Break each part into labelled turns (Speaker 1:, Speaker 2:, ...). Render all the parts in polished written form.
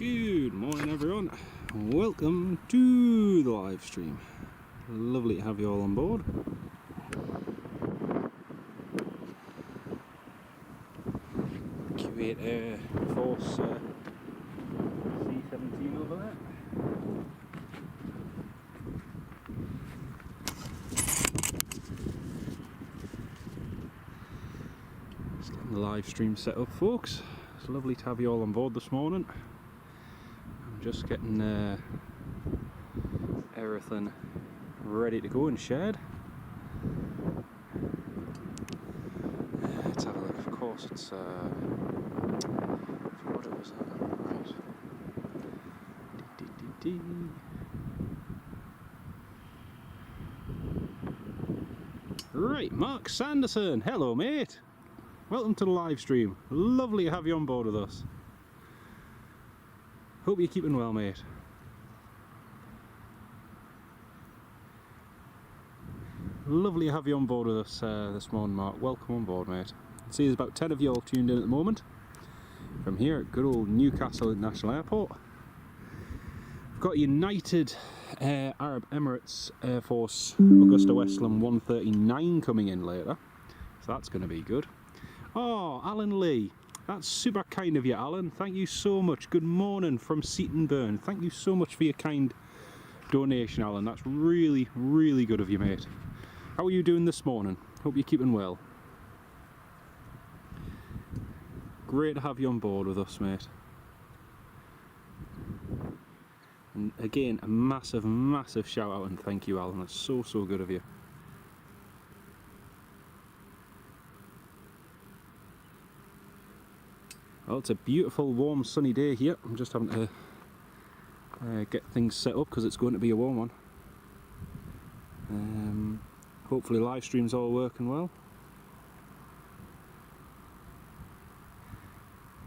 Speaker 1: Good morning everyone, welcome to the live stream. Lovely to have you all on board. Q8 Air Force C-17 over there. Just getting the live stream set up, folks. It's lovely to have you all on board this morning. I'm just getting everything ready to go and shared. Let's have a look. Of course, it's what it was. Right. Right, Mark Sanderson. Hello, mate. Welcome to the live stream. Lovely to have you on board with us. Hope you're keeping well, mate. Lovely to have you on board with us this morning, Mark. Welcome on board, mate. I see there's about 10 of you all tuned in at the moment from here at good old Newcastle International Airport. We've got United Arab Emirates Air Force Augusta Westland 139 coming in later, so that's going to be good. Oh, Alan Lee, that's super kind of you, Alan. Thank you so much. Good morning from Seatonburn. Thank you so much for your kind donation, Alan. That's really, really good of you, mate. How are you doing this morning? Hope you're keeping well. Great to have you on board with us, mate. And again, a massive, massive shout out and thank you, Alan. That's so, so good of you. Well, it's a beautiful, warm, sunny day here. I'm just having to get things set up because it's going to be a warm one. Hopefully live stream's all working well.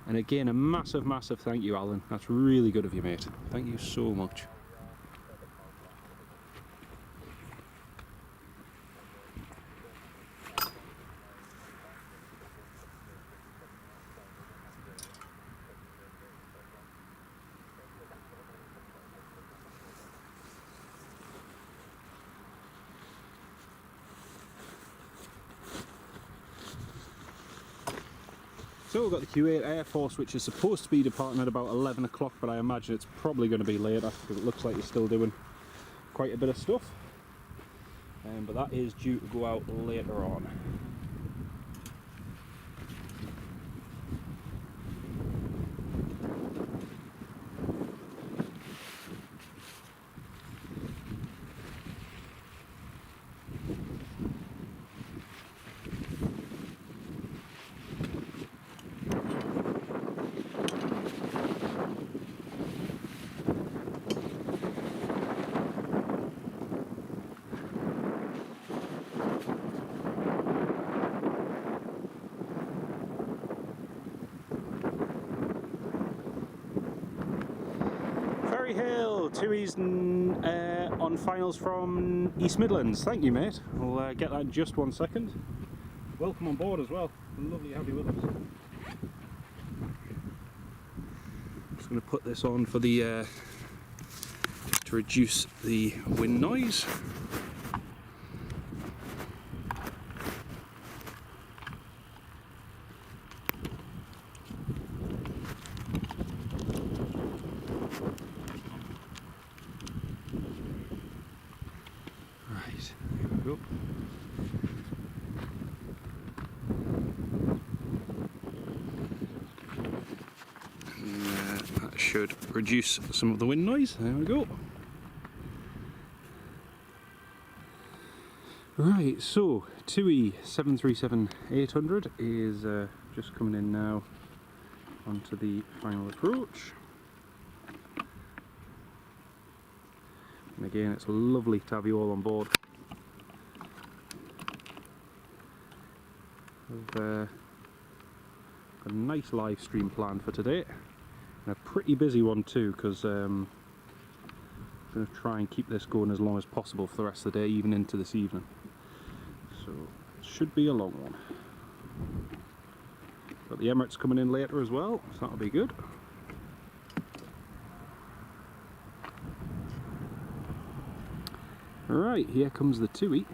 Speaker 1: And again, a massive, massive thank you, Alan. That's really good of you, mate. Thank you so much. So we've got the Q8 Air Force, which is supposed to be departing at about 11 o'clock, but I imagine it's probably going to be later because it looks like you're still doing quite a bit of stuff. But that is due to go out later on. Hill, Tui's on finals from East Midlands. Thank you, mate. We'll get that in just 1 second. Welcome on board as well. Lovely to have you with us. Just going to put this on for the to reduce the wind noise. That should reduce some of the wind noise. There we go. Right, so TUI 737-800 is just coming in now onto the final approach. And again, it's lovely to have you all on board. We've got a nice live stream planned for today, and a pretty busy one too, because I'm going to try and keep this going as long as possible for the rest of the day, even into this evening. So it should be a long one. Got the Emirates coming in later as well, so that'll be good. Right, here comes the Tui.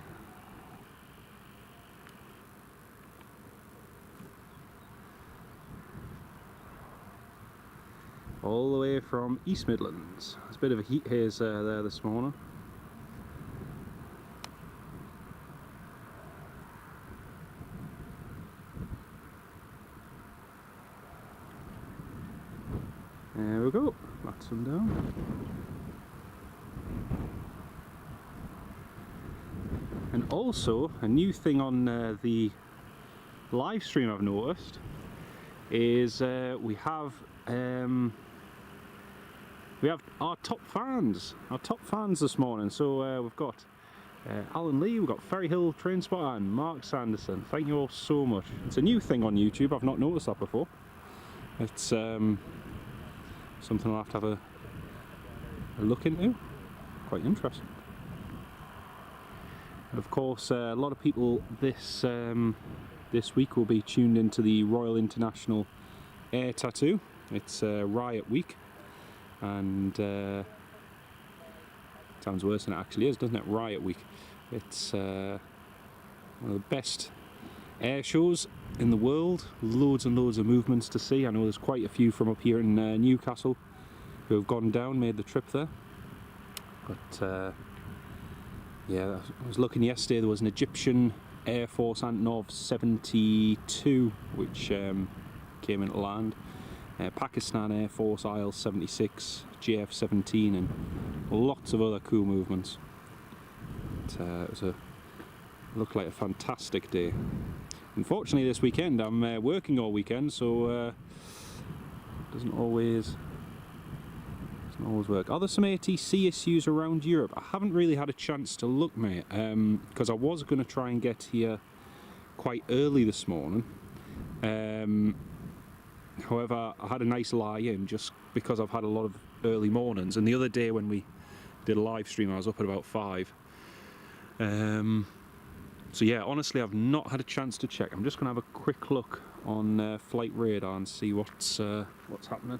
Speaker 1: All the way from East Midlands. There's a bit of a heat haze there this morning. There we go, that's them down. And also, a new thing on the live stream I've noticed is we have our top fans this morning. So we've got Alan Lee, we've got Ferry Hill PlaneSpotting, and Mark Sanderson. Thank you all so much. It's a new thing on YouTube, I've not noticed that before. It's something I'll have to have a look into. Quite interesting. And of course, a lot of people this week will be tuned into the Royal International Air Tattoo. It's Riot Week, and sounds worse than it actually is, doesn't it? Riot Week. It's one of the best air shows in the world. Loads and loads of movements to see. I know there's quite a few from up here in Newcastle who have gone down, made the trip there. But yeah, I was looking yesterday, there was an Egyptian Air Force Antonov 72 which came into land. Pakistan Air Force IL-76, JF-17 and lots of other cool movements. It looked like a fantastic day. Unfortunately this weekend I'm working all weekend, so it doesn't always work. Are there some ATC issues around Europe? I haven't really had a chance to look, mate, because I was going to try and get here quite early this morning. However, I had a nice lie in just because I've had a lot of early mornings, and the other day when we did a live stream I was up at about 5. So yeah, honestly I've not had a chance to check. I'm just going to have a quick look on flight radar and see what's happening.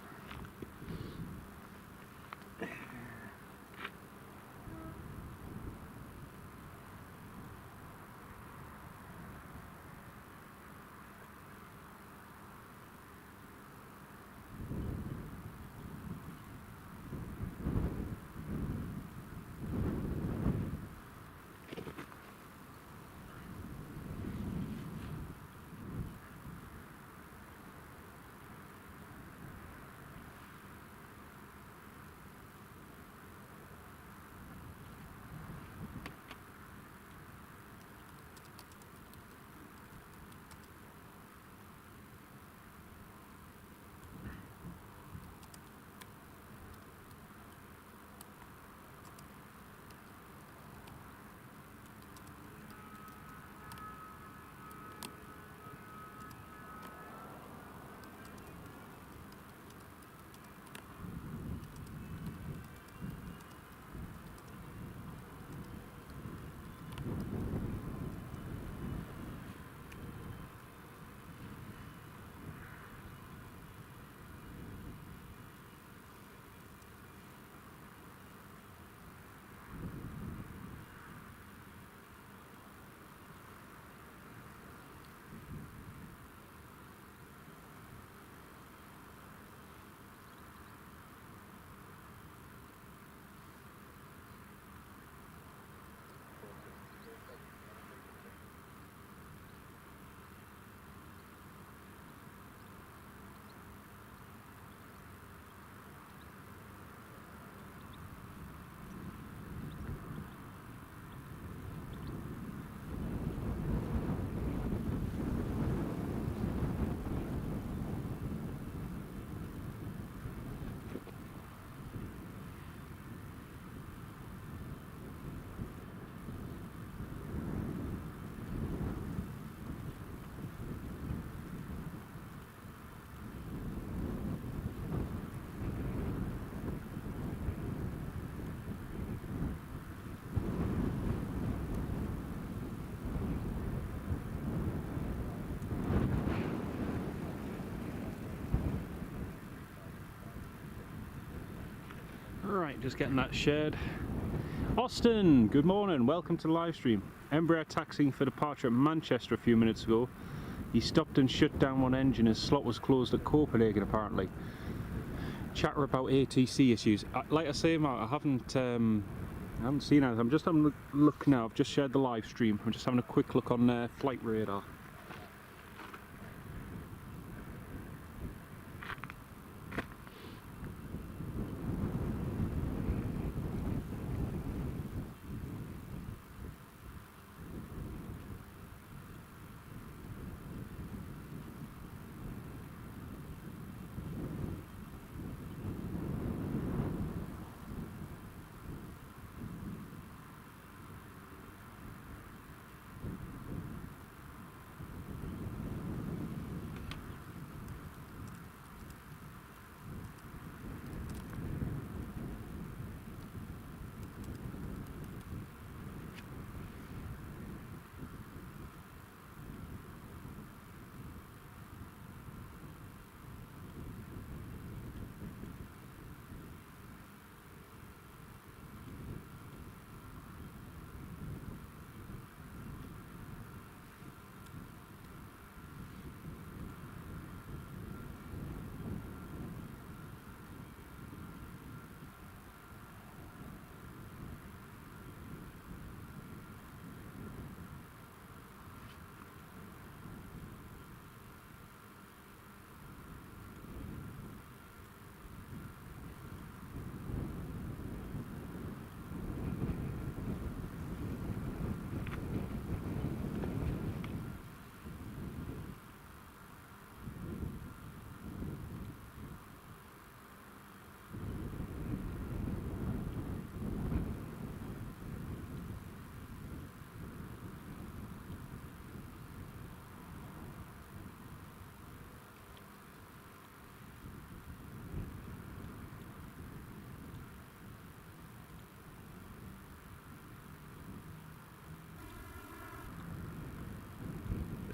Speaker 1: Right, just getting that shared. Austin, good morning, welcome to the live stream. Embraer taxiing for departure at Manchester a few minutes ago. He stopped and shut down one engine, his slot was closed at Copenhagen apparently. Chatter about ATC issues. Like I say, Mark, I haven't seen anything. I'm just having a look now. I've just shared the live stream. I'm just having a quick look on flight radar.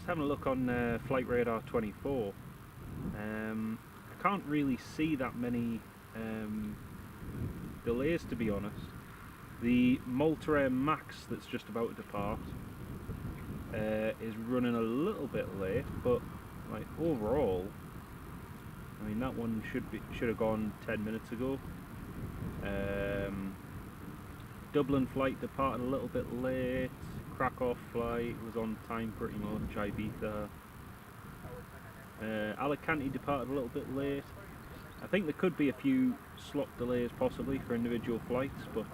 Speaker 1: Having a look on Flight Radar 24, I can't really see that many delays, to be honest. The Malta Air Max that's just about to depart is running a little bit late, but like overall, I mean that one should have gone 10 minutes ago. Dublin flight departed a little bit late. Krakow flight was on time pretty much. Ibiza. Alicante departed a little bit late. I think there could be a few slot delays possibly for individual flights, but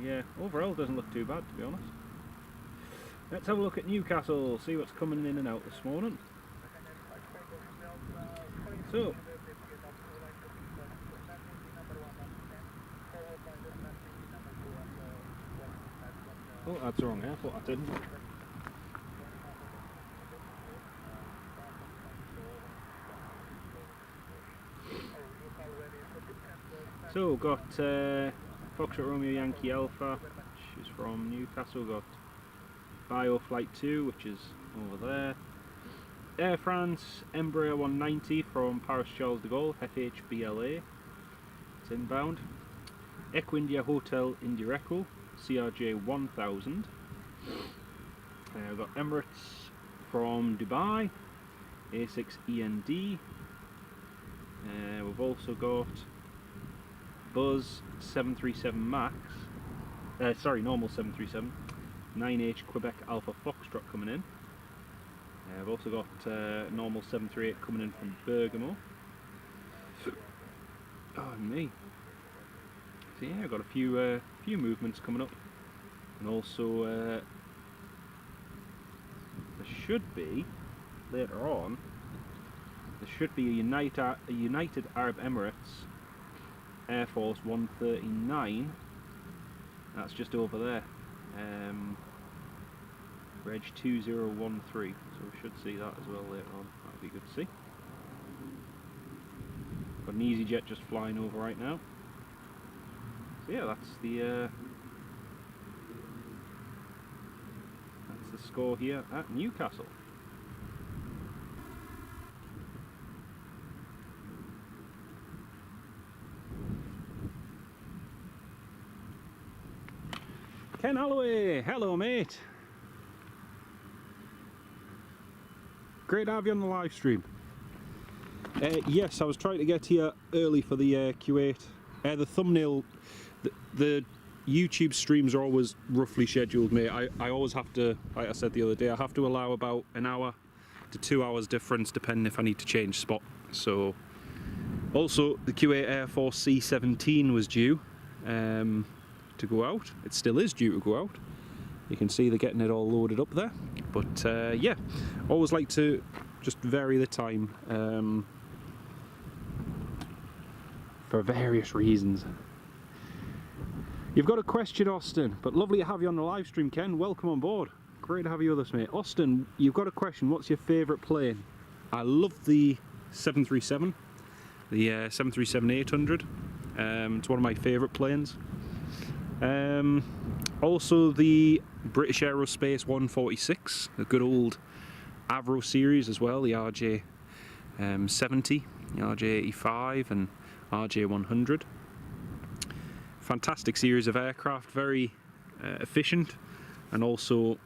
Speaker 1: yeah, overall it doesn't look too bad, to be honest. Let's have a look at Newcastle, see what's coming in and out this morning. So, oh, that's the wrong airport, I didn't. So, we've got Foxtrot Romeo Yankee Alpha, which is from Newcastle. We've got Bio Flight 2, which is over there. Air France Embraer 190 from Paris Charles de Gaulle, FHBLA. It's inbound. Equindia Hotel Indireco, CRJ 1000. We've got Emirates from Dubai, A6END. We've also got Buzz 737 Max, normal 737, 9H Quebec Alpha Foxtrot coming in. I've also got normal 738 coming in from Bergamo. Oh me. So yeah, I've got a few movements coming up, and also there should be later on. There should be a United Arab Emirates Air Force 139. That's just over there. Reg 2013. So we should see that as well later on. That'll be good to see. Got an EasyJet just flying over right now. So yeah, that's the score here at Newcastle. Ken Holloway, hello mate. Great to have you on the live stream. Yes, I was trying to get here early for the Q8. The thumbnail, the YouTube streams are always roughly scheduled, mate. I always have to, like I said the other day, I have to allow about an hour to 2 hours difference depending if I need to change spot. So, also the Q8 Air Force C-17 was due to go out. It still is due to go out. You can see they're getting it all loaded up there. But yeah, always like to just vary the time for various reasons. You've got a question, Austin, but lovely to have you on the live stream, Ken. Welcome on board. Great to have you with us, mate. Austin, you've got a question. What's your favourite plane? I love the 737, the 737-800. It's one of my favourite planes. Also the British Aerospace 146, the good old Avro series as well, the RJ 70, the RJ 85 and RJ 100. Fantastic series of aircraft, very efficient and also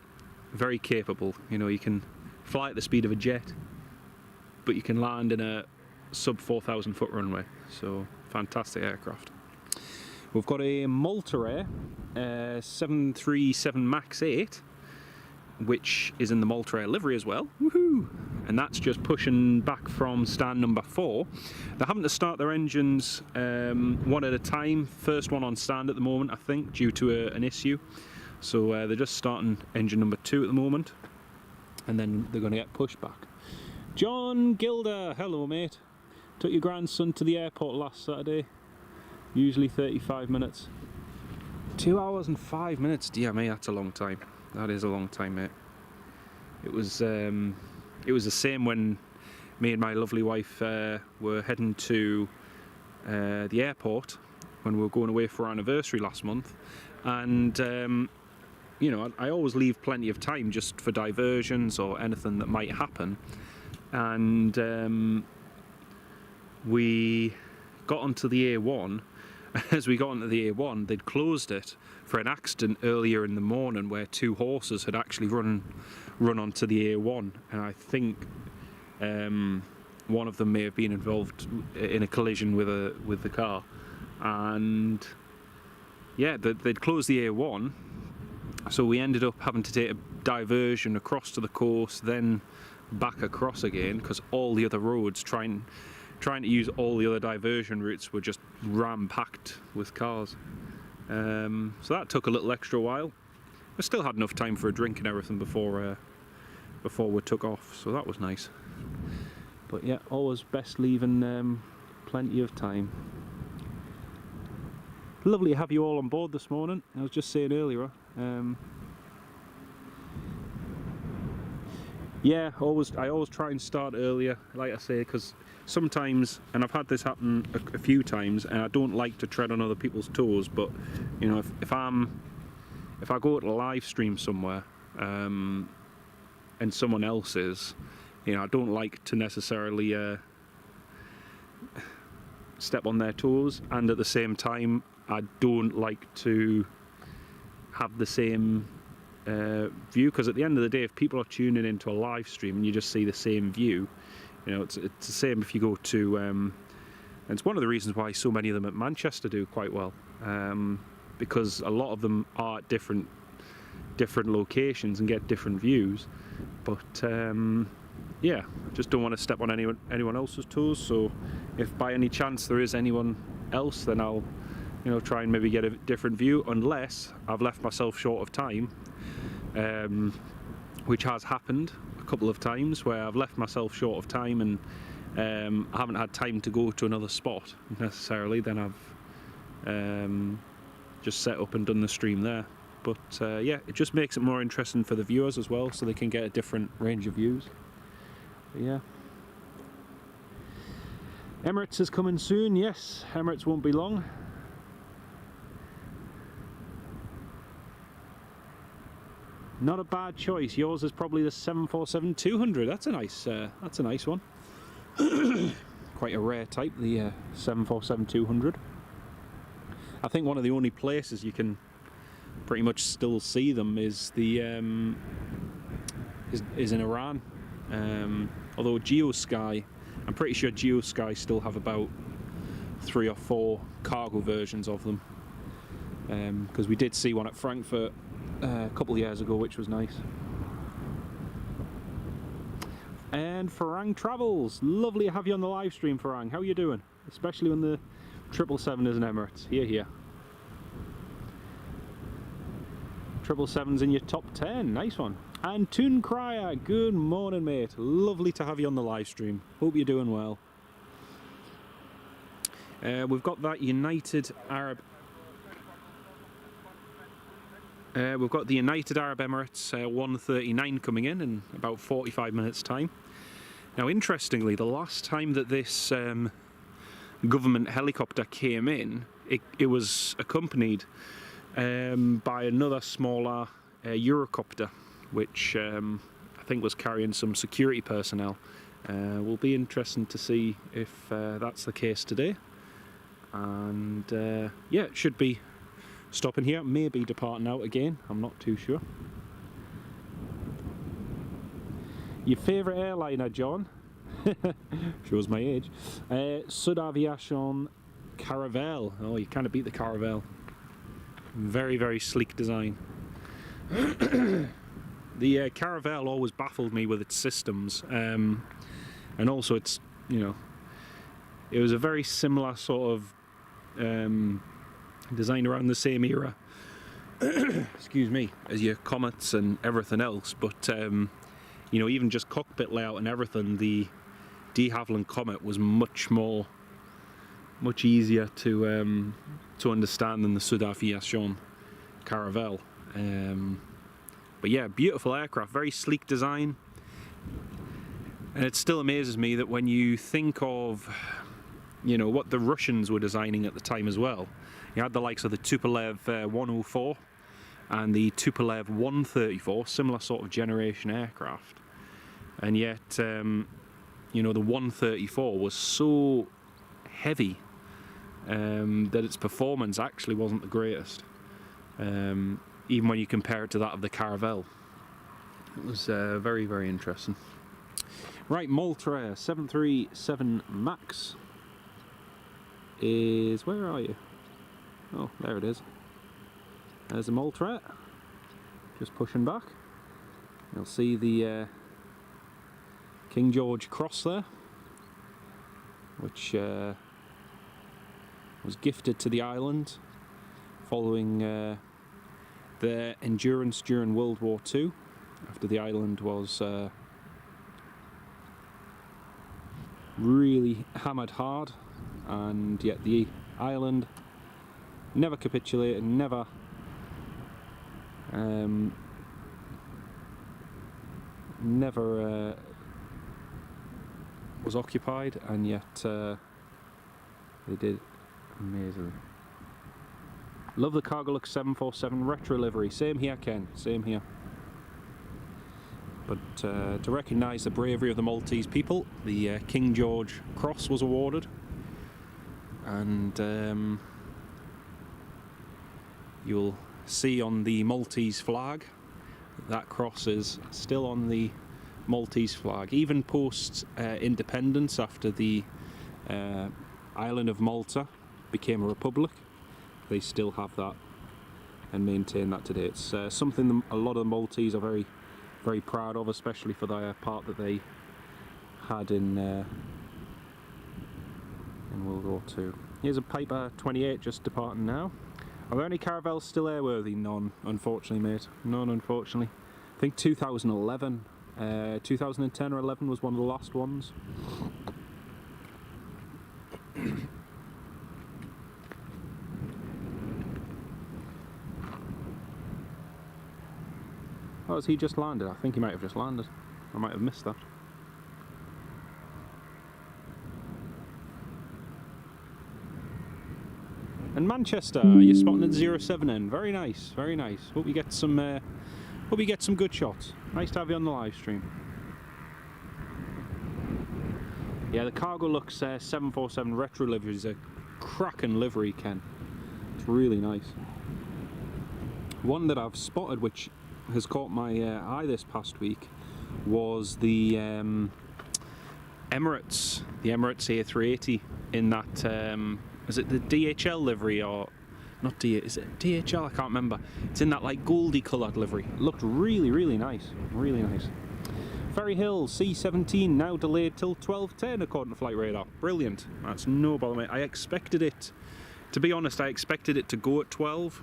Speaker 1: very capable. You know, you can fly at the speed of a jet, but you can land in a sub 4,000 foot runway, so fantastic aircraft. We've got a Malta Air 737 MAX 8, which is in the Malta Air livery as well. Woohoo! And that's just pushing back from stand number 4. They're having to start their engines one at a time. First one on stand at the moment, I think, due to an issue. So they're just starting engine number 2 at the moment, and then they're going to get pushed back. John Gilder, hello mate. Took your grandson to the airport last Saturday. Usually 35 minutes. 2 hours and 5 minutes. Dear me, that's a long time. That is a long time, mate. It was the same when me and my lovely wife were heading to the airport when we were going away for our anniversary last month, and you know, I always leave plenty of time just for diversions or anything that might happen. And we got onto the A1. As we got onto the A1, they'd closed it for an accident earlier in the morning where 2 horses had actually run onto the A1, and I think one of them may have been involved in a collision with the car. And yeah, they'd closed the A1, so we ended up having to take a diversion across to the coast, then back across again, because all the other roads trying to use all the other diversion routes were just ram-packed with cars. So that took a little extra while. I still had enough time for a drink and everything before we took off, so that was nice. But yeah, always best leaving plenty of time. Lovely to have you all on board this morning. I was just saying earlier, yeah, I always try and start earlier, like I say, because sometimes, and I've had this happen a few times, and I don't like to tread on other people's toes, but you know, if I go to a live stream somewhere and someone else is, you know, I don't like to necessarily step on their toes, and at the same time I don't like to have the same view, because at the end of the day, if people are tuning into a live stream and you just see the same view, you know, it's the same if you go to, and it's one of the reasons why so many of them at Manchester do quite well, because a lot of them are at different locations and get different views. But yeah, just don't want to step on anyone else's toes. So if by any chance there is anyone else, then I'll, you know, try and maybe get a different view, unless I've left myself short of time, which has happened a couple of times where I've left myself short of time and I haven't had time to go to another spot necessarily. Then I've just set up and done the stream there. But yeah, it just makes it more interesting for the viewers as well, so they can get a different range of views. But yeah, Emirates is coming soon. Yes, Emirates won't be long. Not a bad choice. Yours is probably the 747-200. That's a nice one. Quite a rare type, the 747-200. I think one of the only places you can pretty much still see them is the is in Iran. Although GeoSky, I'm pretty sure GeoSky still have about 3 or 4 cargo versions of them, because we did see one at Frankfurt a couple of years ago, which was nice. And Farang Travels, lovely to have you on the live stream, Farang. How are you doing? Especially when the 777 is in Emirates. Here. 777's in your top 10, nice one. And Toon Crier, good morning, mate. Lovely to have you on the live stream. Hope you're doing well. We've got that United Arab. We've got the United Arab Emirates 139 coming in about 45 minutes' time. Now, interestingly, the last time that this government helicopter came in, it was accompanied by another smaller Eurocopter, which I think was carrying some security personnel. Will be interesting to see if that's the case today. And yeah, it should be stopping here, maybe departing out again, I'm not too sure. Your favourite airliner, John? Shows my age. Sud Aviation Caravelle. Oh, you kind of beat the Caravelle. Very, very sleek design. The Caravelle always baffled me with its systems, and also it's, you know, it was a very similar sort of designed around the same era, excuse me, as your Comets and everything else, but you know, even just cockpit layout and everything, the de Havilland Comet was much easier to understand than the Sud Aviation Caravelle. But yeah, beautiful aircraft, very sleek design, and it still amazes me that when you think of, you know, what the Russians were designing at the time as well. You had the likes of the Tupolev 104 and the Tupolev 134, similar sort of generation aircraft, and yet you know, the 134 was so heavy that its performance actually wasn't the greatest, even when you compare it to that of the Caravelle. It was very, very interesting. Right, Malta 737 MAX is, where are you? Oh, there it is. There's the Malta, just pushing back. You'll see the King George cross there, which was gifted to the island following their endurance during World War II, after the island was really hammered hard, and yet the island never capitulated, never was occupied, and yet they did amazingly. Love the Cargolux 747 retro livery. Same here, Ken, same here. But to recognise the bravery of the Maltese people, the King George Cross was awarded, and you'll see on the Maltese flag that cross is still on the Maltese flag, even post independence, after the island of Malta became a republic. They still have that and maintain that today. It's something a lot of the Maltese are very, very proud of, especially for the part that they had in World War II. Here's a Piper 28 just departing now. Are there any Caravelles still airworthy? None, unfortunately, mate. None, unfortunately. I think 2011, 2010 or 11 was one of the last ones. Oh, has he just landed? I think he might have just landed. I might have missed that. And Manchester, you're spotting at 07N. Very nice, very nice. Hope you get some good shots. Nice to have you on the live stream. Yeah, the Cargolux 747 retro livery is a cracking livery, Ken. It's really nice. One that I've spotted which has caught my eye this past week was the Emirates A380 in that, is it the DHL livery or not is it DHL? I can't remember. It's in that like goldy coloured livery. It looked really, really nice. Really nice. Ferry Hill C-17 now delayed till 12:10 according to flight radar. Brilliant. That's no bother, mate. I expected it, to be honest, I expected it to go at 12.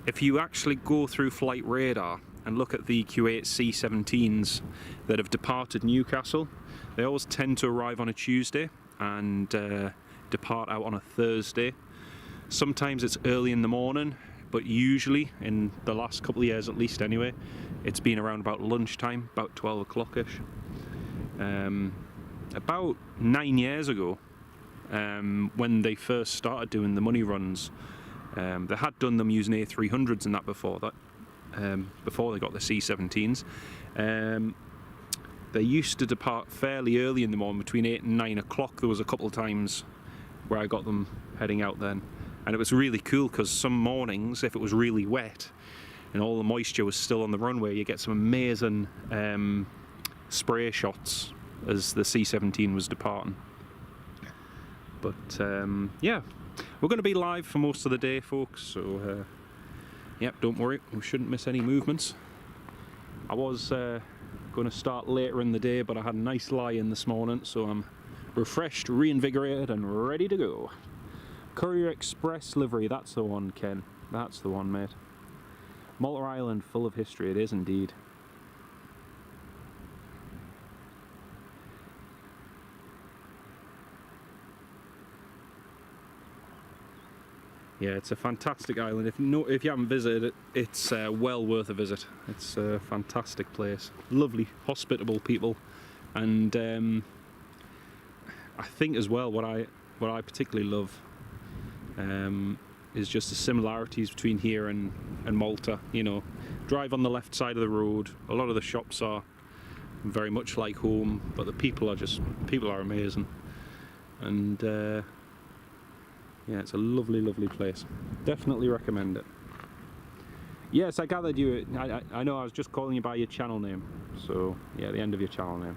Speaker 1: If you actually go through flight radar and look at the Q8 C-17s that have departed Newcastle, they always tend to arrive on a Tuesday and depart out on a Thursday. Sometimes it's early in the morning, but usually, in the last couple of years at least anyway, it's been around about lunchtime, about 12 o'clock-ish. About 9 years ago, when they first started doing the money runs, they had done them using A300s and that before that, before they got the C-17s. They used to depart fairly early in the morning, between 8 and 9 o'clock. There was a couple of times where I got them heading out then. And it was really cool because some mornings, if it was really wet and all the moisture was still on the runway, you get some amazing spray shots as the C-17 was departing. But yeah, we're going to be live for most of the day, folks, so yep, don't worry, we shouldn't miss any movements. I was going to start later in the day, but I had a nice lie-in this morning, so I'm refreshed, reinvigorated and ready to go. Courier Express livery, that's the one, Ken. That's the one, mate. Malta Island, full of history, it is indeed. Yeah, it's a fantastic island. If you haven't visited it, it's well worth a visit. It's a fantastic place. Lovely, hospitable people, and I think as well what I particularly love is just the similarities between here and Malta. You know, drive on the left side of the road. A lot of the shops are very much like home, but the people are amazing, and yeah, it's a lovely, lovely place. Definitely recommend it. Yes, I gathered you. I know I was just calling you by your channel name. So yeah, the end of your channel name.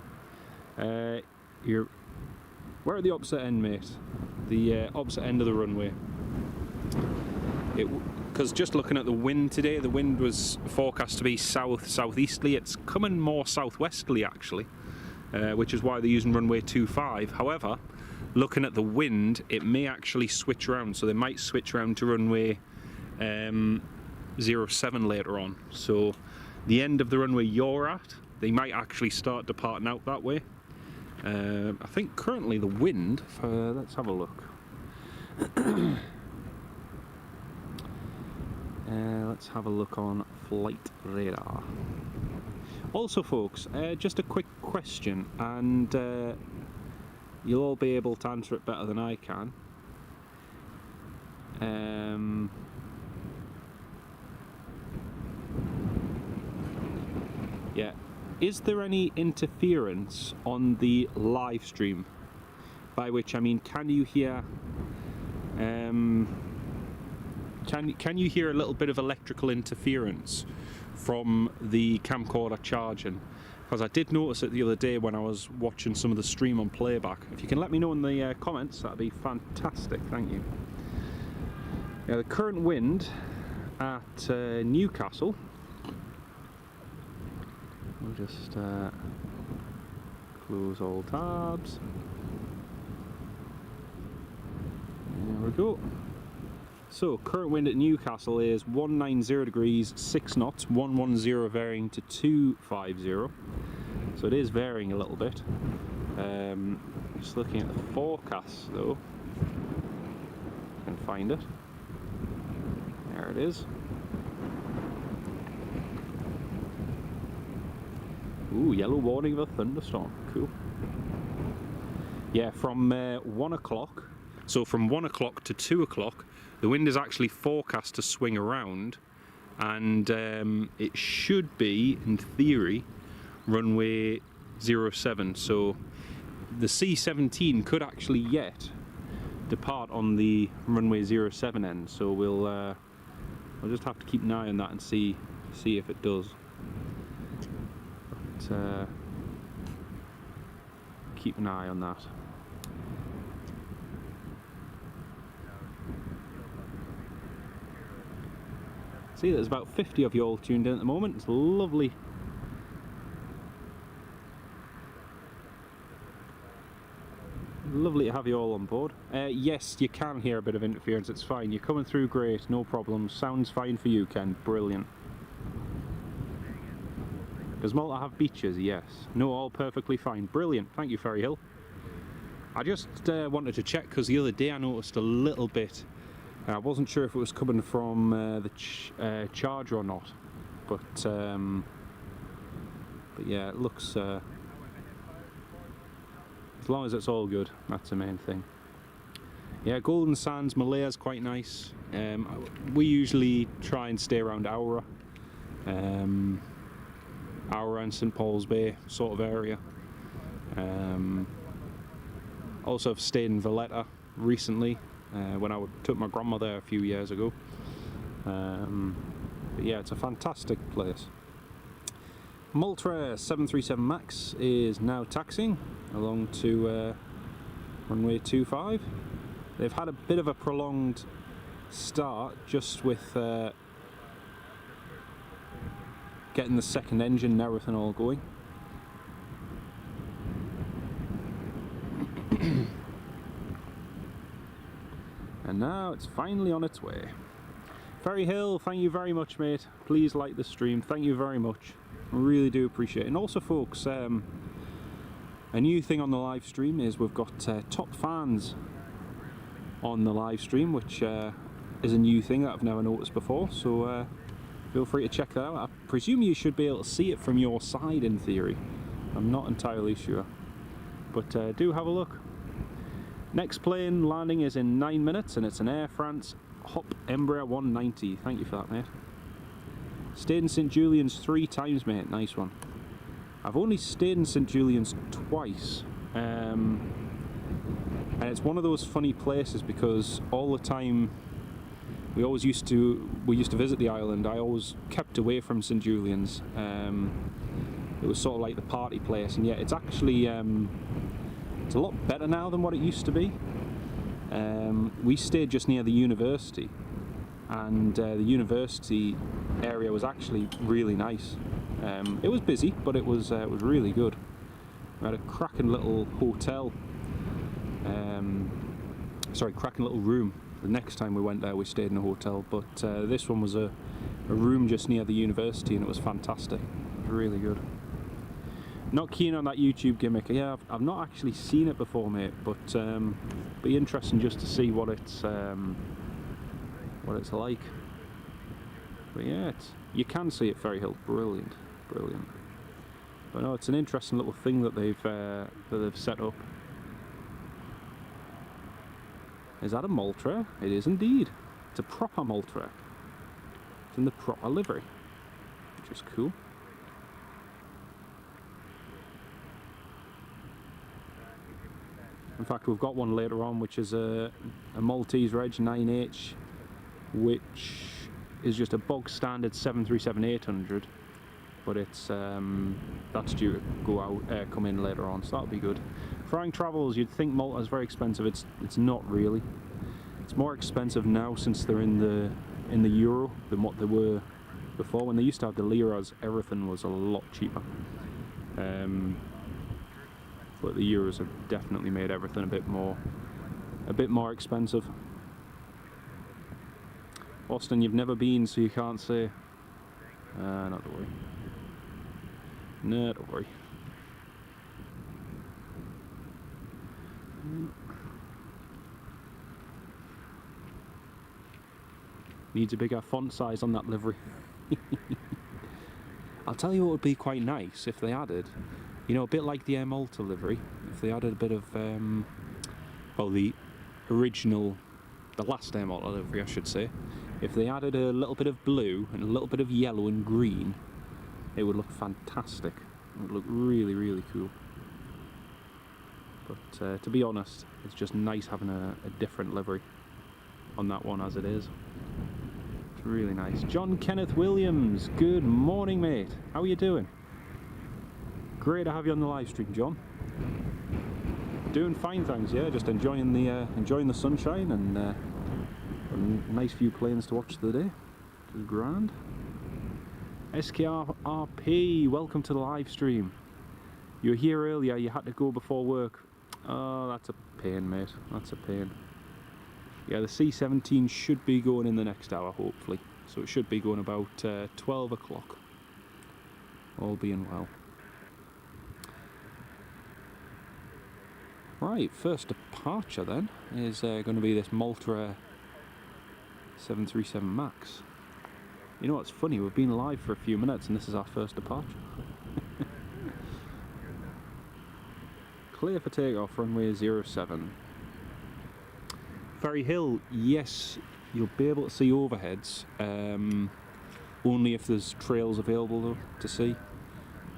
Speaker 1: We're at the opposite end, mate. The opposite end of the runway. Because just looking at the wind today, the wind was forecast to be southeasterly. It's coming more southwesterly actually, which is why they're using runway 25. However, looking at the wind, it may actually switch around. So they might switch around to runway 07 later on. So the end of the runway you're at, they might actually start departing out that way. I think currently the wind, let's have a look. Let's have a look on flight radar. Also folks, just a quick question, and you'll all be able to answer it better than I can. Yeah. Is there any interference on the live stream? By which I mean, can you hear can you hear a little bit of electrical interference from the camcorder charging? Because I did notice it the other day when I was watching some of the stream on playback. If you can let me know in the comments, that'd be fantastic. Thank you. Yeah, the current wind at Newcastle. We'll just close all tabs. There we go. So, current wind at Newcastle is 190 degrees, 6 knots, 110 varying to 250. So it is varying a little bit. Just looking at the forecast though. I can find it. There it is. Ooh, yellow warning of a thunderstorm. Cool. Yeah, from 1 o'clock, so from 1 o'clock to 2 o'clock, the wind is actually forecast to swing around, and it should be, in theory, runway 07. So the C-17 could actually yet depart on the runway 07 end. So we'll I'll just have to keep an eye on that and see if it does. But, keep an eye on that. See, there's about 50 of you all tuned in at the moment. It's lovely. Lovely to have you all on board. Yes, you can hear a bit of interference. It's fine. You're coming through great. No problem. Sounds fine for you, Ken. Brilliant. Does Malta have beaches? Yes. No, all perfectly fine. Brilliant. Thank you, Ferry Hill. I just wanted to check because the other day I noticed a little bit. I wasn't sure if it was coming from the charger or not, but yeah, it looks. As long as it's all good, that's the main thing. Yeah, Golden Sands, Malaya is quite nice. We usually try and stay around Aura. Aura and St Paul's Bay sort of area. Also I've stayed in Valletta recently when I took my grandma there a few years ago. But yeah, it's a fantastic place. Malta 737 MAX is now taxiing along to runway 25. They've had a bit of a prolonged start just with getting the second engine and everything all going. And now it's finally on its way. Ferry Hill, thank you very much, mate. Please like the stream. Thank you very much. I really do appreciate it. And also, folks, a new thing on the live stream is we've got top fans on the live stream, which is a new thing that I've never noticed before. So feel free to check that out. I presume you should be able to see it from your side in theory. I'm not entirely sure, but do have a look. Next plane landing is in 9 minutes and it's an Air France Hop Embraer 190. Thank you for that, mate. Stayed in St Julian's 3 times, mate. Nice one. I've only stayed in St Julian's twice, and it's one of those funny places because all the time we used to visit the island. I always kept away from St Julian's. It was sort of like the party place, and yet it's actually it's a lot better now than what it used to be. We stayed just near the university, and the university area was actually really nice. It was busy, but it was really good. We had a cracking little hotel, sorry, cracking little room. The next time we went there we stayed in a hotel, but this one was a room just near the university and it was fantastic. It was really good. Not keen on that YouTube gimmick. Yeah, I've not actually seen it before, mate, but be interesting just to see what it's like. But yeah, you can see it, Ferry Hill. Brilliant, brilliant. But no, it's an interesting little thing that they've set up. Is that a Malta? It is indeed. It's a proper Malta. It's in the proper livery, which is cool. In fact, we've got one later on, which is a Maltese Reg 9H, which is just a bog standard 737-800, but it's that's due to go out, come in later on, so that'll be good. Flying Travels, you'd think Malta's very expensive. It's not really. It's more expensive now since they're in the euro than what they were before. When they used to have the liras, everything was a lot cheaper. But the euros have definitely made everything a bit more expensive. Austin, you've never been, so you can't say. Not to worry. No, don't worry. Needs a bigger font size on that livery. I'll tell you what would be quite nice if they added, you know, a bit like the Air Malta livery, if they added a bit of, well, the original, the last Air Malta livery I should say, if they added a little bit of blue and a little bit of yellow and green, it would look fantastic. It would look really, really cool. But to be honest, it's just nice having a different livery on that one as it is. It's really nice. John Kenneth Williams, good morning, mate. How are you doing? Great to have you on the live stream, John. Doing fine, thanks. Yeah, just enjoying the sunshine and a nice few planes to watch today. Which is grand. SKRP, welcome to the live stream. You were here earlier. You had to go before work. Oh, that's a pain, mate. That's a pain. Yeah, the C-17 should be going in the next hour, hopefully. So it should be going about 12 o'clock. All being well. Right, first departure then is going to be this Malta 737 MAX. You know what's funny? We've been live for a few minutes and this is our first departure. Clear for takeoff, runway 07. Ferry Hill, yes, you'll be able to see overheads, only if there's trails available though, to see.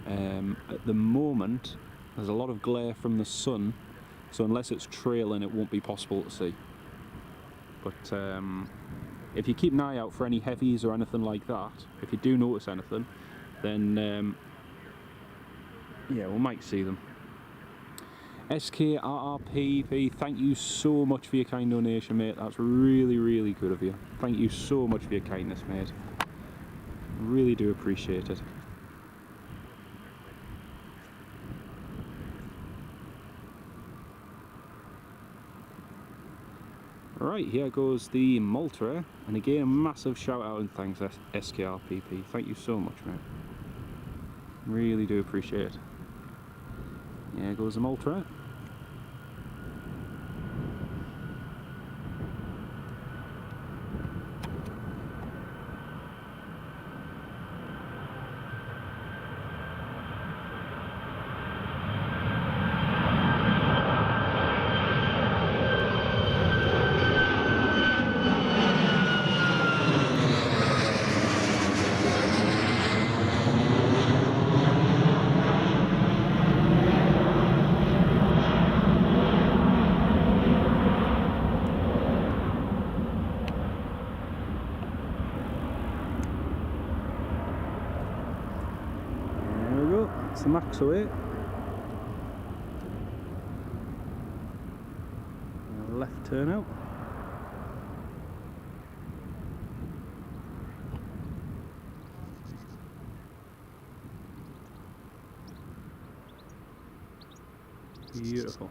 Speaker 1: At the moment, there's a lot of glare from the sun, so unless it's trailing it won't be possible to see. But if you keep an eye out for any heavies or anything like that, if you do notice anything, then yeah, we might see them. SKRRPP, thank you so much for your kind donation, mate. That's really, really good of you. Thank you so much for your kindness, mate. Really do appreciate it. Right, here goes the Malta, and again a massive shout out and thanks SKRPP. Thank you so much, mate. Really do appreciate it. Here goes the Malta. That's the max away. Left turn out. Beautiful.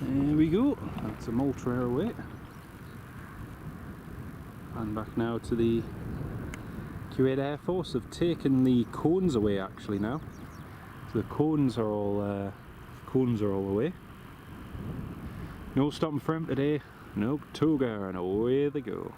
Speaker 1: There we go, that's a Malta away. And back now to the Kuwait Air Force. Have taken the cones away actually now. So the cones are all away. No stopping for him today. Nope, toga and away they go.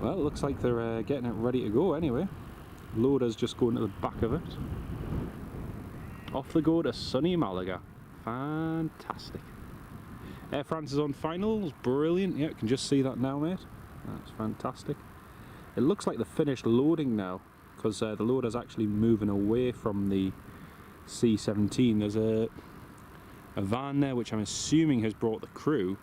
Speaker 1: Well, it looks like they're getting it ready to go anyway. Loader's just going to the back of it. Off they go to sunny Malaga. Fantastic. Air France is on finals. Brilliant. Yeah, you can just see that now, mate. That's fantastic. It looks like they've finished loading now, because the loader's actually moving away from the C-17. There's a van there which I'm assuming has brought the crew.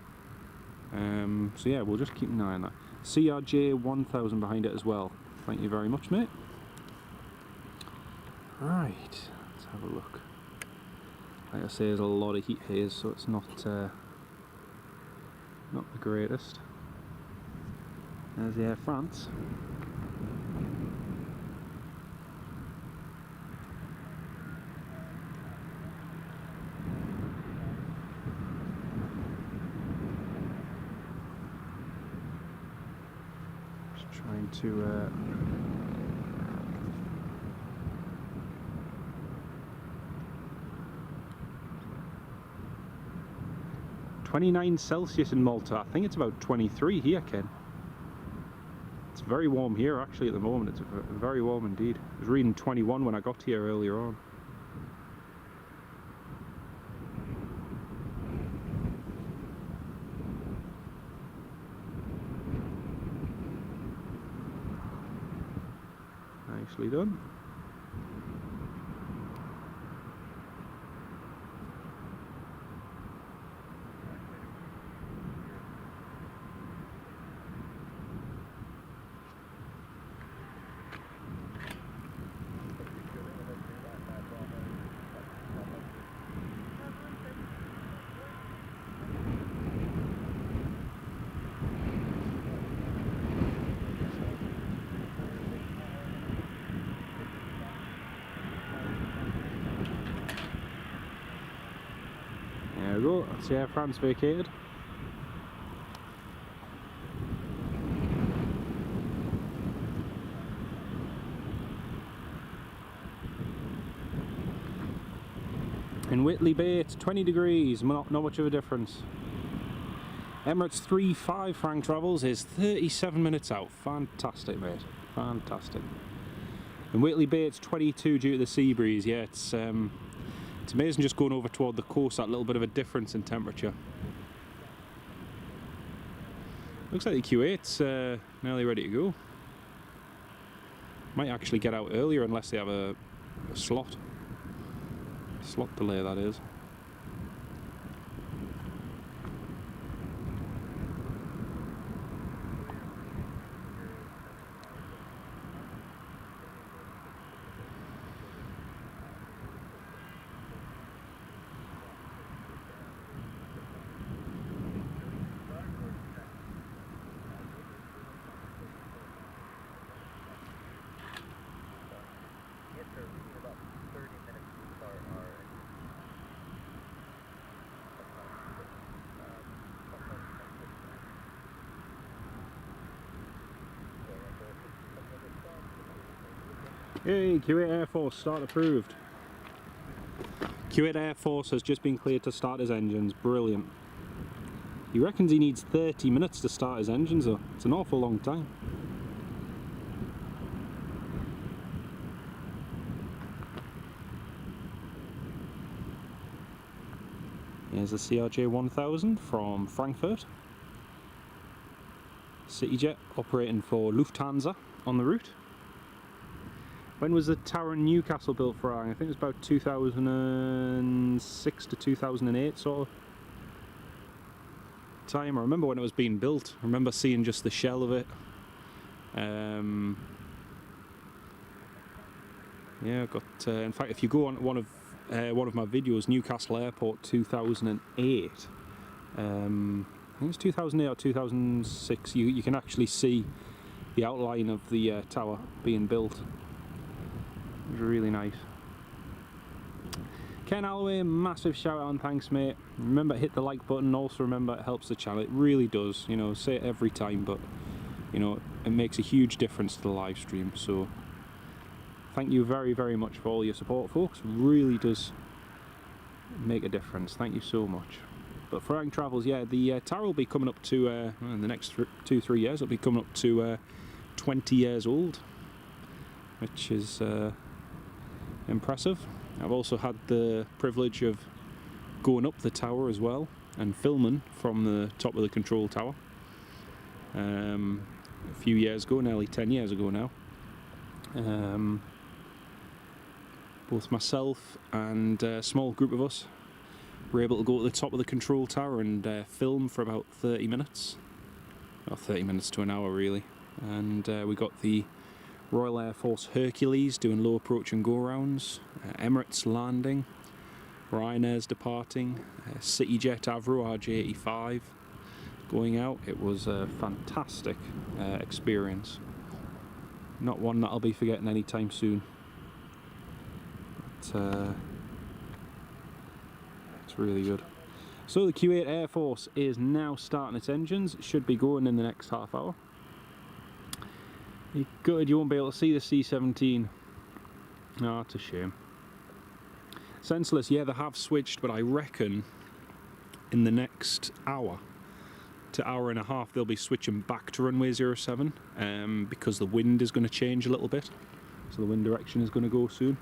Speaker 1: So yeah, we'll just keep an eye on that. CRJ 1000 behind it as well. Thank you very much, mate. Right, let's have a look. Like I say, there's a lot of heat haze, so it's not the greatest. There's the Air France. Just trying to 29 Celsius in Malta. I think it's about 23 here, Ken. It's very warm here actually at the moment. It's very warm indeed. I was reading 21 when I got here earlier on. Nicely done. There we go, that's the Air France vacated. In Whitley Bay it's 20 degrees, not much of a difference. Emirates 3-5 Frank Travels is 37 minutes out. Fantastic, mate, fantastic. In Whitley Bay it's 22 due to the sea breeze. Yeah, it's amazing just going over toward the coast, that little bit of a difference in temperature. Looks like the Q8's nearly ready to go. Might actually get out earlier unless they have a slot delay, that is. Hey, Q8 Air Force, start approved. Q8 Air Force has just been cleared to start his engines, brilliant. He reckons he needs 30 minutes to start his engines though, it's an awful long time. Here's the CRJ 1000 from Frankfurt. CityJet operating for Lufthansa on the route. When was the tower in Newcastle built for? I think it was about 2006 to 2008 sort of time. I remember when it was being built. I remember seeing just the shell of it. Yeah, got. In fact, if you go on one of my videos, Newcastle Airport 2008. I think it was 2008 or 2006. You can actually see the outline of the tower being built. It was really nice. Ken Alloway, massive shout out and thanks, mate. Remember to hit the like button, also remember it helps the channel, it really does, you know, say it every time, but you know, it makes a huge difference to the live stream, so thank you very, very much for all your support, folks. It really does make a difference, thank you so much. But for Frank Travels, yeah, the tower will be coming up to, in the next 2-3 years, it'll be coming up to 20 years old, which is impressive. I've also had the privilege of going up the tower as well and filming from the top of the control tower a few years ago, nearly 10 years ago now. Both myself and a small group of us were able to go to the top of the control tower and film for about 30 minutes, or 30 minutes to an hour really, and we got the Royal Air Force Hercules doing low approach and go rounds, Emirates landing, Ryanair's departing, CityJet Avro RJ85 going out. It was a fantastic experience. Not one that I'll be forgetting anytime soon. It's really good. So the Kuwait Air Force is now starting its engines. It should be going in the next half hour. You're gutted you won't be able to see the C-17. Oh, that's a shame. Senseless, yeah, they have switched, but I reckon in the next hour to hour and a half they'll be switching back to runway 07 because the wind is going to change a little bit. So the wind direction is going to go soon.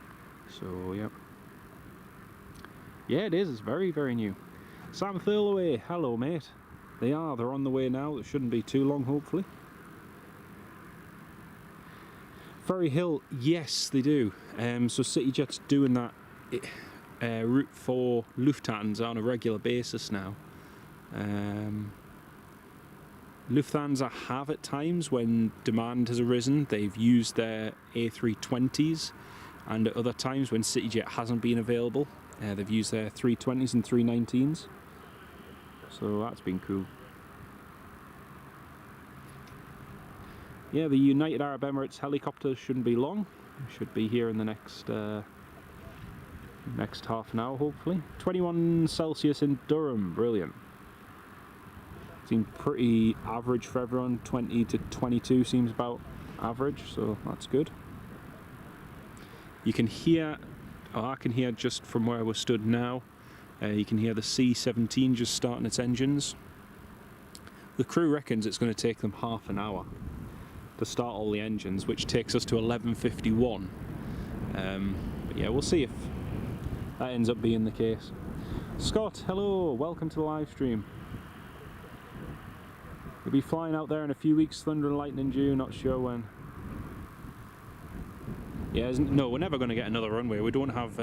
Speaker 1: So, yeah. Yeah, it is. It's very, very new. Sam Thurloway, hello, mate. They're on the way now. It shouldn't be too long, hopefully. Ferry Hill, yes, they do. So CityJet's doing that route for Lufthansa on a regular basis now. Lufthansa have at times, when demand has arisen, they've used their A320s, and at other times when CityJet hasn't been available, they've used their 320s and 319s. So that's been cool. Yeah, the United Arab Emirates helicopters shouldn't be long. Should be here in the next half an hour, hopefully. 21 Celsius in Durham, brilliant. Seemed pretty average for everyone. 20 to 22 seems about average, so that's good. You can hear, I can hear just from where we're stood now, you can hear the C-17 just starting its engines. The crew reckons it's going to take them half an hour to start all the engines, which takes us to 11:51. But yeah, we'll see if that ends up being the case. Scott, hello, welcome to the live stream. We'll be flying out there in a few weeks, thunder and lightning due, not sure when. Yeah, no, we're never going to get another runway. We don't have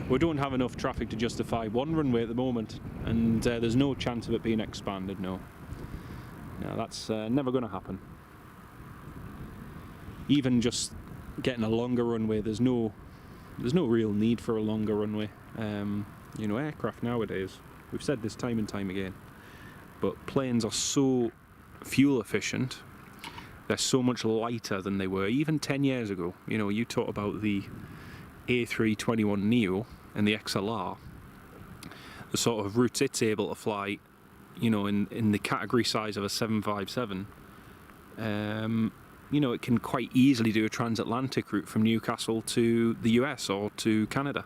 Speaker 1: we don't have enough traffic to justify one runway at the moment, and there's no chance of it being expanded. No, that's never going to happen. Even just getting a longer runway, there's no real need for a longer runway. You know, aircraft nowadays, we've said this time and time again, but planes are so fuel efficient. They're so much lighter than they were even 10 years ago. You know, you talk about the A321neo and the XLR, the sort of routes it's able to fly, you know, in the category size of a 757. You know, it can quite easily do a transatlantic route from Newcastle to the US or to Canada.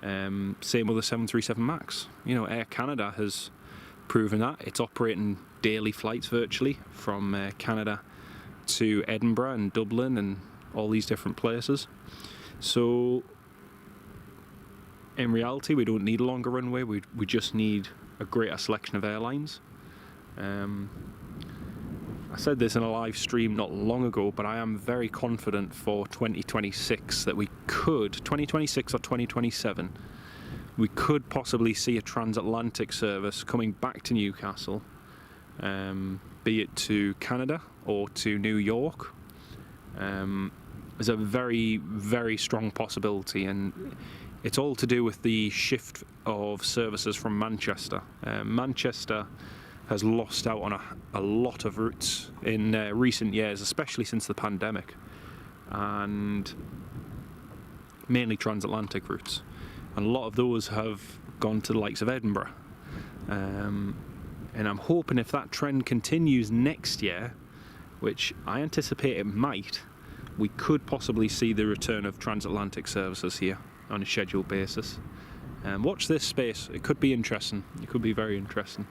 Speaker 1: Same with the 737 MAX. You know, Air Canada has proven that. It's operating daily flights virtually from Canada to Edinburgh and Dublin and all these different places. So in reality, we don't need a longer runway. We just need a greater selection of airlines. I said this in a live stream not long ago, but I am very confident for 2026 that we could, 2026 or 2027, we could possibly see a transatlantic service coming back to Newcastle, be it to Canada or to New York. There's a very, very strong possibility, and it's all to do with the shift of services from Manchester. Manchester has lost out on a lot of routes in recent years, especially since the pandemic, and mainly transatlantic routes. And a lot of those have gone to the likes of Edinburgh. And I'm hoping if that trend continues next year, which I anticipate it might, we could possibly see the return of transatlantic services here on a scheduled basis. Watch this space, it could be interesting, it could be very interesting.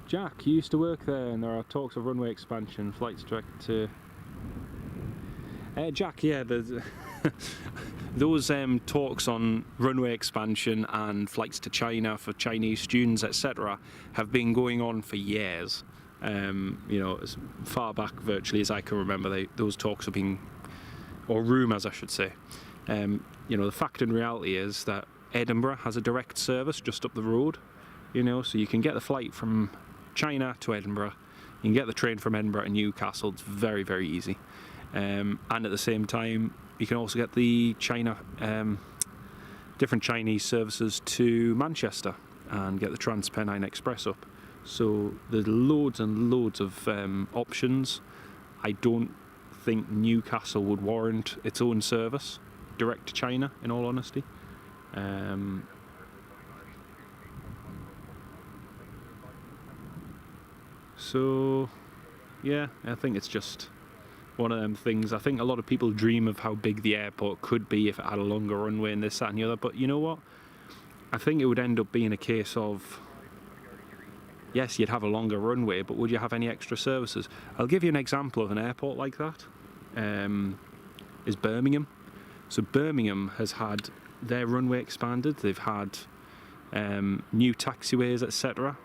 Speaker 1: Jack, you used to work there, and there are talks of runway expansion, flights direct to... Jack, yeah, there's those talks on runway expansion and flights to China for Chinese students, etc., have been going on for years. You know, as far back virtually as I can remember, those talks have been, or rumours I should say. You know, the fact and reality is that Edinburgh has a direct service just up the road, you know, so you can get the flight from China to Edinburgh. You can get the train from Edinburgh to Newcastle. It's very, very easy. And at the same time, you can also get the different Chinese services to Manchester and get the Transpennine Express up. So there's loads and loads of options. I don't think Newcastle would warrant its own service direct to China, in all honesty. So yeah, I think it's just one of them things. I think a lot of people dream of how big the airport could be if it had a longer runway and this, that and the other, but you know what? I think it would end up being a case of, yes, you'd have a longer runway, but would you have any extra services? I'll give you an example of an airport like that, is Birmingham. So Birmingham has had their runway expanded, they've had new taxiways, etc.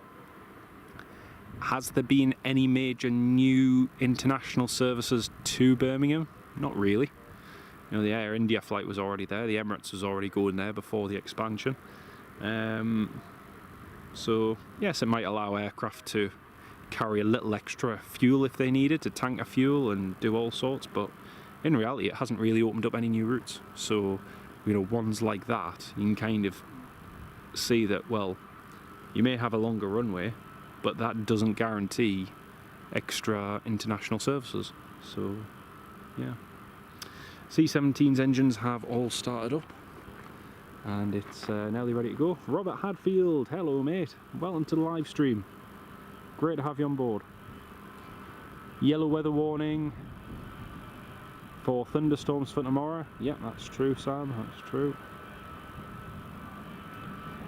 Speaker 1: Has there been any major new international services to Birmingham? Not really. You know, the Air India flight was already there, the Emirates was already going there before the expansion. So yes, it might allow aircraft to carry a little extra fuel if they needed, to tank a fuel and do all sorts, but in reality it hasn't really opened up any new routes. So, you know, ones like that, you can kind of see that, well, you may have a longer runway, but that doesn't guarantee extra international services. So yeah, C-17's engines have all started up and it's nearly ready to go. Robert Hadfield, hello mate, welcome to the live stream, great to have you on board. Yellow weather warning for thunderstorms for tomorrow. Yep, that's true Sam, that's true.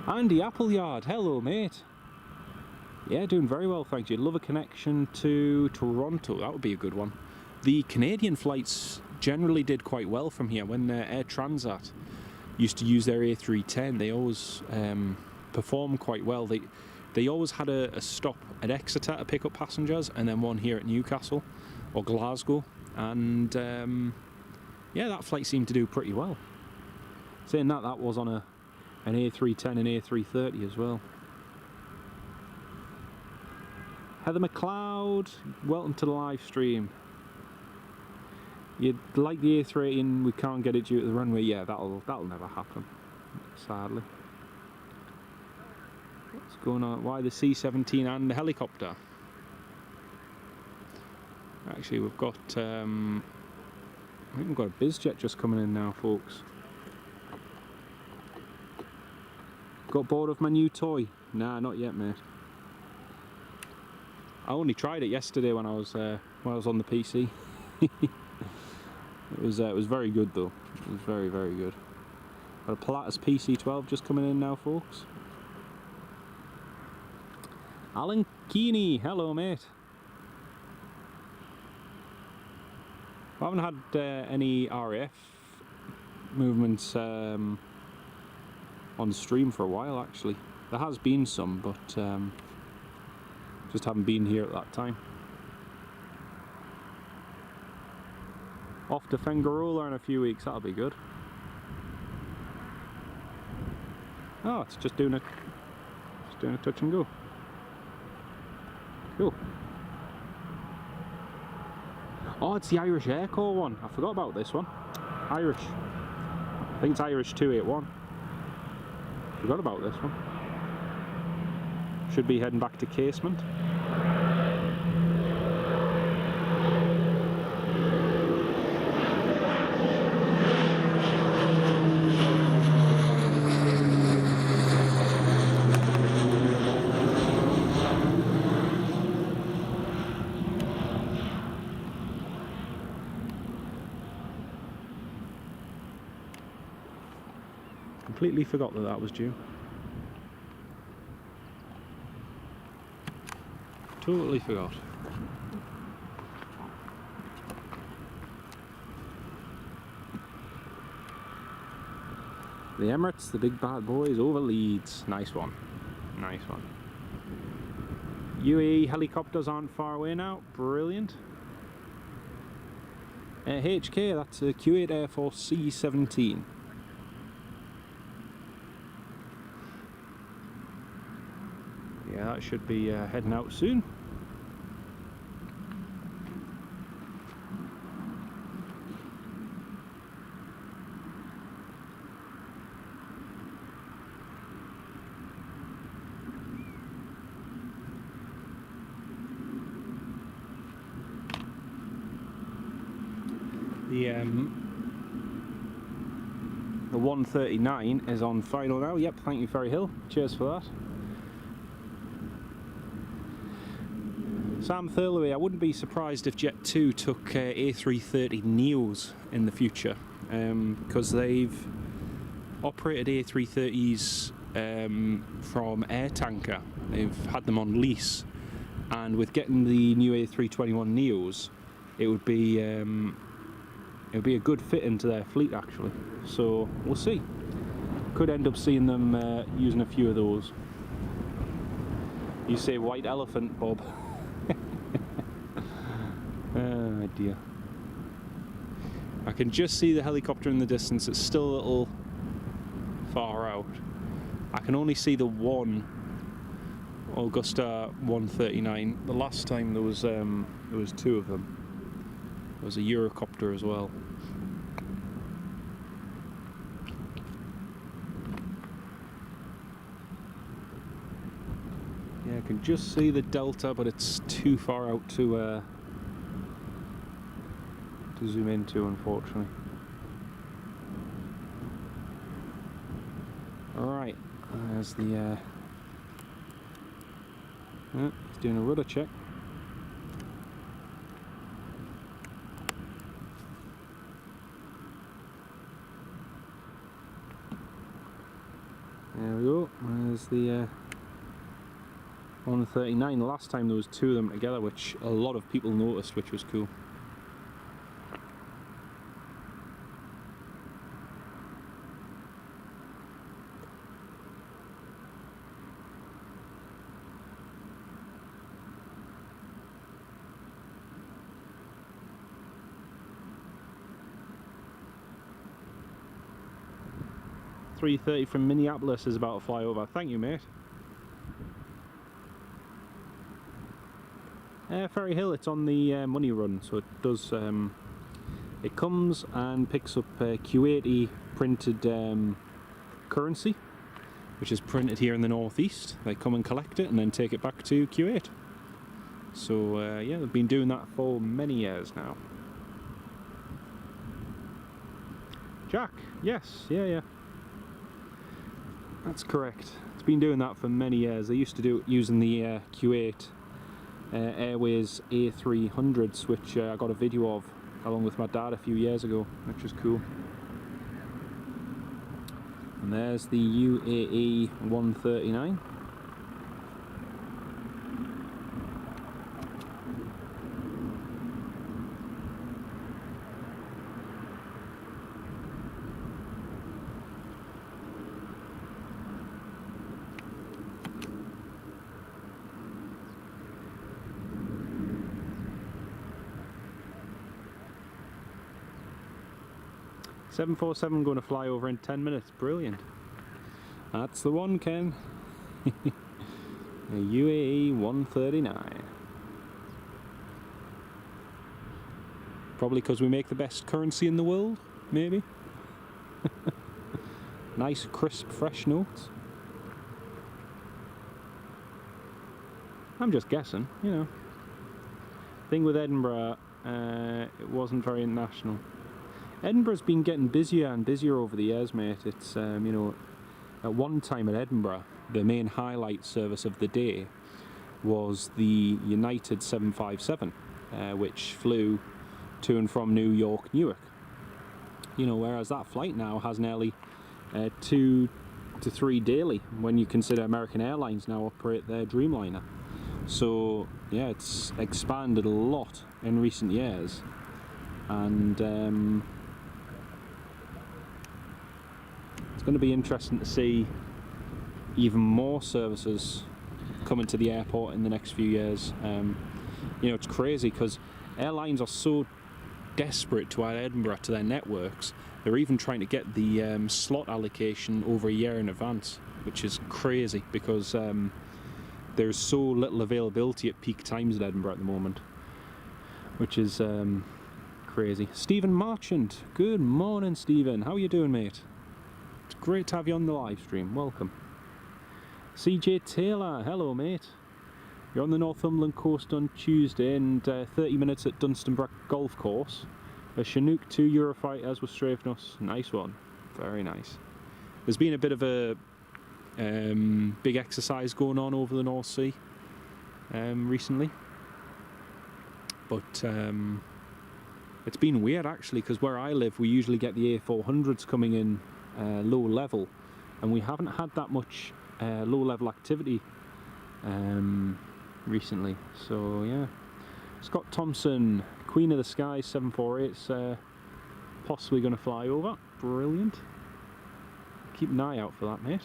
Speaker 1: Andy Appleyard, hello mate. Yeah, doing very well, thank you. Love a connection to Toronto, that would be a good one. The Canadian flights generally did quite well from here. When Air Transat used to use their A310, they always performed quite well. They always had a stop at Exeter to pick up passengers, and then one here at Newcastle or Glasgow, and yeah, that flight seemed to do pretty well. Saying that, that was on an A310 and A330 as well. Heather McLeod, welcome to the live stream. You'd like the A380 and we can't get it due to the runway. Yeah, that'll never happen, sadly. What's going on? Why the C-17 and the helicopter? Actually, we've got I think we've got a BizJet just coming in now, folks. Got bored of my new toy? Nah, not yet, mate. I only tried it yesterday when I was on the PC. It was very good though. It was very, very good. Got a Pilatus PC-12 just coming in now, folks. Alan Keeney, hello mate. I haven't had any RAF movements on stream for a while actually. There has been some, but just haven't been here at that time. Off to Fengarola in a few weeks, that'll be good. Oh, it's just doing a touch and go. Cool. Oh, it's the Irish Air Corps one. I forgot about this one. Irish. I think it's Irish 281. Forgot about this one. Should be heading back to Casement. Completely forgot that that was due. Totally forgot. The Emirates, the big bad boys over Leeds. Nice one. Nice one. UAE helicopters aren't far away now. Brilliant. HK, that's a Q8 Air Force C-17. yeah, that should be heading out soon. The 139 is on final now. Yep, thank you, Ferry Hill. Cheers for that. Sam Thurloway, I wouldn't be surprised if Jet 2 took A330 Neos in the future, because they've operated A330s from Air Tanker. They've had them on lease, and with getting the new A321 Neos, it would be a good fit into their fleet actually. So we'll see. Could end up seeing them using a few of those. You say white elephant, Bob. Oh dear. I can just see the helicopter in the distance. It's still a little far out. I can only see the one Augusta 139. The last time there was two of them. There was a Eurocopter as well. Yeah, I can just see the Delta, but it's too far out to zoom into, unfortunately. Alright, there's the he's doing a rudder check. There we go, there's the 139. The last time there was two of them together, which a lot of people noticed, which was cool. .330 from Minneapolis is about to fly over. Thank you, mate. Ferry Hill, it's on the money run, so it does. It comes and picks up Kuwaiti printed currency, which is printed here in the northeast. They come and collect it and then take it back to Kuwait. So yeah, they've been doing that for many years now. Jack, yes, yeah. That's correct. It's been doing that for many years. They used to do it using the Kuwait Airways A300s, which I got a video of along with my dad a few years ago, which is cool. And there's the UAE 139. .747 going to fly over in 10 minutes. Brilliant. That's the one, Ken. A UAE 139. Probably because we make the best currency in the world, maybe. Nice, crisp, fresh notes. I'm just guessing, you know. Thing with Edinburgh, it wasn't very international. Edinburgh's been getting busier and busier over the years, mate. It's, you know, at one time at Edinburgh, the main highlight service of the day was the United 757, which flew to and from New York, Newark. You know, whereas that flight now has nearly 2 to 3 daily, when you consider American Airlines now operate their Dreamliner. So, yeah, it's expanded a lot in recent years. And it's going to be interesting to see even more services coming to the airport in the next few years. You know, it's crazy because airlines are so desperate to add Edinburgh to their networks. They're even trying to get the slot allocation over a year in advance, which is crazy because there's so little availability at peak times at Edinburgh at the moment, which is crazy. Stephen Marchant, good morning Stephen, how are you doing mate? It's great to have you on the live stream, welcome. CJ Taylor, hello mate. You're on the Northumberland coast on Tuesday and 30 minutes at Dunstanbrook Golf Course. A Chinook 2 Eurofighters with strafing us. Nice one. Very nice. There's been a bit of a big exercise going on over the North Sea recently. But it's been weird actually, because where I live we usually get the A400s coming in low level, and we haven't had that much low level activity recently. So yeah. Scott Thompson, Queen of the Sky 748's possibly going to fly over. Brilliant. Keep an eye out for that, mate.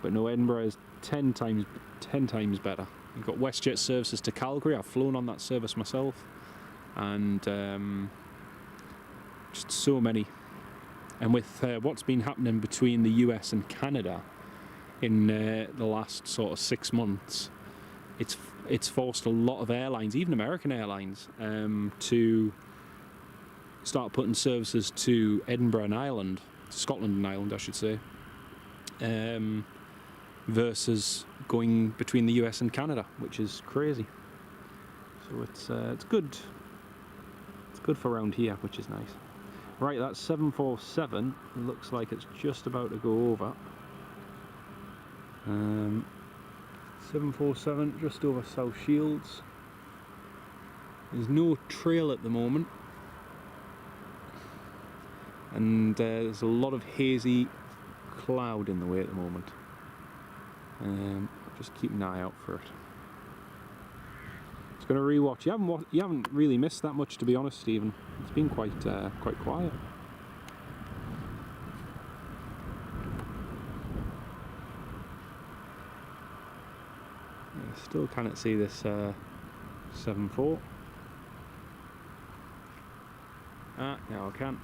Speaker 1: But no, Edinburgh is 10 times better. You've got WestJet services to Calgary. I've flown on that service myself, and just so many. And with what's been happening between the US and Canada in the last sort of 6 months, it's forced a lot of airlines, even American airlines, to start putting services to Edinburgh and Ireland, Scotland and Ireland I should say, versus going between the US and Canada, which is crazy. So it's good. It's good for around here, which is nice. Right, that 747 looks like it's just about to go over. 747 just over South Shields. There's no trail at the moment, and there's a lot of hazy cloud in the way at the moment. Just keep an eye out for it. It's going to rewatch. You haven't really missed that much, to be honest, Stephen. It's been quite quiet. I still cannot see this 7.4. Ah, now I can.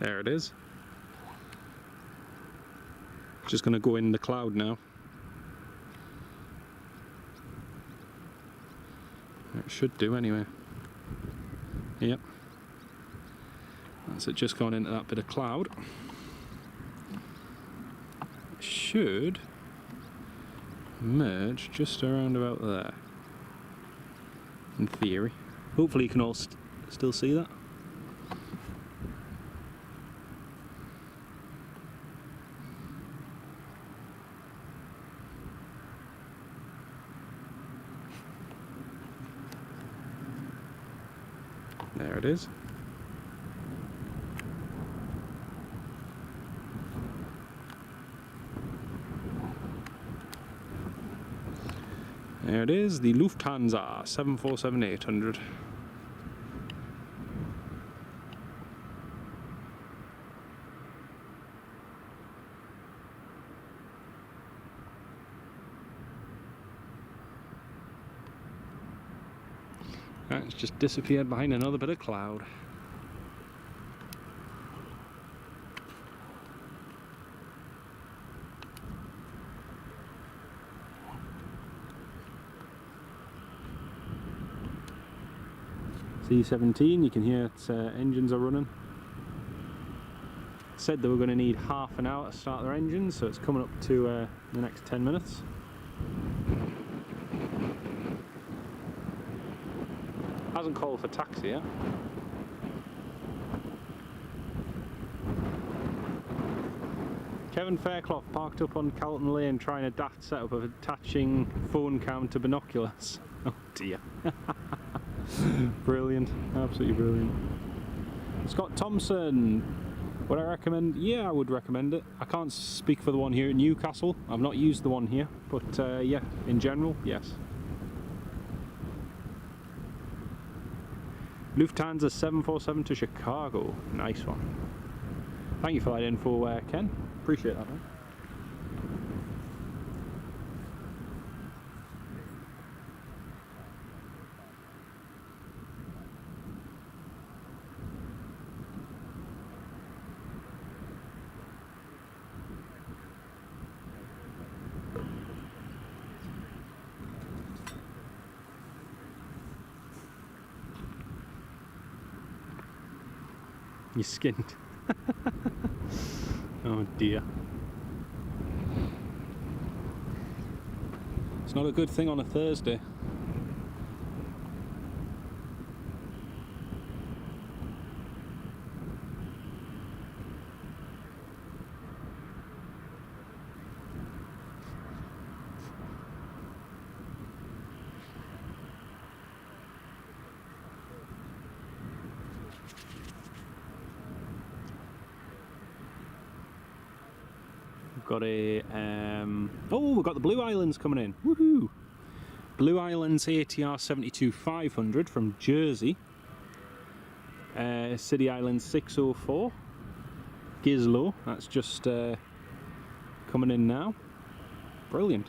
Speaker 1: There it is. Just going to go in the cloud now. It should do anyway. Yep. That's it, just gone into that bit of cloud. It should merge just around about there, in theory. Hopefully you can all still see that. There it is. There it is, the Lufthansa 747-800. It's just disappeared behind another bit of cloud. C-17, you can hear its engines are running. Said they were going to need half an hour to start their engines, so it's coming up to the next 10 minutes. Hasn't called for taxi yet. Kevin Fairclough parked up on Calton Lane trying a daft setup of attaching phone cam to binoculars. Oh dear. Brilliant, absolutely brilliant. Scott Thompson, would I recommend? Yeah, I would recommend it. I can't speak for the one here at Newcastle. I've not used the one here, but yeah, in general, yes. Lufthansa 747 to Chicago. Nice one. Thank you for that info, Ken. Appreciate that, man. You're skinned. Oh dear. It's not a good thing on a Thursday. Got a oh, we've got the Blue Islands coming in. Woohoo! Blue Islands ATR 72-500 from Jersey. City Island 604. Gizlo, that's just coming in now. Brilliant.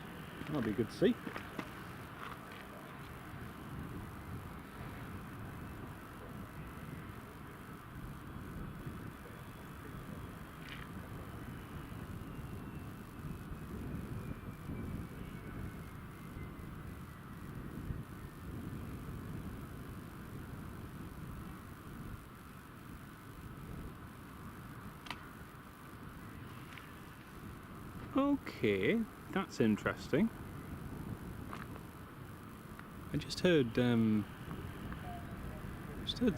Speaker 1: That'll be good to see. Okay, that's interesting. I just heard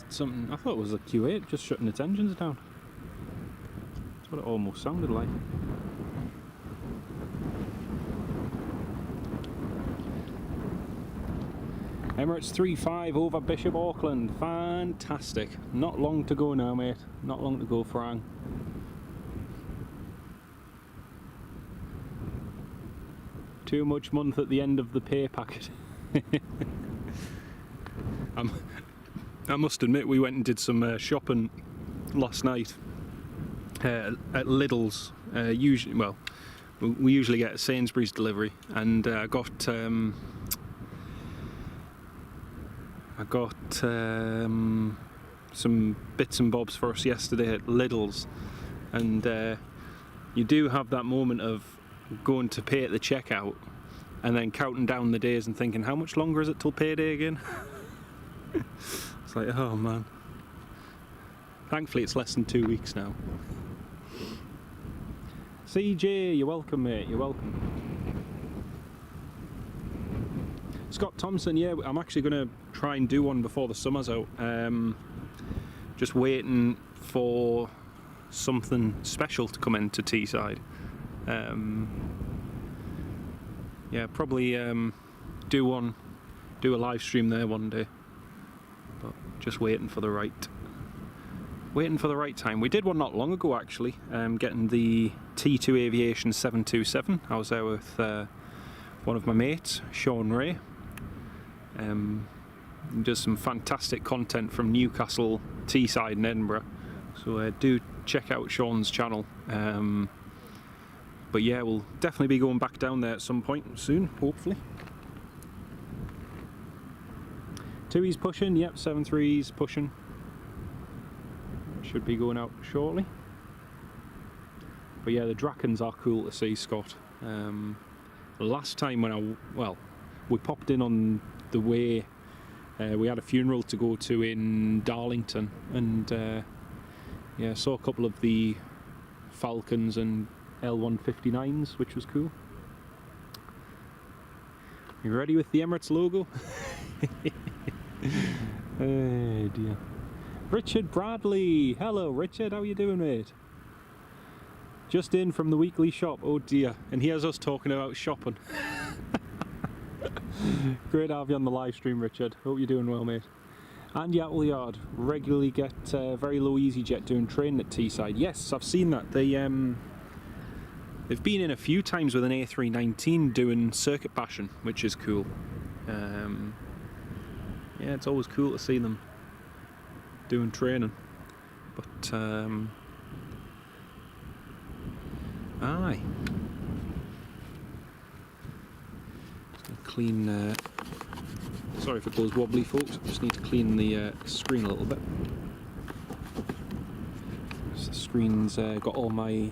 Speaker 1: something. I thought it was a Q8 just shutting its engines down. That's what it almost sounded like. Emirates 3-5 over Bishop Auckland. Fantastic. Not long to go now, mate. Not long to go, Frank. Too much month at the end of the pay packet. I must admit, we went and did some shopping last night at Lidl's. Usually, well, we usually get a Sainsbury's delivery, and I got some bits and bobs for us yesterday at Lidl's, and you do have that moment of going to pay at the checkout and then counting down the days and thinking, how much longer is it till payday again? It's like, oh man. Thankfully it's less than 2 weeks now. CJ, you're welcome, mate, you're welcome. Scott Thompson, yeah, I'm actually going to try and do one before the summer's out. Just waiting for something special to come into Teesside. Yeah, probably do a live stream there one day, but just waiting for the right time. We did one not long ago actually, getting the T2 Aviation 727. I was there with one of my mates, Sean Ray. He does some fantastic content from Newcastle, Teesside and Edinburgh, so do check out Sean's channel. But yeah, we'll definitely be going back down there at some point soon, hopefully. 2E's pushing, yep, 7.3's pushing. Should be going out shortly. But yeah, the Drakens are cool to see, Scott. Last time when we popped in on the way, we had a funeral to go to in Darlington, and yeah, saw a couple of the Falcons and L159s, which was cool. You ready with the Emirates logo? Oh dear. Richard Bradley, hello Richard, how you doing, mate? Just in from the weekly shop, oh dear, and here's us talking about shopping. Great to have you on the live stream, Richard. Hope you're doing well, mate. And Yattle Yard regularly get very low EasyJet doing training at Teesside. Yes, I've seen that. They've been in a few times with an A319 doing circuit bashing, which is cool. Yeah, it's always cool to see them doing training. But aye. Clean. Sorry if it goes wobbly, folks. I just need to clean the screen a little bit. The screen's got all my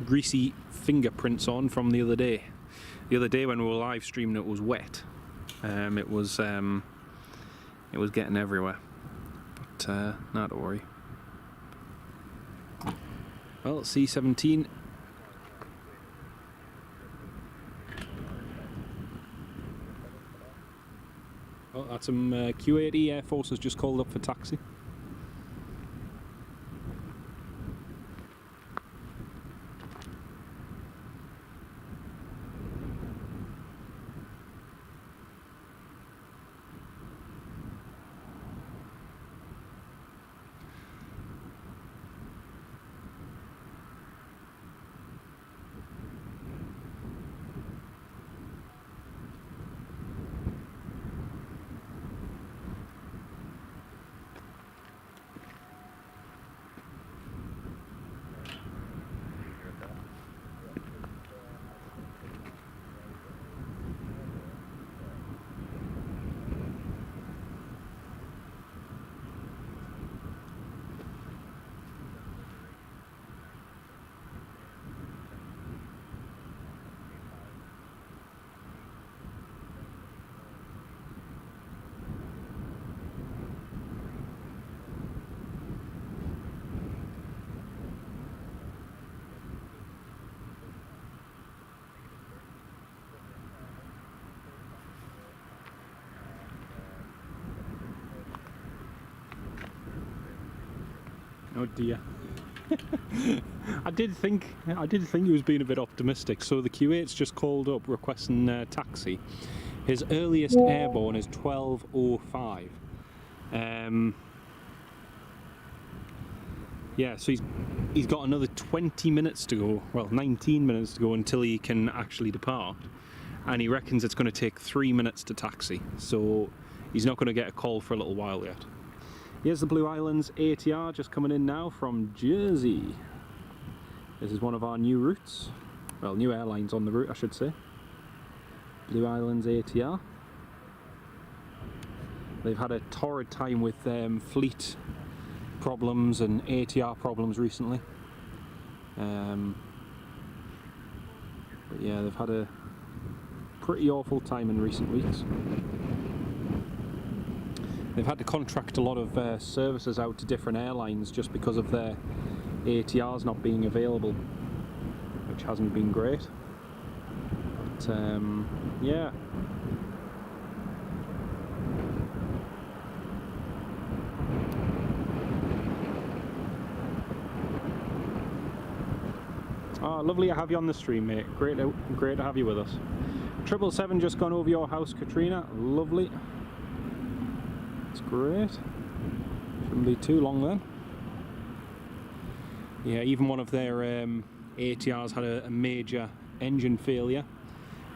Speaker 1: greasy fingerprints on from the other day. The other day when we were live streaming, it was wet. It was getting everywhere. but not to worry. Well, C-17. Oh, that's some Q-80 Air Force has just called up for taxi. Oh dear. I did think he was being a bit optimistic. So the Q8's just called up requesting taxi. His earliest airborne is 12:05. Yeah, so he's got another 20 minutes to go. Well, 19 minutes to go until he can actually depart, and he reckons it's going to take 3 minutes to taxi. So he's not going to get a call for a little while yet. Here's the Blue Islands ATR just coming in now from Jersey. This is one of our new routes. Well, new airlines on the route, I should say. Blue Islands ATR. They've had a torrid time with fleet problems and ATR problems recently. But yeah, they've had a pretty awful time in recent weeks. They've had to contract a lot of services out to different airlines just because of their ATRs not being available, which hasn't been great. But yeah. Oh, lovely to have you on the stream, mate. Great to have you with us. 777 just gone over your house, Katrina. Lovely. It's great. Shouldn't be too long then. Yeah, even one of their ATRs had a major engine failure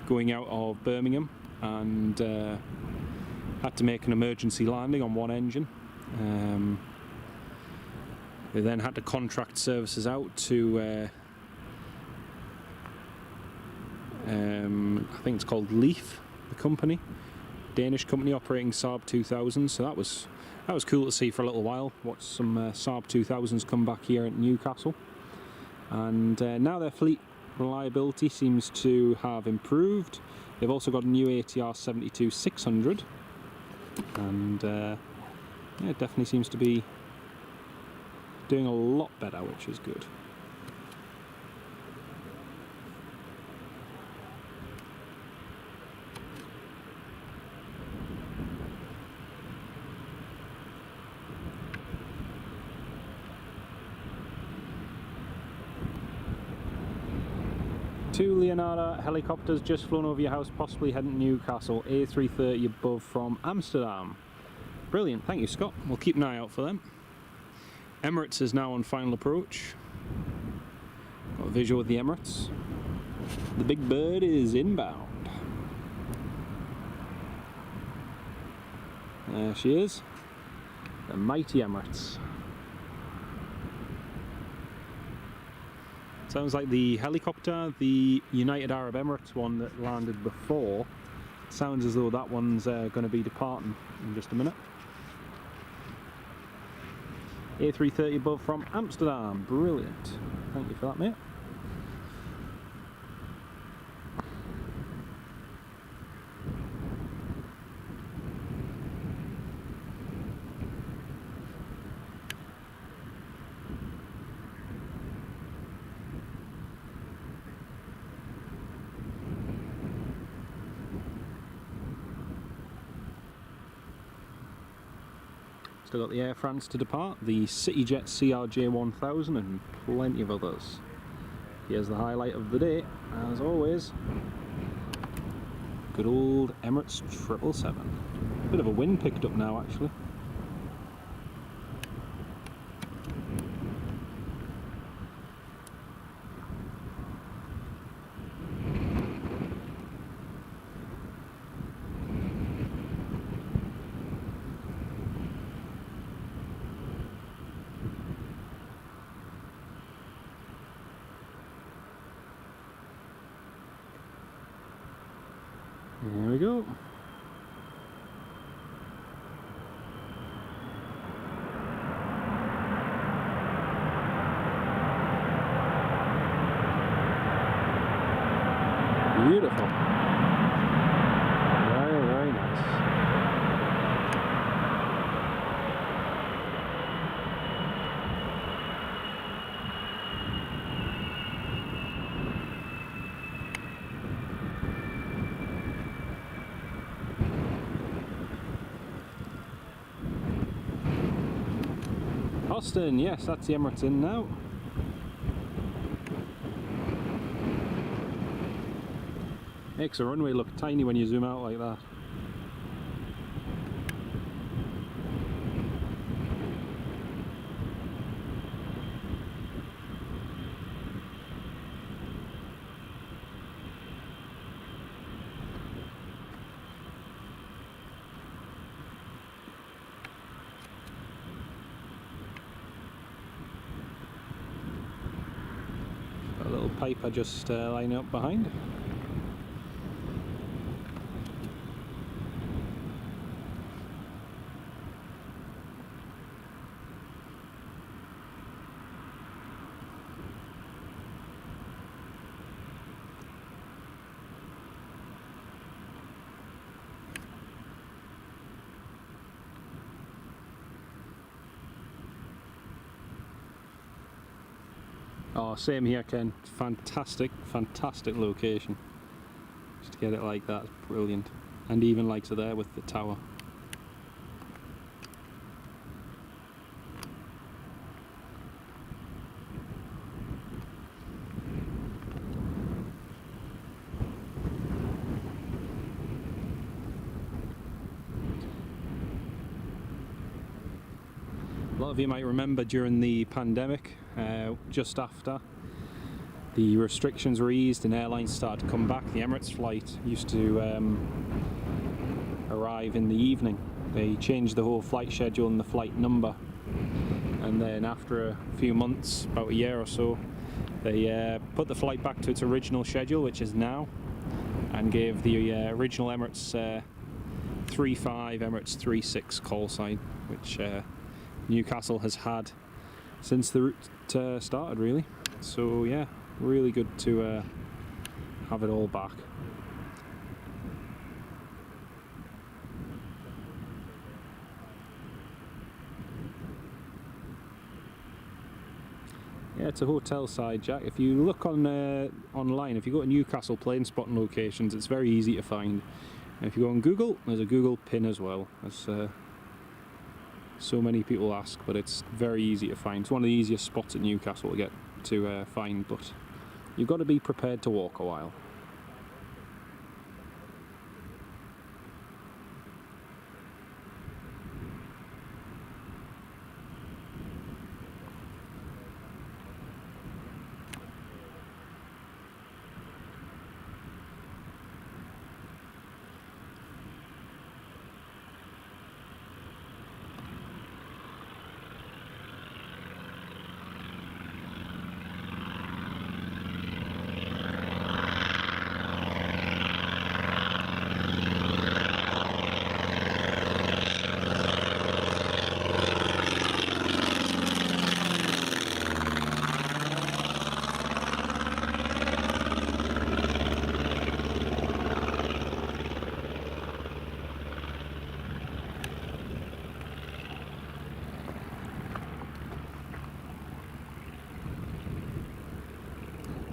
Speaker 1: going out of Birmingham, and had to make an emergency landing on one engine. They then had to contract services out to I think it's called Leaf, the company, Danish company operating Saab 2000. So that was cool to see for a little while. Watch some Saab 2000s come back here at Newcastle, and now their fleet reliability seems to have improved. They've also got a new ATR 72-600, and yeah, it definitely seems to be doing a lot better, which is good. Two Leonardo helicopters just flown over your house, possibly heading to Newcastle. A330 above from Amsterdam. Brilliant, thank you, Scott. We'll keep an eye out for them. Emirates is now on final approach. Got a visual of the Emirates. The big bird is inbound. There she is. The mighty Emirates. Sounds like the helicopter, the United Arab Emirates one that landed before, sounds as though that one's going to be departing in just a minute. A330 above from Amsterdam, brilliant. Thank you for that, mate. Still got the Air France to depart, the CityJet CRJ 1000 and plenty of others. Here's the highlight of the day, as always. Good old Emirates 777. Bit of a wind picked up now actually. There we go. Beautiful. Very, very nice. Austin, yes, that's the Emirates in now. Makes a runway look tiny when you zoom out like that. Got a little Piper just lining up behind. Oh, same here, Ken. Fantastic, fantastic location. Just to get it like that is brilliant. And even like so there with the tower. A lot of you might remember during the pandemic, just after the restrictions were eased and airlines started to come back, the Emirates flight used to arrive in the evening. They changed the whole flight schedule and the flight number, and then after a few months, about a year or so, they put the flight back to its original schedule, which is now, and gave the original Emirates 35 Emirates 36 call sign, which Newcastle has had since the route started, really. So yeah, really good to have it all back. Yeah, it's a hotel side, Jack. If you look on online, if you go to Newcastle PlaneSpotting locations, it's very easy to find. And if you go on Google, there's a Google pin as well. As so many people ask, but it's very easy to find. It's one of the easiest spots at Newcastle to get to find, but you've got to be prepared to walk a while.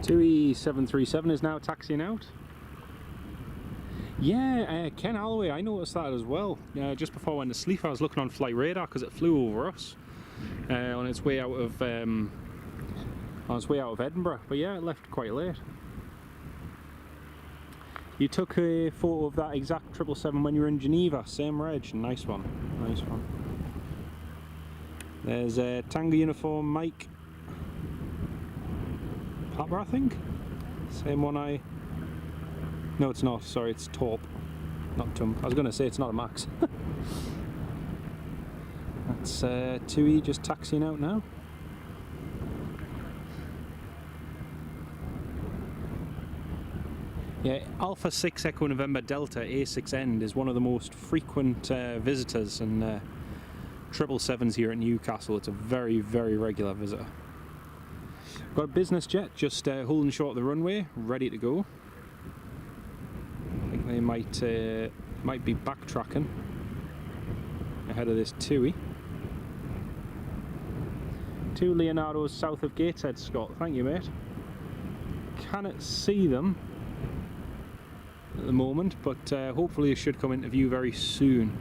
Speaker 1: TUI 737 is now taxiing out. Yeah, Ken Alloway, I noticed that as well. Just before I went to sleep, I was looking on flight radar because it flew over us on its way out of Edinburgh. But yeah, it left quite late. You took a photo of that exact 777 when you were in Geneva. Same reg. Nice one. Nice one. There's a Tango uniform Mike Papa, I think. Same one I... No, it's not. Sorry, it's Torp, not Tum. I was going to say it's not a Max. That's TUI just taxiing out now. Yeah, Alpha 6 Echo November Delta A6 End is one of the most frequent visitors and 777s here at Newcastle. It's a very, very regular visitor. Got a business jet just holding short of the runway, ready to go. I think they might be backtracking ahead of this TUI. 2 Leonardos south of Gateshead, Scott. Thank you, mate. Cannot see them at the moment, but hopefully it should come into view very soon.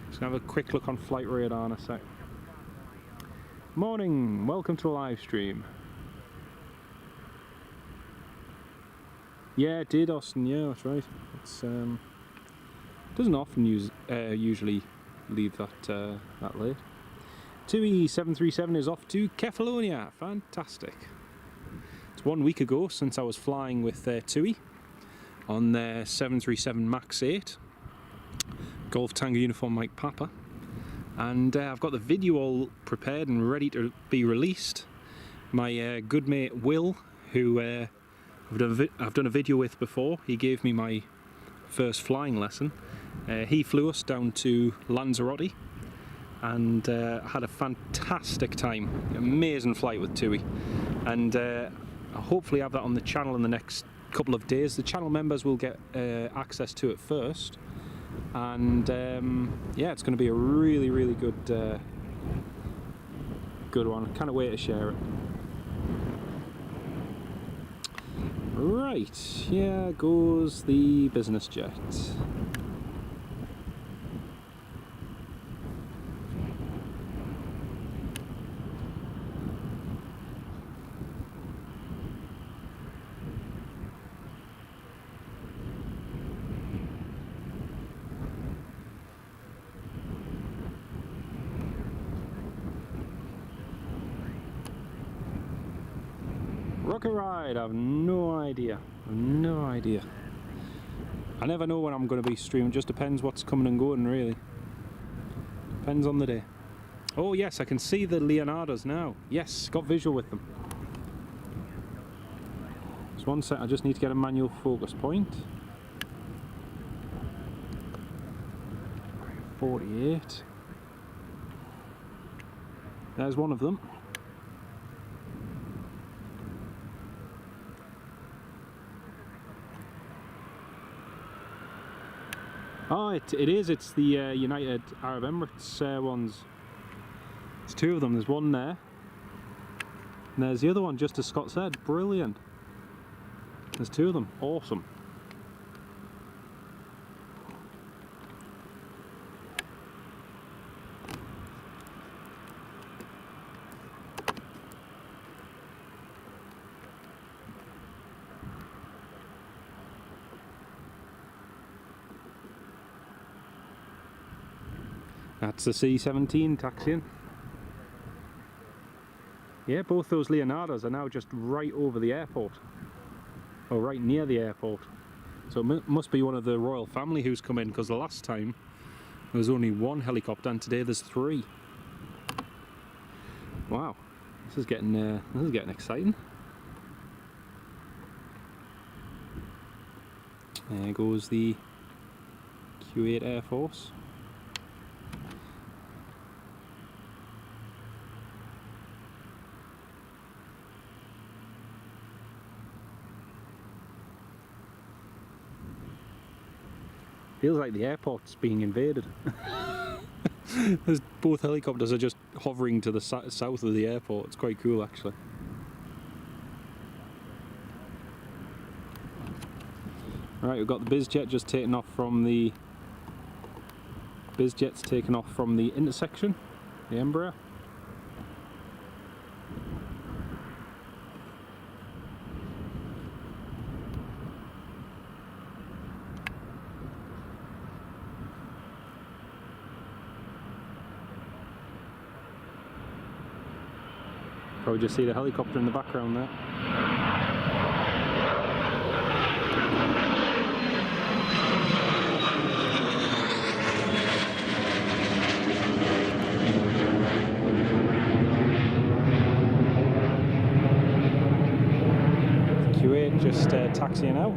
Speaker 1: Just gonna have a quick look on flight radar in a sec. Morning, welcome to a live stream. Yeah, it did, Austin. Yeah, that's right. It's doesn't often usually leave that late. TUI 737 is off to Kefalonia. Fantastic. It's 1 week ago since I was flying with TUI on their 737 MAX 8 Golf Tango uniform Mike Papa, and I've got the video all prepared and ready to be released. My good mate Will, who I've done a video with before, he gave me my first flying lesson. He flew us down to Lanzarote and had a fantastic time. Amazing flight with TUI, and I'll hopefully have that on the channel in the next couple of days. The channel members will get access to it first, and yeah, it's going to be a really, really good one. I can't wait to share it. Right, here goes the business jet. Rocket ride, I've no idea. No idea. I never know when I'm going to be streaming, just depends what's coming and going, really. Depends on the day. Oh yes, I can see the Leonardos now. Yes, got visual with them. Just one sec, I just need to get a manual focus point. 48. There's one of them. Oh, it is. It's the United Arab Emirates ones. There's 2 of them. There's one there. And there's the other one, just as Scott said. Brilliant. There's 2 of them. Awesome. That's the C-17 taxiing. Yeah, both those Leonardos are now just right over the airport. Or right near the airport. So it must be one of the royal family who's come in, because the last time there was only 1 helicopter and today there's 3. Wow, this is getting exciting. There goes the Q8 Air Force. Feels like the airport's being invaded. Both helicopters are just hovering to the south of the airport. It's quite cool, actually. Right, we've got the BizJet just taken off from the intersection, the Embraer. Probably just see the helicopter in the background there. Q8 just taxiing out.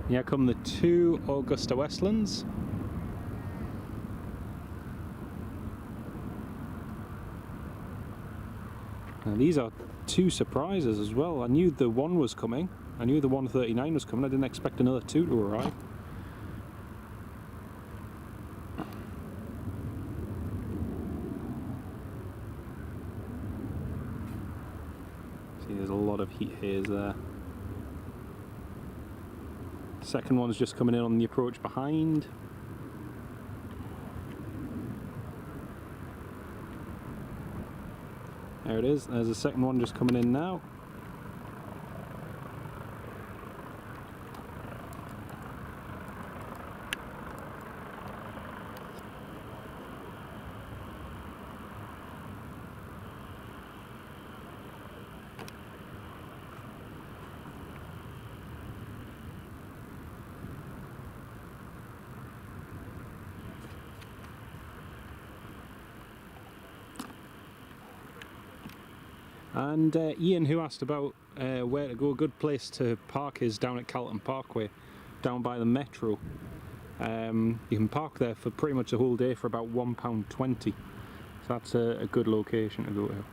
Speaker 1: Here come the two Augusta Westlands. Now these are two surprises as well. I knew the one was coming. I knew the 139 was coming. I didn't expect another two to arrive. See, there's a lot of heat haze there. Second one's just coming in on the approach behind. There it is, there's the second one just coming in now. And Ian, who asked about where to go, a good place to park is down at Calton Parkway, down by the metro. You can park there for pretty much the whole day for about £1.20, so that's a good location to go to.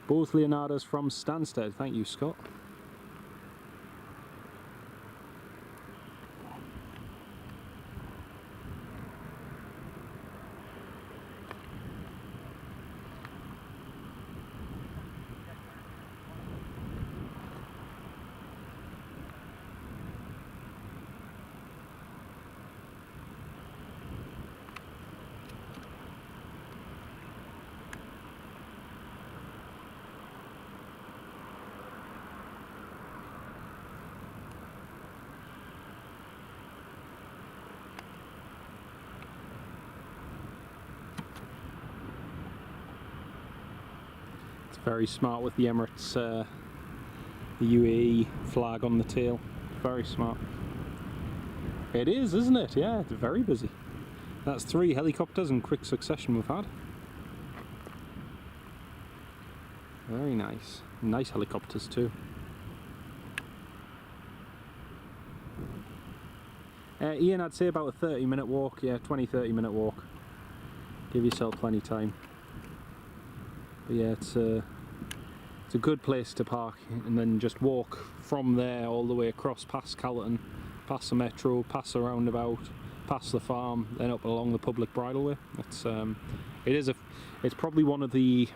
Speaker 1: Both Leonardo's from Stansted, thank you Scott. Very smart with the Emirates, the UAE flag on the tail. Very smart. It is, isn't it? Yeah, it's very busy. That's 3 helicopters in quick succession we've had. Very nice. Nice helicopters too. Ian, I'd say about a 30-minute walk. Yeah, 20-30 minute walk. Give yourself plenty of time. But yeah, it's a good place to park, and then just walk from there all the way across past Calton, past the metro, past the roundabout, past the farm, then up along the public bridleway. It's probably one of the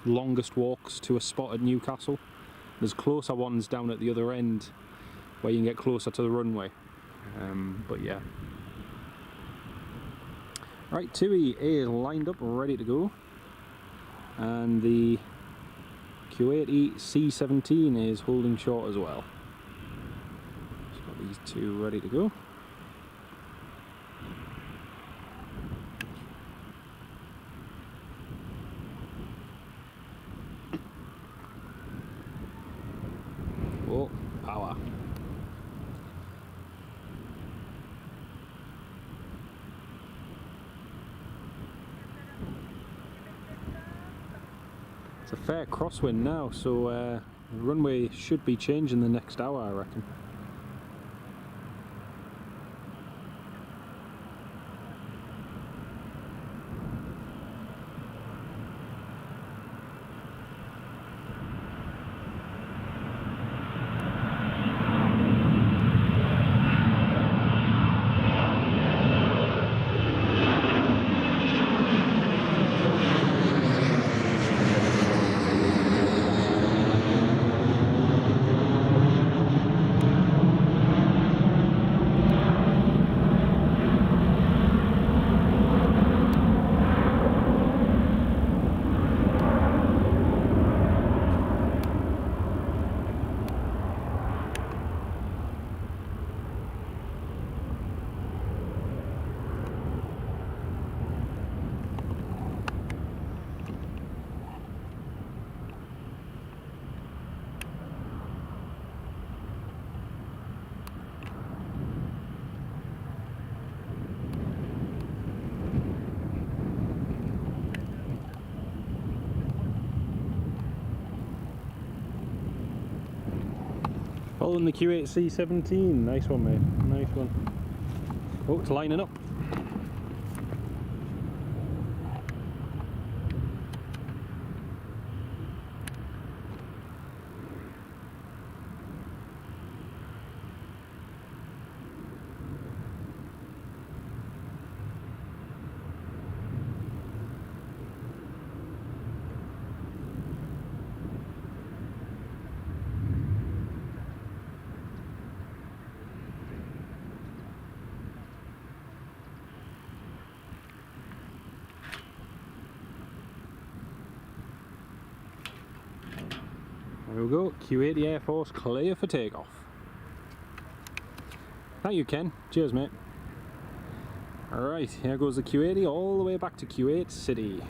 Speaker 1: longest walks to a spot at Newcastle. There's closer ones down at the other end where you can get closer to the runway. But yeah. Right, TUI is lined up, ready to go. And the Q80 C17 is holding short as well. Just got these two ready to go. Oh, power. It's a fair crosswind now, so the runway should be changing the next hour, I reckon. Following the Q8 C17, nice one mate, nice one. Oh, it's lining up. There we go, Q80 Air Force clear for takeoff. Thank you Ken, cheers mate. Alright, here goes the Q80 all the way back to Q8 City.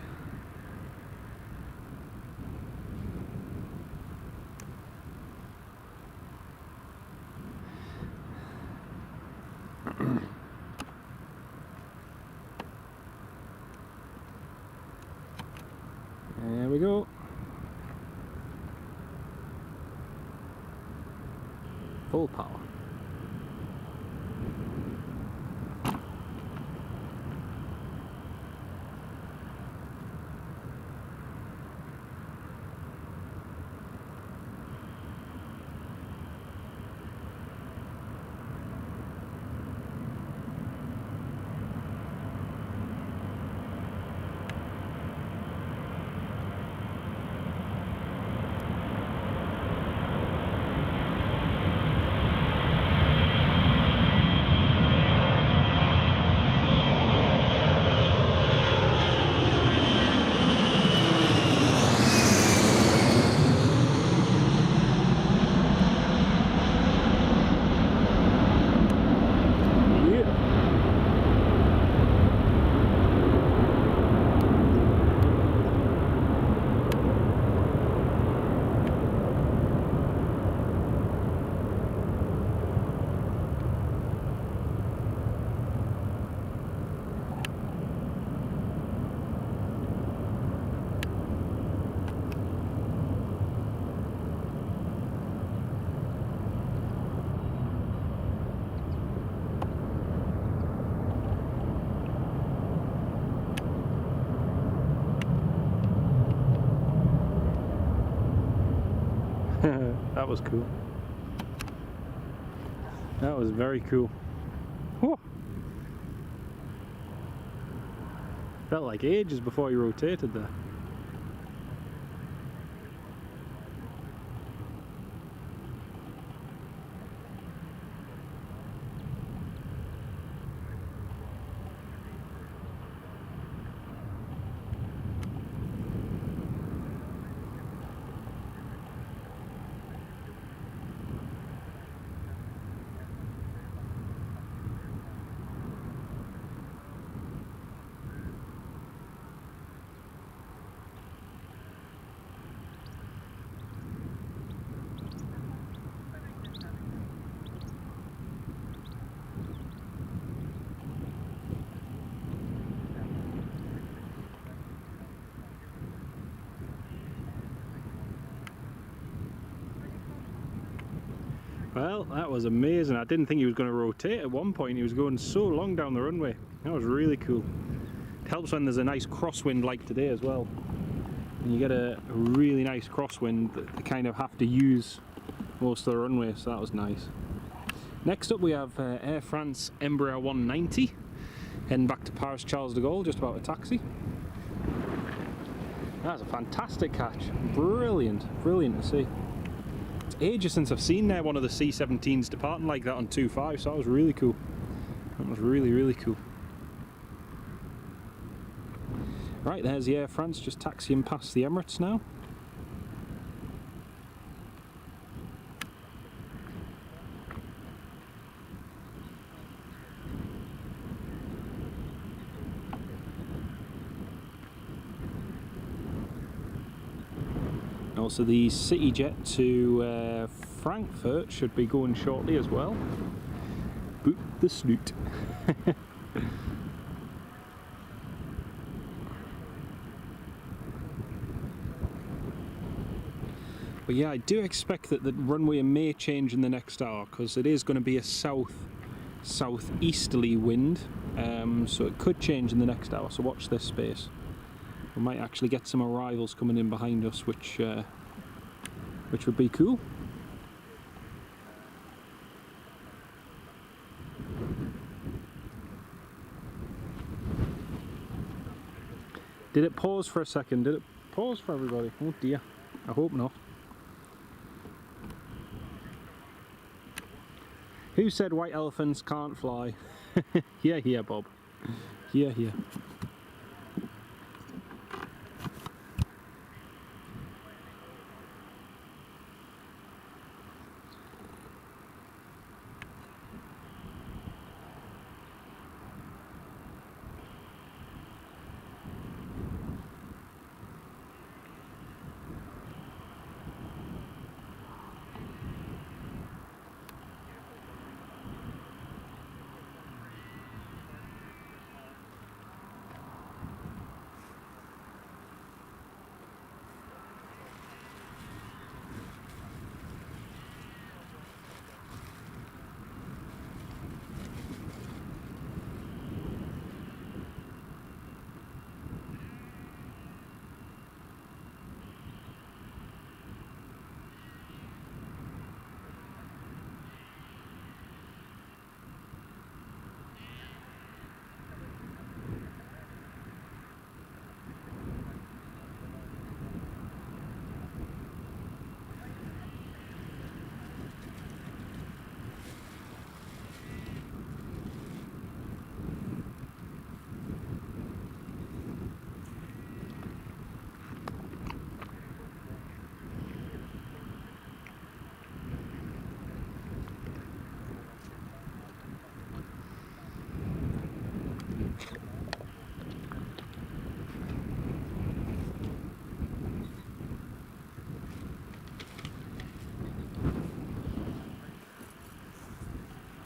Speaker 1: There we go. Full power. That was cool. That was very cool. Whew. Felt like ages before you rotated there. Well, that was amazing. I didn't think he was going to rotate at one point. He was going so long down the runway. That was really cool. It helps when there's a nice crosswind like today as well. And you get a really nice crosswind that they kind of have to use most of the runway, so that was nice. Next up we have Air France Embraer 190, heading back to Paris Charles de Gaulle, just about a taxi. That's a fantastic catch. Brilliant, brilliant to see. It's ages since I've seen one of the C-17s departing like that on 2.5, so that was really cool. That was really, really cool. Right, there's the Air France just taxiing past the Emirates now. Also the CityJet to Frankfurt should be going shortly as well. Boot the snoot. But yeah, I do expect that the runway may change in the next hour, because it is going to be a southeasterly wind, so it could change in the next hour, so watch this space. We might actually get some arrivals coming in behind us, which would be cool. Did it pause for a second? Did it pause for everybody? Oh dear, I hope not. Who said white elephants can't fly? Hear, hear, Bob. Hear, hear.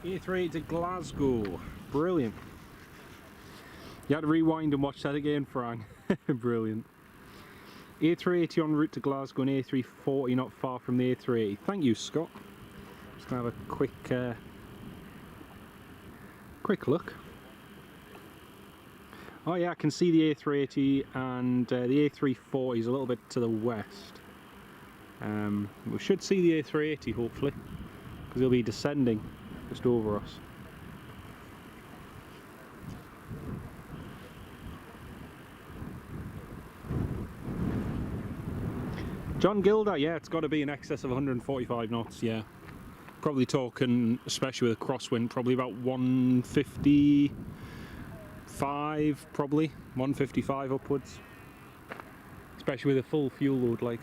Speaker 1: A3 to Glasgow. Brilliant. You had to rewind and watch that again, Frank. Brilliant. A380 en route to Glasgow and A340 not far from the A380. Thank you, Scott. Just gonna have a quick look. Oh yeah, I can see the A380 and the A340 is a little bit to the west. We should see the A380 hopefully, because he'll be descending just over us. John Gilder, yeah, it's got to be in excess of 145 knots, yeah. Probably talking, especially with a crosswind, probably about 155, probably 155 upwards. Especially with a full fuel load, like.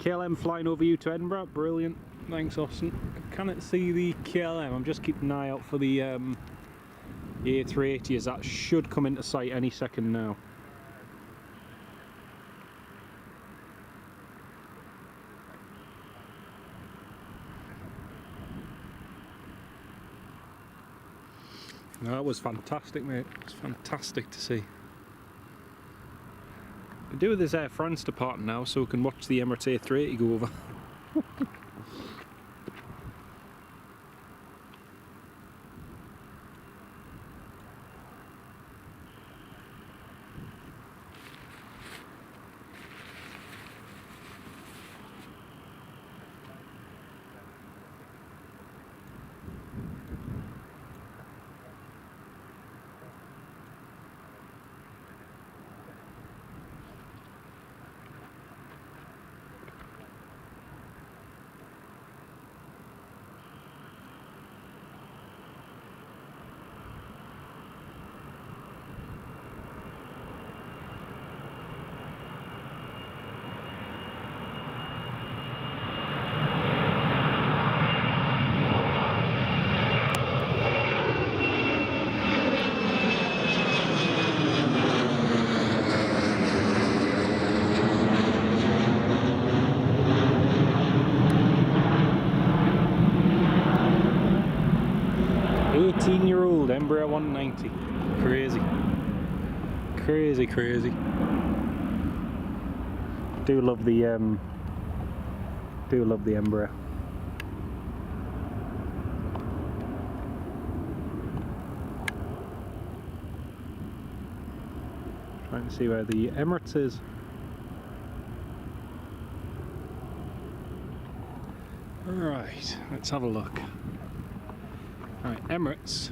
Speaker 1: KLM flying over you to Edinburgh, brilliant. Thanks, Austin. I cannot see the KLM. I'm just keeping an eye out for the A380 as that should come into sight any second now. No, that was fantastic, mate. It was fantastic to see. We do with this Air France departing now, so we can watch the Emirates A380 go over. Embraer 190. Crazy. Crazy, crazy. Do love the Embraer. Trying to see where the Emirates is. Right, let's have a look. Right, Emirates.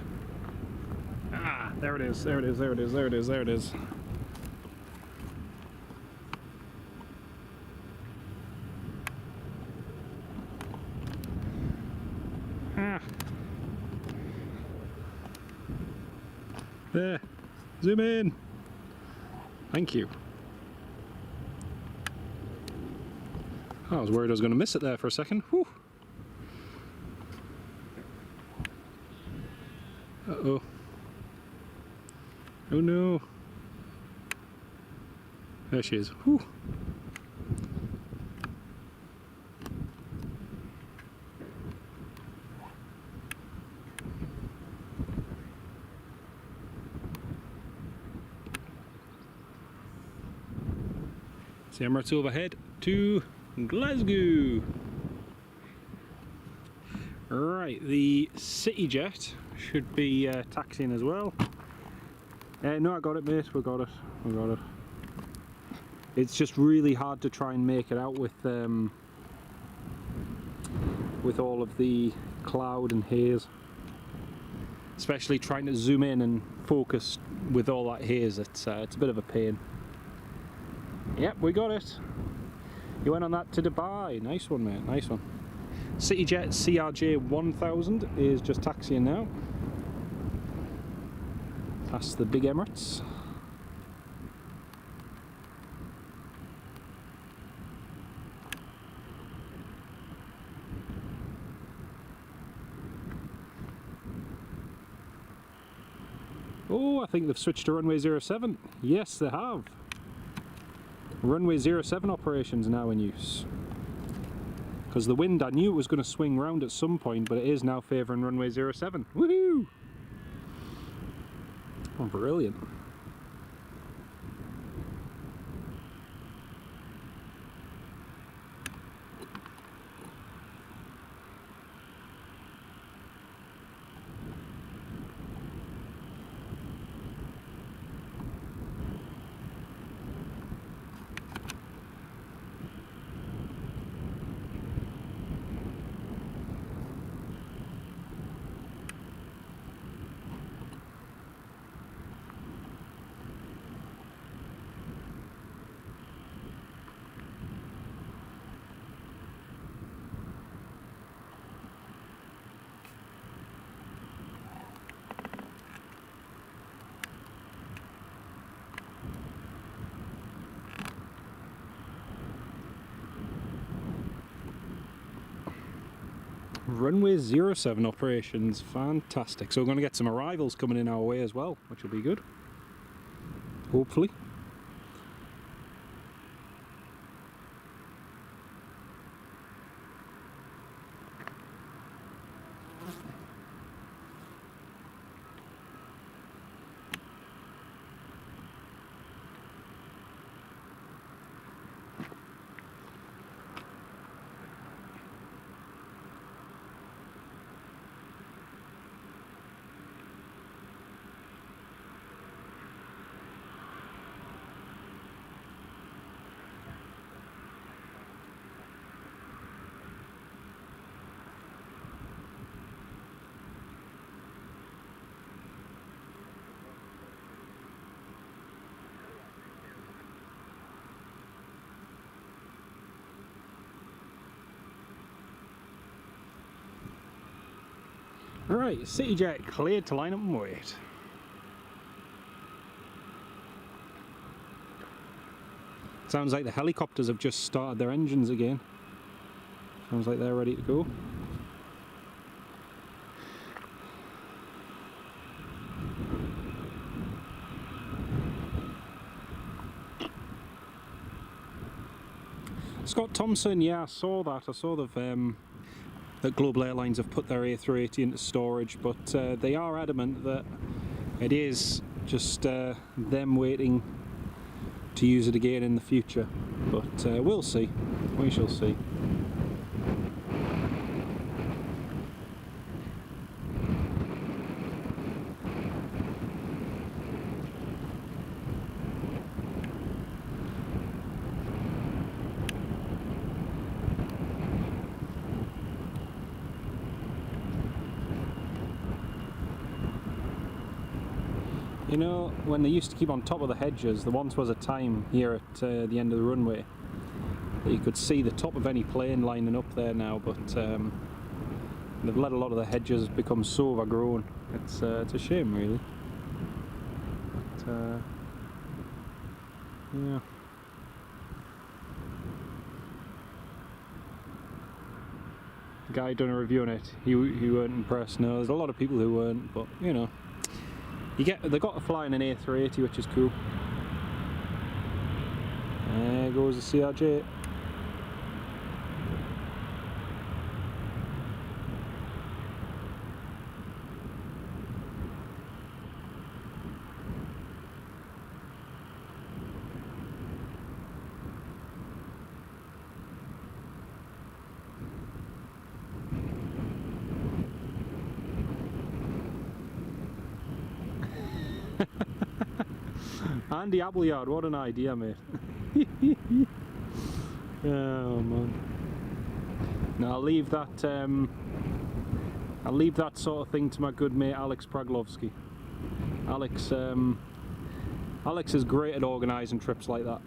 Speaker 1: Ah, there it is, there it is, there it is, there it is, there it is. Ah. There, zoom in. Thank you. I was worried I was going to miss it there for a second. Whew. Uh-oh. Oh no. There she is. Whew. It's the Emirates overhead to Glasgow. Right, the CityJet should be taxiing as well. No, I got it, mate. We got it. We got it. It's just really hard to try and make it out with all of the cloud and haze. Especially trying to zoom in and focus with all that haze. It's a bit of a pain. Yep, we got it. You went on that to Dubai. Nice one, mate. Nice one. CityJet CRJ 1000 is just taxiing now. Past the big Emirates. Oh, I think they've switched to runway 07. Yes, they have. Runway 07 operations now in use. Because the wind, I knew it was going to swing round at some point, but it is now favouring runway 07. Woohoo! Oh, brilliant. Runway 07 operations, fantastic. So we're going to get some arrivals coming in our way as well, which will be good. Hopefully. Right, CityJet cleared to line up and wait. Sounds like the helicopters have just started their engines again. Sounds like they're ready to go. Scott Thompson, yeah, I saw that. I saw that Global Airlines have put their A380 into storage, but they are adamant that it is just them waiting to use it again in the future. but we'll see. We shall see. You know, when they used to keep on top of the hedges, there once was a time here at the end of the runway that you could see the top of any plane lining up there now, but they've let a lot of the hedges become so overgrown. It's a shame, really. But, yeah. The guy done a review on it. He weren't impressed. No, there's a lot of people who weren't, but you know. They got to fly in an A380, which is cool. There goes the CRJ. Andy Appleyard, what an idea, mate. Oh man. Now I'll leave that sort of thing to my good mate Alex Praglovsky. Alex is great at organising trips like that.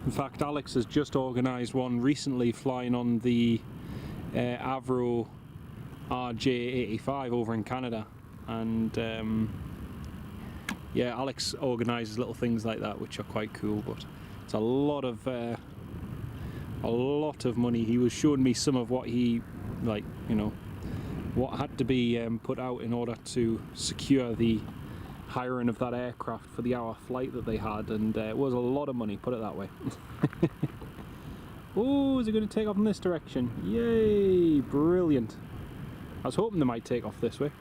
Speaker 1: In fact, Alex has just organised one recently flying on the Avro RJ85 over in Canada. And yeah, Alex organises little things like that, which are quite cool. But it's a lot of money. He was showing me some of what he, like, you know, what had to be put out in order to secure the hiring of that aircraft for the hour flight that they had, and it was a lot of money, put it that way. Oh, is it going to take off in this direction? Yay! Brilliant. I was hoping they might take off this way.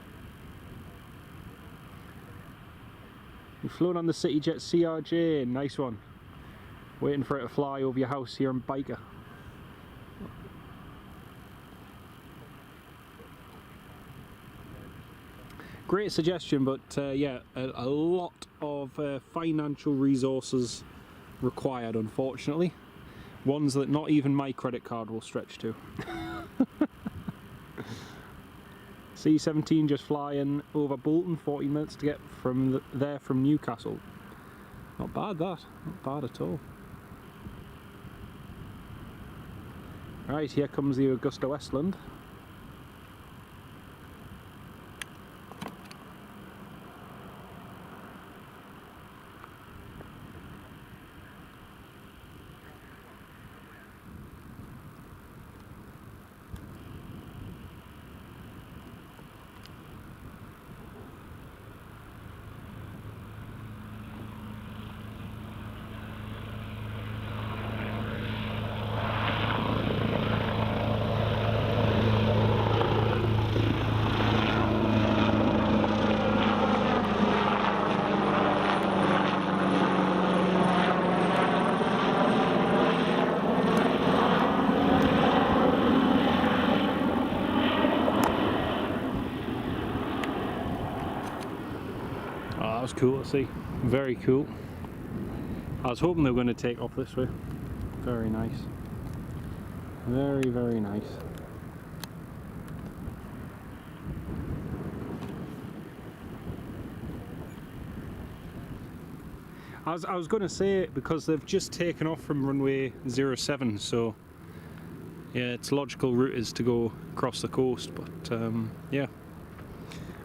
Speaker 1: We've flown on the CityJet CRJ, nice one. Waiting for it to fly over your house here in Byker. Great suggestion, but yeah, a lot of financial resources required, unfortunately. Ones that not even my credit card will stretch to. C-17 just flying over Bolton, 14 minutes to get from there from Newcastle. Not bad that, not bad at all. Right, here comes the Augusta Westland. That was cool to see, very cool. I was hoping they were going to take off this way. Very nice. Very, very nice. I was going to say, because they've just taken off from runway 07, so yeah, its logical route is to go across the coast, but yeah.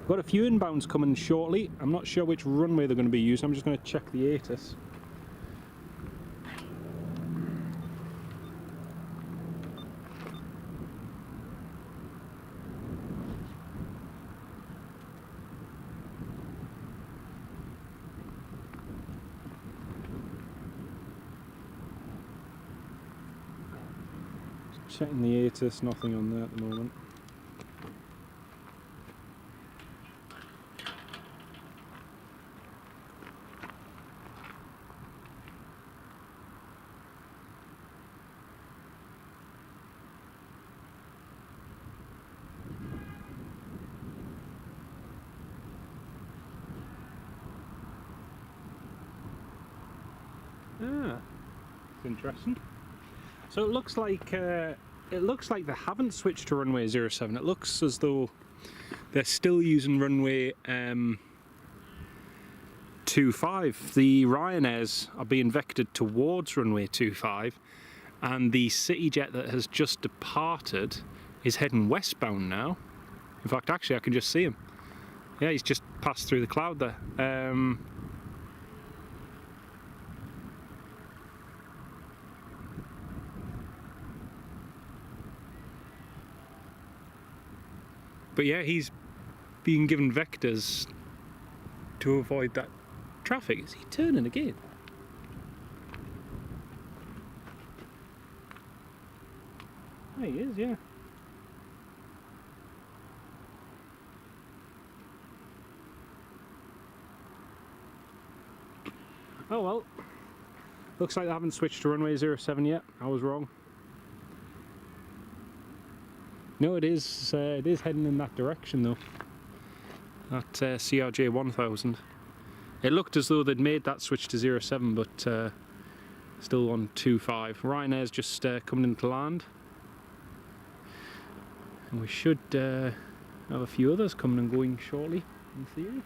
Speaker 1: Got a few inbounds coming shortly. I'm not sure which runway they're going to be using. I'm just going to check the ATIS. Checking the ATIS, nothing on there at the moment. It's interesting. So it looks like they haven't switched to runway 07. It looks as though they're still using runway 25. The Ryanairs are being vectored towards runway 25, and the CityJet that has just departed is heading westbound now. In fact, actually, I can just see him. Yeah, he's just passed through the cloud there. But yeah, he's being given vectors to avoid that traffic. Is he turning again? Oh, he is, yeah. Oh well, looks like they haven't switched to runway 07 yet. I was wrong. No, it is heading in that direction though. That CRJ 1000. It looked as though they'd made that switch to 07, but still on 25. Ryanair's just coming into land. And we should have a few others coming and going shortly, in theory.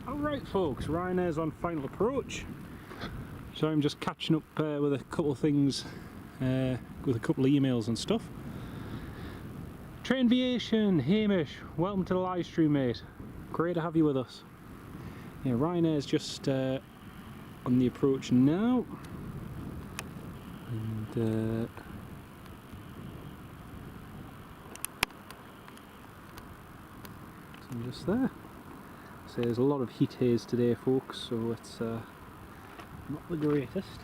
Speaker 1: Alright folks, Ryanair's on final approach, so I'm just catching up with a couple of things, with a couple of emails and stuff. Trainviation, Hamish, welcome to the live stream, mate. Great to have you with us. Yeah, Ryanair's just on the approach now, and so I'm just there. So there's a lot of heat haze today folks, so it's not the greatest.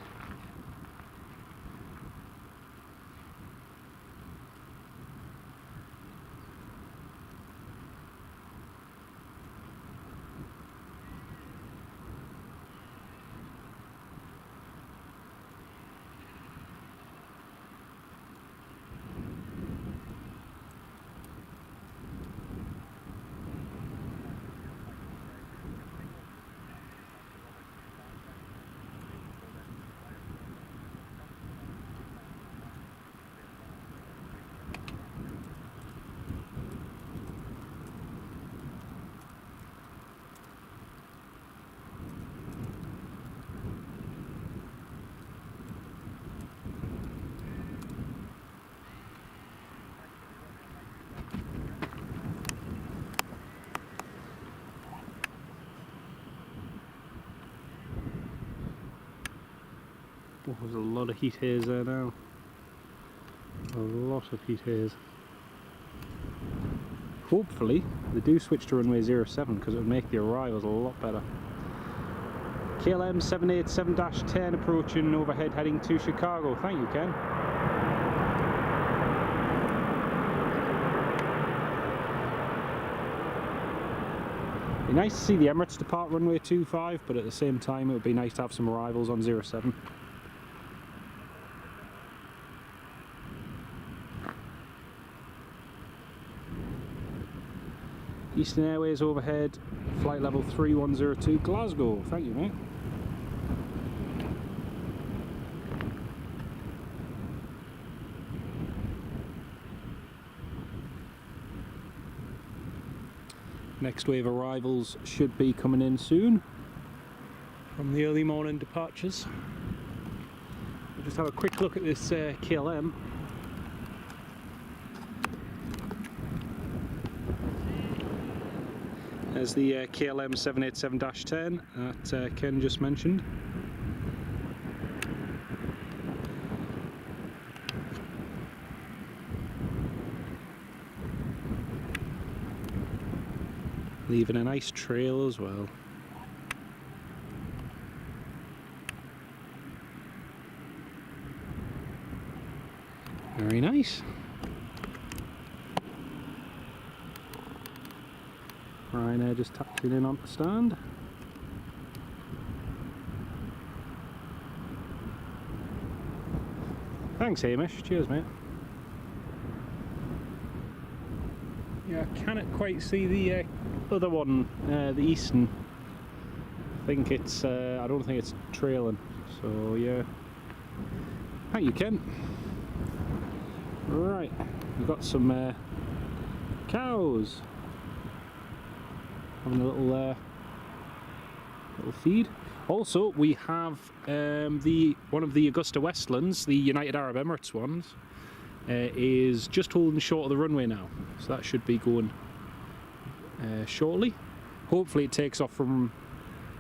Speaker 1: Oh, there's a lot of heat haze there now. A lot of heat haze. Hopefully they do switch to runway 07 because it would make the arrivals a lot better. KLM 787-10 approaching overhead heading to Chicago. Thank you, Ken. It'd be nice to see the Emirates depart runway 25, but at the same time it would be nice to have some arrivals on 07. Eastern Airways overhead, flight level 3102 Glasgow. Thank you, mate. Next wave arrivals should be coming in soon from the early morning departures. We'll just have a quick look at this KLM. There's the KLM 787-10 that Ken just mentioned. Leaving a nice trail as well. Very nice. Ryanair just taxiing in onto stand. Thanks, Hamish. Cheers, mate. Yeah, I cannot quite see the other one, the eastern. I think it's, I don't think it's trailing. So yeah. Thank you, Ken. Right, we've got some cows having a little feed. Also, we have one of the Augusta Westlands, the United Arab Emirates ones, is just holding short of the runway now, so that should be going shortly. Hopefully it takes off from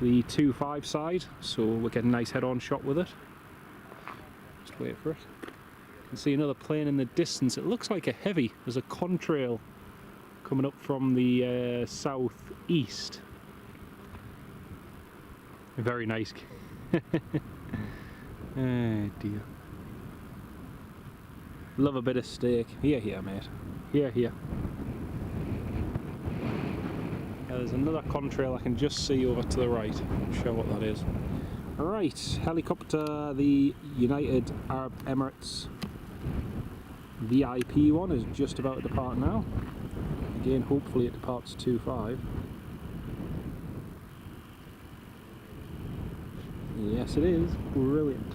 Speaker 1: the 2.5 side, so we'll get a nice head-on shot with it. Just wait for it. You can see another plane in the distance. It looks like a heavy. There's a contrail coming up from the southeast. Very nice. Oh dear. Love a bit of steak. Here, here, mate. Here, here. Yeah, there's another contrail I can just see over to the right. I'm not sure what that is. Right, helicopter, the United Arab Emirates VIP one is just about to depart now. Again, hopefully it departs 2.5. Yes, it is. Brilliant.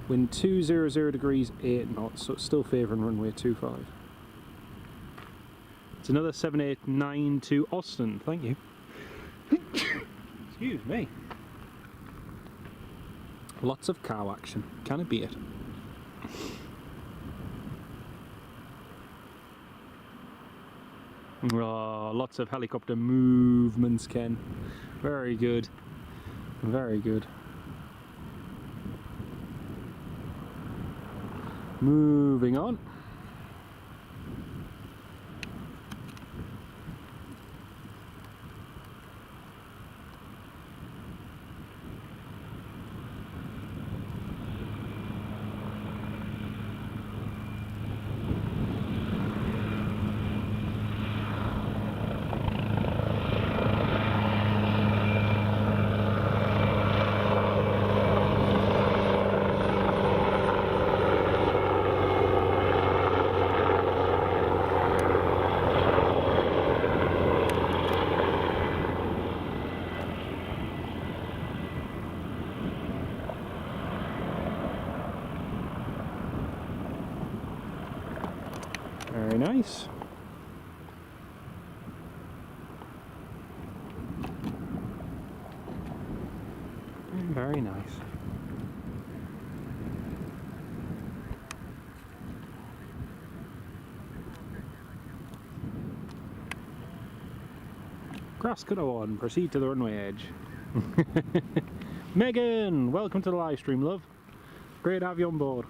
Speaker 1: Wind 200 degrees 8 knots, so it's still favouring runway 25. It's another 789 to Austin, thank you. Excuse me. Lots of cow action, can it be it? Oh, lots of helicopter movements, Ken. Very good. Very good. Moving on. Very nice. Very nice. Grass cutter one, proceed to the runway edge. Megan, welcome to the live stream, love. Great to have you on board.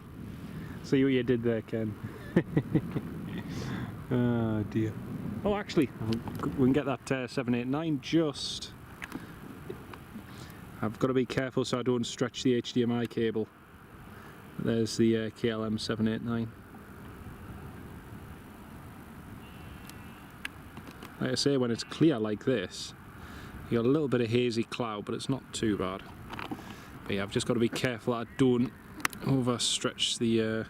Speaker 1: See what you did there, Ken. Oh dear. Oh, actually, we can get that 789 just. I've got to be careful so I don't stretch the HDMI cable. There's the KLM 789. Like I say, when it's clear like this, you got a little bit of hazy cloud, but it's not too bad. But yeah, I've just got to be careful that I don't overstretch the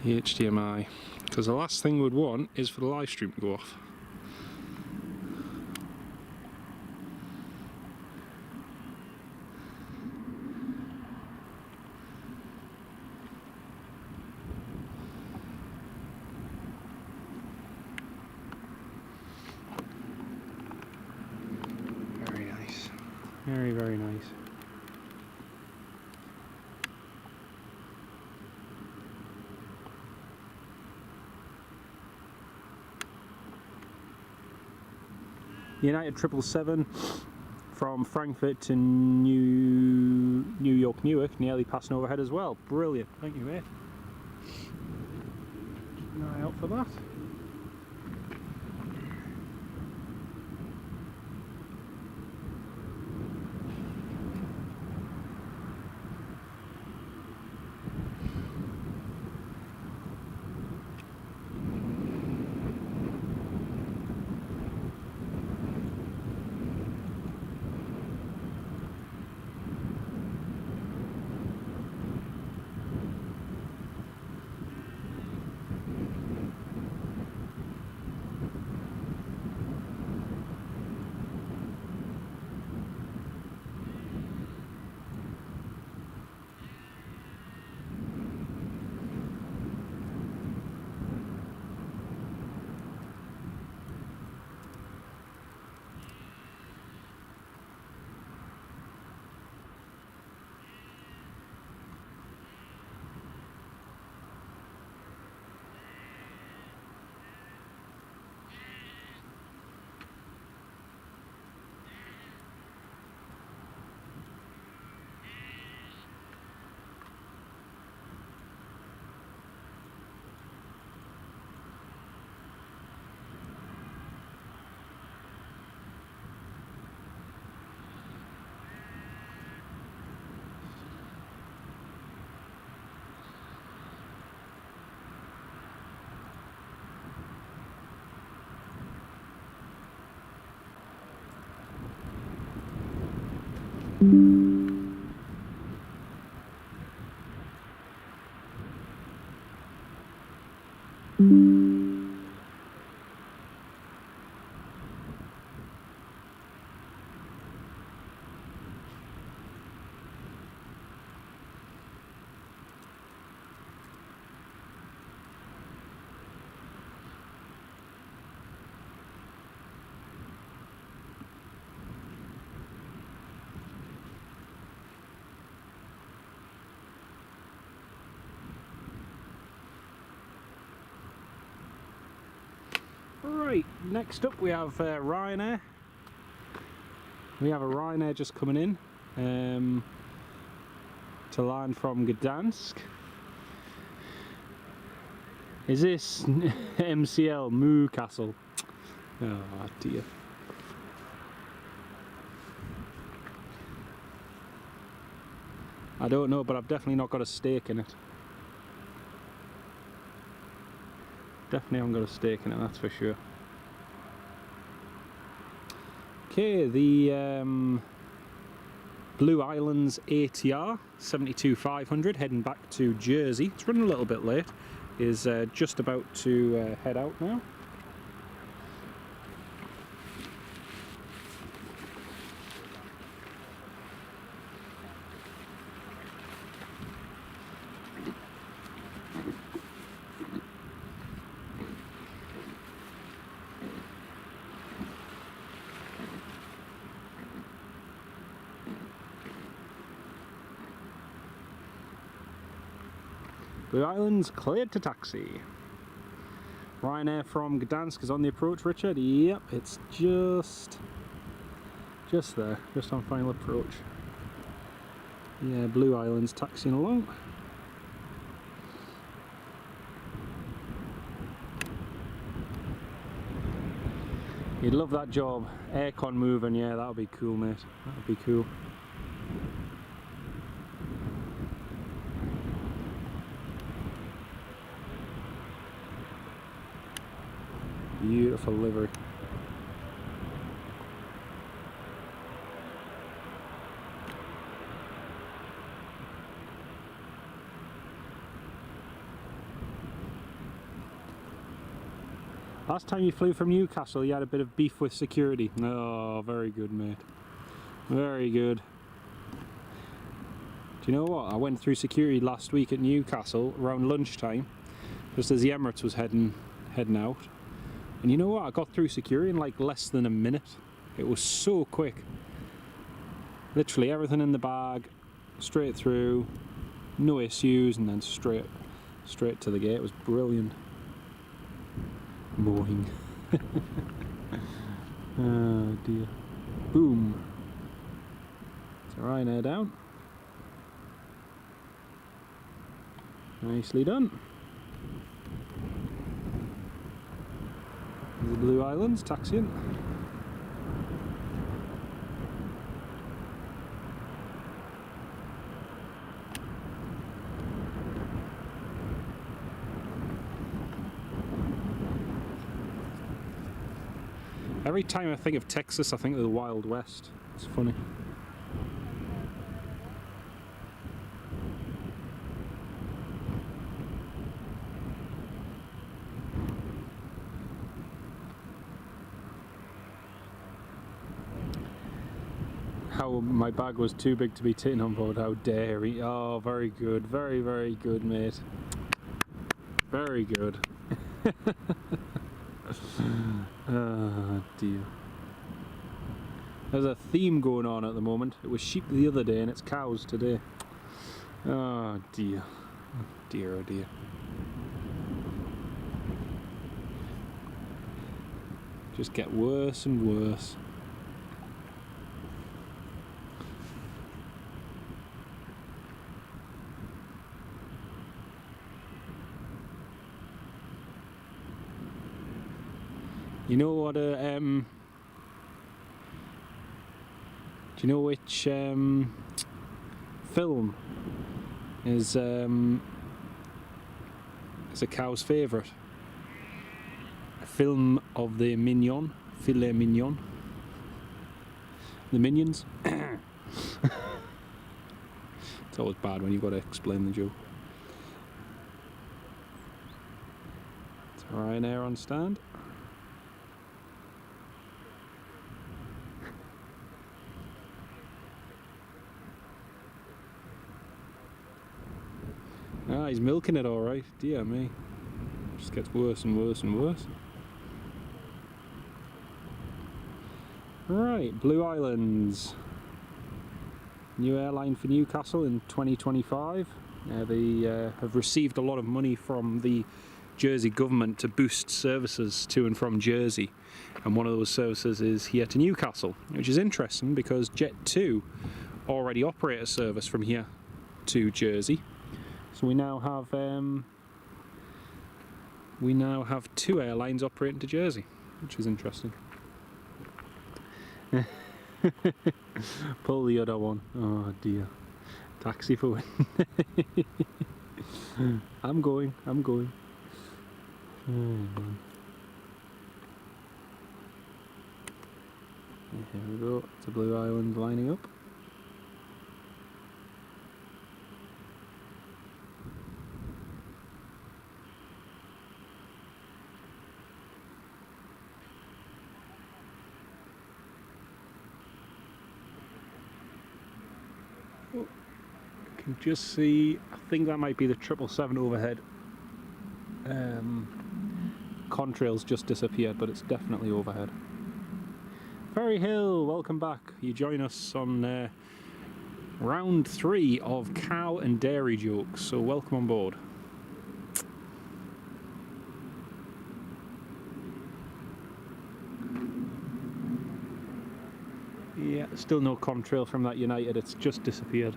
Speaker 1: HDMI, because the last thing we'd want is for the live stream to go off. Very nice. Very, very nice. United 777 from Frankfurt to New York, Newark, nearly passing overhead as well. Brilliant, thank you, mate. Keep an eye out for that. Right, next up we have Ryanair. We have a Ryanair just coming in to land from Gdansk. Is this MCL Newcastle? Oh dear. I don't know, but I've definitely not got a stake in it. Definitely haven't got a stake in it, that's for sure. Okay, the Blue Islands ATR 72500 heading back to Jersey. It's running a little bit late. Is just about to head out now. Blue Islands cleared to taxi. Ryanair from Gdansk is on the approach, Richard. Yep, it's just there, just on final approach. Yeah, Blue Islands taxiing along. You'd love that job. Aircon moving, yeah, that would be cool, mate. That would be cool. Beautiful livery. Last time you flew from Newcastle, you had a bit of beef with security. Oh, very good, mate. Very good. Do you know what? I went through security last week at Newcastle around lunchtime, just as the Emirates was heading out. And you know what? I got through security in like less than a minute. It was so quick. Literally everything in the bag, straight through, no issues, and then straight to the gate. It was brilliant. Boing. Oh dear. Boom. So Ryanair down. Nicely done. The Blue Islands taxiing. Every time I think of Texas, I think of the Wild West. It's funny. How my bag was too big to be taken on board. How dare he? Oh, very good. Very, very good, mate. Very good. Oh dear. There's a theme going on at the moment. It was sheep the other day and it's cows today. Oh dear. Oh dear, oh dear. Just get worse and worse. You know what? Do you know which film is a cow's favourite? A film of the mignon, filet mignon, the Minions. It's always bad when you've got to explain the joke. It's Ryanair on stand. Ah, he's milking it all right. Dear me. Just gets worse and worse and worse. Right, Blue Islands. New airline for Newcastle in 2025. They have received a lot of money from the Jersey government to boost services to and from Jersey. And one of those services is here to Newcastle, which is interesting because Jet2 already operate a service from here to Jersey. So we now have two airlines operating to Jersey, which is interesting. Pull the other one. Oh dear. Taxi for win. I'm going. Oh, man. Here we go. It's a Blue Island lining up. Can just see, I think that might be the 777 overhead. Contrails just disappeared, but it's definitely overhead. Ferry Hill, welcome back. You join us on round 3 of cow and dairy jokes, so welcome on board. Yeah, still no contrail from that United, it's just disappeared.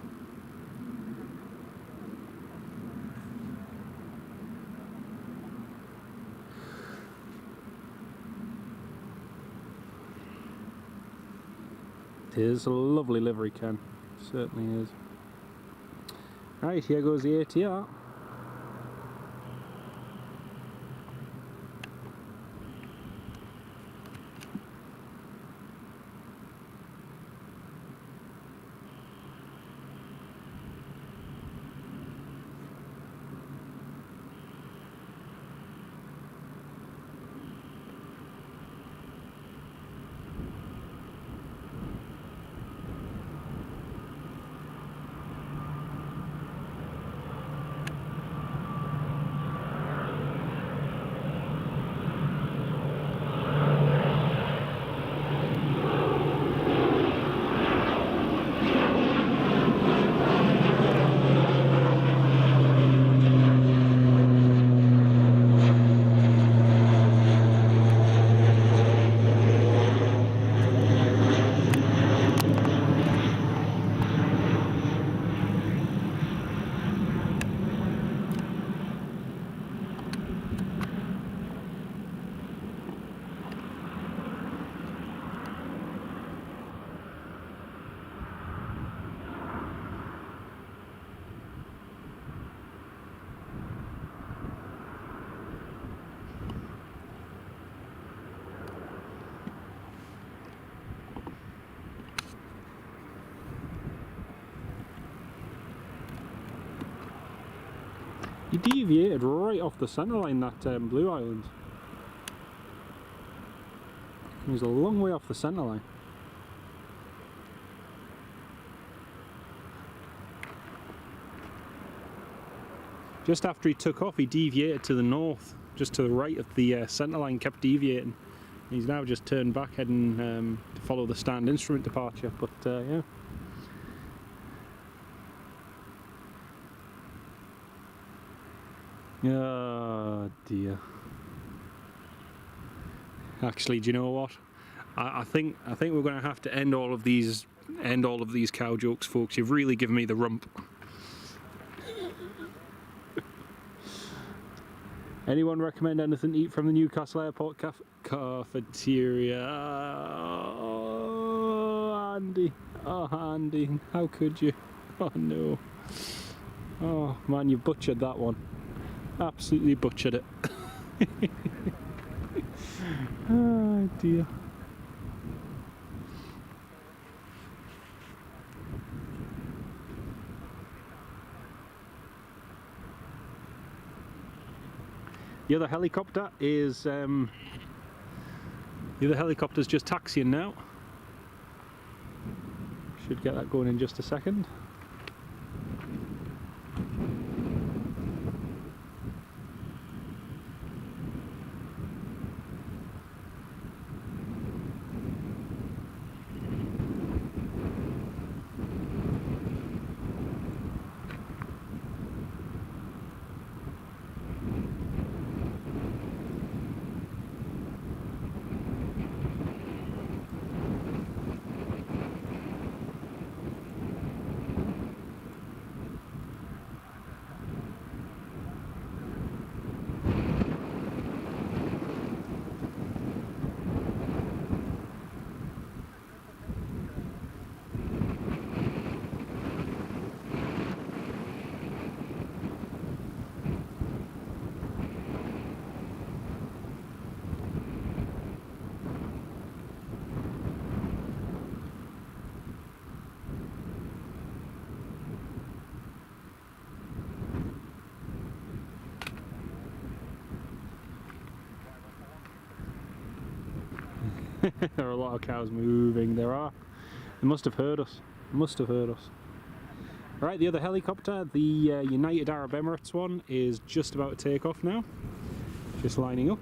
Speaker 1: It is a lovely livery, Ken. Certainly is. Right, here goes the ATR. You deviated right off the centre line, that Blue Island. He was a long way off the centre line. Just after he took off, he deviated to the north, just to the right of the centre line, kept deviating. He's now just turned back, heading to follow the stand instrument departure, but yeah. Oh dear. Actually, do you know what? I think we're going to have to end all of these cow jokes, folks. You've really given me the rump. Anyone recommend anything to eat from the Newcastle Airport cafeteria? Oh, Andy. Oh, Andy. How could you? Oh, no. Oh, man, you butchered that one. Absolutely butchered it. Oh, dear. The other helicopter is just taxiing now. Should get that going in just a second. There are a lot of cows moving. There are. They must have heard us. Must have heard us. Right, the other helicopter, the United Arab Emirates one, is just about to take off now. Just lining up.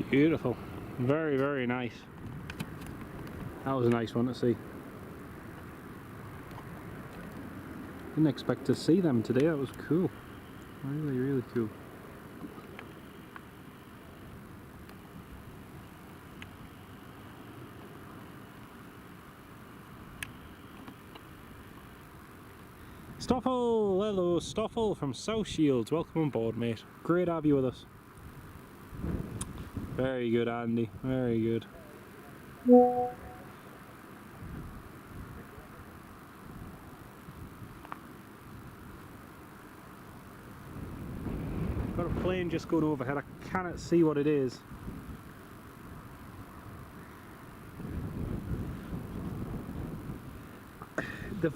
Speaker 1: Beautiful. Very, very nice. That was a nice one to see. Didn't expect to see them today. That was cool. Really, really cool. Stoffel! Hello, Stoffel from South Shields. Welcome on board, mate. Great to have you with us. Very good, Andy. Very good. Got a plane just going overhead. I cannot see what it is.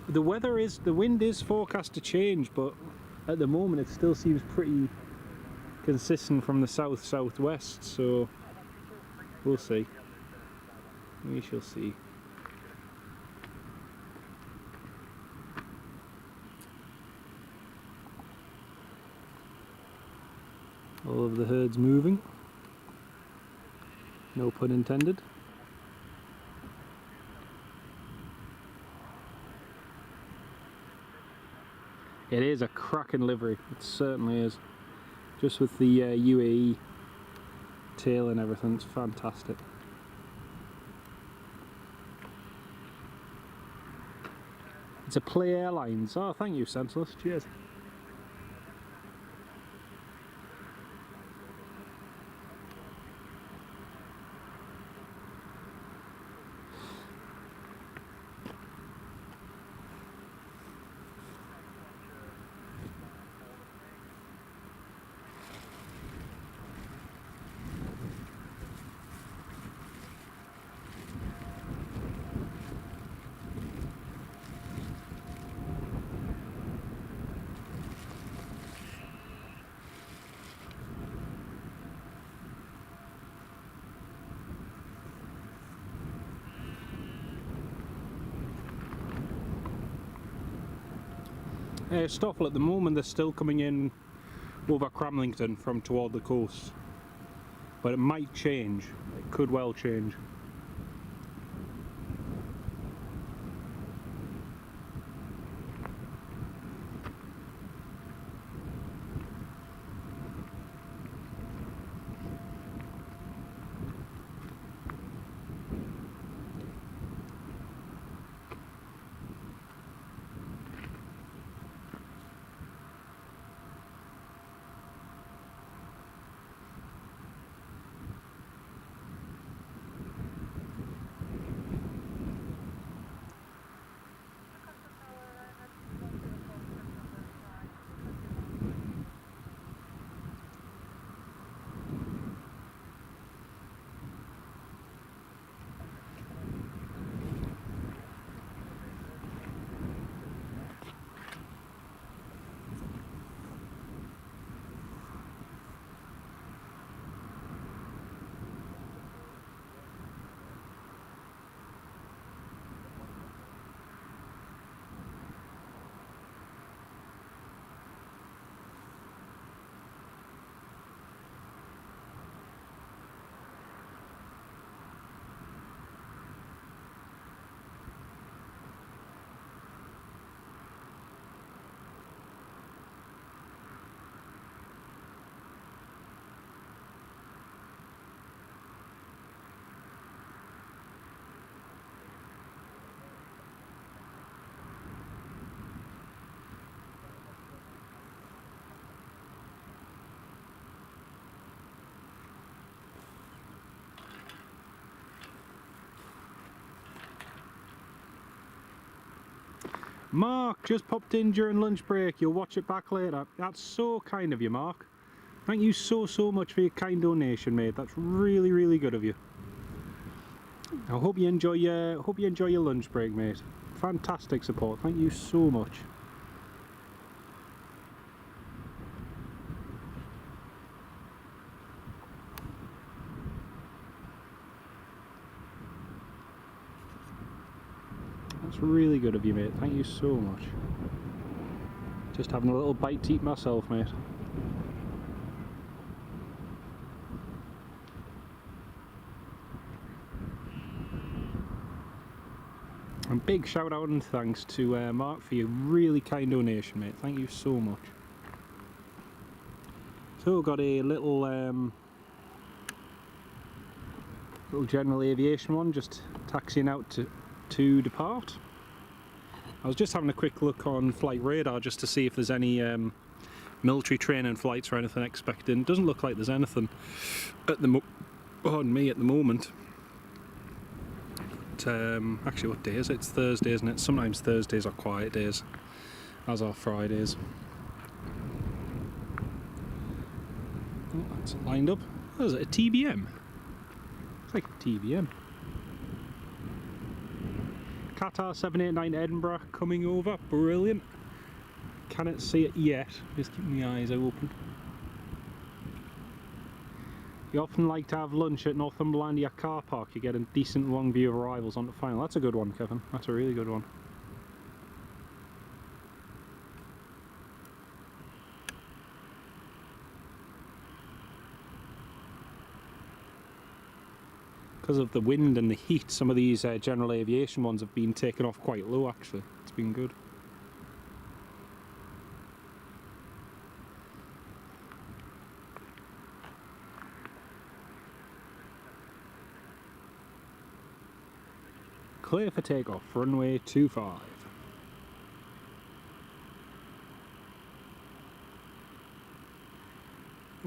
Speaker 1: The weather is, the wind is forecast to change, but at the moment it still seems pretty consistent from the south-southwest, so we'll see. We shall see. All of the herds moving. No pun intended. It is a cracking livery, it certainly is. Just with the UAE tail and everything, it's fantastic. It's a Play Airlines. Oh, thank you, Senseless. Cheers. Stoffel at the moment, they're still coming in over Cramlington from toward the coast, but it might change. It could well change. Mark just popped in during lunch break. You'll watch it back later. That's so kind of you, Mark. Thank you so much for your kind donation, mate. That's really good of you. I hope you enjoy your lunch break, mate. Fantastic support. Thank you so much. That's really good of you, mate. Thank you so much. Just having a little bite to eat myself, mate. And big shout out and thanks to Mark for your really kind donation, mate. Thank you so much. So we've got a little general aviation one, just taxiing out to depart. I was just having a quick look on flight radar just to see if there's any military training flights or anything expected. It doesn't look like there's anything at the moment. But, actually, what day is it? It's Thursday, isn't it? Sometimes Thursdays are quiet days, as are Fridays. Oh, that's lined up. Oh, is it a TBM? It's like a TBM. Qatar 789 Edinburgh coming over, brilliant. Cannot see it yet, just keeping my eyes open. You often like to have lunch at Northumberlandia car park, you get a decent long view of arrivals on the final. That's a good one, Kevin, that's a really good one. Because of the wind and the heat, some of these general aviation ones have been taken off quite low actually. It's been good. Clear for takeoff, runway 25.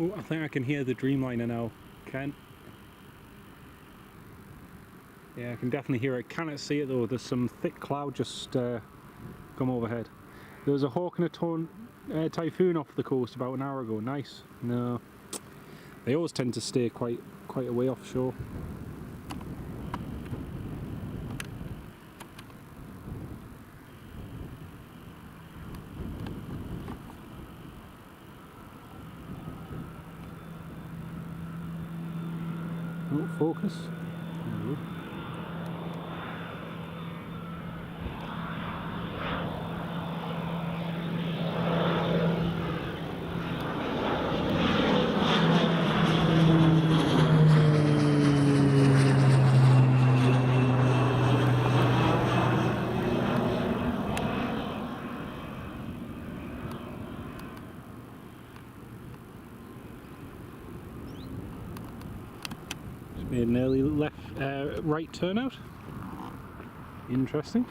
Speaker 1: Oh, I think I can hear the Dreamliner now, Ken. Yeah, I can definitely hear it. Cannot see it though. There's some thick cloud just come overhead. There was a hawk and a typhoon off the coast about an hour ago. Nice. No, they always tend to stay quite a way offshore. Oh, focus. There we go. Made an early right turnout. Interesting.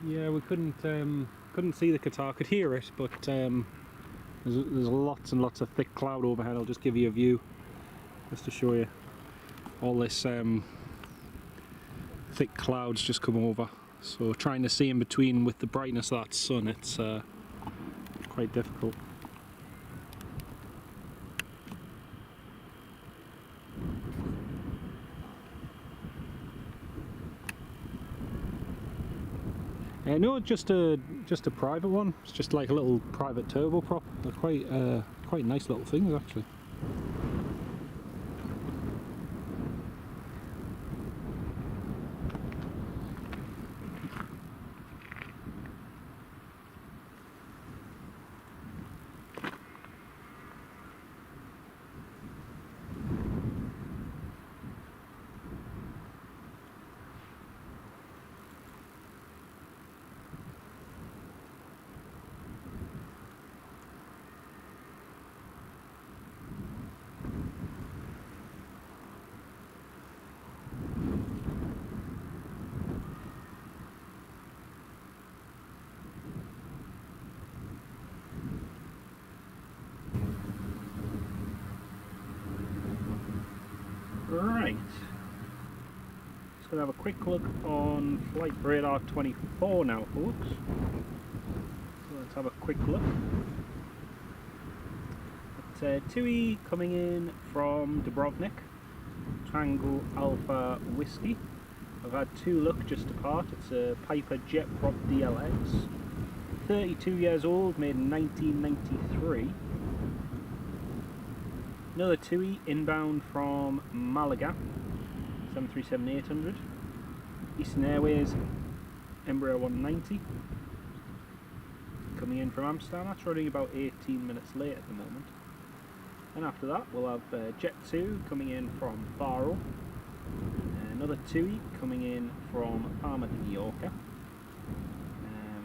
Speaker 1: Yeah, we couldn't see the Qatar. Could hear it, but there's lots and lots of thick cloud overhead. I'll just give you a view, just to show you. All this thick clouds just come over. So trying to see in between with the brightness of that sun, it's quite difficult. No, just a private one. It's just like a little private turboprop. They're quite nice little things actually. Right, just going to have a quick look on flight radar 24 now, folks. So let's have a quick look. At TUI coming in from Dubrovnik, Tango Alpha Whiskey. I've had two look just apart. It's a Piper Jet Prop DLX, 32 years old, made in 1993. Another TUI inbound from Malaga, 737-800. Eastern Airways Embraer 190. Coming in from Amsterdam, that's running about 18 minutes late at the moment. And after that we'll have Jet 2 coming in from Faro. Another TUI coming in from Palma de Mallorca.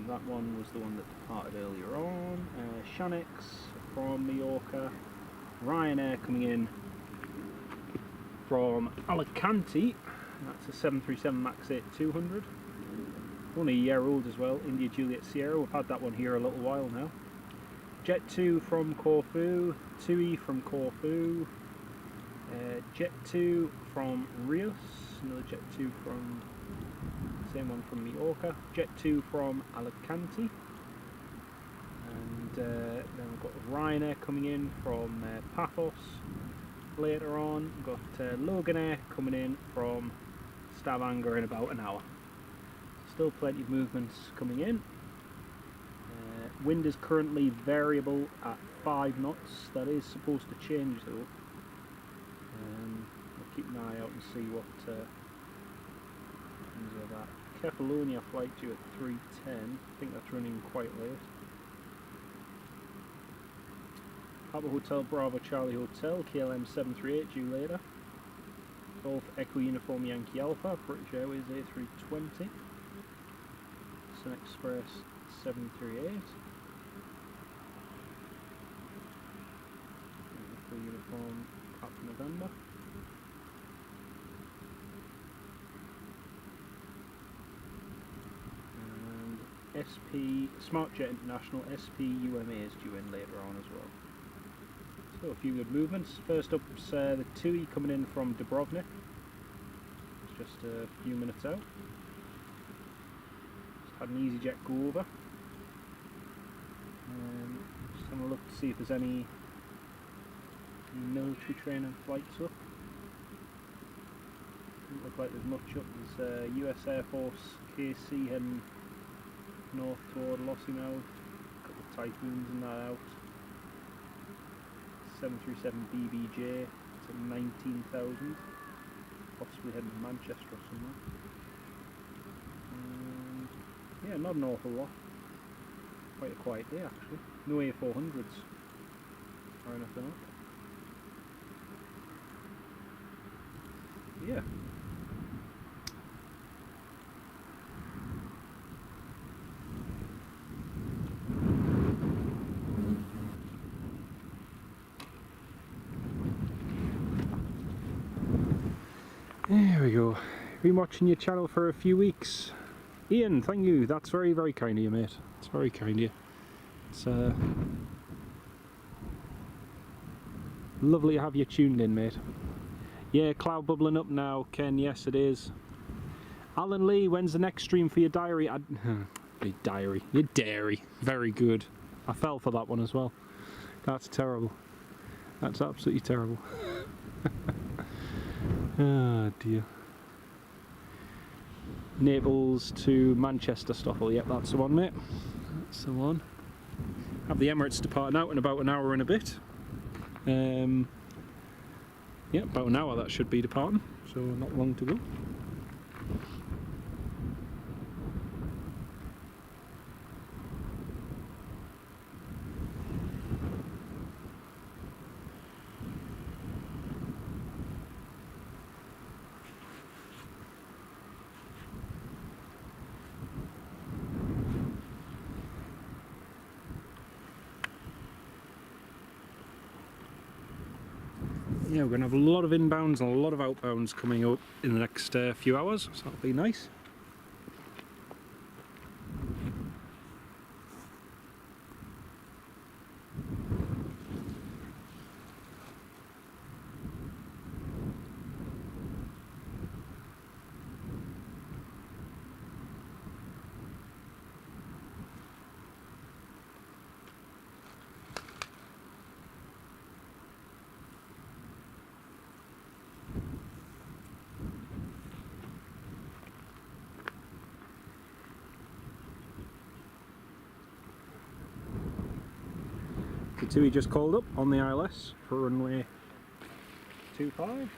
Speaker 1: That one was the one that departed earlier on. Shanix from Mallorca. Ryanair coming in from Alicante, that's a 737 MAX 8-200, only a year old as well, India Juliet Sierra. We've had that one here a little while now. Jet 2 from Corfu, TUI from Corfu, Jet 2 from Rios, another Jet 2 from, same one from Mallorca, Jet 2 from Alicante. And then we've got Ryanair coming in from Paphos. Later on, we've got Loganair coming in from Stavanger in about an hour. Still plenty of movements coming in. Wind is currently variable at 5 knots. That is supposed to change though. We'll keep an eye out and see what comes of that. Kefalonia flight due at 3:10. I think that's running quite late. Papa Hotel Bravo Charlie Hotel, KLM 738 due later. Golf Echo Uniform Yankee Alpha, British Airways A320. Sun Express 738. Echo Uniform Papa November. And SP SmartJet International SP UMA is due in later on as well. So a few good movements. First up's the TUI coming in from Dubrovnik. It's just a few minutes out. Just had an EasyJet go over. Just having a look to see if there's any military training flights up. Doesn't look like there's much up. There's US Air Force KC heading north toward Lossiemouth. A couple of Typhoons and that out. 737 BBJ, it's at 19,000, possibly heading to Manchester or somewhere. Yeah, not an awful lot. Quite a quiet day actually. No A400s or anything up. dear. There we go. Been watching your channel for a few weeks. Ian, thank you. That's very, very kind of you, mate. It's very kind of you. It's lovely to have you tuned in, mate. Yeah, cloud bubbling up now, Ken. Yes, it is. Alan Lee, when's the next stream for your diary? Your diary. Your dairy. Very good. I fell for that one as well. That's terrible. That's absolutely terrible. Ah, dear. Naples to Manchester Stoffel. Yep, that's the one, mate. That's the one. Have the Emirates departing out in about an hour and a bit. Yeah, about an hour that should be departing, so not long to go. Yeah, we're going to have a lot of inbounds and a lot of outbounds coming up in the next few hours, so that'll be nice. The two he just called up on the ILS for runway 25.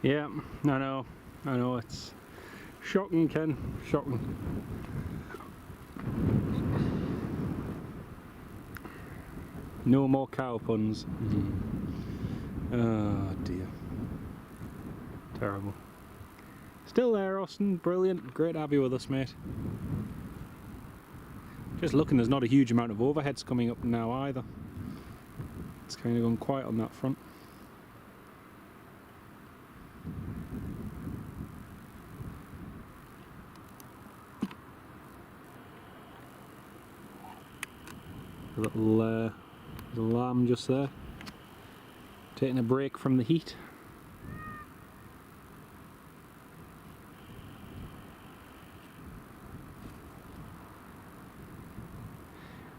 Speaker 1: Yeah, I know, it's shocking, Ken, shocking. No more cow puns. Oh dear. Terrible. Still there, Austin, brilliant, great to have you with us, mate. Just looking, there's not a huge amount of overheads coming up now either. It's kind of gone quiet on that front. A little lamb just there, taking a break from the heat.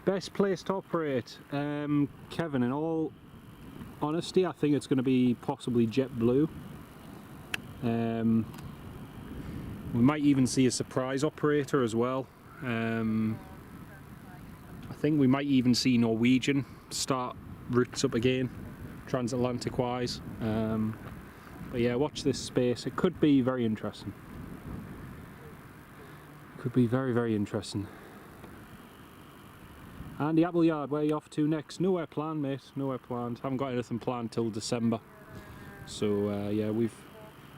Speaker 1: Best place to operate, Kevin, in all honesty I think it's going to be possibly JetBlue. We might even see a surprise operator as well. I think we might even see Norwegian start routes up again, transatlantic wise. But yeah, watch this space. It could be very interesting. Could be very, very interesting. Andy Appleyard, where are you off to next? Nowhere planned, mate. Nowhere planned. Haven't got anything planned till December. So yeah, we've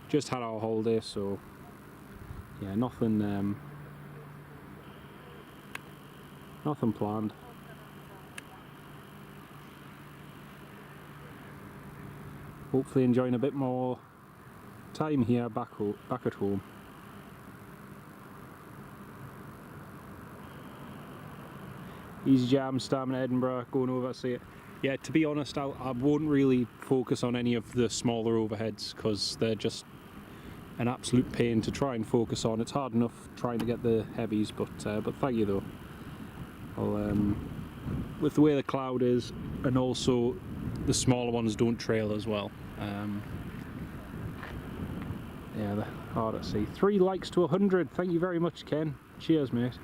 Speaker 1: just had our holiday, so yeah, nothing nothing planned. Hopefully enjoying a bit more time here back at home. Easy Jam, Stamina Edinburgh, going over to see it. Yeah, to be honest, I won't really focus on any of the smaller overheads because they're just an absolute pain to try and focus on. It's hard enough trying to get the heavies, but thank you though. With the way the cloud is, and also the smaller ones don't trail as well. hard to see. 3 likes to 100. Thank you very much, Ken. Cheers, mate.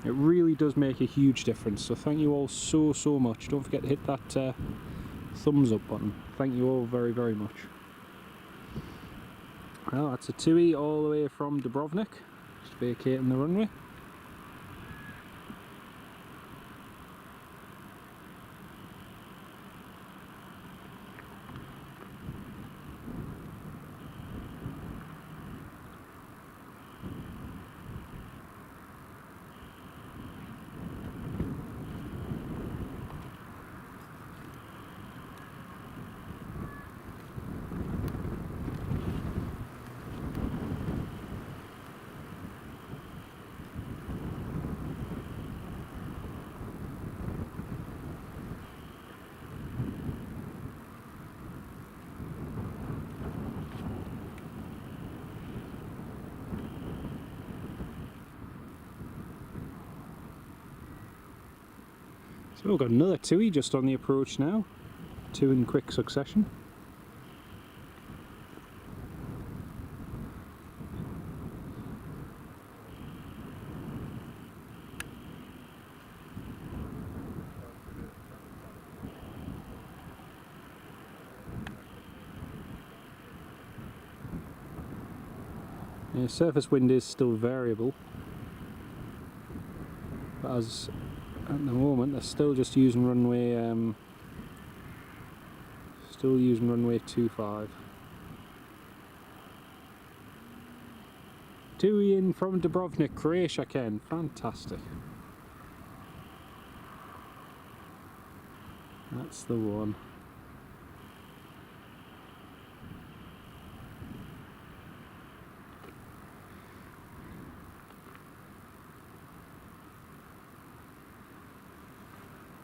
Speaker 1: It really does make a huge difference, so thank you all so much. Don't forget to hit that thumbs up button. Thank you all very much. Well, that's a TUI all the way from Dubrovnik, just vacating the runway. So we've got another TUI just on the approach now, 2 in quick succession. The surface wind is still variable, but as at the moment they're still just using runway 25. TUI in from Dubrovnik, Croatia, Ken. Fantastic. That's the one.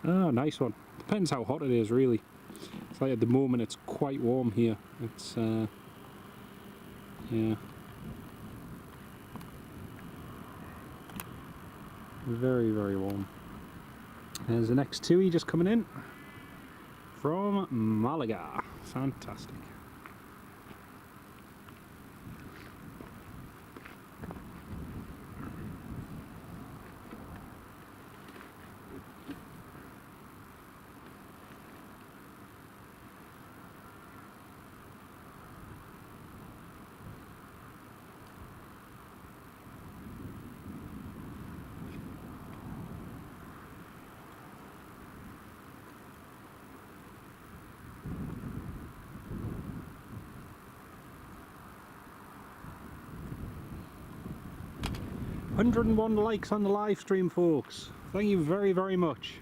Speaker 1: Oh, nice one. Depends how hot it is, really. It's like at the moment it's quite warm here. It's yeah, very warm. There's the next TUI just coming in from Malaga. Fantastic. "101 likes on the live stream, folks. Thank you very much.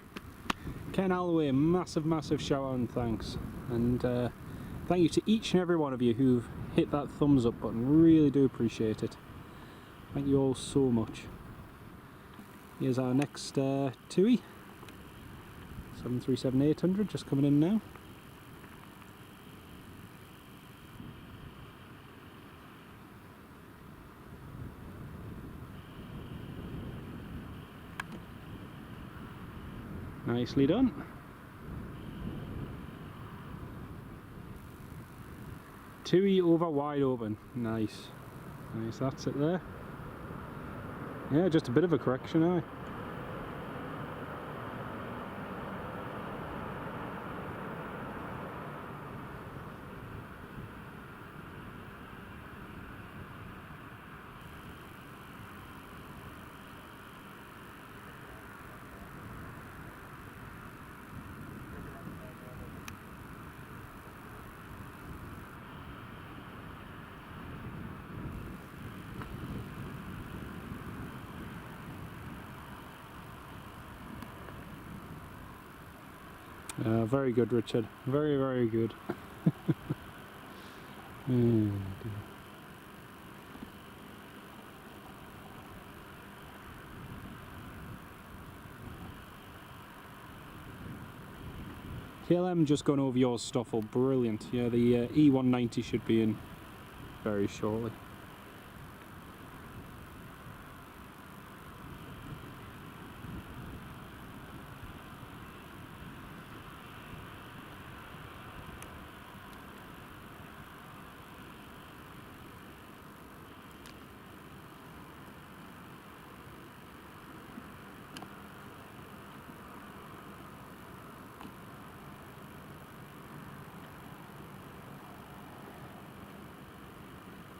Speaker 1: Ken Alloway, massive shout out and thanks. And thank you to each and every one of you who've hit that thumbs up button. Really do appreciate it. Thank you all so much. Here's our next TUI. 737-800 just coming in now. Nicely done. TUI over wide open. Nice. Nice, that's it there. Yeah, just a bit of a correction, aye. Very good, Richard. Very good. Oh, KLM just gone over your Stoffel. Brilliant. Yeah, the E190 should be in very shortly.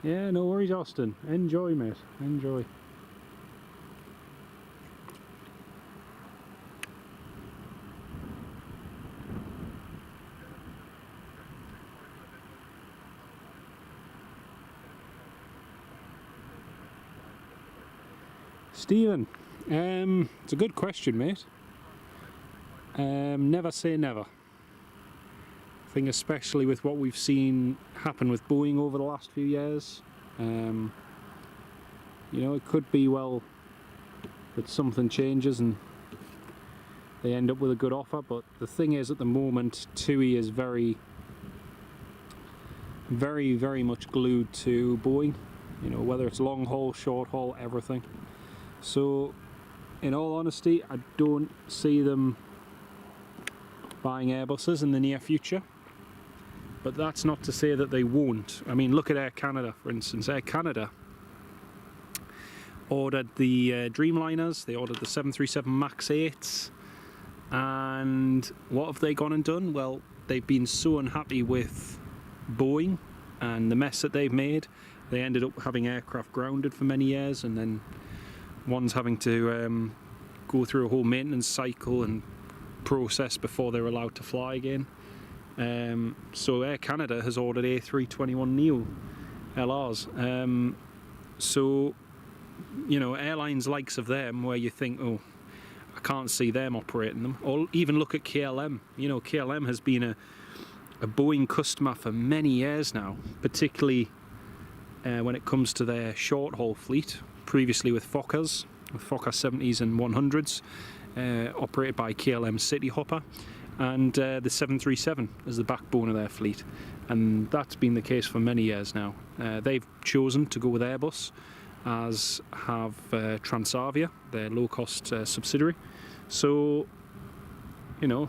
Speaker 1: Yeah, no worries, Austin. Enjoy, mate. Enjoy. Stephen, it's a good question, mate. Never say never. I think especially with what we've seen happen with Boeing over the last few years, you know, it could be well that something changes and they end up with a good offer, but the thing is, at the moment, TUI is very much glued to Boeing, you know, whether it's long haul, short haul, everything. So in all honesty, I don't see them buying Airbuses in the near future, but that's not to say that they won't. I mean, look at Air Canada, for instance. Air Canada ordered the Dreamliners, they ordered the 737 MAX 8s, and what have they gone and done? Well, they've been so unhappy with Boeing and the mess that they've made, they ended up having aircraft grounded for many years, and then one's having to go through a whole maintenance cycle and process before they're allowed to fly again. So Air Canada has ordered A321neo LRs. So, you know, airlines likes of them where you think, oh, I can't see them operating them. Or even look at KLM. You know, KLM has been a Boeing customer for many years now, particularly when it comes to their short haul fleet, previously with Fokkers 70s and 100s, operated by KLM City Hopper, and the 737 is the backbone of their fleet, and that's been the case for many years now. They've chosen to go with Airbus, as have Transavia, their low-cost subsidiary. So, you know,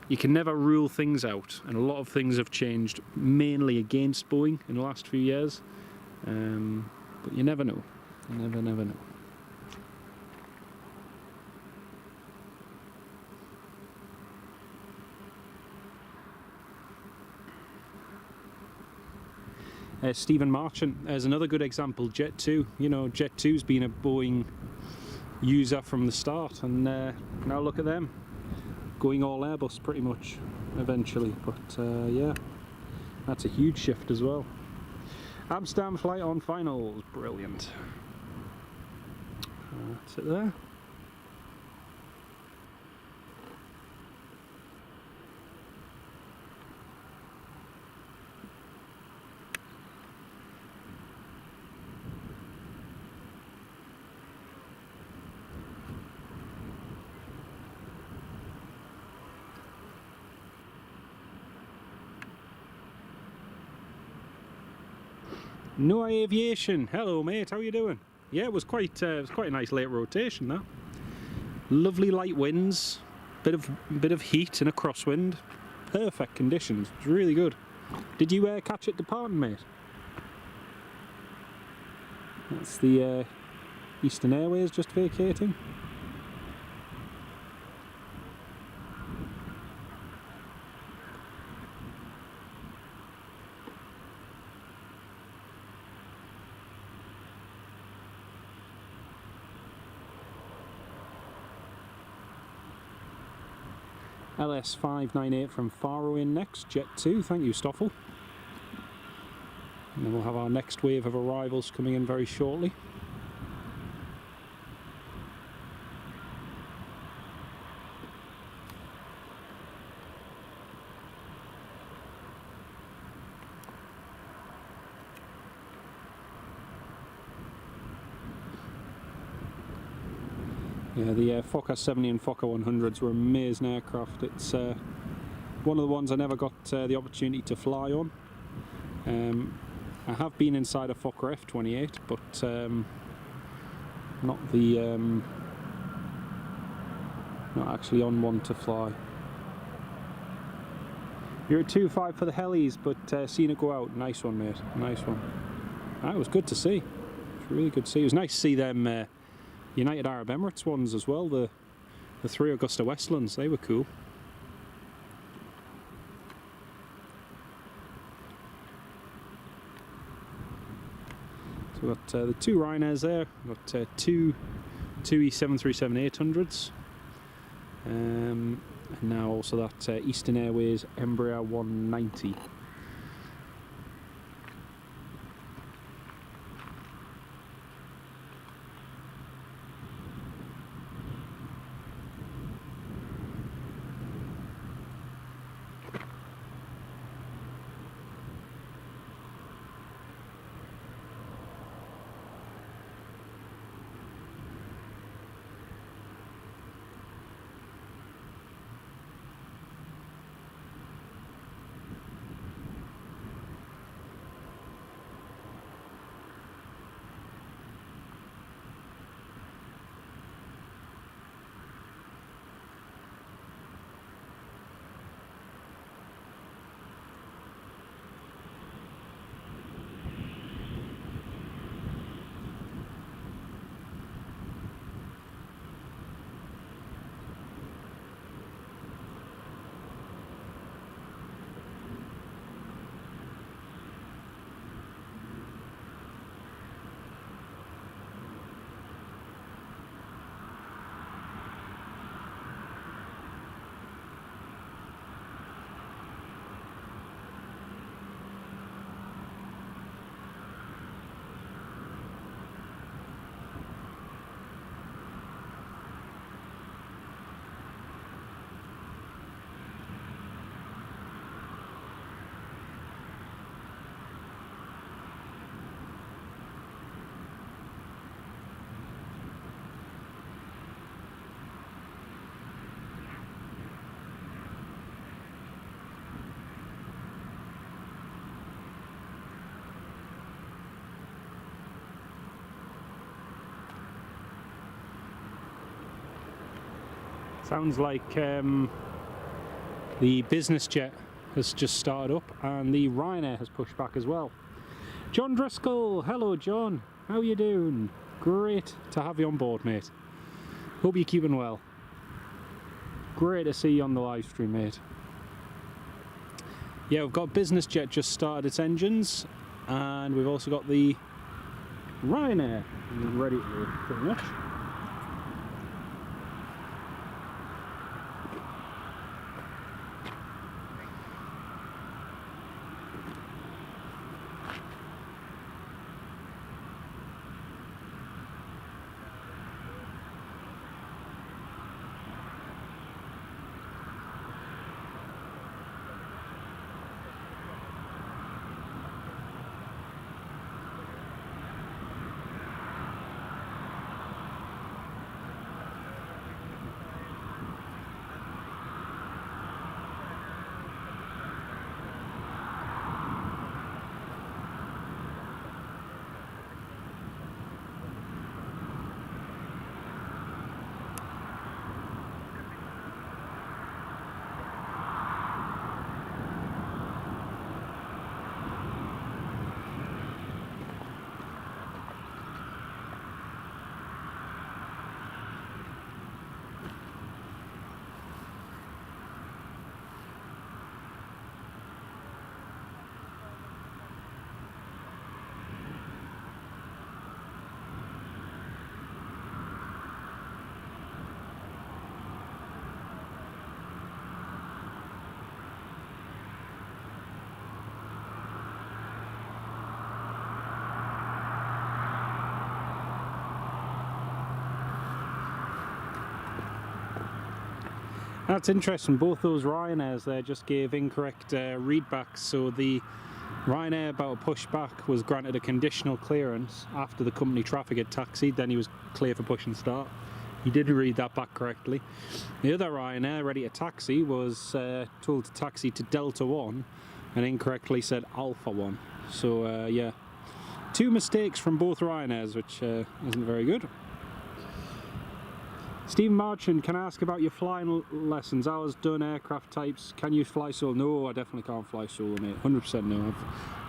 Speaker 1: you can never rule things out, and a lot of things have changed mainly against Boeing in the last few years, but you never know. You never know. Stephen Marchant, as another good example, Jet2. You know, Jet2's been a Boeing user from the start, and now look at them, going all Airbus pretty much eventually. But yeah, that's a huge shift as well. Amsterdam flight on finals, brilliant. That's it there. No Aviation, hello mate, how you doing? Yeah, it was quite a nice late rotation, that. Lovely light winds, bit of heat and a crosswind, perfect conditions. It's really good. Did you catch it departing, mate? That's the Eastern Airways just vacating. LS598 from Faro in next, Jet2, thank you Stoffel. And then we'll have our next wave of arrivals coming in very shortly. Yeah, the Fokker 70 and Fokker 100s were amazing aircraft. It's one of the ones I never got the opportunity to fly on. I have been inside a Fokker F28, but not actually on one to fly. You're at 2.5 for the helis, but seen it go out. Nice one, mate. Nice one. That was good to see. It was really good to see. It was nice to see them United Arab Emirates ones as well, the 3 Augusta Westlands, they were cool. So we've got the two Ryanairs there. We've got two E737-800s. And now also that Eastern Airways Embraer 190. Sounds like the business jet has just started up and the Ryanair has pushed back as well. John Driscoll, hello John, how are you doing? Great to have you on board, mate. Hope you're keeping well. Great to see you on the live stream, mate. Yeah, we've got business jet just started its engines, and we've also got the Ryanair ready to pretty much. That's interesting, both those Ryanairs there just gave incorrect readbacks, so the Ryanair about to push back was granted a conditional clearance after the company traffic had taxied, then he was clear for push and start. He did read that back correctly. The other Ryanair ready to taxi was told to taxi to Delta 1 and incorrectly said Alpha 1. So yeah, two mistakes from both Ryanairs, which isn't very good. Stephen Marchand, can I ask about your flying lessons? Hours done, aircraft types, can you fly solo? No, I definitely can't fly solo, mate, 100% no. I've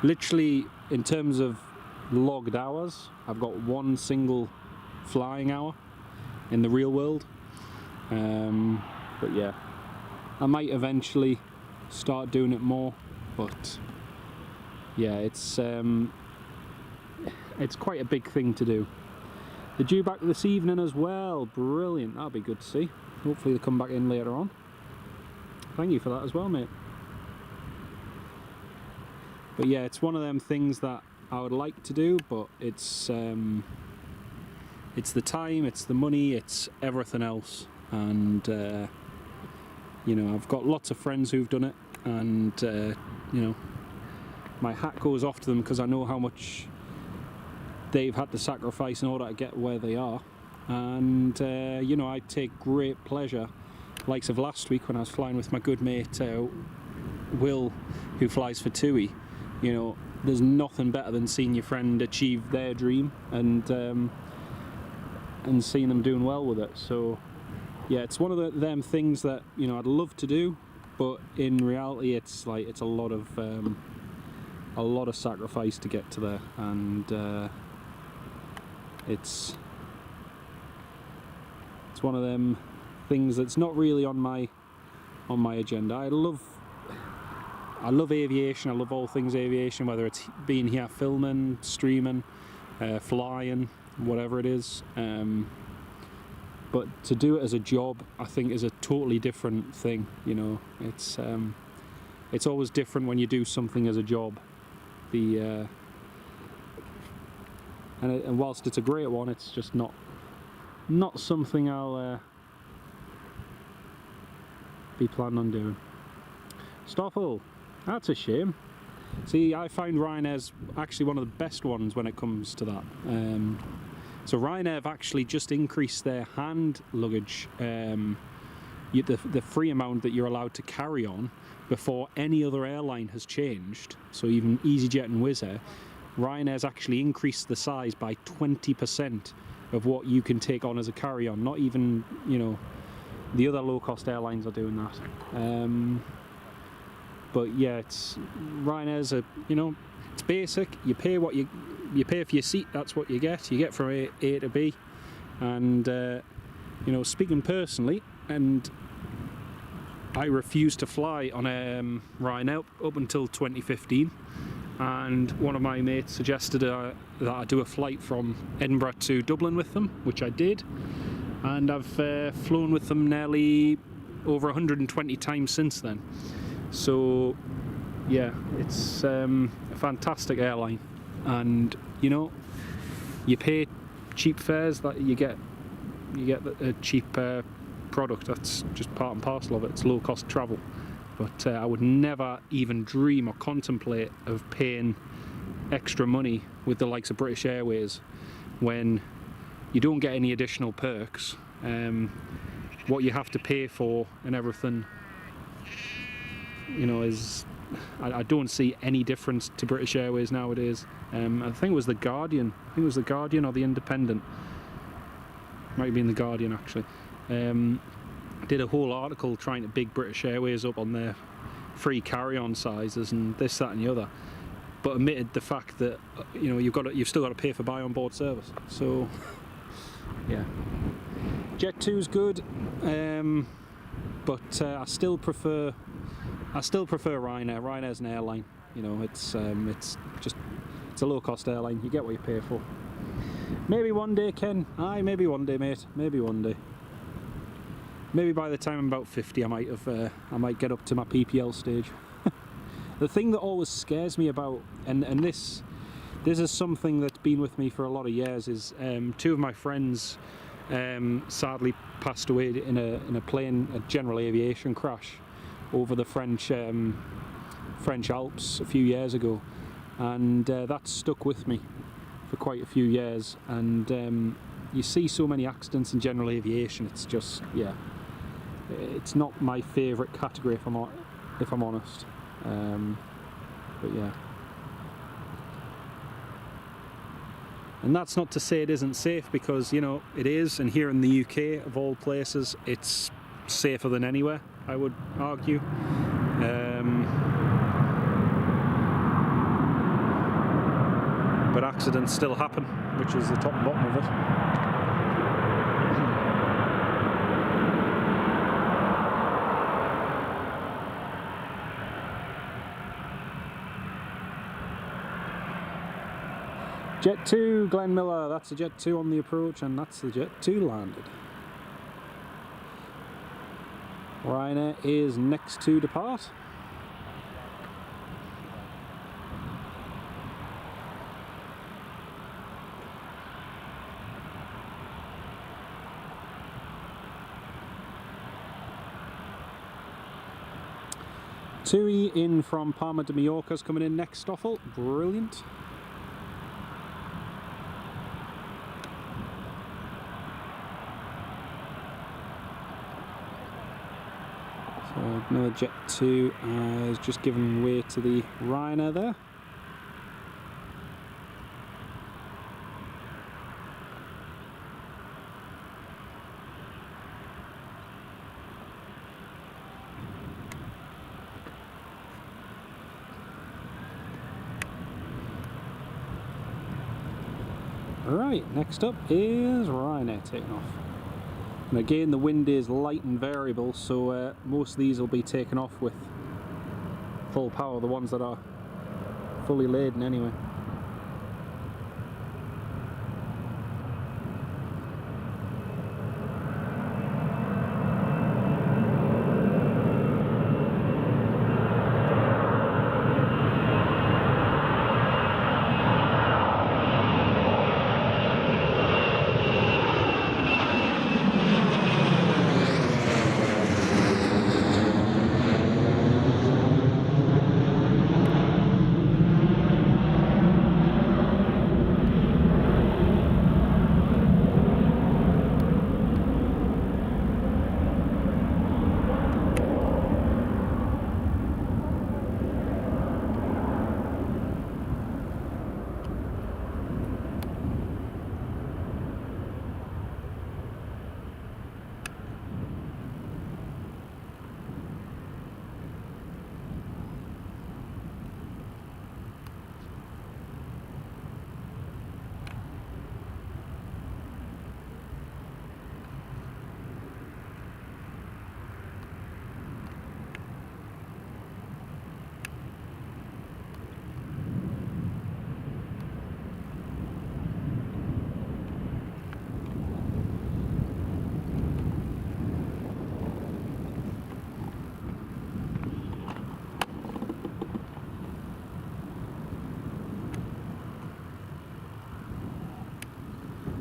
Speaker 1: literally, in terms of logged hours, I've got one single flying hour in the real world. But yeah, I might eventually start doing it more, but yeah, it's it's quite a big thing to do. They're due back this evening as well. Brilliant. That'll be good to see. Hopefully they'll come back in later on. Thank you for that as well, mate. But yeah, it's one of them things that I would like to do, but it's the time, it's the money, it's everything else. And you know, I've got lots of friends who've done it, and you know, my hat goes off to them because I know how much they've had to sacrifice in order to get where they are. And you know, I take great pleasure, likes of last week when I was flying with my good mate Will, who flies for TUI. You know, there's nothing better than seeing your friend achieve their dream and seeing them doing well with it. So yeah, it's one of them things that, you know, I'd love to do, but in reality it's like it's a lot of sacrifice to get to there, and it's one of them things that's not really on my agenda. I love aviation. I love all things aviation, whether it's being here filming, streaming, flying, whatever it is. But to do it as a job, I think, is a totally different thing. You know, it's always different when you do something as a job. And whilst it's a great one, it's just not something I'll be planning on doing. Stoffel, that's a shame. See, I find Ryanair's actually one of the best ones when it comes to that. So Ryanair have actually just increased their hand luggage, the free amount that you're allowed to carry on before any other airline has changed. So even EasyJet and Wizz Air, Ryanair's actually increased the size by 20% of what you can take on as a carry-on. Not even, you know, the other low-cost airlines are doing that. But yeah, it's Ryanair's you know, it's basic. You pay what you pay for your seat. That's what you get. You get from A to B. And you know, speaking personally, and I refused to fly on Ryanair up until 2015. And one of my mates suggested that I do a flight from Edinburgh to Dublin with them, which I did. And I've flown with them nearly over 120 times since then. So yeah, it's a fantastic airline, and you know, you pay cheap fares, that you get a cheap product. That's just part and parcel of it. It's low cost travel. But I would never even dream or contemplate of paying extra money with the likes of British Airways when you don't get any additional perks. What you have to pay for and everything, you know, is I don't see any difference to British Airways nowadays. I think it was the Guardian. I think it was the Guardian or the Independent. Might have been the Guardian actually. Did a whole article trying to big British Airways up on their free carry-on sizes and this, that, and the other, but omitted the fact that you know you've still got to pay for buy on board service. So yeah, Jet2's good, but I still prefer Ryanair. Ryanair's an airline. You know, it's a low-cost airline. You get what you pay for. Maybe one day, Ken. Aye, maybe one day, mate. Maybe one day. Maybe by the time I'm about 50, I might get up to my PPL stage. The thing that always scares me about, and this is something that's been with me for a lot of years, is two of my friends sadly passed away in a general aviation crash over the French Alps a few years ago, and that stuck with me for quite a few years. And you see so many accidents in general aviation. It's just, yeah, it's not my favourite category if I'm honest. But yeah, and that's not to say it isn't safe, because you know it is, and here in the UK of all places it's safer than anywhere, I would argue. But accidents still happen, which is the top and bottom of it. Jet 2, Glenn Miller, that's the Jet 2 on the approach, and that's the Jet 2 landed. Ryanair is next to depart. TUI in from Palma de Mallorca's coming in next, Stoffel. Brilliant. So another Jet 2 has just given way to the Ryanair there. Right, next up is Ryanair taking off. And again, the wind is light and variable, so most of these will be taken off with full power, the ones that are fully laden anyway.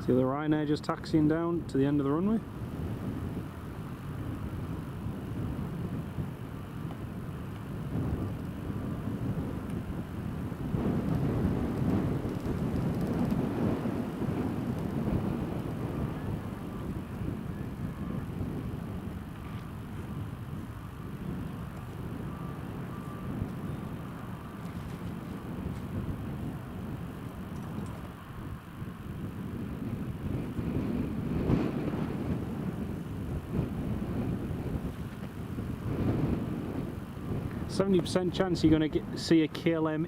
Speaker 1: See the Ryanair just taxiing down to the end of the runway. %70 chance you're going to see a KLM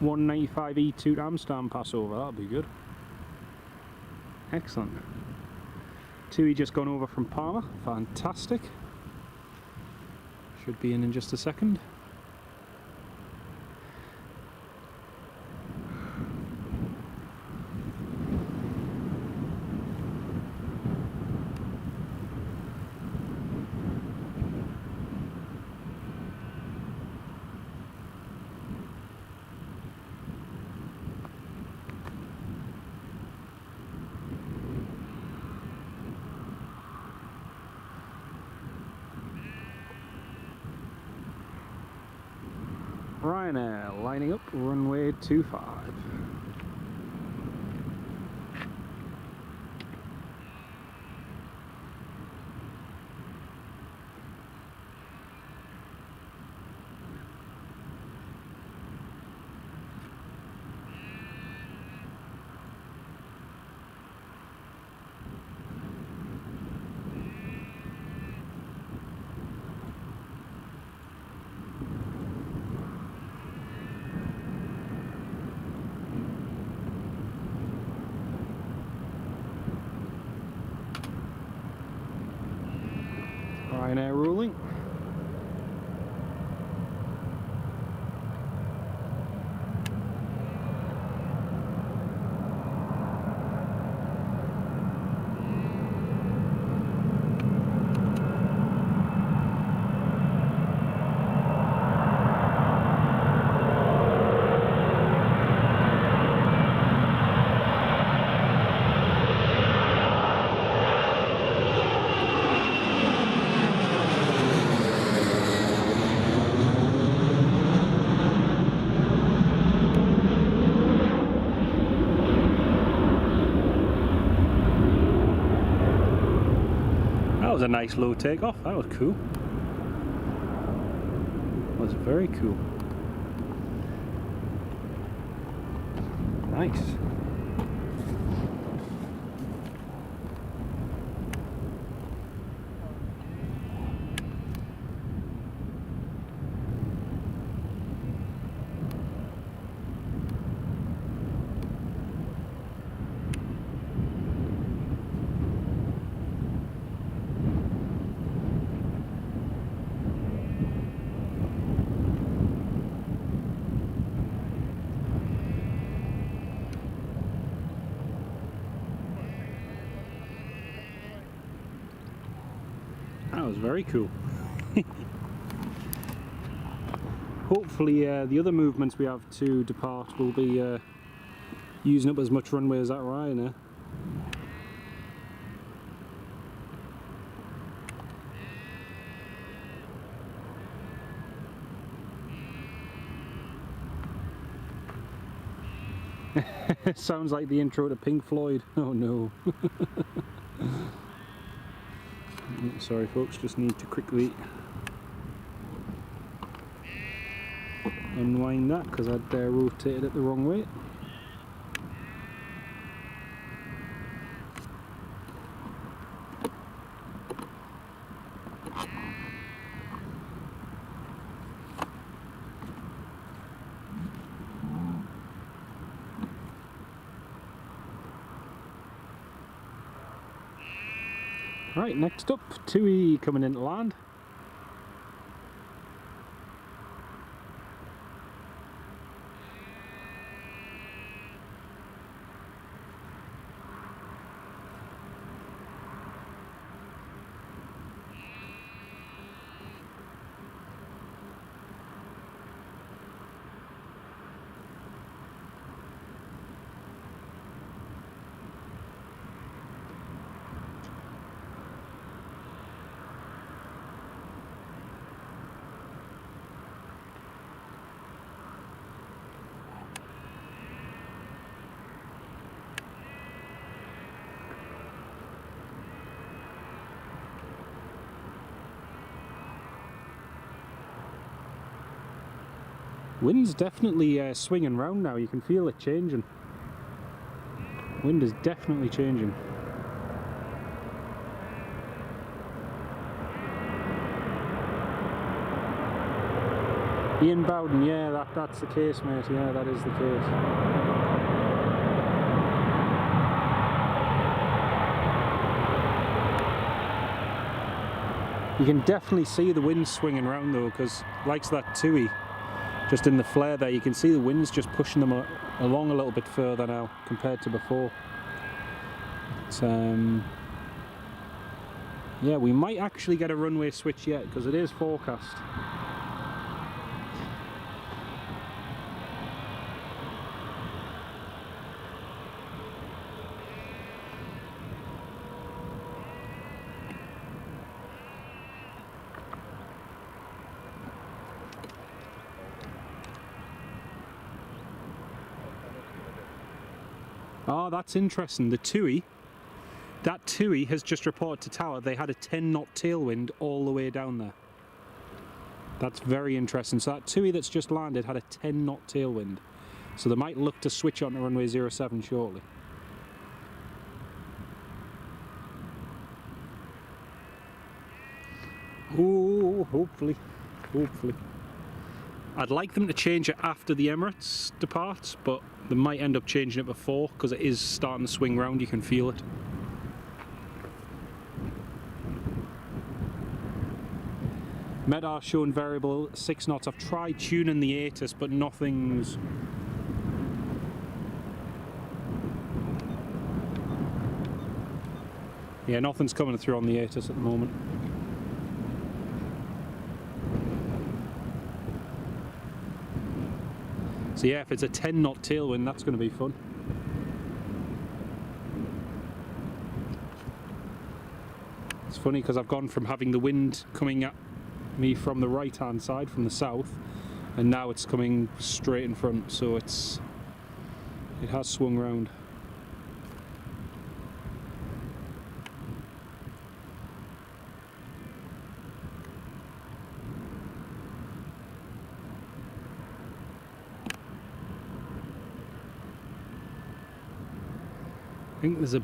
Speaker 1: E195 E2 to Amsterdam pass over. That'll be good. Excellent. TUI just gone over from Palma. Fantastic. Should be in just a second. Ryanair lining up runway 25. Ryanair ruling. That was a nice low takeoff. That was cool. That was very cool. Nice. That was very cool. Hopefully the other movements we have to depart will be using up as much runway as that Ryanair. Sounds like the intro to Pink Floyd. Oh no. Sorry folks, just need to quickly unwind that because I'd rotated it the wrong way. Right, next up, TUI coming into land. Wind's definitely swinging round now, you can feel it changing. Wind is definitely changing. Ian Bowden, yeah, that's the case, mate, yeah, that is the case. You can definitely see the wind swinging around though, because likes that TUI, just in the flare there, you can see the wind's just pushing them along a little bit further now compared to before. But, yeah, we might actually get a runway switch yet because it is forecast. Oh, that's interesting. The TUI, that TUI has just reported to Tower they had a 10-knot tailwind all the way down there. That's very interesting. So that TUI that's just landed had a 10-knot tailwind. So they might look to switch on to runway 07 shortly. Oh, hopefully. Hopefully. I'd like them to change it after the Emirates departs, but they might end up changing it before because it is starting to swing round, you can feel it. Medar showing variable 6 knots. I've tried tuning the ATIS, but nothing's... Yeah, nothing's coming through on the ATIS at the moment. So yeah, if it's a 10-knot tailwind, that's going to be fun. It's funny because I've gone from having the wind coming at me from the right-hand side, from the south, and now it's coming straight in front, so it has swung round. think there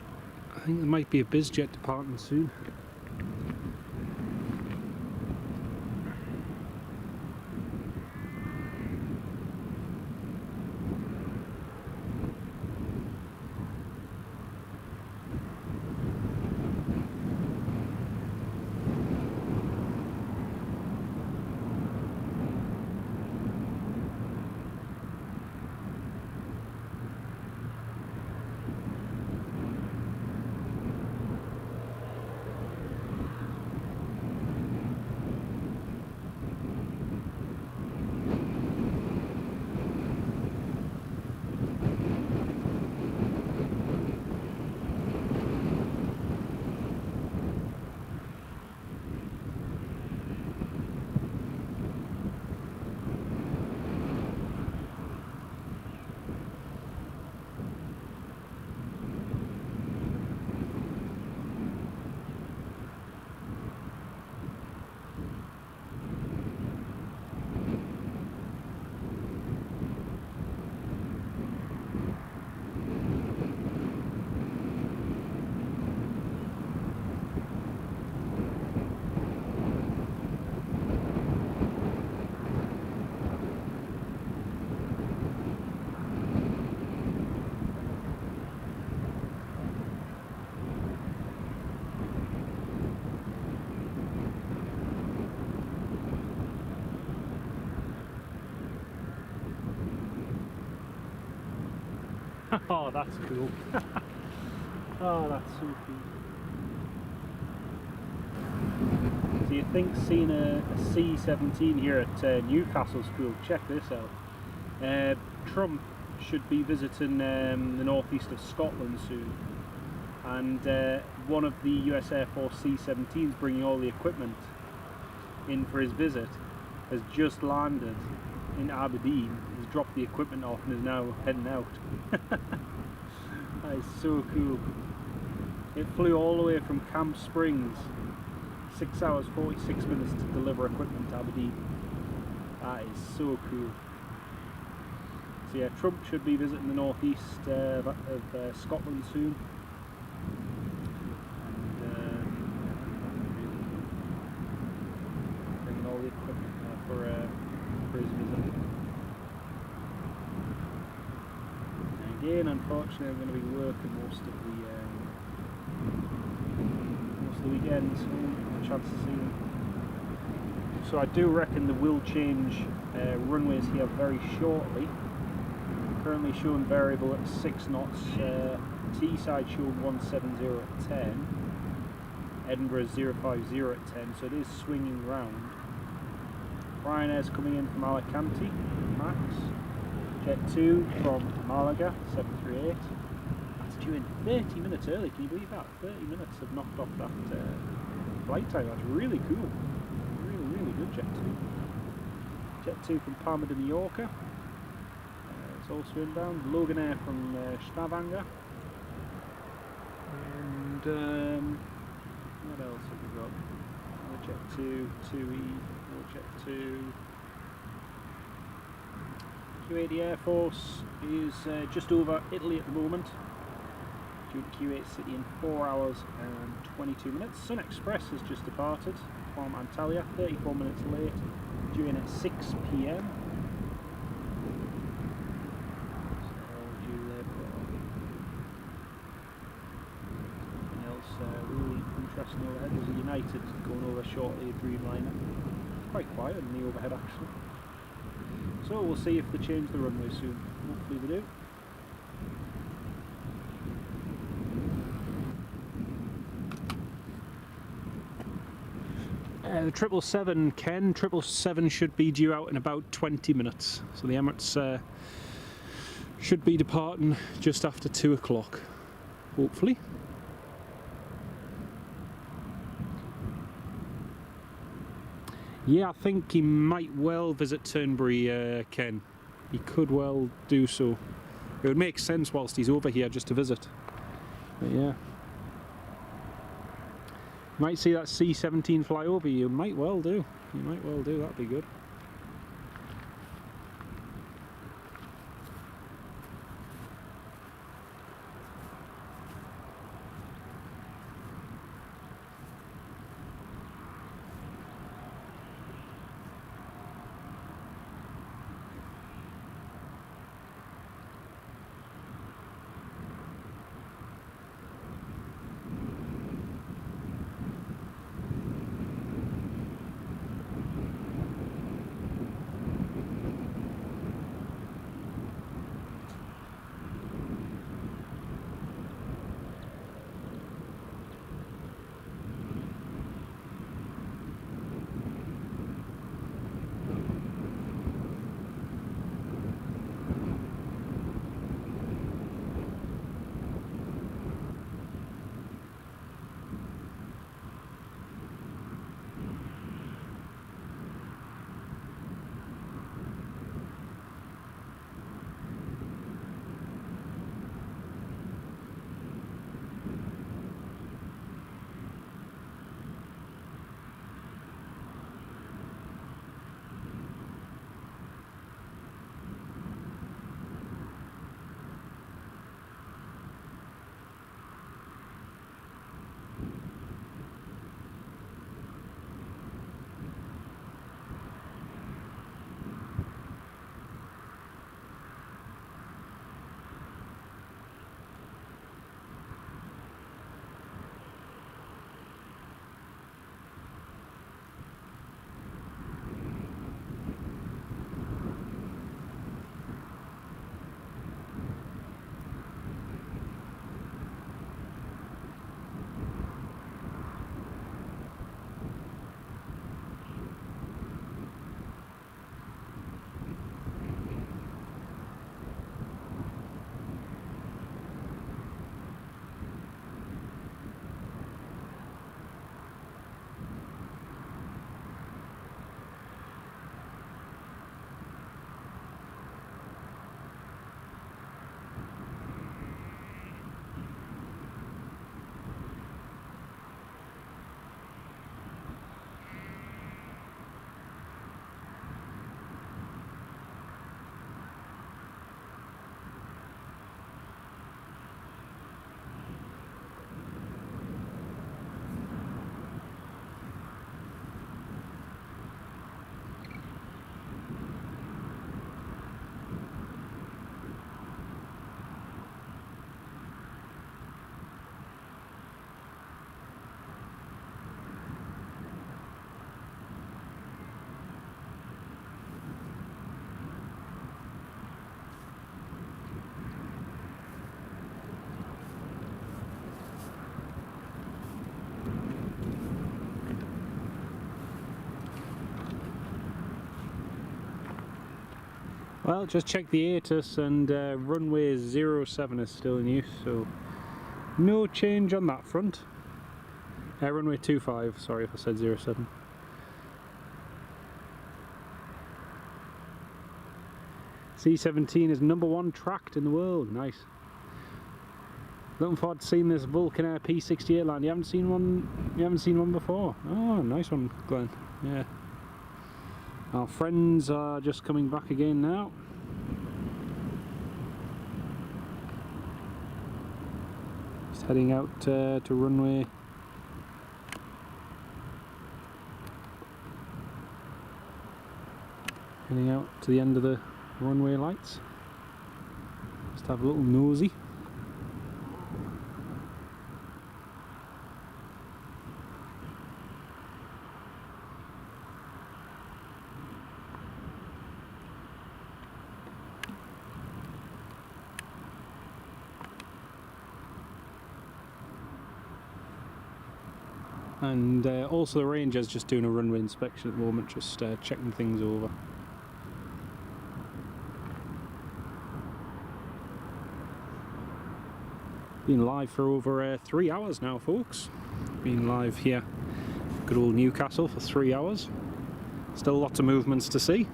Speaker 1: might be a BizJet departing soon. Oh, that's cool. Oh, that's so cool. So you think seeing a C-17 here at Newcastle's cool. Check this out. Trump should be visiting the northeast of Scotland soon, and one of the US Air Force C-17s bringing all the equipment in for his visit has just landed in Aberdeen. He's dropped the equipment off and is now heading out. That is so cool. It flew all the way from Camp Springs, 6 hours 46 minutes to deliver equipment to Aberdeen. That is so cool. So yeah, Trump should be visiting the northeast of Scotland soon. And bringing all the equipment for his visit. And again, unfortunately, I'm going to be working most of the weekend, so I won't have a chance to see them. So I do reckon they will change runways here very shortly. Currently showing variable at 6 knots, Teesside showing 170 at 10, Edinburgh 050 at 10, so it is swinging round. Ryanair's coming in from Alicante, Max. Jet 2 from Malaga, 738. That's due in 30 minutes early, can you believe that? 30 minutes have knocked off that flight time. That's really cool. Really good Jet 2. Jet 2 from Palma de Mallorca. It's also inbound. Logan Air from Stavanger. And what else have we got? Another Jet 2, 2E, another Jet 2. Q80 Air Force is just over Italy at the moment. Due to Q8 City in 4 hours and 22 minutes. Sun Express has just departed from Antalya, 34 minutes late, due in at 6 PM. Really interesting overhead. There's a United going over shortly, a Dreamliner. Quite quiet in the overhead actually. So we'll see if they change the runway soon. Hopefully they do. The 777 Ken, 777 should be due out in about 20 minutes. So the Emirates should be departing just after 2 o'clock, hopefully. Yeah, I think he might well visit Turnberry, Ken. He could well do so. It would make sense whilst he's over here just to visit. But yeah. Might see that C-17 fly over you. Might well do. You might well do. That'd be good. Well, just check the ATIS and runway 07 is still in use, so no change on that front. Runway 25, sorry if I said 07. C-17 is #1 tracked in the world, nice. Looking forward to seeing this Vulcan Air P-68 land. You haven't seen one before? Oh, nice one, Glenn. Yeah. Our friends are just coming back again now. Just heading out to runway. Heading out to the end of the runway lights. Just have a little nosy. And also the ranger's just doing a runway inspection at the moment, just checking things over. Been live for over 3 hours now, folks. Been live here, good old Newcastle, for 3 hours. Still lots of movements to see.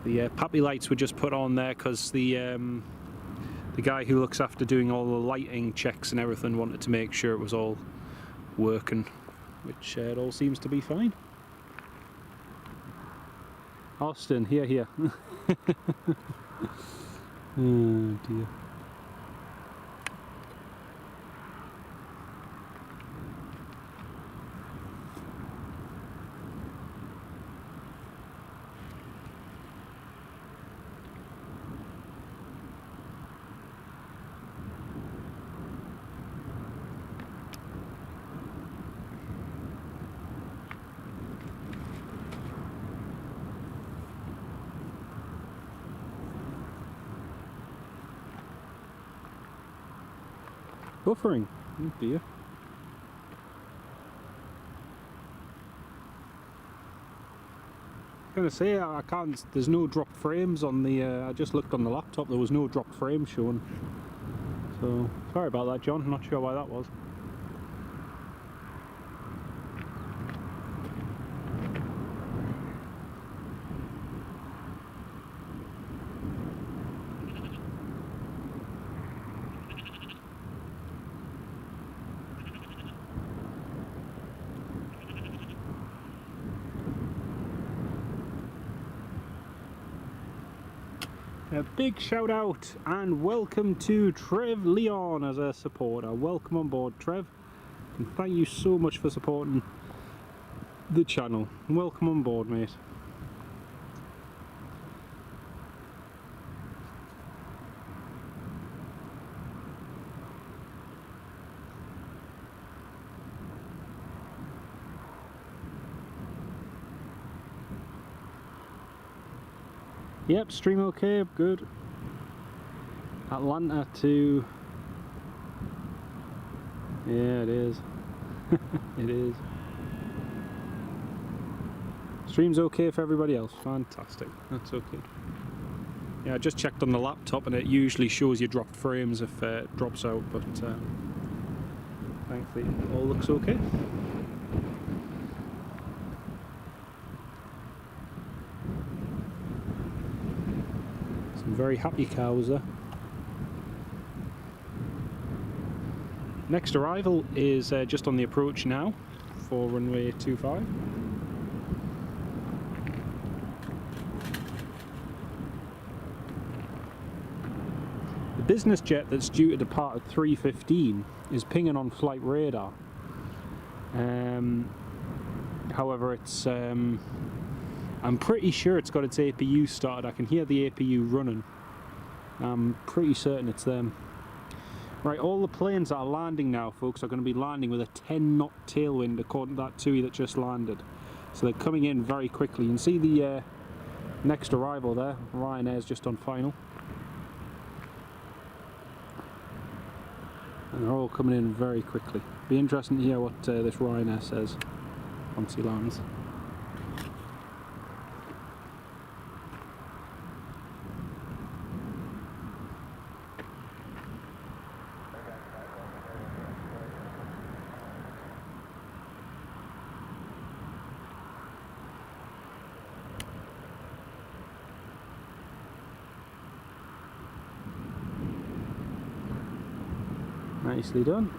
Speaker 1: The pappy lights were just put on there because the guy who looks after doing all the lighting checks and everything wanted to make sure it was all working, which it all seems to be fine. Austin, here. Oh dear. Buffering, oh dear. I was gonna say I can't. There's no dropped frames on the. I just looked on the laptop. There was no dropped frame shown. So sorry about that, John. I'm not sure why that was. A big shout out and welcome to Trev Leon as a supporter. Welcome on board, Trev, and thank you so much for supporting the channel. Welcome on board, mate. Yep, stream okay, good. Atlanta to... Yeah, it is. It is. Stream's okay for everybody else. Fantastic. That's okay. Yeah, I just checked on the laptop and it usually shows you dropped frames if it drops out, but thankfully it all looks okay. Some very happy cows there. Next arrival is just on the approach now for runway 25. The business jet that's due to depart at 3:15 is pinging on flight radar. However, it's I'm pretty sure it's got its APU started. I can hear the APU running. I'm pretty certain it's them. Right, all the planes that are landing now, folks, are going to be landing with a 10-knot tailwind, according to that TUI that just landed. So they're coming in very quickly. You can see the next arrival there. Ryanair's just on final. And they're all coming in very quickly. Be interesting to hear what this Ryanair says. once he lands. Nicely done.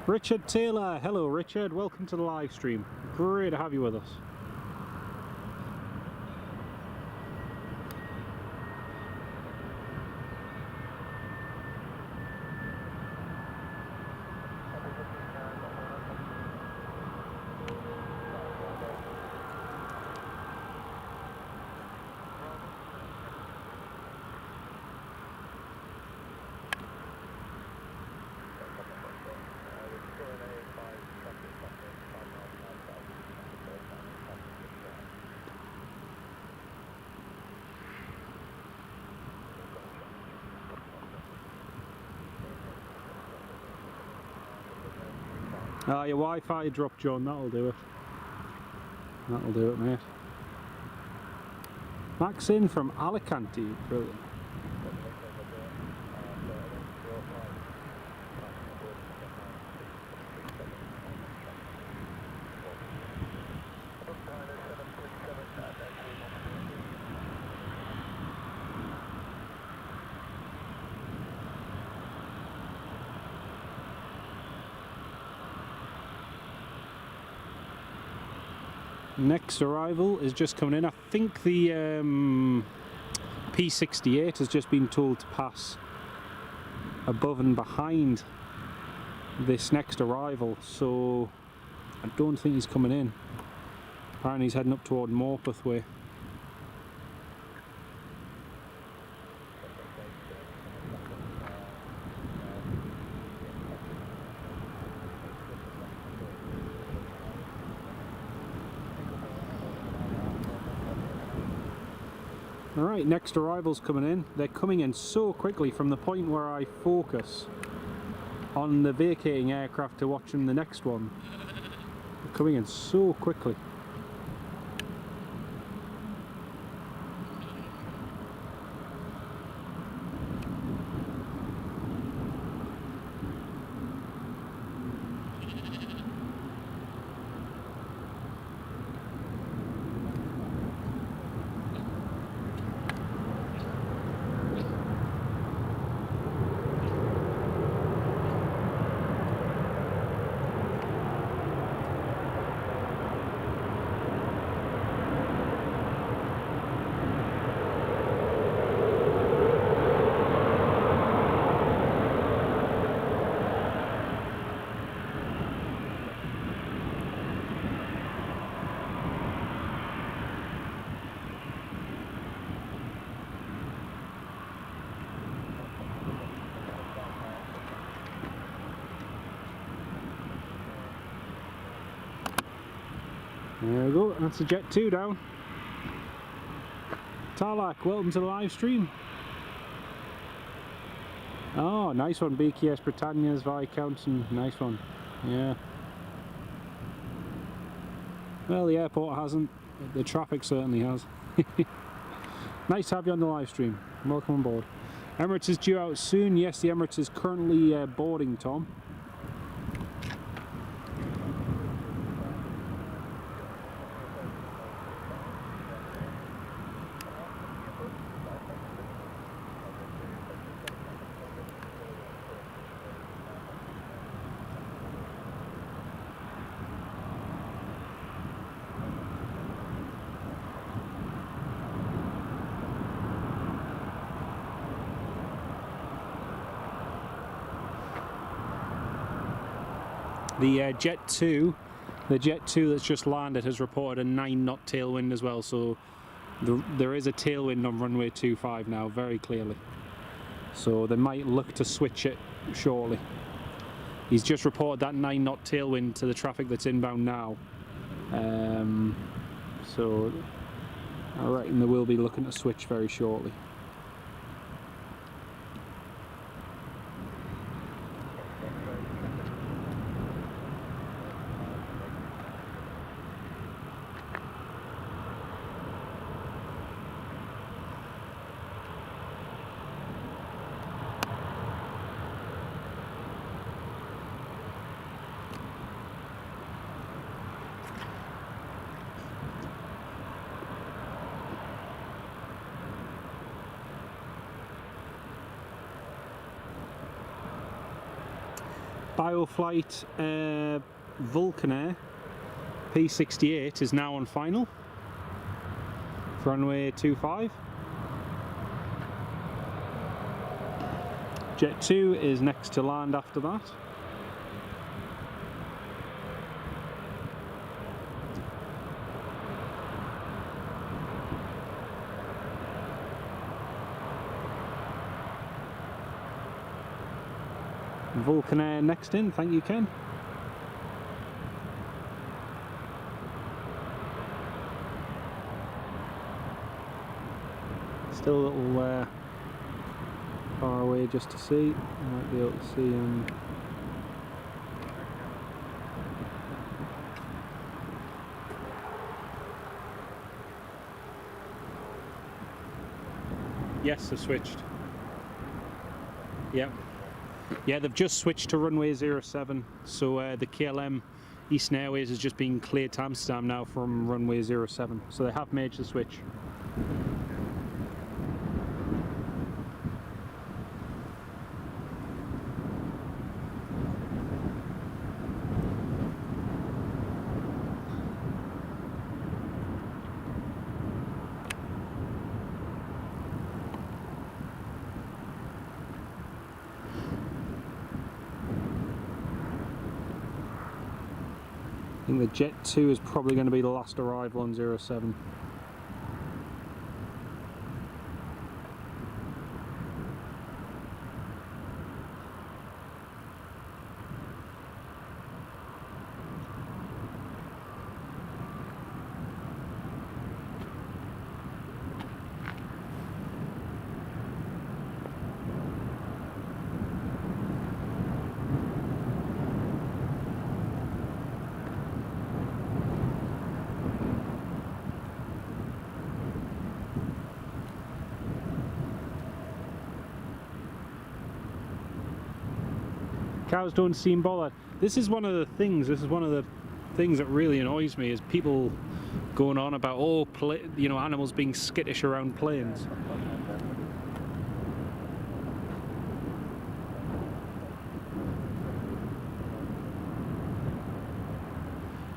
Speaker 1: Richard Taylor, hello Richard, welcome to the live stream. Great to have you with us. Ah, your Wi-Fi dropped, John, that'll do it. That'll do it, mate. Max in from Alicante, brilliant. Next arrival is just coming in. I think the P68 has just been told to pass above and behind this next arrival, so I don't think he's coming in. Apparently he's heading up toward Morpeth way. Alright, next arrival's coming in. They're coming in so quickly from the point where I focus on the vacating aircraft to watching the next one. They're coming in so quickly. There we go, that's the Jet 2 down. Tarlac, welcome to the live stream. Oh, nice one, BKS Britannia's Viscount, nice one, yeah. Well, the airport hasn't, the traffic certainly has. Nice to have you on the live stream, welcome on board. Emirates is due out soon, yes, the Emirates is currently boarding, Tom. The Jet 2 that's just landed has reported a 9-knot tailwind as well, so there is a tailwind on runway 25 now, very clearly. So they might look to switch it shortly. He's just reported that 9-knot tailwind to the traffic that's inbound now. So I reckon they will be looking to switch very shortly. Bioflight Vulcan Air P68 is now on final for runway 25. Jet 2 is next to land after that. Vulcan Air next in, thank you, Ken. Still a little far away just to see. I might be able to see him. Yes, they've switched. Yep. Yeah, they've just switched to runway 07, so the KLM Eastern Airways has just been cleared to Amsterdam now from runway 07, so they have made the switch. I think the Jet 2 is probably going to be the last arrival on 07. Cows don't seem bothered. This is one of the things that really annoys me, is people going on about, oh, you know, animals being skittish around planes.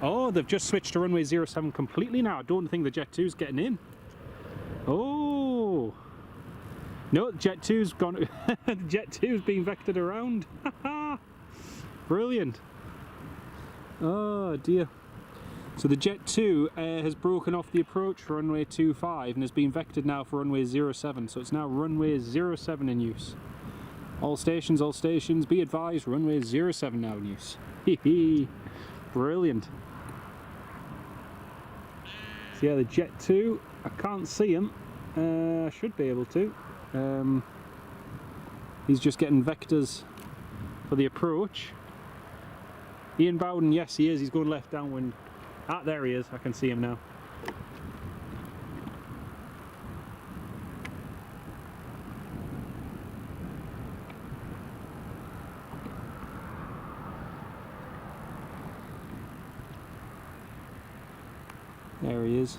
Speaker 1: Oh, they've just switched to runway 07 completely now. I don't think the Jet 2's getting in. Oh! No, Jet 2's gone. The Jet 2's being vectored around. Brilliant. Oh dear. So the Jet 2 has broken off the approach for runway 25 and has been vectored now for runway 07. So it's now runway 07 in use. All stations, be advised, runway 07 now in use. Hee. Brilliant. So yeah, the Jet 2, I can't see him. I should be able to. He's just getting vectors for the approach. Ian Bowden, yes he is, he's going left downwind. Ah, there he is, I can see him now. There he is.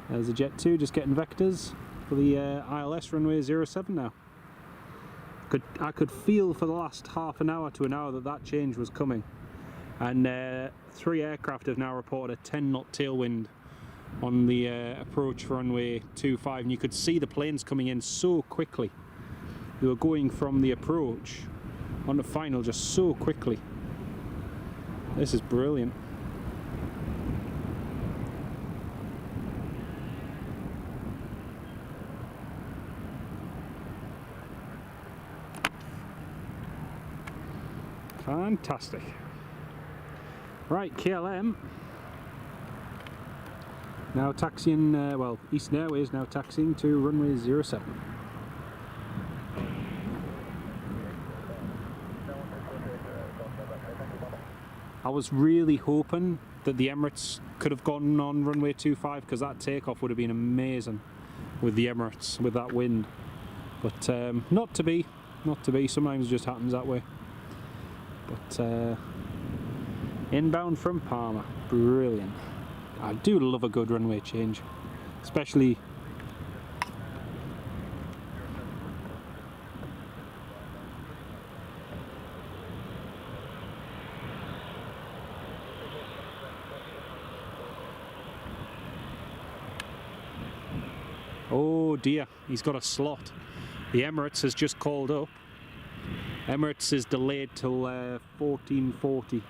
Speaker 1: There's the Jet 2 just getting vectors for the ILS runway 07 now. I could feel for the last half an hour to an hour that change was coming, and 3 aircraft have now reported a 10-knot tailwind on the approach for runway 25, and you could see the planes coming in so quickly. They were going from the approach on the final just so quickly. This is brilliant. Fantastic. Right, KLM now taxiing, well, Eastern Airways now taxiing to runway 07. I was really hoping that the Emirates could have gone on runway 25, because that takeoff would have been amazing with the Emirates, with that wind. But not to be, sometimes it just happens that way. But inbound from Palma, brilliant. I do love a good runway change, especially Oh dear, he's got a slot. The Emirates has just called up. Emirates is delayed till 14:40.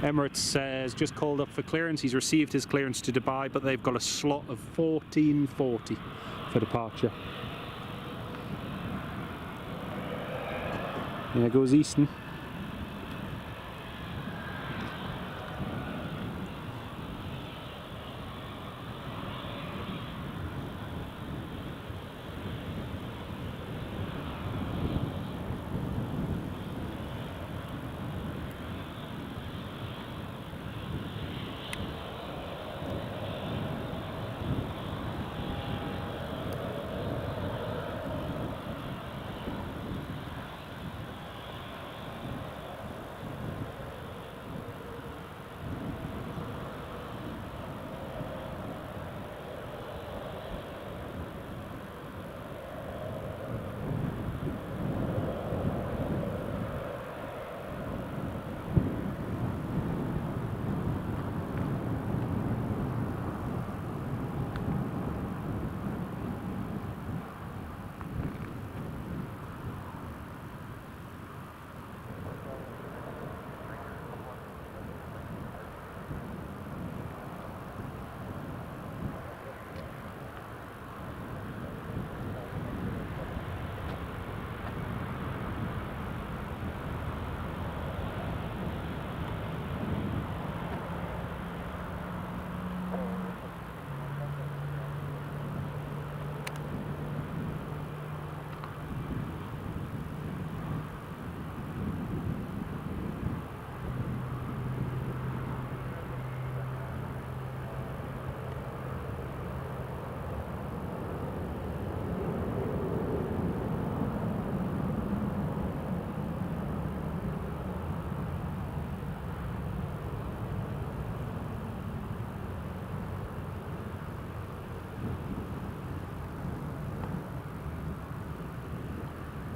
Speaker 1: Emirates has just called up for clearance. He's received his clearance to Dubai, but they've got a slot of 14:40 for departure. There goes Easton.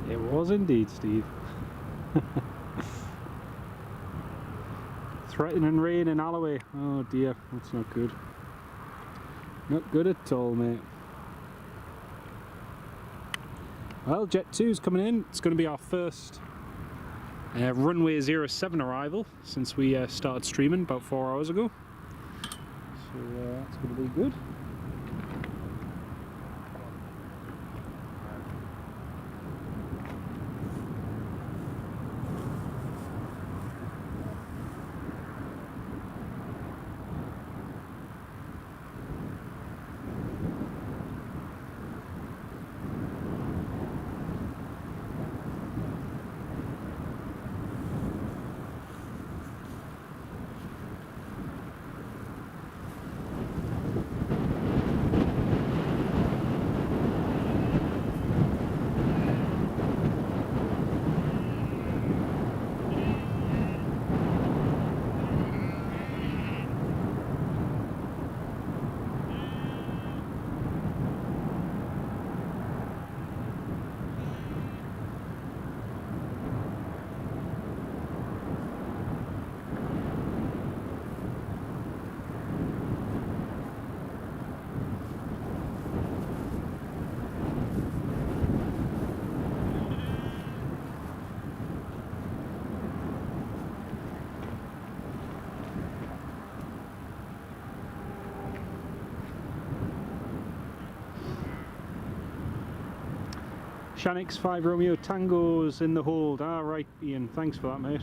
Speaker 1: It was indeed, Steve. Threatening rain in Alloway. Oh dear, that's not good. Not good at all, mate. Well, Jet 2's coming in. It's going to be our first runway 07 arrival since we started streaming about 4 hours ago. So that's going to be good. Shanix 5 Romeo Tango's in the hold. Ah, right, Ian, thanks for that, mate.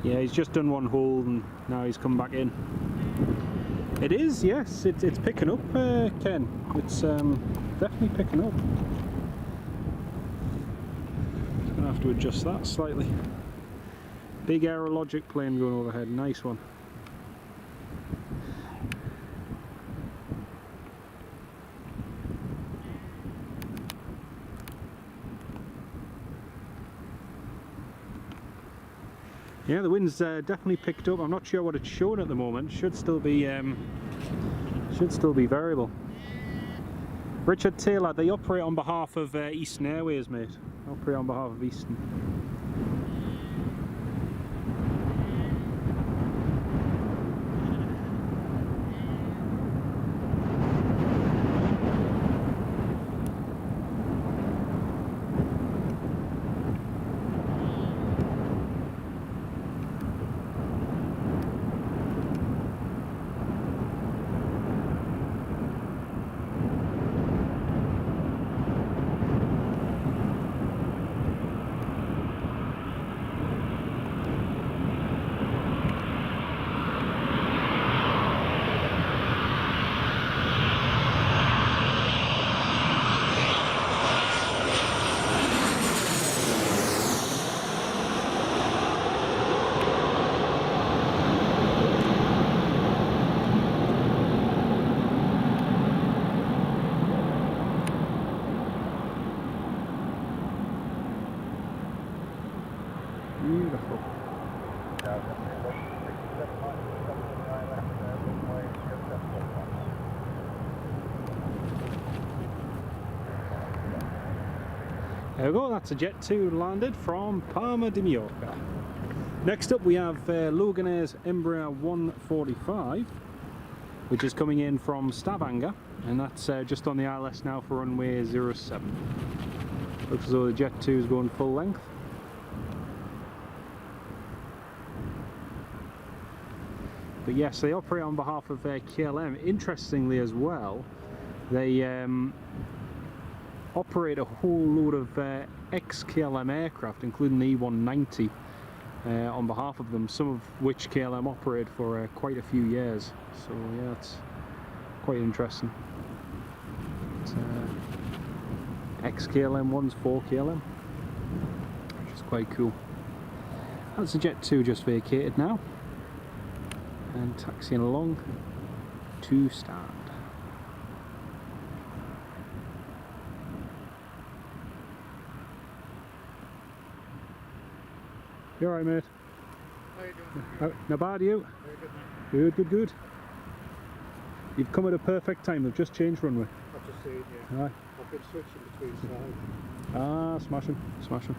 Speaker 1: Yeah, he's just done one hold and now he's come back in. It is, yes, it's picking up, Ken. It's definitely picking up. Just gonna have to adjust that slightly. Big Aerologic plane going overhead, nice one. Yeah, the wind's definitely picked up. I'm not sure what it's showing at the moment. Should still be variable. Richard Taylor, they operate on behalf of Eastern Airways, mate. Operate on behalf of Eastern. Beautiful. There we go, that's a Jet 2 landed from Palma de Mallorca. Next up we have Loganair's Embraer 145, which is coming in from Stavanger, and that's just on the ILS now for runway 07. Looks as though the Jet 2 is going full length. But yes, they operate on behalf of KLM. Interestingly as well, they operate a whole load of ex-KLM aircraft, including the E190, on behalf of them, some of which KLM operated for quite a few years. So yeah, it's quite interesting. Ex-KLM ones for KLM, which is quite cool. That's the Jet 2 just vacated now, and taxiing along to stand. You alright, mate?
Speaker 2: How are you doing?
Speaker 1: Not bad, you?
Speaker 2: Very good, mate.
Speaker 1: Good, good, good. You've come at a perfect time, they've just changed runway.
Speaker 2: I've just seen, yeah.
Speaker 1: Aye.
Speaker 2: I've been switching between sides.
Speaker 1: Ah, smashing, smashing.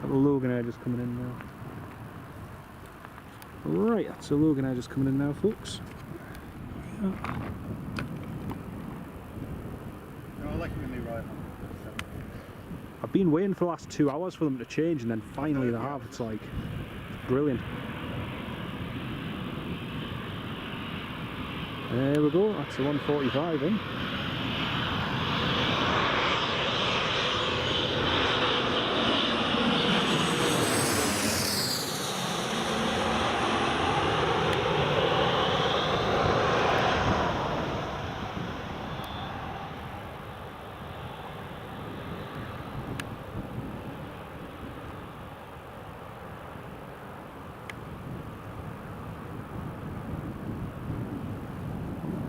Speaker 1: Got the Loganair just coming in now. Right, that's the Loganair just coming in now, folks. Yeah.
Speaker 2: No, I like when they ride on.
Speaker 1: I've been waiting for the last 2 hours for them to change, and then finally they have. It's like brilliant. There we go, that's the 145 in.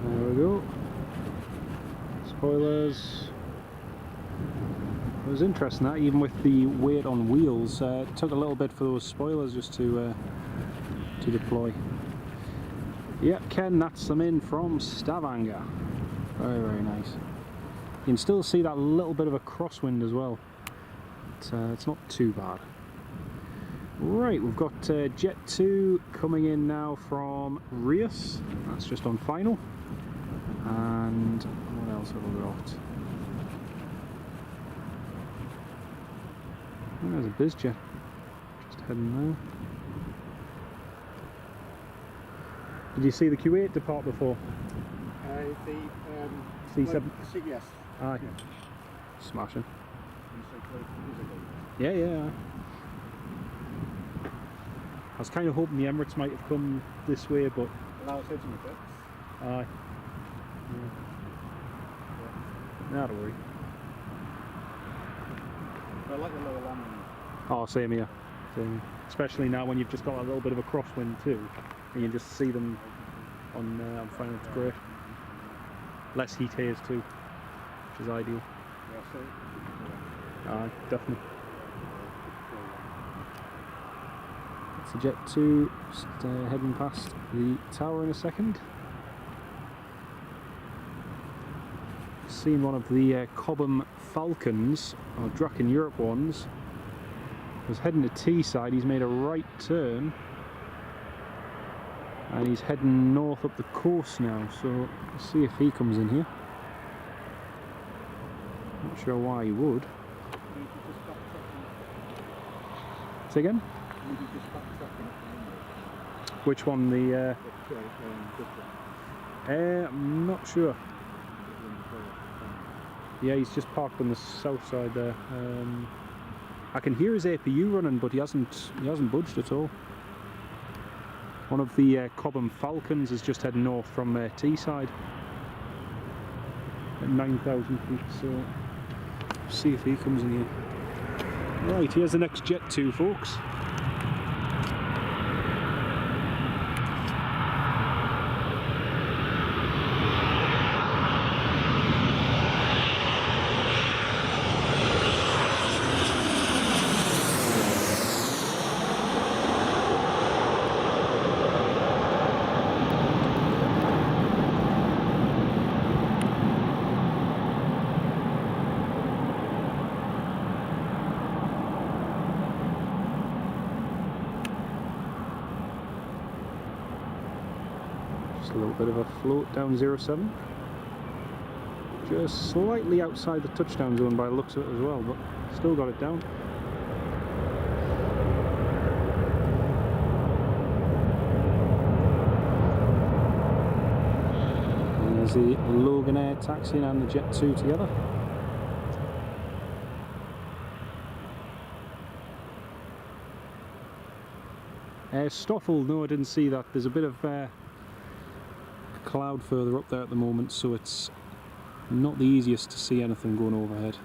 Speaker 1: There we go. Spoilers. It was interesting that even with the weight on wheels, it took a little bit for those spoilers just to deploy. Yeah, Ken, that's them in from Stavanger. Very, very nice. You can still see that little bit of a crosswind as well. It's not too bad. Right, we've got Jet 2 coming in now from Rios. That's just on final. And what else have we got? Oh, there's a BizJet just heading there. Did you see the Q8 depart before?
Speaker 2: The
Speaker 1: C7?
Speaker 2: yes.
Speaker 1: Aye.
Speaker 2: Yeah.
Speaker 1: Smashing. Yeah, yeah. I was kind of hoping the Emirates might have come this way, but...
Speaker 2: Well, I was hitting with it.
Speaker 1: Aye. Yeah. Not to worry.
Speaker 2: I like the lower landing.
Speaker 1: Oh, same here. Same. Especially now when you've just got a little bit of a crosswind too, and you just see them on final. It's great. Less heat haze too, which is ideal.
Speaker 2: Yeah, so,
Speaker 1: Aye, definitely. It's a Jet 2 just heading past the tower in a second. Seen one of the Cobham Falcons, or Draken Europe ones, was heading to Teesside. He's made a right turn and he's heading north up the coast now, so let's see if he comes in here. Not sure why he would. Say again? Which one? The I'm not sure. Yeah, he's just parked on the south side there. I can hear his APU running, but he hasn't budged at all. One of the Cobham Falcons is just heading north from Teesside at 9,000 feet, so see if he comes in here. Right, here's the next Jet 2, folks. A little bit of a float down 07, just slightly outside the touchdown zone by the looks of it as well, but still got it down. And there's the Logan Air taxiing and the Jet 2 together. Stoffel, no, I didn't see that. There's a bit of cloud further up there at the moment, so it's not the easiest to see anything going overhead.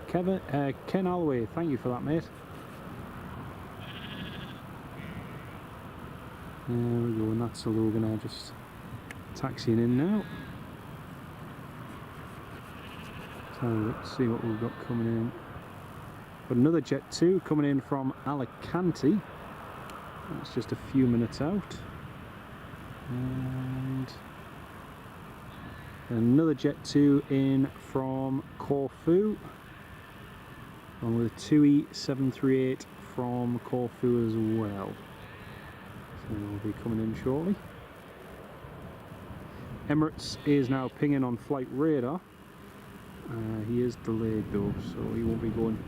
Speaker 1: Ken Alloway, thank you for that, mate. There we go, and that's the Logan Air just taxiing in now. So let's see what we've got coming in. Got another Jet 2 coming in from Alicante. That's just a few minutes out. And another Jet 2 in from Corfu. Along with a TUI 738 from Corfu as well. So they'll be coming in shortly. Emirates is now pinging on flight radar. He is delayed though, so he won't be going.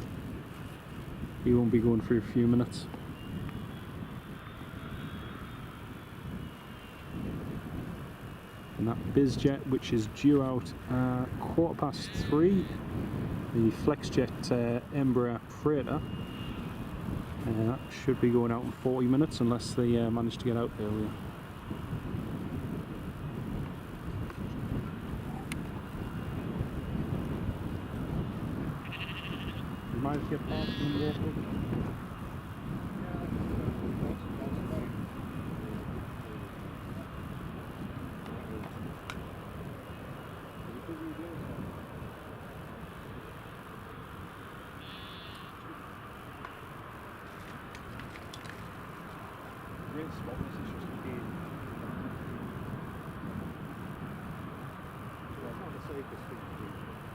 Speaker 1: He won't be going for a few minutes. And that BizJet, which is due out 3:15, the FlexJet Embraer Freighter, that should be going out in 40 minutes unless they manage to get out earlier. Might get past and walk up.
Speaker 2: Great spot, this is just a game. So it's not the safest thing to do.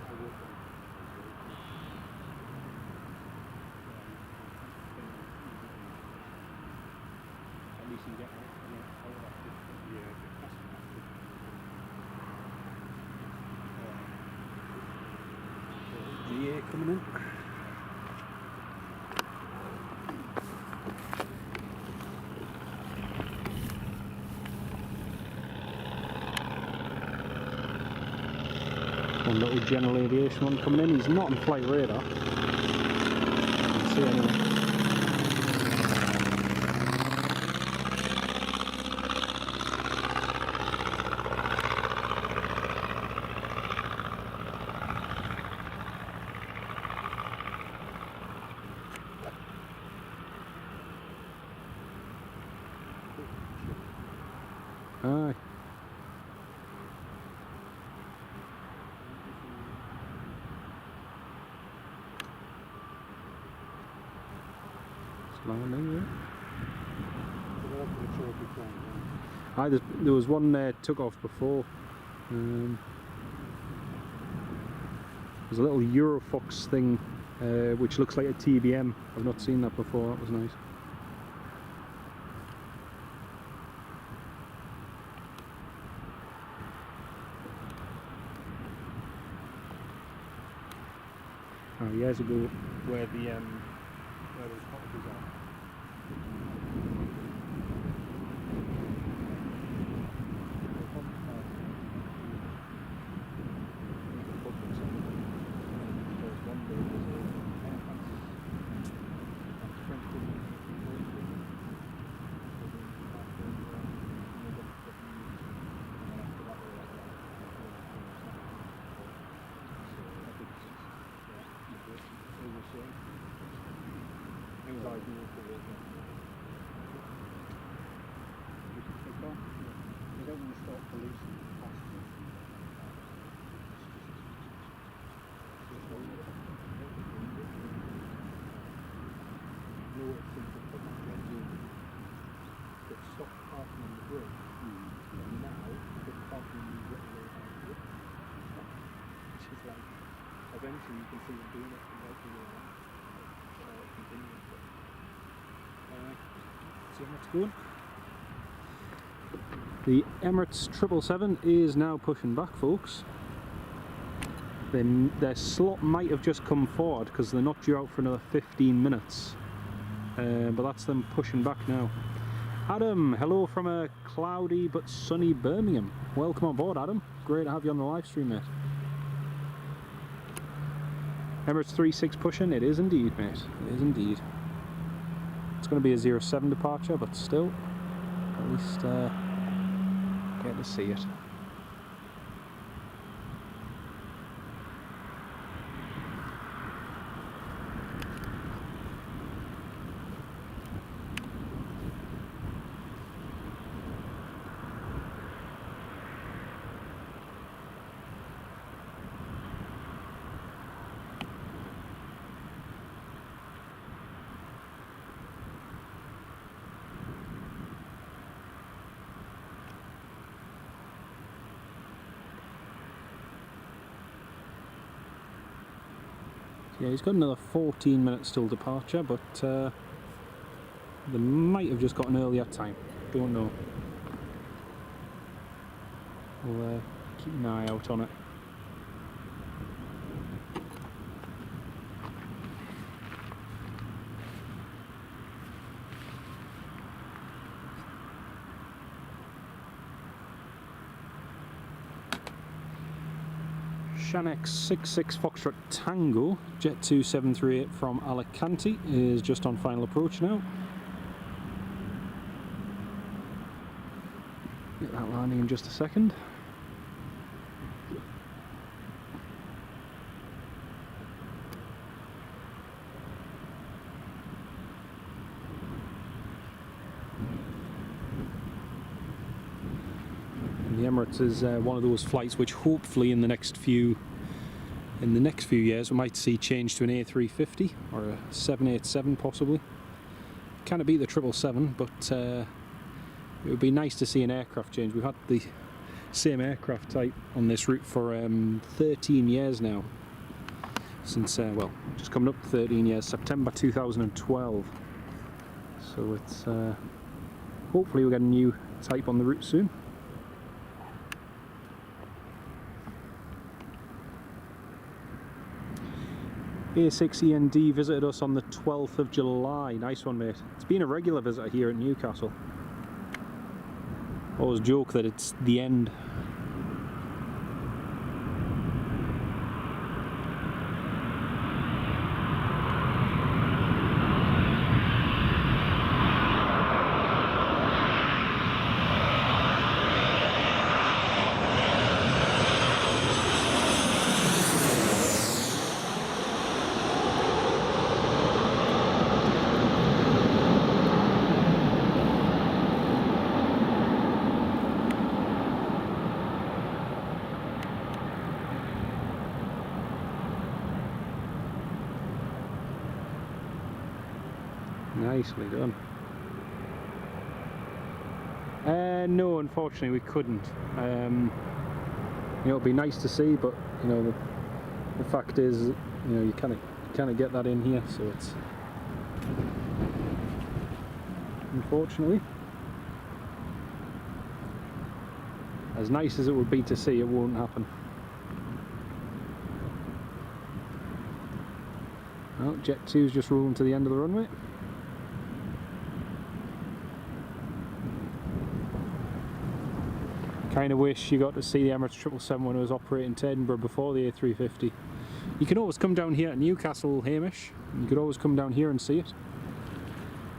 Speaker 2: I walk on. At least you get all that GA coming in.
Speaker 1: One little General Aviation one coming in. He's not on flight radar. You can see anyway. Aye.
Speaker 2: Which one?
Speaker 1: There was one took off before. There's a little Eurofox thing which looks like a TBM. I've not seen that before. That was nice. Years ago, where those cottages are.
Speaker 2: It was ideal for it. You don't want to start policing passengers. But stop parking on the bridge, and now the parking is which is like, eventually you can see them doing it and making it continue.
Speaker 1: See how it's going. The Emirates 777 is now pushing back, folks. Their slot might have just come forward because they're not due out for another 15 minutes. But that's them pushing back now. Adam, hello from a cloudy but sunny Birmingham. Welcome on board, Adam. Great to have you on the live stream, mate. Emirates 36 pushing, it is indeed, mate. It is indeed. It's going to be a 07 departure, but still, at least get to see it. Yeah, he's got another 14 minutes till departure, but they might have just got an earlier time. Don't know. We'll keep an eye out on it. Shanex 66 Foxtrot Tango, Jet 2738 from Alicante is just on final approach now. Get that landing in just a second. The Emirates is one of those flights which hopefully in the next few years we might see change to an A350 or a 787 possibly. Can't beat the 777, but it would be nice to see an aircraft change. We've had the same aircraft type on this route for 13 years now. Since well, just coming up 13 years, September 2012. So it's hopefully we'll get a new type on the route soon. A6END visited us on the 12th of July. Nice one, mate. It's been a regular visitor here at Newcastle. Always joke that it's the end. Nicely done. No, unfortunately we couldn't. It'd be nice to see, but the fact is, you kind of get that in here, so it's unfortunately, as nice as it would be to see, it won't happen. Well, Jet 2's just rolling to the end of the runway. Kind of wish you got to see the Emirates 777 when it was operating to Edinburgh before the A350. You can always come down here at Newcastle, Hamish. You could always come down here and see it.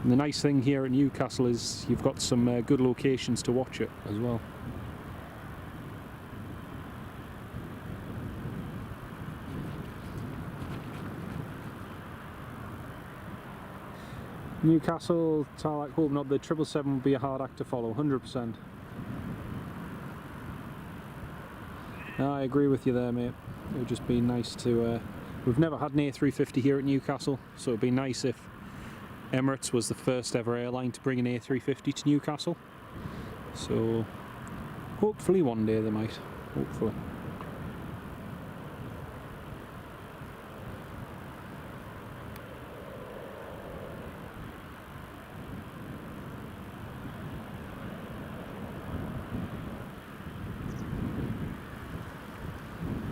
Speaker 1: And the nice thing here at Newcastle is you've got some good locations to watch it as well. Newcastle, Tarlac, hoping up the 777 would be a hard act to follow, 100%. I agree with you there, mate. It would just be nice to... we've never had an A350 here at Newcastle, so it would be nice if Emirates was the first ever airline to bring an A350 to Newcastle. So hopefully one day they might, hopefully.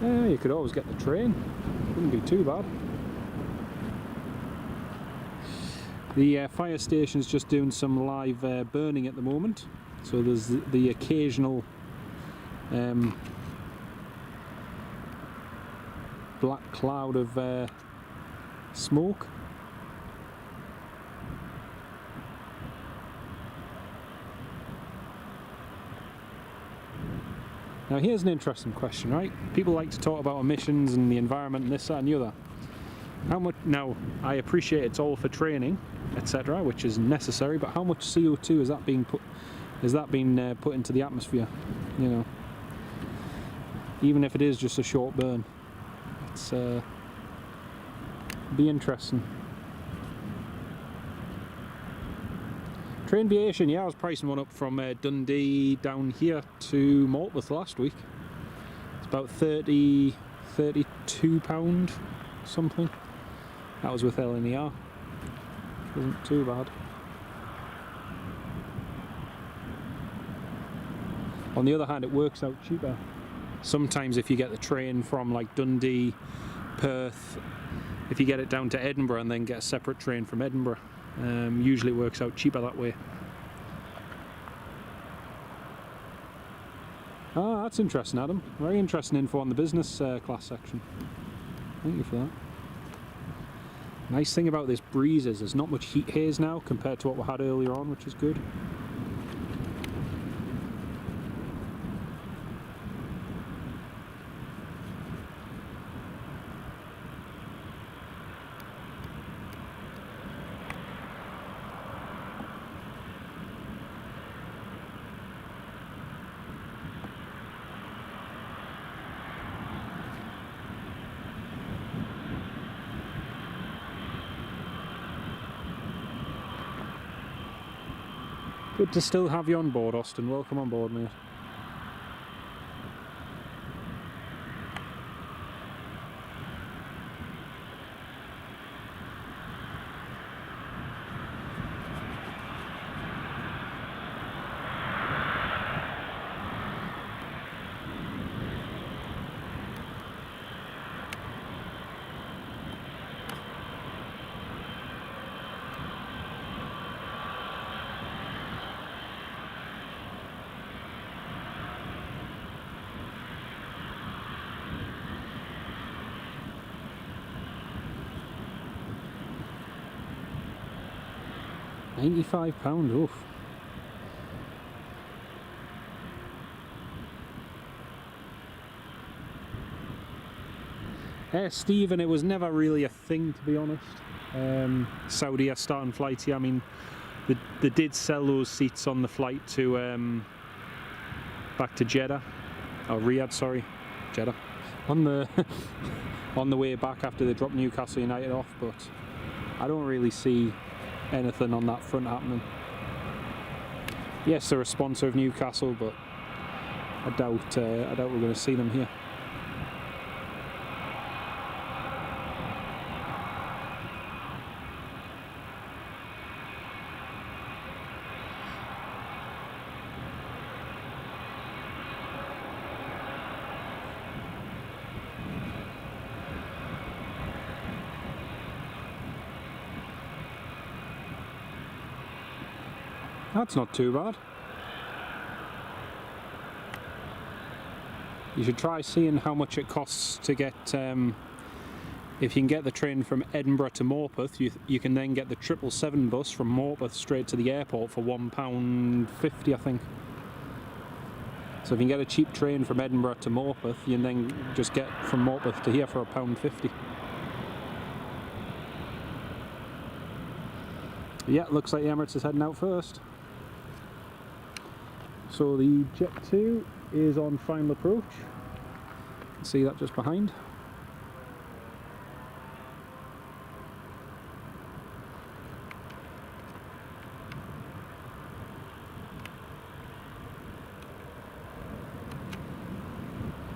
Speaker 1: Yeah, you could always get the train, wouldn't be too bad. The fire station's just doing some live burning at the moment, so there's the occasional black cloud of smoke. Now here's an interesting question, right? People like to talk about emissions and the environment and this, that and the other. How much, now I appreciate it's all for training, etc., which is necessary, but how much CO2 is that being put into the atmosphere? Even if it is just a short burn. It's be interesting. Trainviation, yeah, I was pricing one up from Dundee down here to Morpeth last week. It's about £32 something. That was with LNER. Wasn't too bad. On the other hand, it works out cheaper. Sometimes if you get the train from like Dundee, Perth, if you get it down to Edinburgh and then get a separate train from Edinburgh, usually it works out cheaper that way. Ah, that's interesting, Adam. Very interesting info on the business class section. Thank you for that. Nice thing about this breeze is there's not much heat haze now compared to what we had earlier on, which is good. Good to still have you on board, Austin. Welcome on board, mate. £95, oof. Stephen, it was never really a thing, to be honest. Saudi are starting flights here. I mean, they did sell those seats on the flight to back to Jeddah, or Riyadh, sorry, Jeddah, on the on the way back after they dropped Newcastle United off. But I don't really see anything on that front happening. Yes, they're a sponsor of Newcastle, but I doubt we're going to see them here. That's not too bad. You should try seeing how much it costs to get, if you can get the train from Edinburgh to Morpeth, you can then get the 777 bus from Morpeth straight to the airport for £1.50, I think. So if you can get a cheap train from Edinburgh to Morpeth, you can then just get from Morpeth to here for £1.50. Yeah, looks like the Emirates is heading out first. So the Jet 2 is on final approach. See that just behind.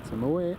Speaker 1: It's on the way.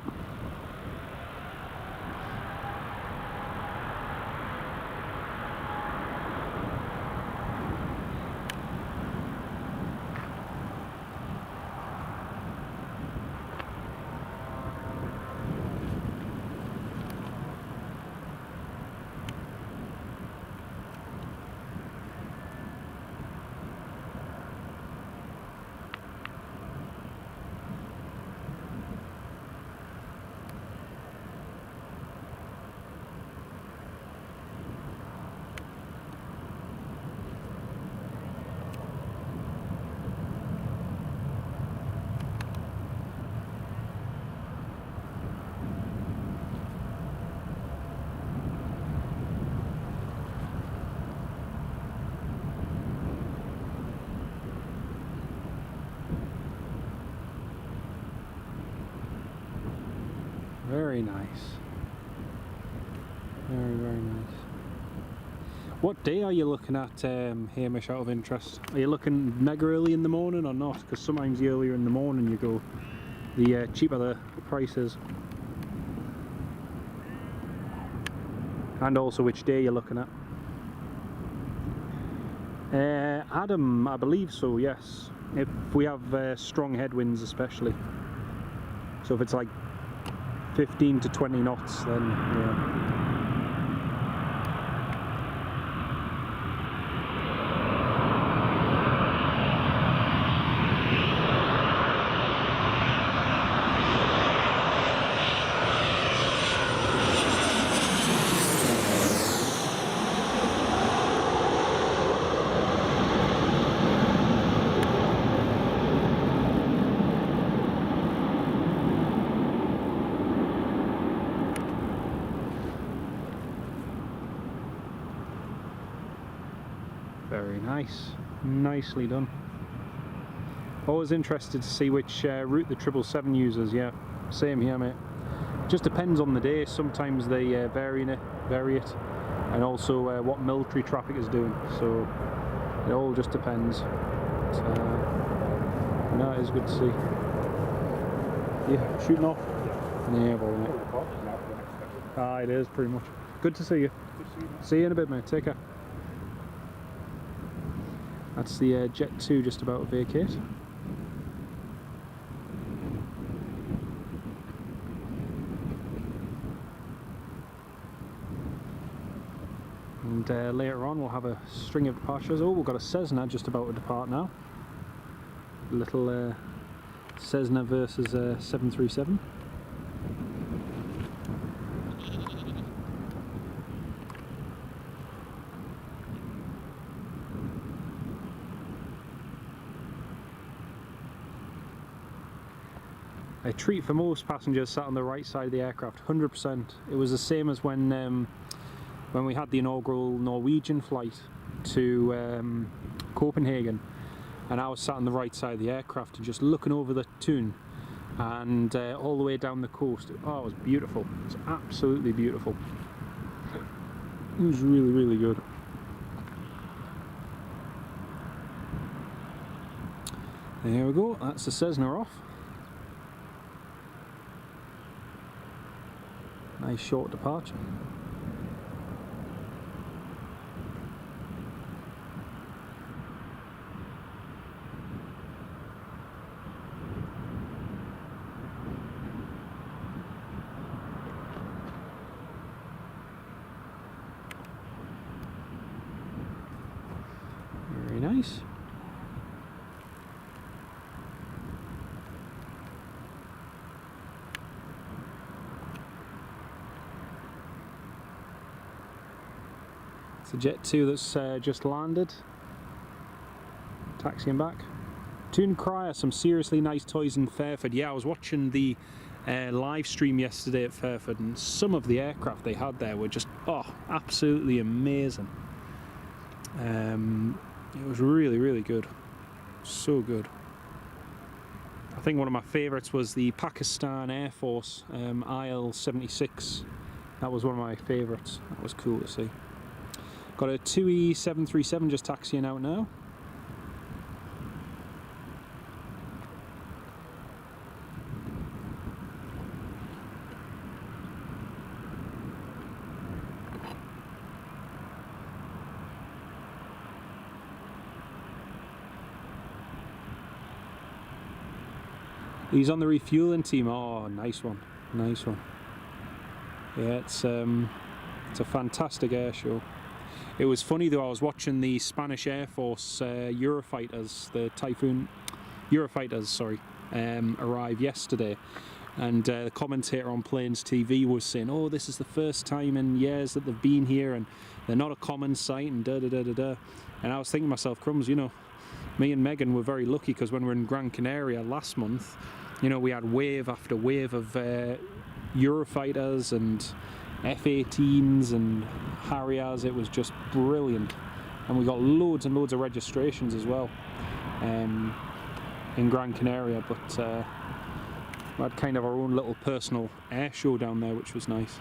Speaker 1: Very nice. Very, very nice. What day are you looking at, Hamish, out of interest? Are you looking mega early in the morning or not? Because sometimes the earlier in the morning you go, the cheaper the price is. And also which day you're looking at. Adam, I believe so, yes. If we have strong headwinds especially. So if it's like 15 to 20 knots, then yeah. Very nice, nicely done. Always interested to see which route the 777 uses. Yeah, same here, mate. Just depends on the day. Sometimes they vary it, and also what military traffic is doing. So it all just depends. But, no, it is good to see. Yeah, shooting off. Yeah, well, mate. Ah, it is pretty much. Good to see you. See you in a bit, mate. Take care. That's the Jet 2 just about to vacate. And later on we'll have a string of departures. Oh, we've got a Cessna just about to depart now. Little Cessna versus 737. A treat for most passengers sat on the right side of the aircraft, 100%. It was the same as when we had the inaugural Norwegian flight to Copenhagen, and I was sat on the right side of the aircraft and just looking over the Tun and all the way down the coast. Oh, it was beautiful. It was absolutely beautiful. It was really, really good. There we go, that's the Cessna off. Nice short departure. Very nice. It's a Jet 2 that's just landed. Taxiing back. Toon Cryer, some seriously nice toys in Fairford. Yeah, I was watching the live stream yesterday at Fairford, and some of the aircraft they had there were just, oh, absolutely amazing. It was really, really good. So good. I think one of my favourites was the Pakistan Air Force IL-76. That was one of my favourites. That was cool to see. Got a 2E737 just taxiing out now. He's on the refueling team. Oh, nice one, nice one. Yeah, it's a fantastic air show. It was funny though, I was watching the Spanish Air Force Eurofighters, the Typhoon Eurofighters, sorry, arrive yesterday, and the commentator on Planes TV was saying, oh, this is the first time in years that they've been here, and they're not a common sight, and da da da da da. And I was thinking to myself, crumbs, you know, me and Megan were very lucky, because when we were in Gran Canaria last month, you know, we had wave after wave of Eurofighters and F-18s and Harriers. It was just brilliant, and we got loads and loads of registrations as well in Gran Canaria, but we had kind of our own little personal air show down there, which was nice.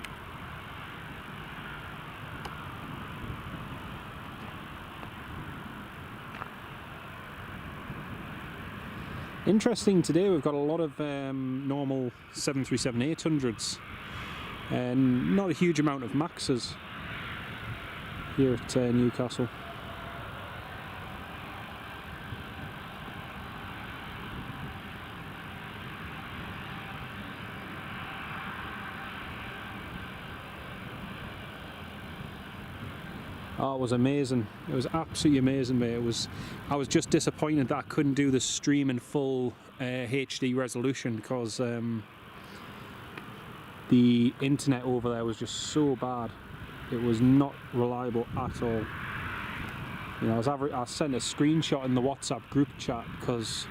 Speaker 1: Interesting today, we've got a lot of normal 737-800s and not a huge amount of Maxes here at Newcastle. Oh, it was amazing. It was absolutely amazing, mate. I was just disappointed that I couldn't do the stream in full HD resolution, because the internet over there was just so bad. It was not reliable at all. You know, I sent a screenshot in the WhatsApp group chat because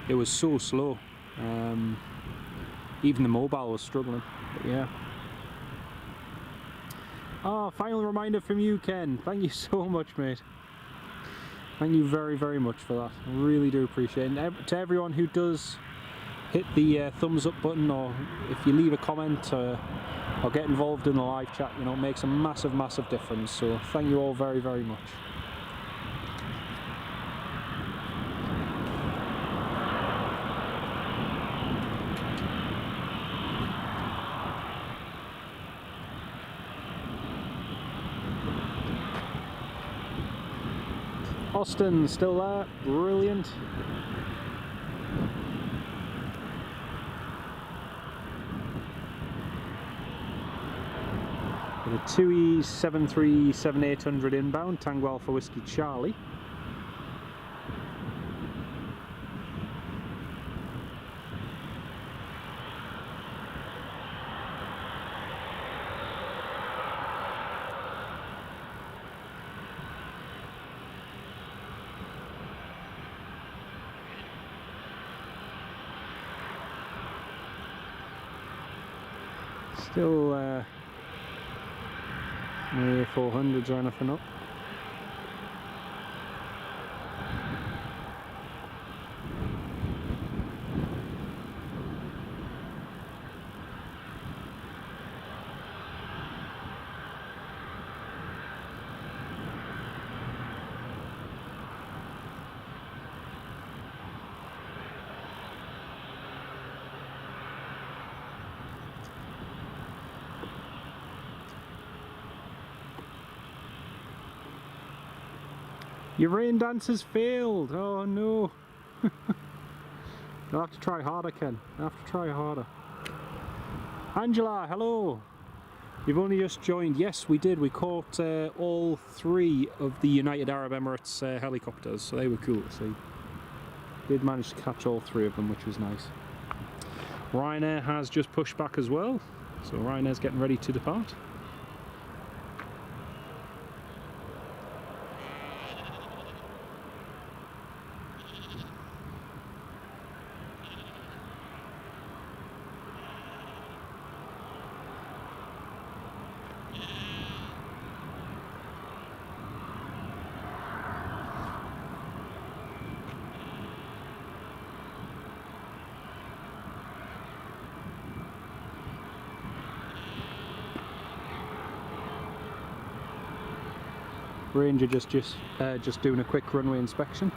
Speaker 1: it was so slow. Even the mobile was struggling. But yeah. Ah, final reminder from you, Ken. Thank you so much, mate. Thank you very, very much for that. I really do appreciate it. And to everyone who does hit the thumbs up button, or if you leave a comment or get involved in the live chat, you know, it makes a massive, massive difference. So thank you all very, very much. Austin still there, brilliant. With a 2E737-800 inbound, Tango Alpha Whiskey Charlie. Still no 400s or anything up. Your rain dance has failed. Oh no. You'll have to try harder, Ken. You'll have to try harder. Angela, hello. You've only just joined. Yes, we did. We caught all 3 of the United Arab Emirates helicopters, so they were cool to see. Did manage to catch all 3 of them, which was nice. Ryanair has just pushed back as well, so Ryanair's getting ready to depart. Ranger just doing a quick runway inspection.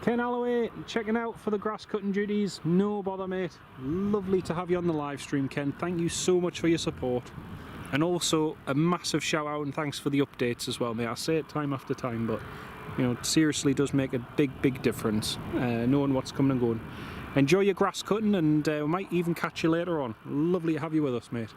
Speaker 1: Ken Alloway checking out for the grass cutting duties. No bother, mate. Lovely to have you on the live stream, Ken. Thank you so much for your support, and also a massive shout out and thanks for the updates as well, mate. I say it time after time, but you know, it seriously does make a big difference knowing what's coming and going. Enjoy your grass cutting, and we might even catch you later on. Lovely to have you with us, mate.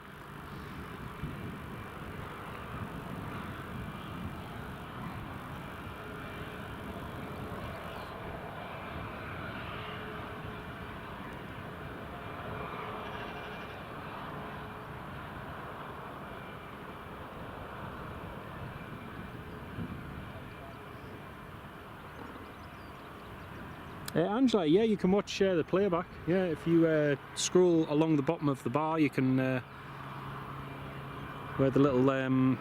Speaker 1: Angela, yeah, you can watch the playback. Yeah, if you scroll along the bottom of the bar, you can where the little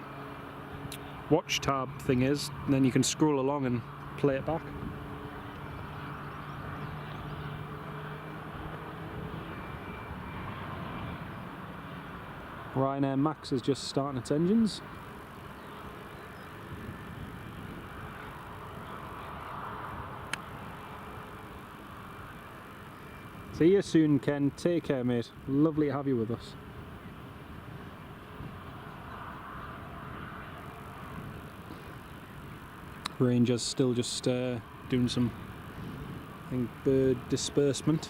Speaker 1: watch tab thing is, and then you can scroll along and play it back. Ryanair Max is just starting its engines. See you soon, Ken. Take care, mate. Lovely to have you with us. Ranger's still just doing some, I think, bird disbursement.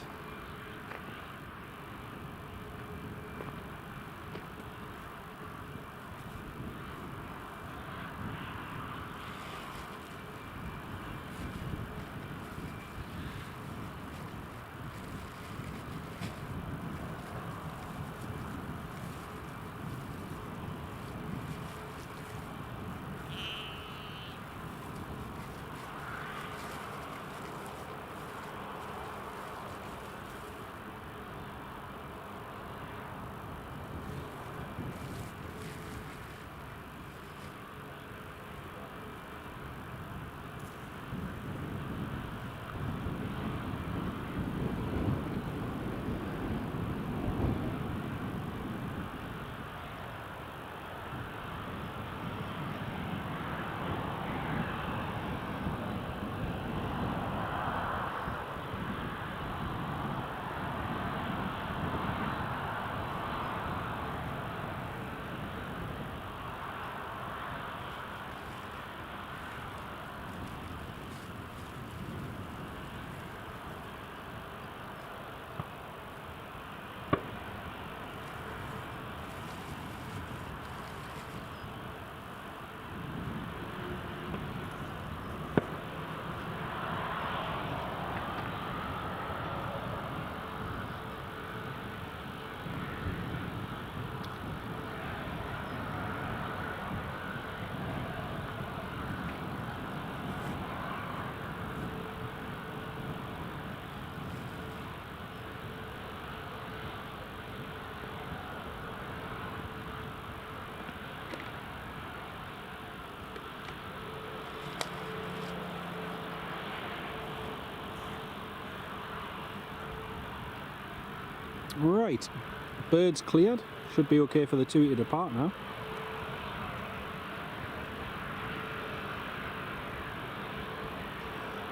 Speaker 1: Right, birds cleared. Should be okay for the 2 to depart now.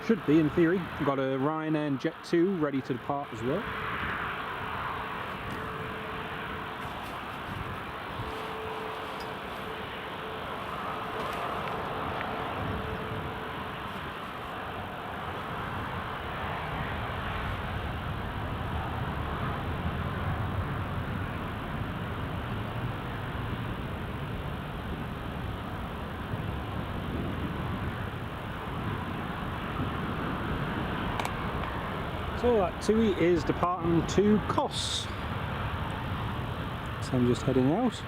Speaker 1: Should be, in theory. We've got a Ryanair and Jet 2 ready to depart as well. So that TUI is departing to Kos. So I'm just heading out.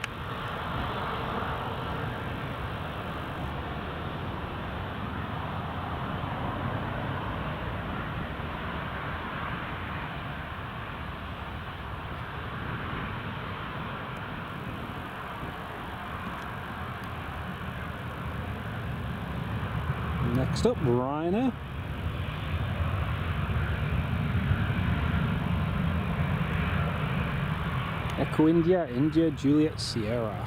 Speaker 1: Next up, Ryanair. Echo India, India, Juliet, Sierra.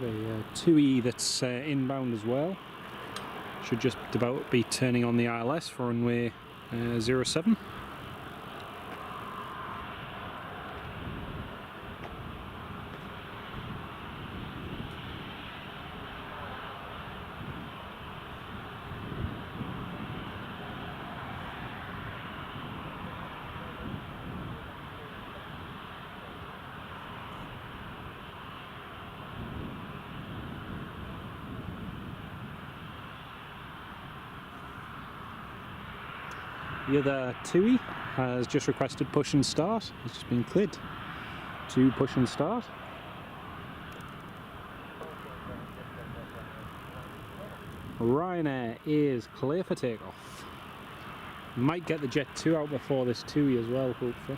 Speaker 1: The TUI that's inbound as well. Should just about be turning on the ILS for runway 07. The other TUI has just requested push and start. It's just been cleared to push and start. Ryanair is clear for takeoff. Might get the Jet 2 out before this TUI as well, hopefully.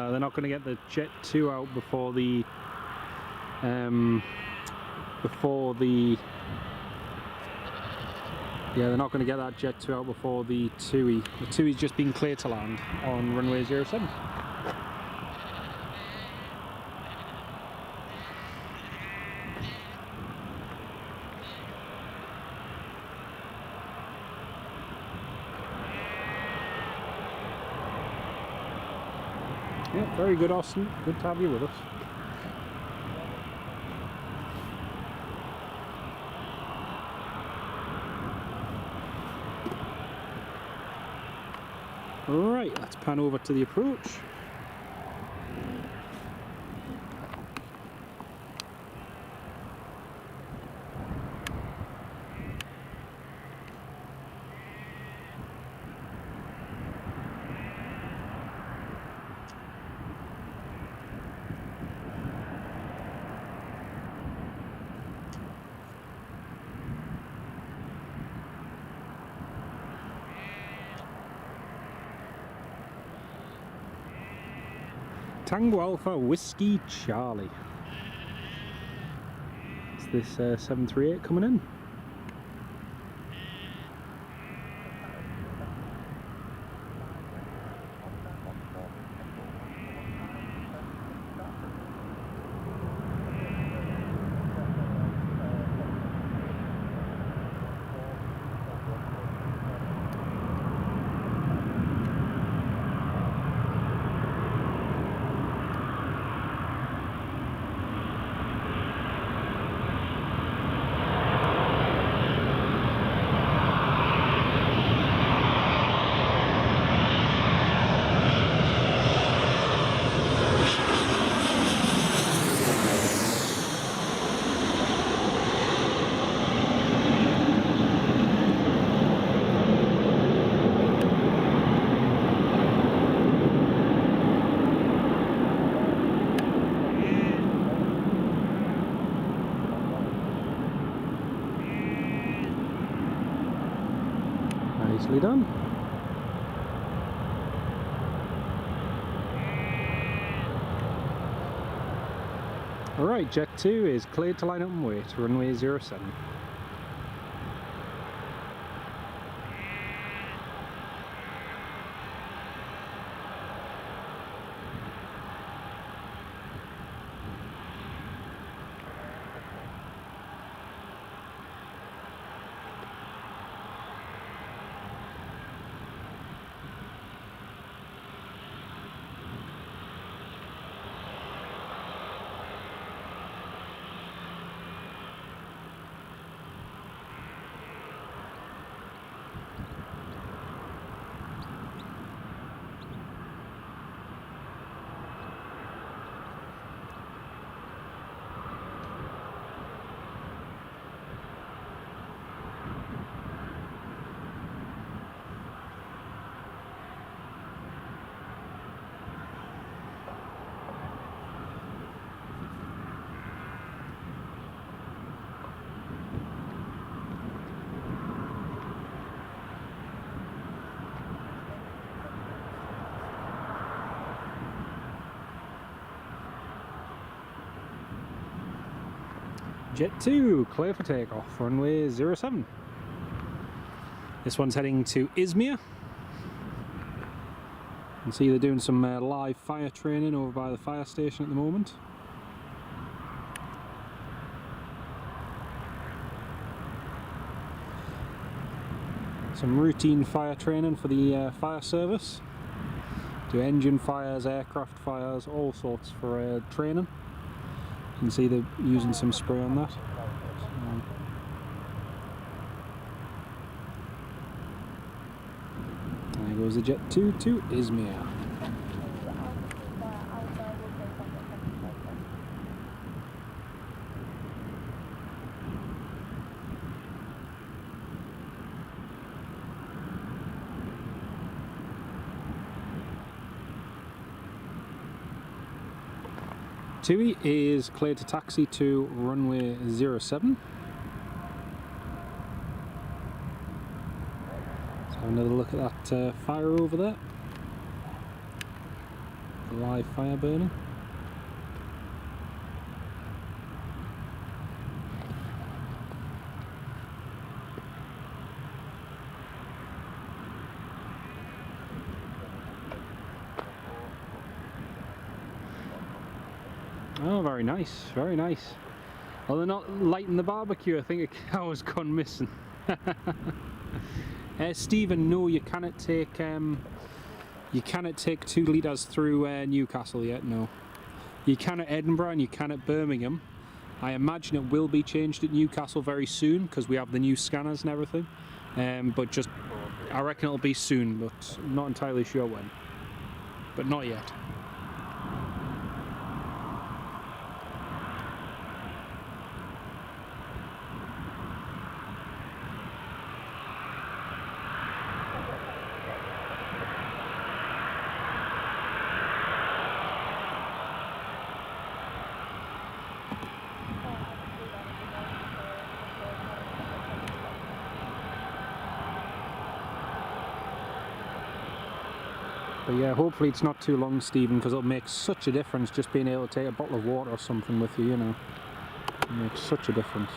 Speaker 1: They're not going to get the Jet 2 out before the yeah, they're not going to get that Jet 2 out before the TUI. The TUI's just been cleared to land on runway 07. Yeah, very good, Austin. Good to have you with us. Right, let's pan over to the approach. Tango Alpha Whiskey Charlie. Is this 738 coming in? Nicely done. Alright, Jet 2 is cleared to line up and wait, runway 07. Jet 2, clear for takeoff, runway 07. This one's heading to Izmir. You can see they're doing some live fire training over by the fire station at the moment. Some routine fire training for the fire service. Do engine fires, aircraft fires, all sorts for training. You can see they're using some spray on that. There goes the Jet 2 to Izmir. TUI is cleared to taxi to runway 07. Let's have another look at that fire over there. The live fire burning. Oh, very nice, very nice. Well, they're not lighting the barbecue. I think a cow's gone missing. Stephen, no, you cannot take 2 litres through Newcastle yet. No, you can at Edinburgh and you can at Birmingham. I imagine it will be changed at Newcastle very soon because we have the new scanners and everything. But just, I reckon it'll be soon, but not entirely sure when. But not yet. But yeah, hopefully it's not too long, Stephen, because it'll make such a difference just being able to take a bottle of water or something with you, you know. It makes such a difference.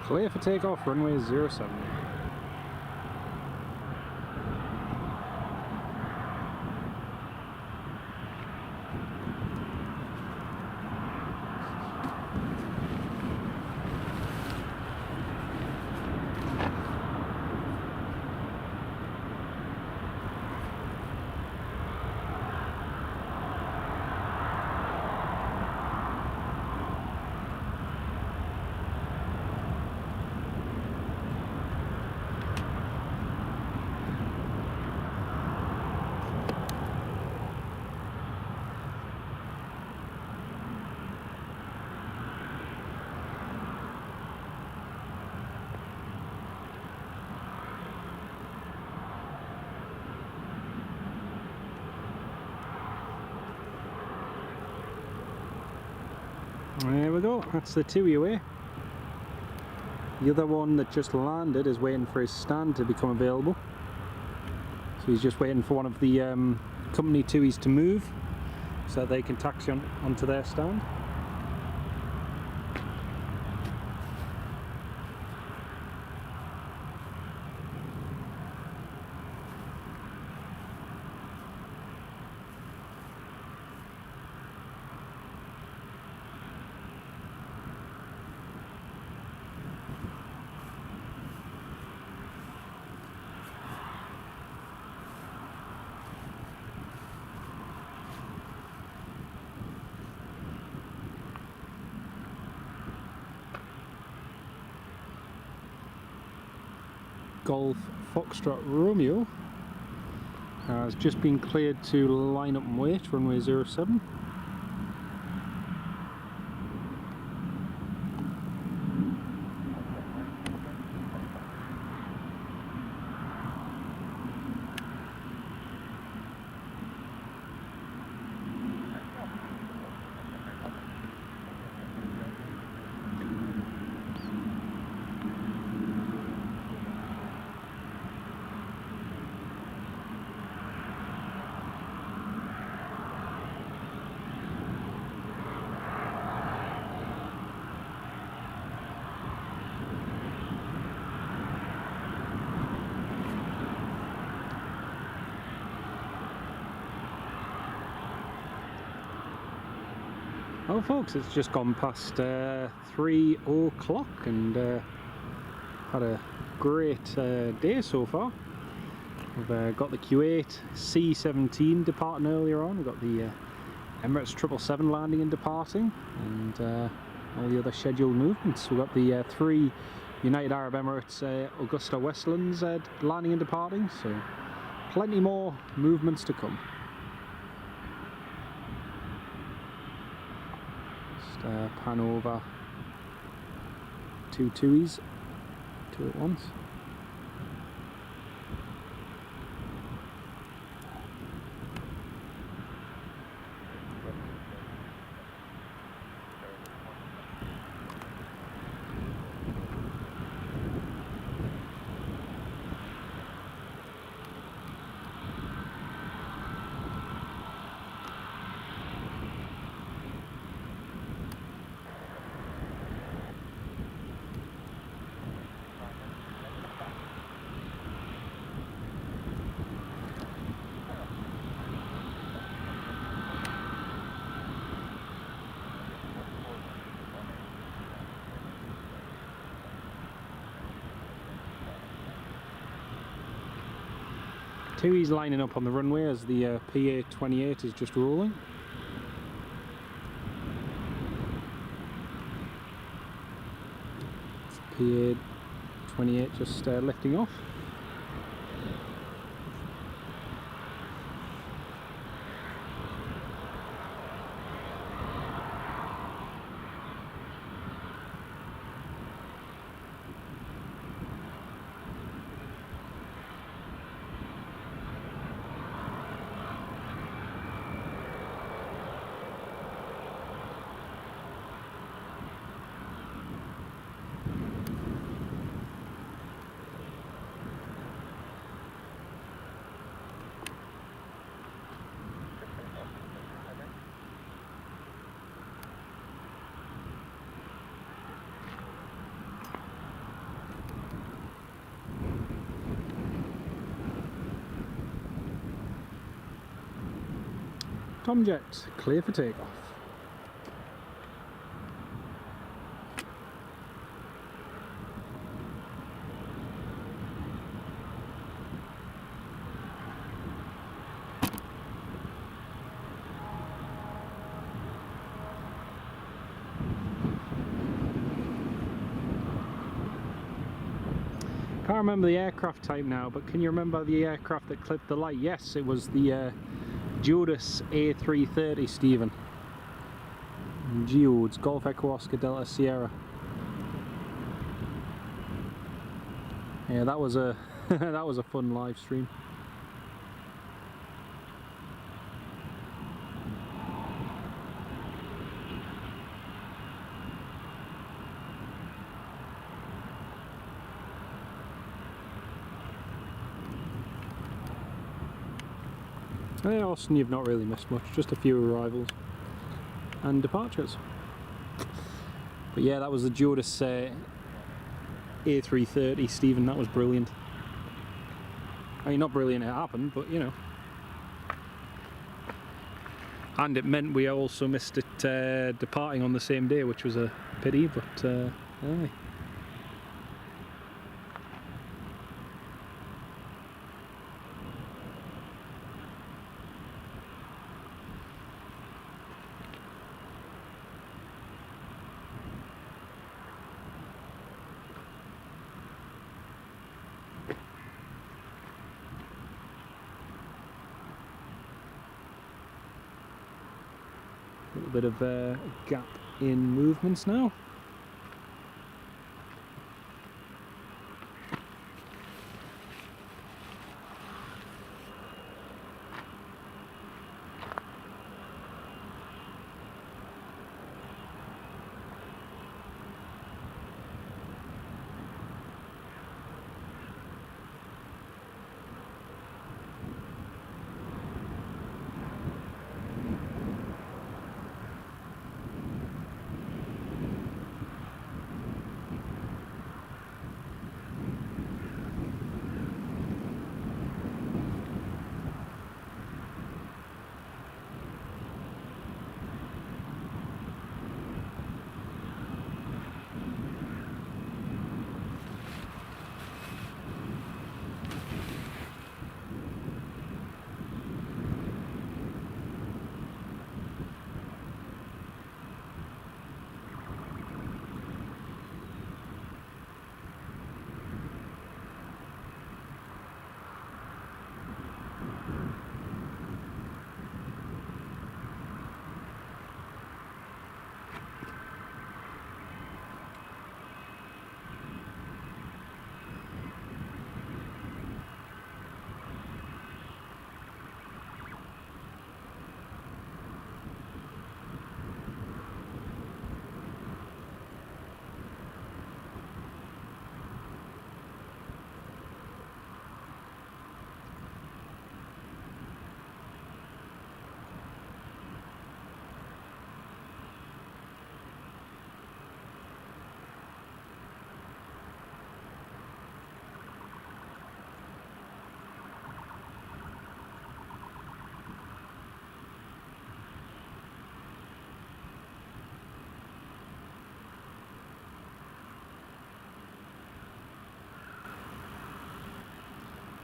Speaker 1: Clear for takeoff, runway 07. There we go, that's the TUI away. The other one that just landed is waiting for his stand to become available. So he's just waiting for one of the company TUIs to move so that they can taxi onto their stand. Golf Foxtrot Romeo has just been cleared to line up and wait, runway 07. Well folks, it's just gone past 3 o'clock and had a great day so far. We've got the Q8 C17 departing earlier on, we've got the Emirates 777 landing and departing, and all the other scheduled movements. We've got the 3 United Arab Emirates Augusta Westlands landing and departing, so plenty more movements to come. Pan over 2 TUIs, 2 at once. Tui's lining up on the runway as the PA-28 is just rolling. PA-28 just lifting off. Tomjet, clear for takeoff. Can't remember the aircraft type now, but can you remember the aircraft that clipped the light? Yes, it was the Geodis A330, Stephen. Geodes, Golf Echo Oscar Delta Sierra. Yeah, that was a that was a fun live stream. Yeah, Austin, you've not really missed much, just a few arrivals and departures. But yeah, that was the Geodis A330, Stephen, that was brilliant. I mean, not brilliant it happened, but you know. And it meant we also missed it departing on the same day, which was a pity, but aye. A little bit of a gap in movements now.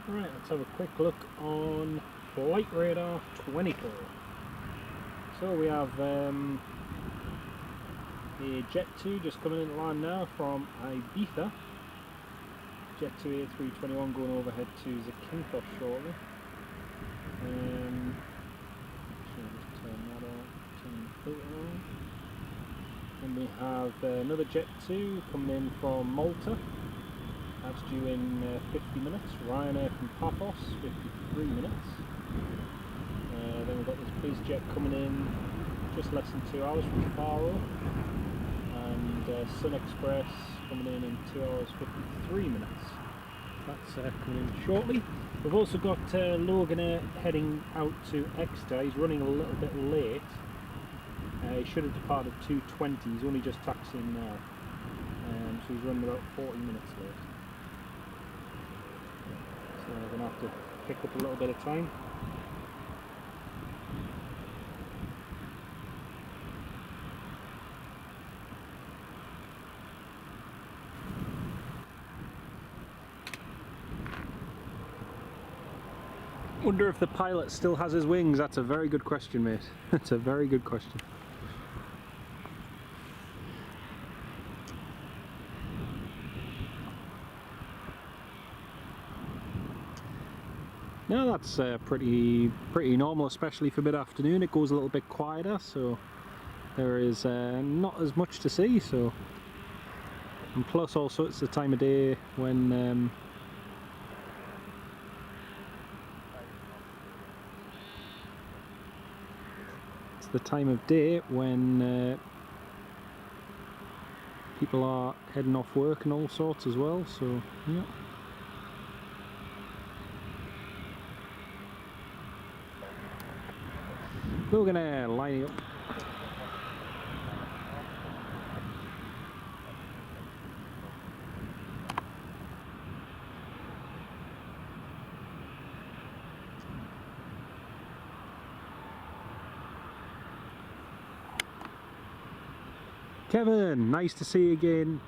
Speaker 2: Right, let's have a quick look on Flight Radar 24. So we have a Jet 2 just coming into line now from Ibiza. Jet 2 A321 going overhead to Zakynthos shortly. So I'll just turn that on, turn the filter on. And we have another Jet 2 coming in from Malta. That's due in 50 minutes. Ryanair from Paphos, 53 minutes. Then we've got this BizJet coming in just less than 2 hours from Faro. And Sun Express coming in 2 hours 53 minutes. That's coming in shortly. We've also got Logan Air heading out to Exeter. He's running a little bit late. He should have departed 2:20. He's only just taxiing now. So he's running about 40 minutes late. So we're going to have to pick up a little bit of time.
Speaker 1: Wonder if the pilot still has his wings. That's a very good question, mate. That's a very good question. No, that's pretty normal, especially for mid-afternoon. It goes a little bit quieter, so there is not as much to see. So, and plus also it's the time of day when people are heading off work and all sorts as well. So yeah. Logan Air lining up. Kevin, nice to see you again.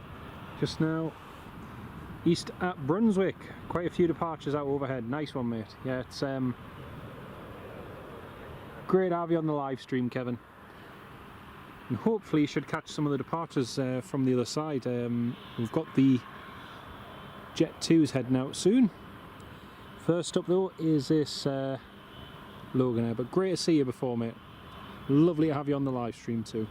Speaker 1: Just now, east at Brunswick. Quite a few departures out overhead. Nice one, mate. Yeah, it's great to have you on the live stream, Kevin. And hopefully you should catch some of the departures from the other side. We've got the Jet 2s heading out soon. First up though is this Logan Air, but great to see you before, mate. Lovely to have you on the live stream too.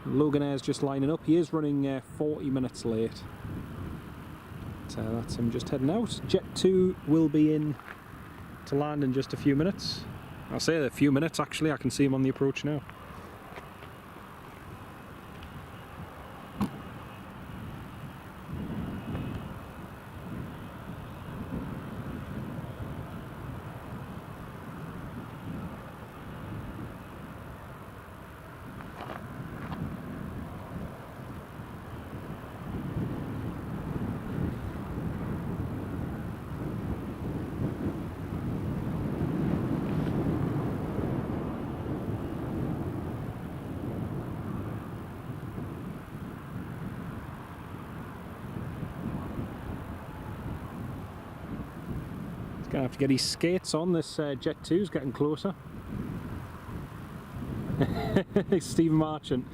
Speaker 1: Logan Air's just lining up. He is running 40 minutes late. So that's him just heading out. Jet 2 will be in to land in just a few minutes. I'll say a few minutes actually. I can see him on the approach now. Gonna have to get his skates on. This Jet 2's getting closer. Stephen Marchant,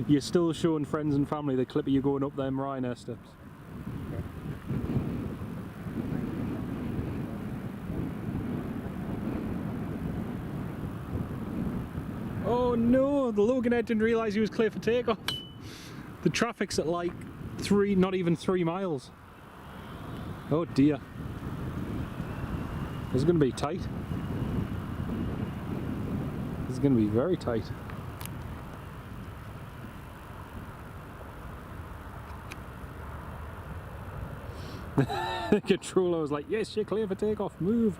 Speaker 1: you're still showing friends and family the clip of you going up them Ryanair steps. Oh no, the Logan Air didn't realise he was clear for takeoff. The traffic's at like not even 3 miles. Oh dear. This is going to be tight. This is going to be very tight. The controller was like, yes, you're clear for takeoff, move.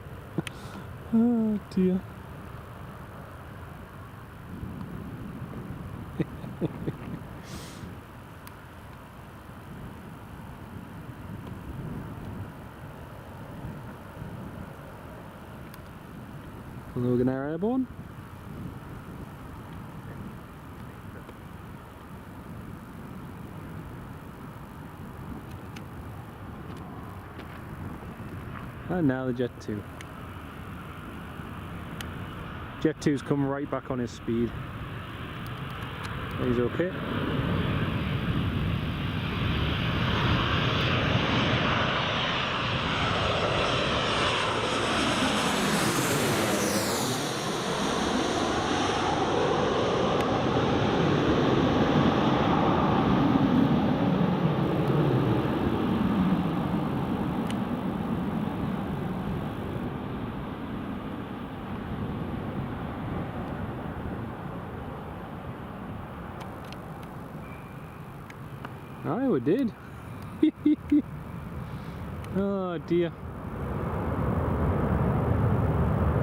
Speaker 1: Oh dear. Logan Air airborne. And now the Jet 2. Jet 2's come right back on his speed. He's okay. Aye, we did. Oh dear.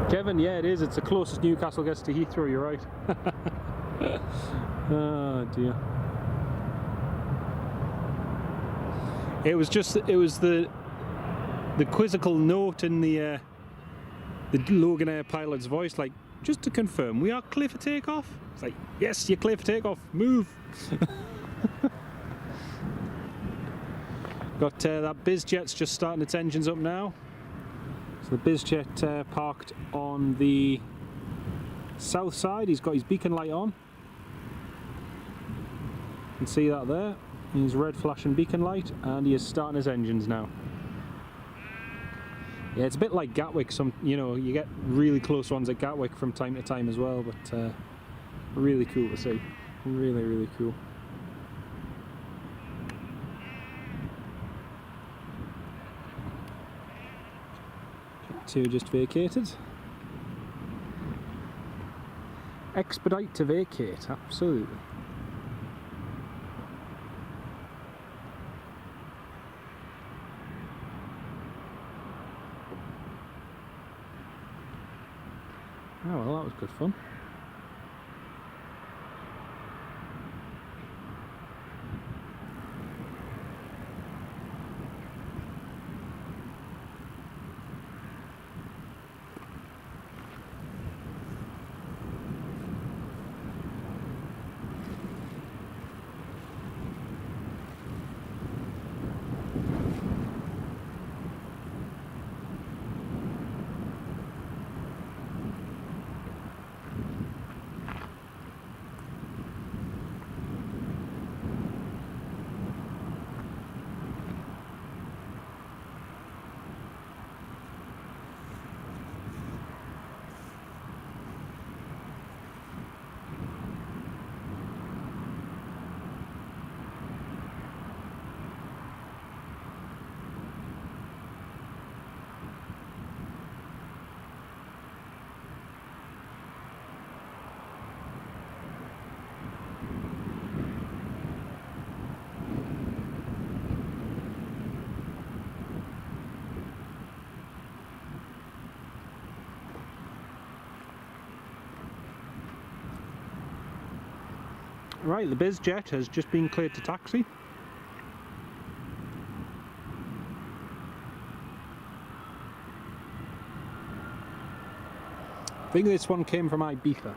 Speaker 1: Kevin, yeah it is, it's the closest Newcastle gets to Heathrow, you're right. Oh dear. It was the quizzical note in the Logan Air pilot's voice, like, just to confirm, we are clear for takeoff? It's like, yes, you're clear for takeoff, move! Got that BizJet's just starting its engines up now. So the BizJet parked on the south side. He's got his beacon light on. You can see that there. His red flashing beacon light, and he is starting his engines now. Yeah, it's a bit like Gatwick. You get really close ones at Gatwick from time to time as well, but really cool to see. Really, really cool. Two just vacated. Expedite to vacate, absolutely. Oh well, that was good fun. Right, the BizJet has just been cleared to taxi. I think this one came from Ibiza,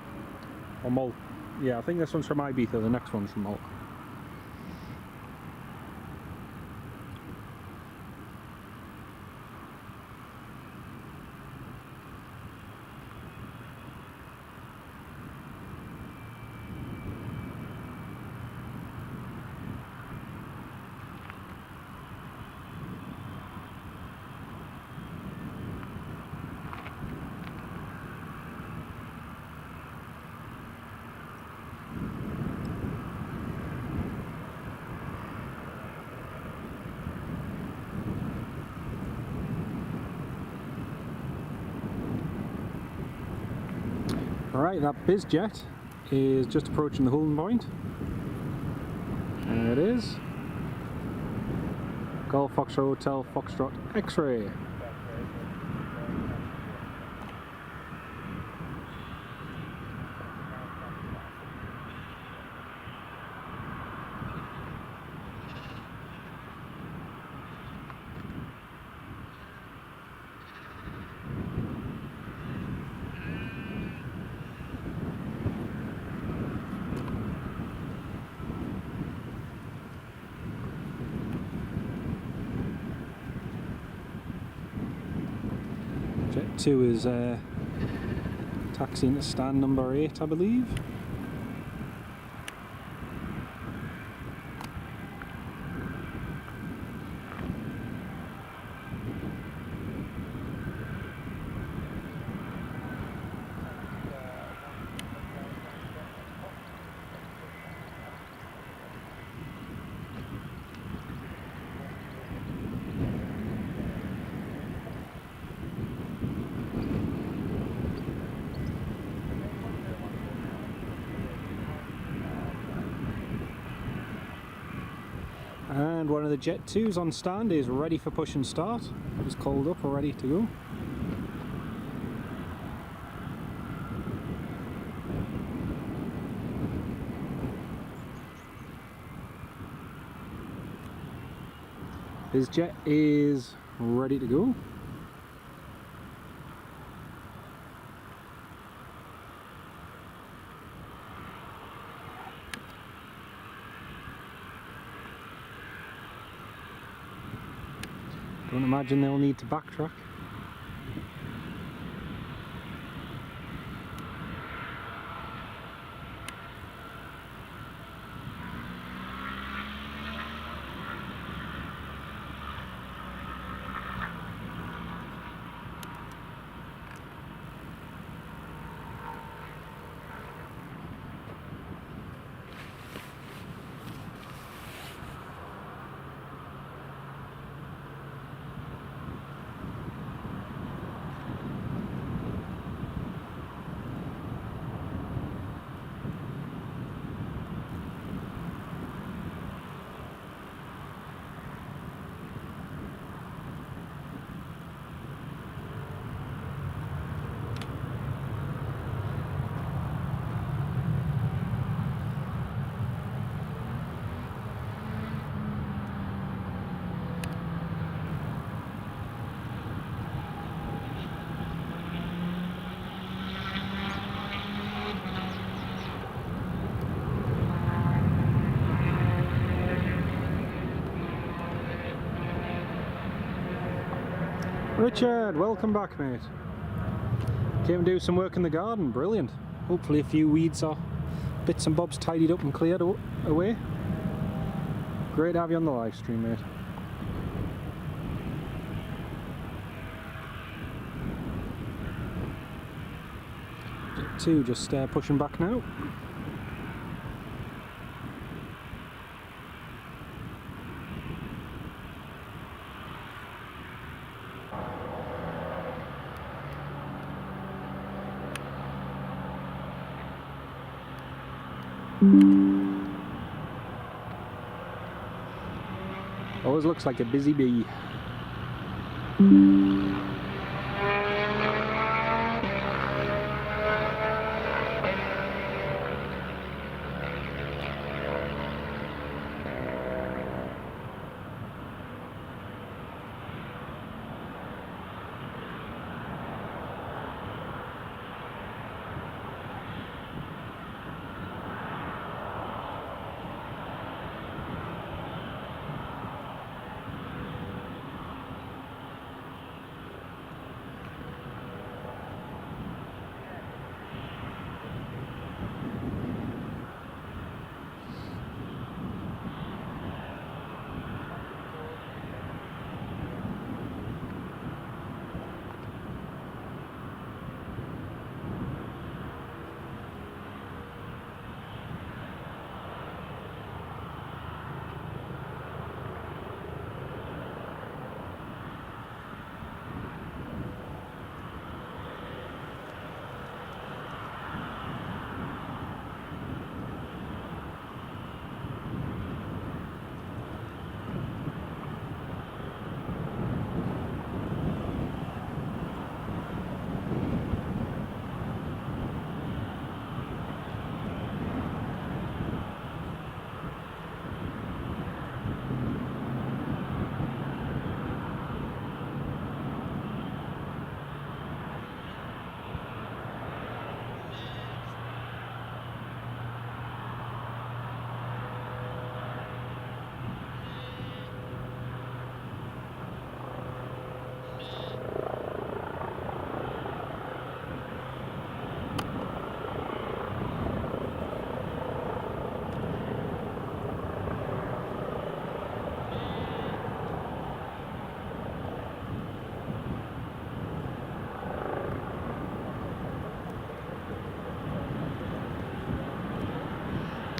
Speaker 1: or Malta. Yeah, I think this one's from Ibiza, the next one's from Malta. Alright, that BizJet is just approaching the holding point. There it is. Golf Foxtrot Hotel Foxtrot X-Ray. 2 is taxiing to stand number 8, I believe. And one of the Jet 2s on stand is ready for push and start. It's called up or ready to go. His jet is ready to go. Don't imagine they'll need to backtrack. Richard, welcome back, mate. Came and do some work in the garden, brilliant. Hopefully a few weeds or bits and bobs tidied up and cleared away. Great to have you on the live stream, mate. Jet 2 just pushing back now. Always looks like a busy bee.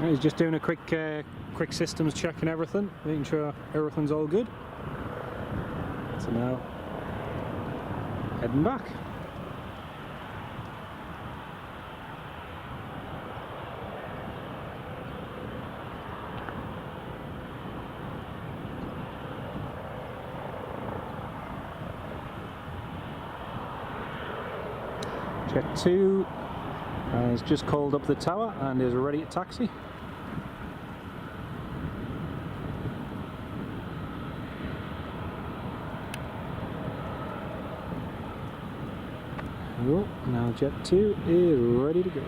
Speaker 2: He's just doing a quick systems check and everything, making sure everything's all good. So now, heading back. Jet 2 has just called up the tower and is ready to taxi. Oh, now Jet 2 is ready to go.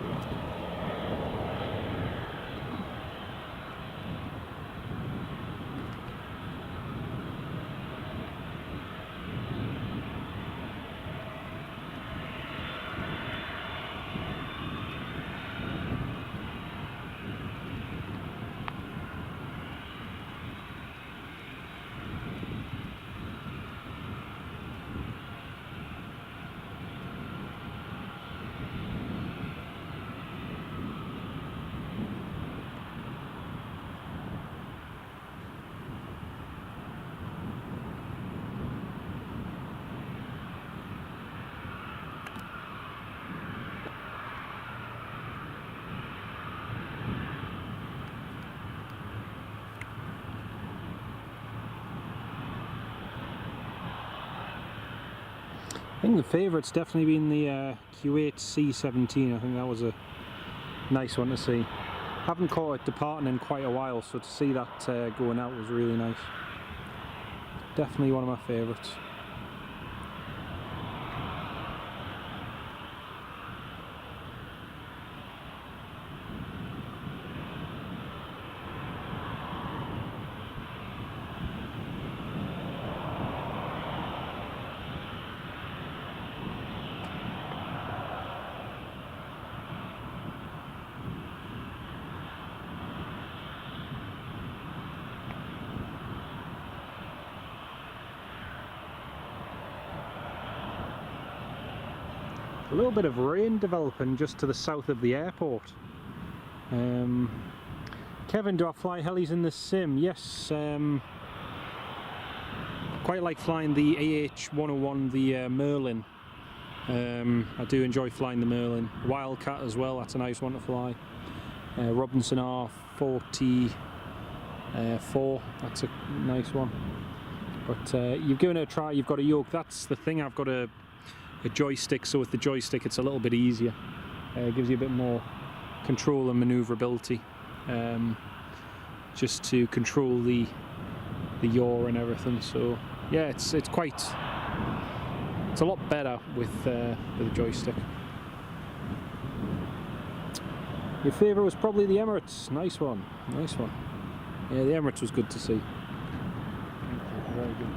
Speaker 2: I think the favourite's definitely been the Q8 C17. I think that was a nice one to see. Haven't caught it departing in quite a while, so to see that going out was really nice. Definitely one of my favourites. A little bit of rain developing just to the south of the airport. Kevin, do I fly helis in the sim? Yes. Quite like flying the AH-101, the Merlin. I do enjoy flying the Merlin. Wildcat as well, that's a nice one to fly. Robinson R44, that's a nice one. But you've given it a try, you've got a yoke. That's the thing, I've got a joystick, so with the joystick it's a little bit easier. It gives you a bit more control and manoeuvrability, just to control the yaw and everything. So yeah, it's a lot better with a joystick. Your favourite was probably the Emirates. Nice one, nice one. Yeah, the Emirates was good to see. Very good.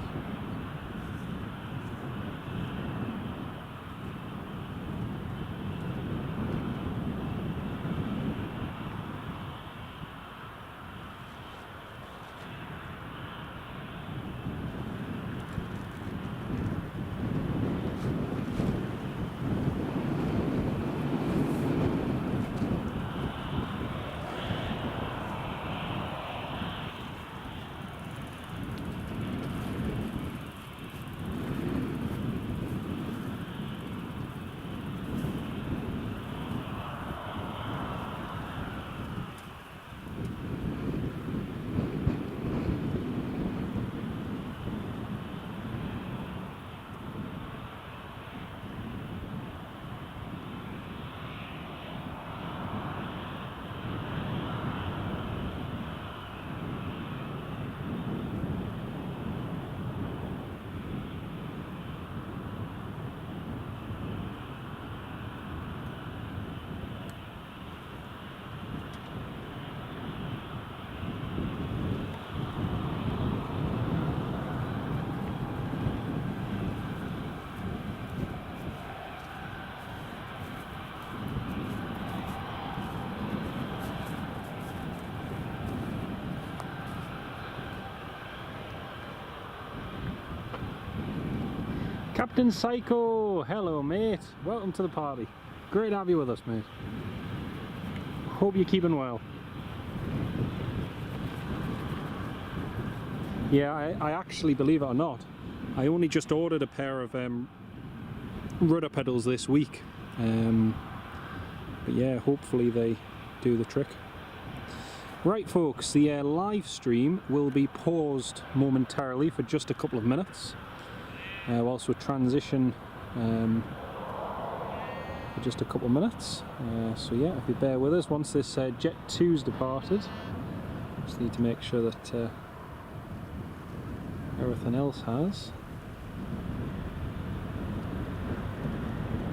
Speaker 2: Captain Psycho, hello mate, welcome to the party. Great to have you with us, mate. Hope you're keeping well.
Speaker 1: Yeah, I actually, believe it or not, I only just ordered a pair of rudder pedals this week. But yeah, hopefully they do the trick. Right folks, the live stream will be paused momentarily for just a couple of minutes whilst we transition for just a couple of minutes. So yeah, if you bear with us, once this Jet 2's departed, just need to make sure that everything else has.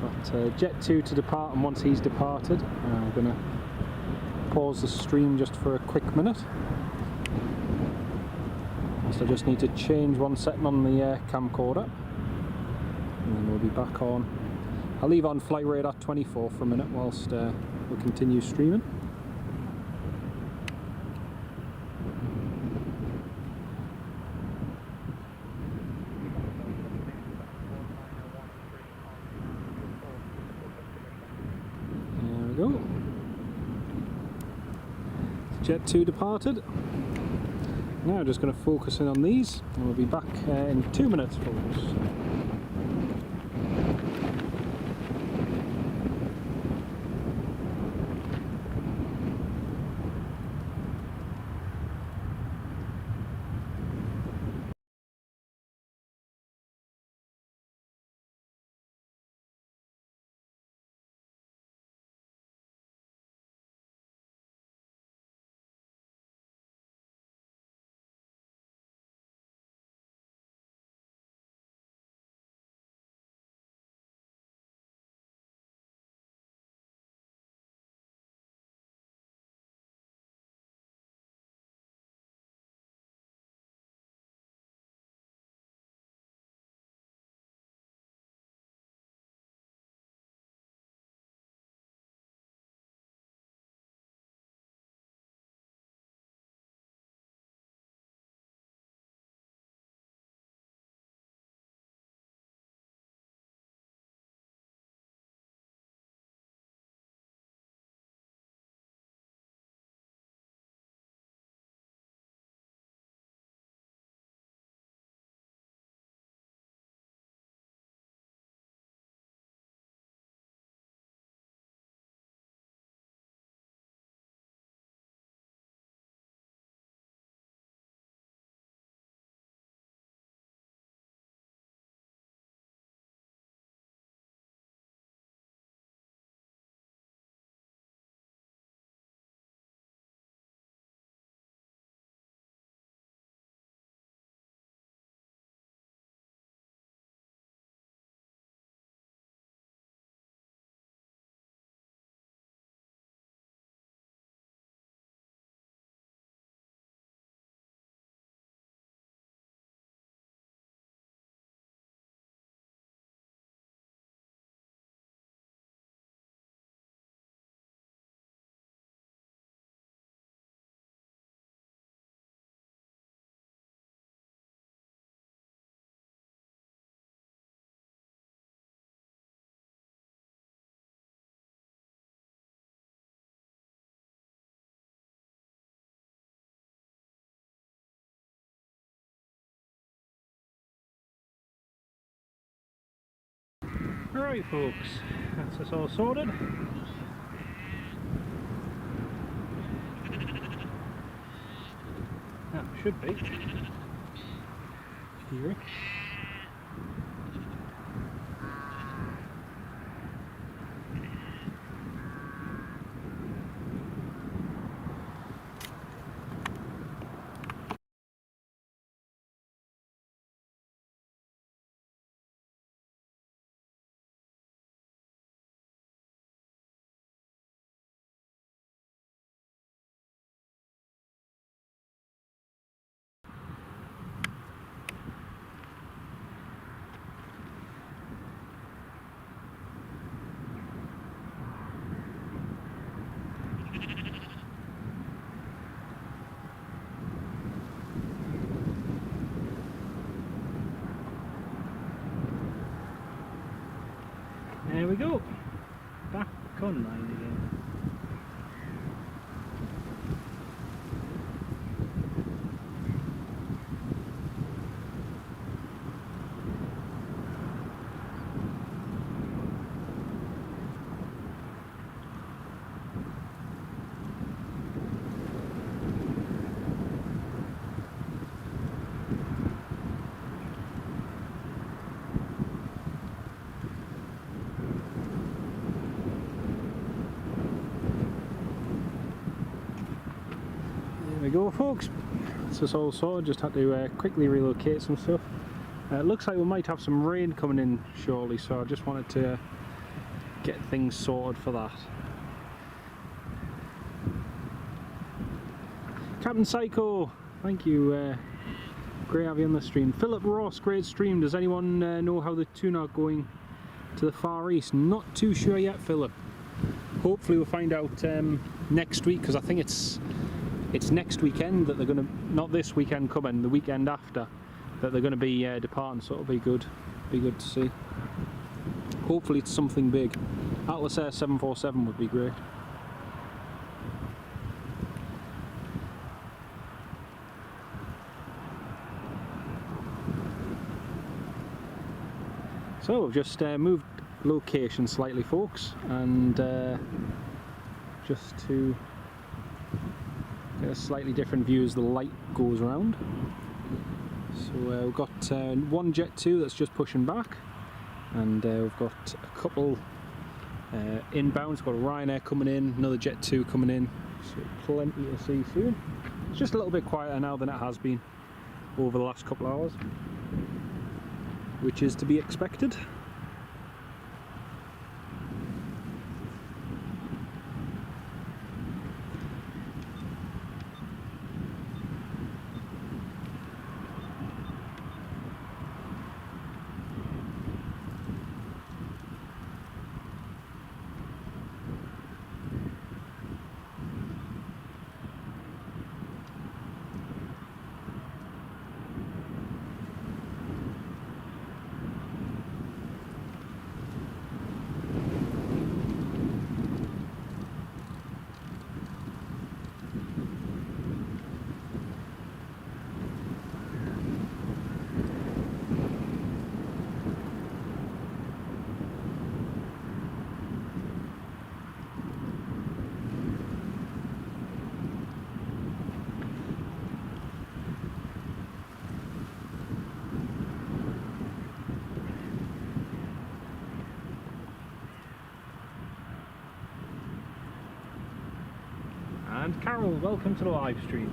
Speaker 1: Got Jet 2 to depart, and once he's departed, I'm going to pause the stream just for a quick minute. So I just need to change one setting on the camcorder, and then we'll be back on. I'll leave on flight radar 24 for a minute whilst we continue streaming. There we go. Jet 2 departed. Now just going to focus in on these, and we'll be back in 2 minutes, folks. Alright folks, that's us all sorted. That should be here. There we go, back online again. we go, folks. This is all sorted. Just had to quickly relocate some stuff. It looks like we might have some rain coming in shortly, so I just wanted to get things sorted for that. Captain Psycho, thank you. Great to have you on the stream. Philip Ross, great stream. Does anyone know how the tuna are going to the Far East? Not too sure yet, Philip. Hopefully we'll find out next week, because I think it's next weekend that they're going to, not this weekend coming, the weekend after, that they're going to be departing, so it'll be good to see. Hopefully it's something big. Atlas Air 747 would be great. So we've just moved location slightly, folks, and just to get a slightly different view as the light goes around. So we've got one Jet 2 that's just pushing back, and we've got a couple inbounds. We've got a Ryanair coming in, another Jet 2 coming in, so plenty to see soon. It's just a little bit quieter now than it has been over the last couple of hours, which is to be expected. And Carol, welcome to the live stream.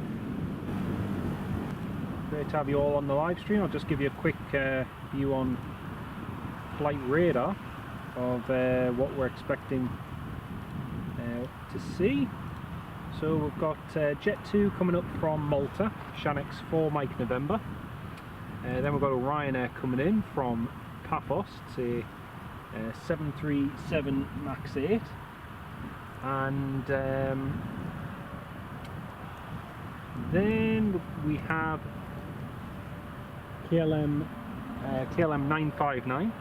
Speaker 1: Great to have you all on the live stream. I'll just give you a quick view on flight radar of what we're expecting to see. So we've got Jet 2 coming up from Malta, Shanix 4 Mike November. Then we've got a Ryanair coming in from Paphos, it's a 737 MAX 8. And then we have KLM 959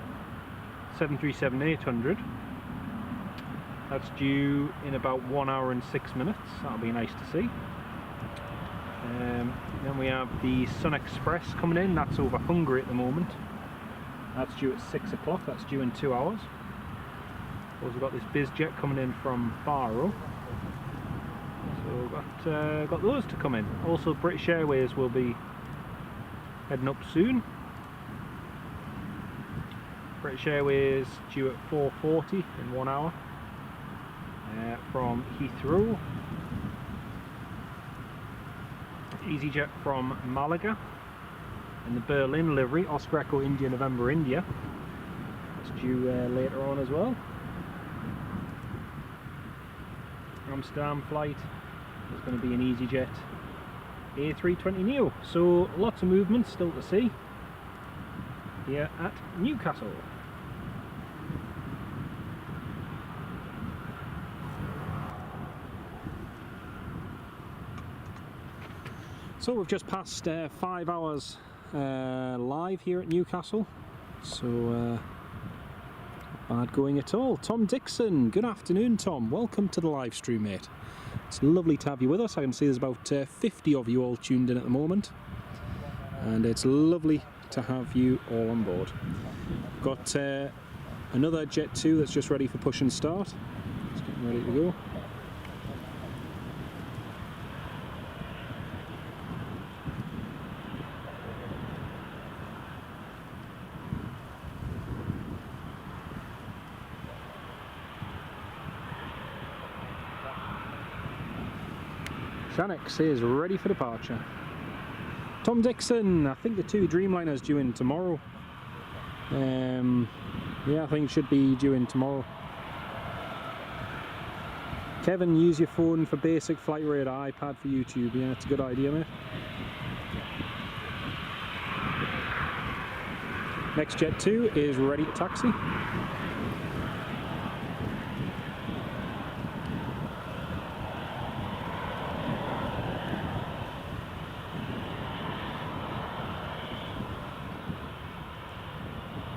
Speaker 1: 737-800. That's due in about 1 hour and 6 minutes. That'll be nice to see. Then we have the Sun Express coming in. That's over Hungary at the moment. That's due at 6 o'clock. That's due in 2 hours. Also got this BizJet coming in from Faro. So we've got those to come in. Also British Airways will be heading up soon. British Airways due at 4:40 in 1 hour from Heathrow. EasyJet from Malaga in the Berlin livery, Oscar Echo India November India. That's due later on as well. Amsterdam flight is going to be an EasyJet A320neo. So lots of movement still to see here at Newcastle. So we've just passed 5 hours live here at Newcastle, so not bad going at all. Tom Dixon, good afternoon Tom, welcome to the live stream, mate. It's lovely to have you with us. I can see there's about 50 of you all tuned in at the moment, and it's lovely to have you all on board. Got another Jet 2 that's just ready for push and start. It's getting ready to go. Shanix is ready for departure. Tom Dixon, I think the 2 Dreamliner's due in tomorrow. Yeah, I think it should be due in tomorrow. Kevin, use your phone for basic flight radar, iPad for YouTube. Yeah, it's a good idea, mate. Next Jet 2 is ready to taxi.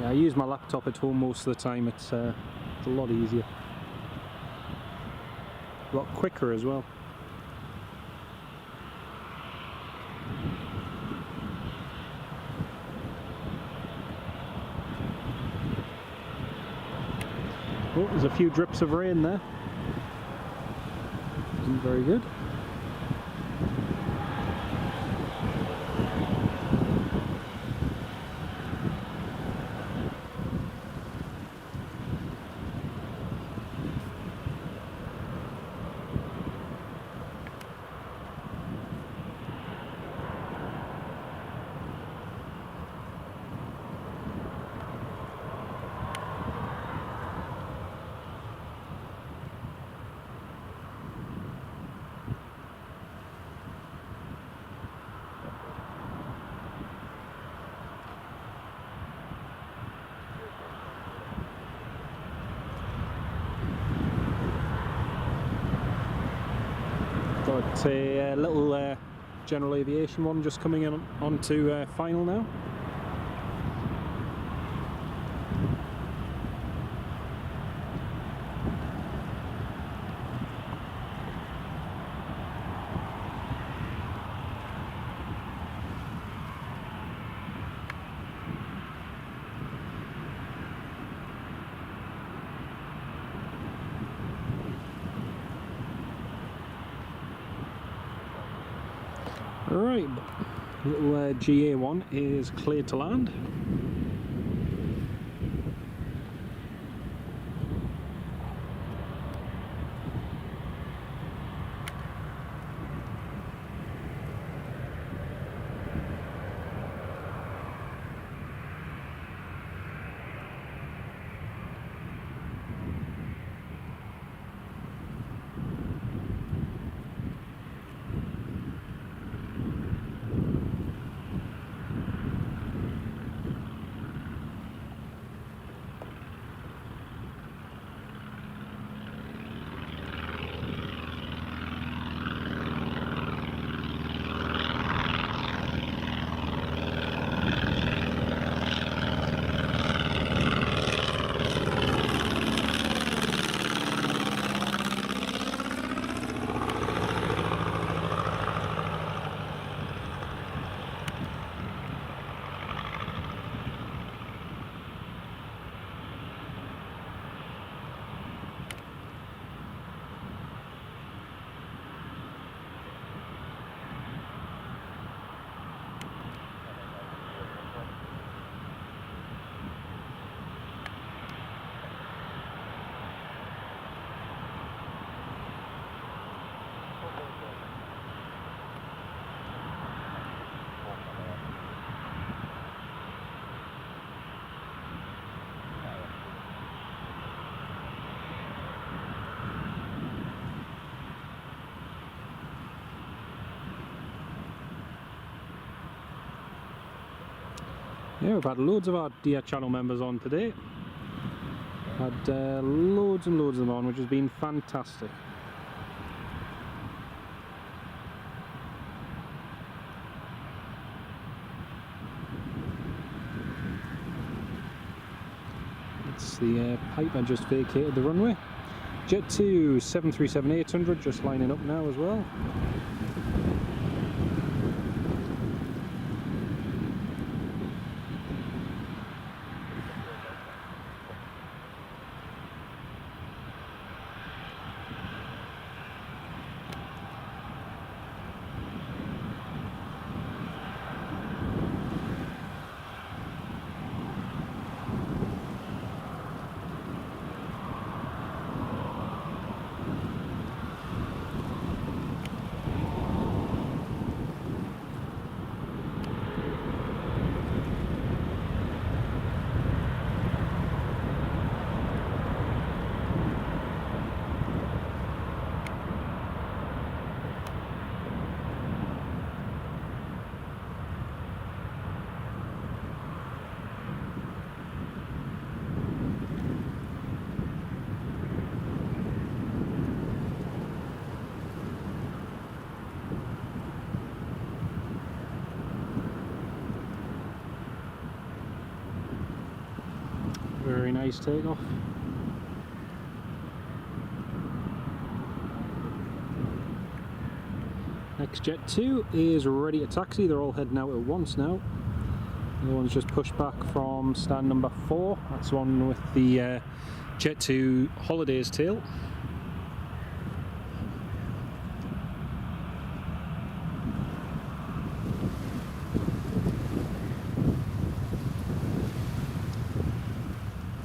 Speaker 1: Yeah, I use my laptop at home most of the time. It's a lot easier. A lot quicker as well. Oh, there's a few drips of rain there. Isn't very good. Got a little general aviation one just coming in onto final now. Right, little GA1 is cleared to land. Yeah, we've had loads of our dear channel members on today. Had loads and loads of them on, which has been fantastic. It's the pipe I just vacated the runway. Jet 2 737-800 just lining up now as well.
Speaker 2: very nice takeoff. Next Jet 2 is ready to taxi. They're all heading out at once now. The one's just pushed back from stand number 4. That's the one with the Jet 2 Holidays tail.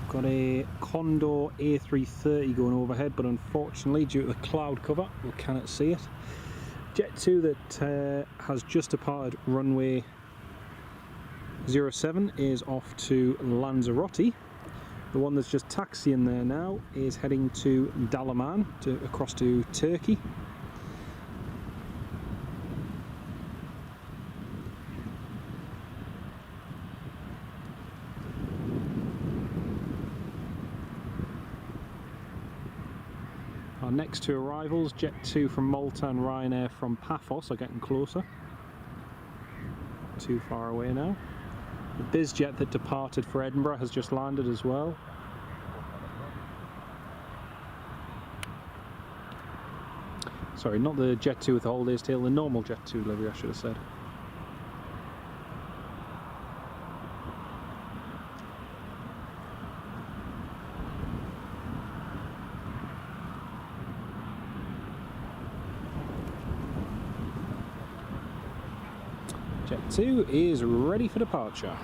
Speaker 2: Got a Condor A330 going overhead, but unfortunately due to the cloud cover we cannot see it. Jet 2 that has just departed runway 07 is off to Lanzarote. The one that's just taxiing there now is heading to Dalaman, across to Turkey. Our next two arrivals, Jet 2 from Malta and Ryanair from Paphos, are getting closer. Too far away now. The BizJet that departed for Edinburgh has just landed as well. Sorry, not the Jet 2 with the Holidays tail, the normal Jet 2 livery I should have said. Jet 2 is ready for departure.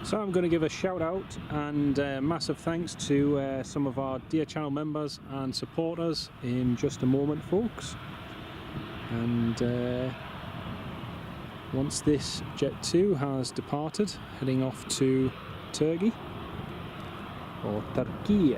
Speaker 2: So I'm going to give a shout out and massive thanks to some of our dear channel members and supporters in just a moment, folks. And once this Jet 2 has departed, heading off to Turkey or Turkey.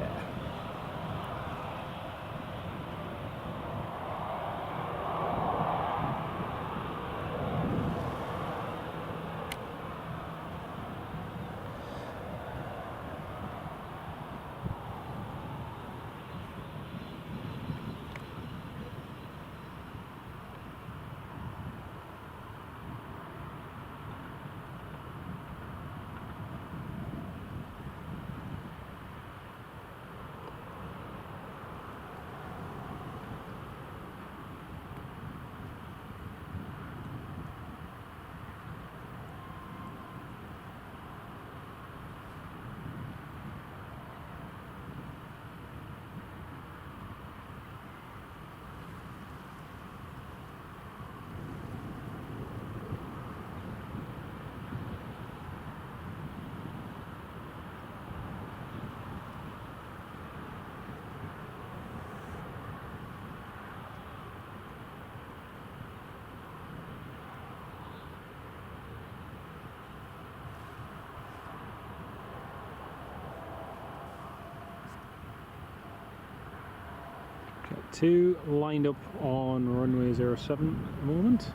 Speaker 2: Jet 2 lined up on runway 07 at the moment.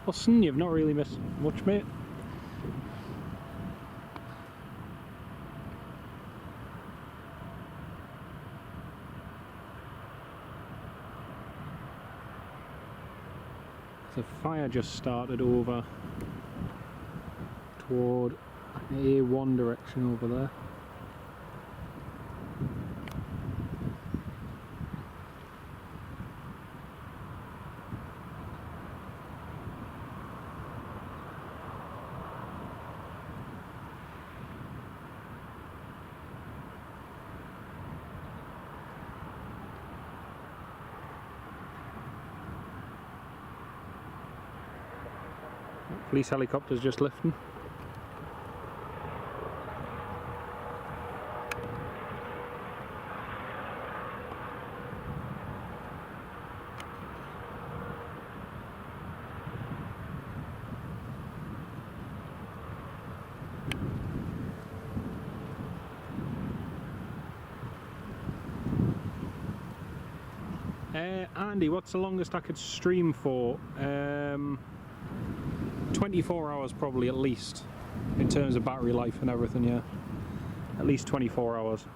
Speaker 2: Listen, you've not really missed much, mate. The fire just started over toward A1 direction over there. Police helicopter's just lifting.
Speaker 1: Andy, what's the longest I could stream for? 24 hours probably at least, in terms of battery life and everything, yeah. At least 24 hours.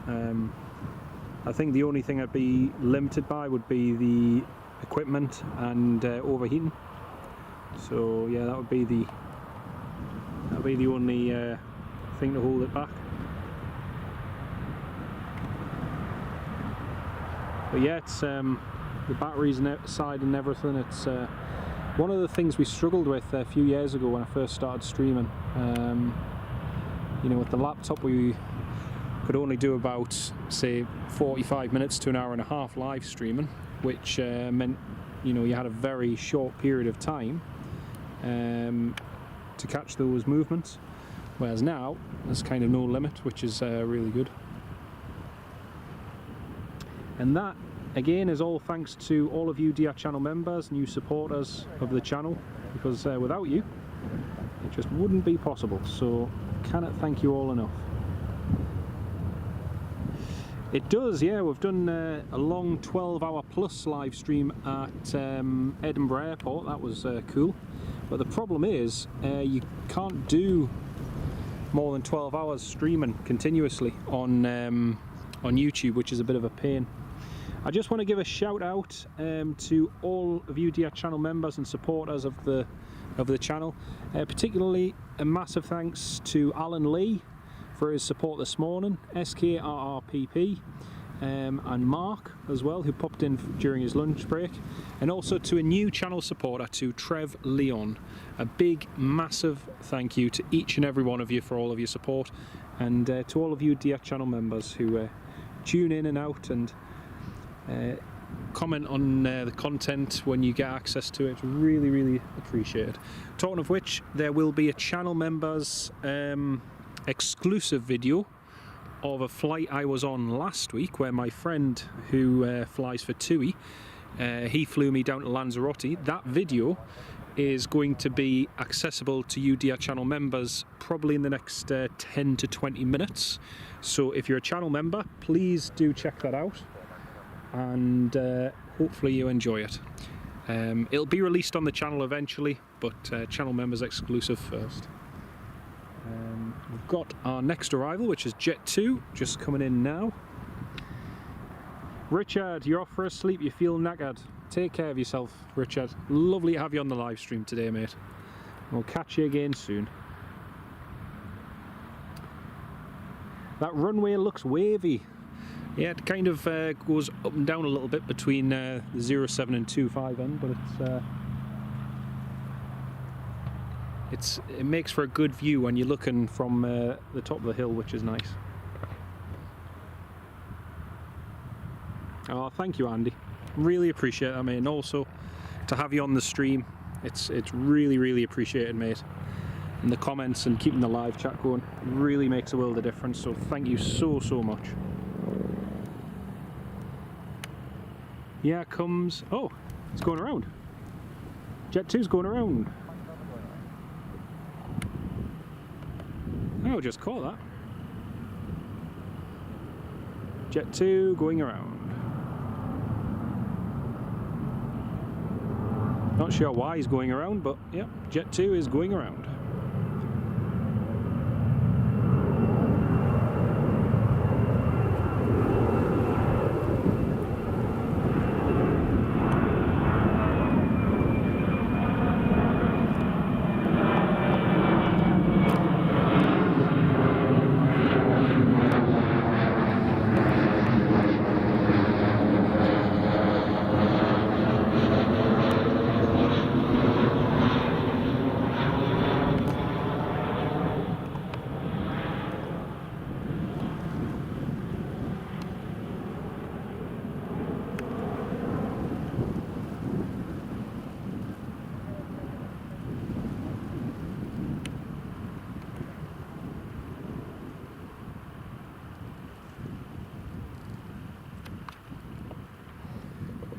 Speaker 1: I think the only thing I'd be limited by would be the equipment and overheating. So yeah, that would be the only thing to hold it back. But yeah, it's the batteries side and everything. It's one of the things we struggled with a few years ago when I first started streaming. You know, with the laptop we could only do about, say, 45 minutes to an hour and a half live streaming, which meant, you know, you had a very short period of time to catch those movements. Whereas now, there's kind of no limit, which is really good. And that, again, is all thanks to all of you DR channel members, new supporters of the channel, because without you, it just wouldn't be possible. So, cannot thank you all enough. It does, yeah. We've done a long 12-hour plus live stream at Edinburgh Airport. That was cool. But the problem is, you can't do more than 12 hours streaming continuously on YouTube, which is a bit of a pain. I just want to give a shout out to all of you DR channel members and supporters of the channel. Particularly a massive thanks to Alan Lee for his support this morning, SKRRPP, and Mark as well, who popped in during his lunch break, and also to a new channel supporter, to Trev Leon. A big, massive thank you to each and every one of you for all of your support, and to all of you DR channel members who tune in and out and comment on the content when you get access to it. Really, really appreciated. Talking of which, there will be a channel members exclusive video of a flight I was on last week, where my friend who flies for TUI, he flew me down to Lanzarote. That video is going to be accessible to you DR channel members probably in the next 10 to 20 minutes. So if you're a channel member, please do check that out, and hopefully you enjoy it. It'll be released on the channel eventually, but channel members exclusive first. We've got our next arrival, which is Jet 2, just coming in now. Richard, you're off for a sleep, you feel knackered. Take care of yourself, Richard. Lovely to have you on the live stream today, mate. We'll catch you again soon. That runway looks wavy. Yeah, it kind of goes up and down a little bit between the 07 and 25 end, but it makes for a good view when you're looking from the top of the hill, which is nice. Oh, thank you, Andy. Really appreciate it, mate. And also to have you on the stream, it's really, really appreciated, mate. And the comments and keeping the live chat going really makes a world of difference. So thank you so, so much. Yeah, comes. Oh, it's going around. Jet 2's going around. Oh, just caught that. Jet 2 going around. Not sure why he's going around, but yeah, Jet 2 is going around.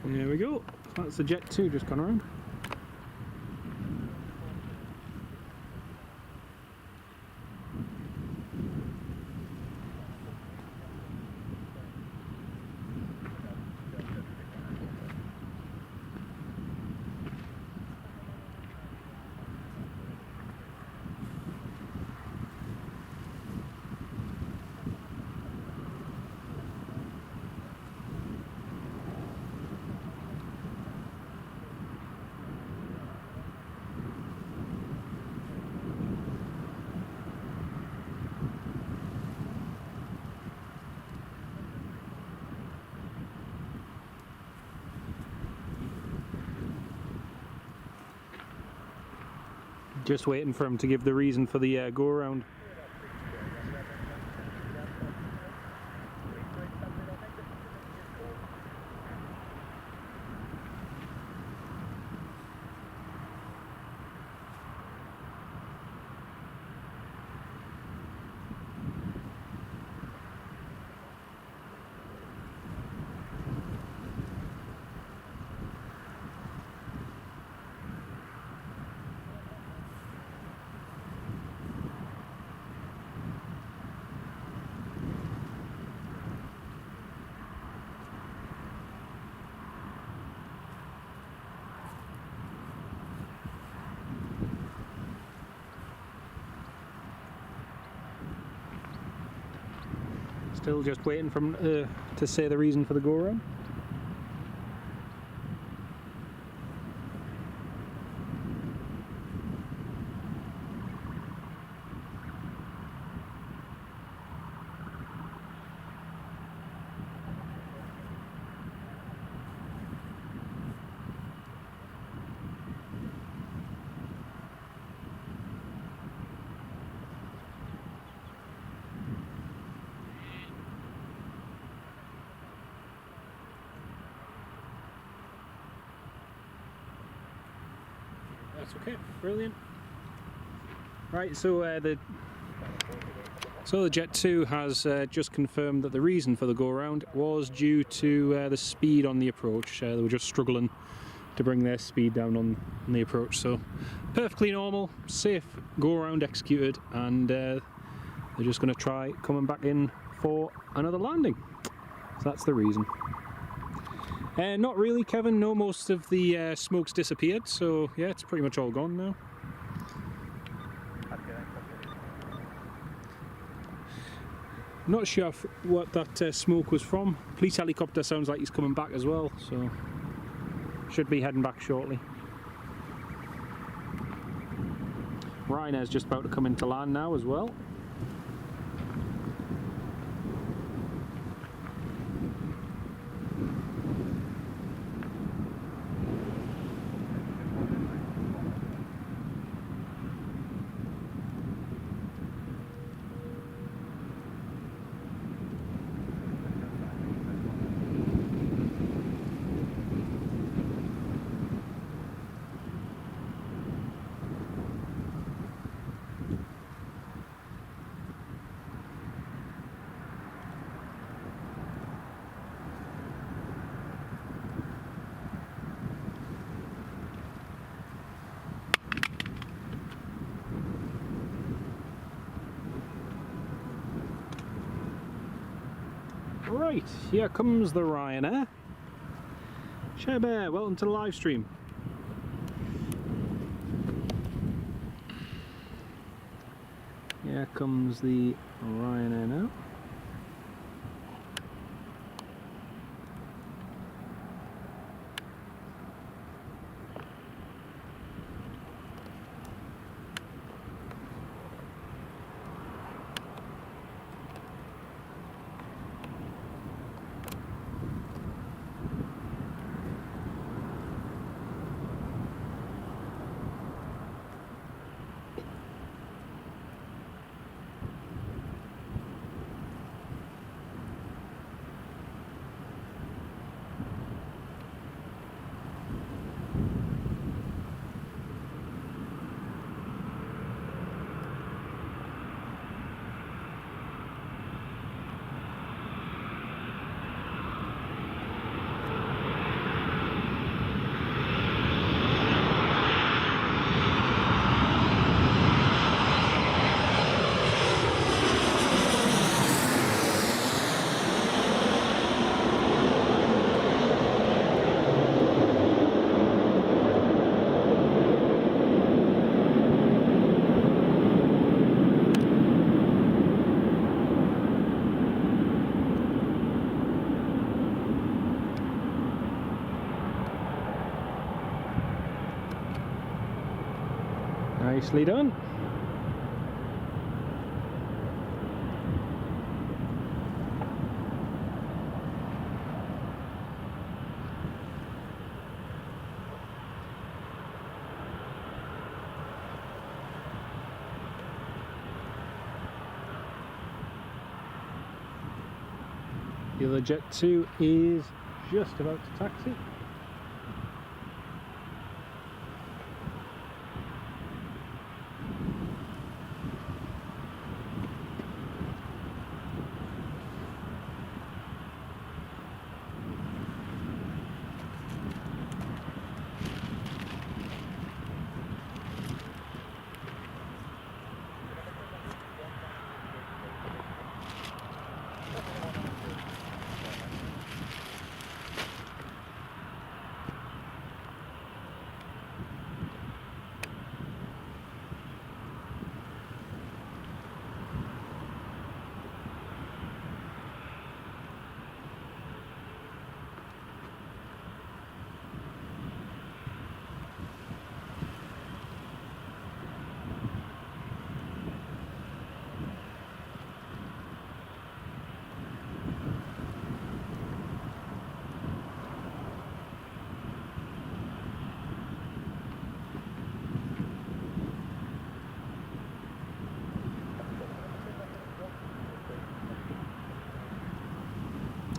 Speaker 1: There we go. That's the Jet 2 just gone around.
Speaker 2: Just waiting for him to give the reason for the go around. Still just waiting for him to say the reason for the go around. That's okay, brilliant. Right, so the Jet 2 has just confirmed that the reason for the go around was due to the speed on the approach. They were just struggling to bring their speed down on the approach. So perfectly normal, safe go around executed, and they're just going to try coming back in for another landing. So that's the reason. Not really, Kevin. No, most of the smoke's disappeared, so yeah, it's pretty much all gone now. Not sure what that smoke was from. Police helicopter sounds like he's coming back as well, so should be heading back shortly. Ryanair's just about to come into land now as well. Right, here comes the Ryanair. Share Bear, welcome to the live stream. Here comes the Ryanair now. Nicely done. The other Jet 2 is just about to taxi.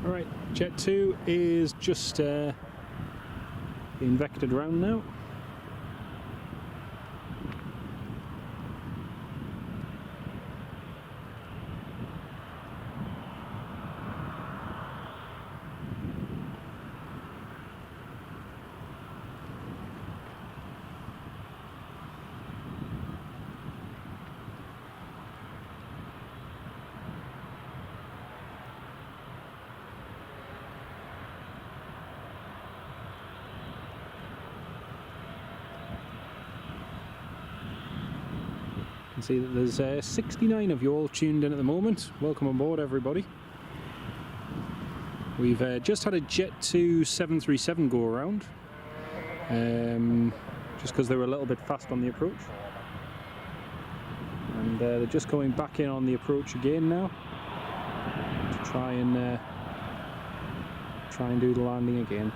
Speaker 2: Alright, Jet 2 is just being vectored around now. You can see that there's 69 of you all tuned in at the moment. Welcome on board, everybody. We've just had a Jet 2 737 go around, just because they were a little bit fast on the approach. And they're just going back in on the approach again now to try and do the landing again.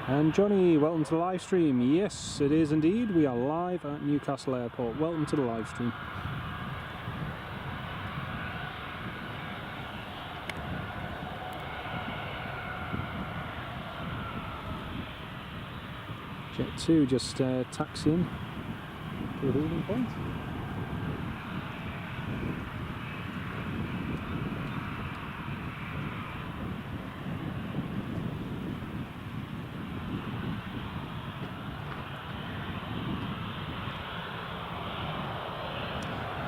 Speaker 2: And Johnny, welcome to the live stream. Yes, it is indeed. We are live at Newcastle Airport. Welcome to the live stream. Jet 2 just taxiing to the holding point.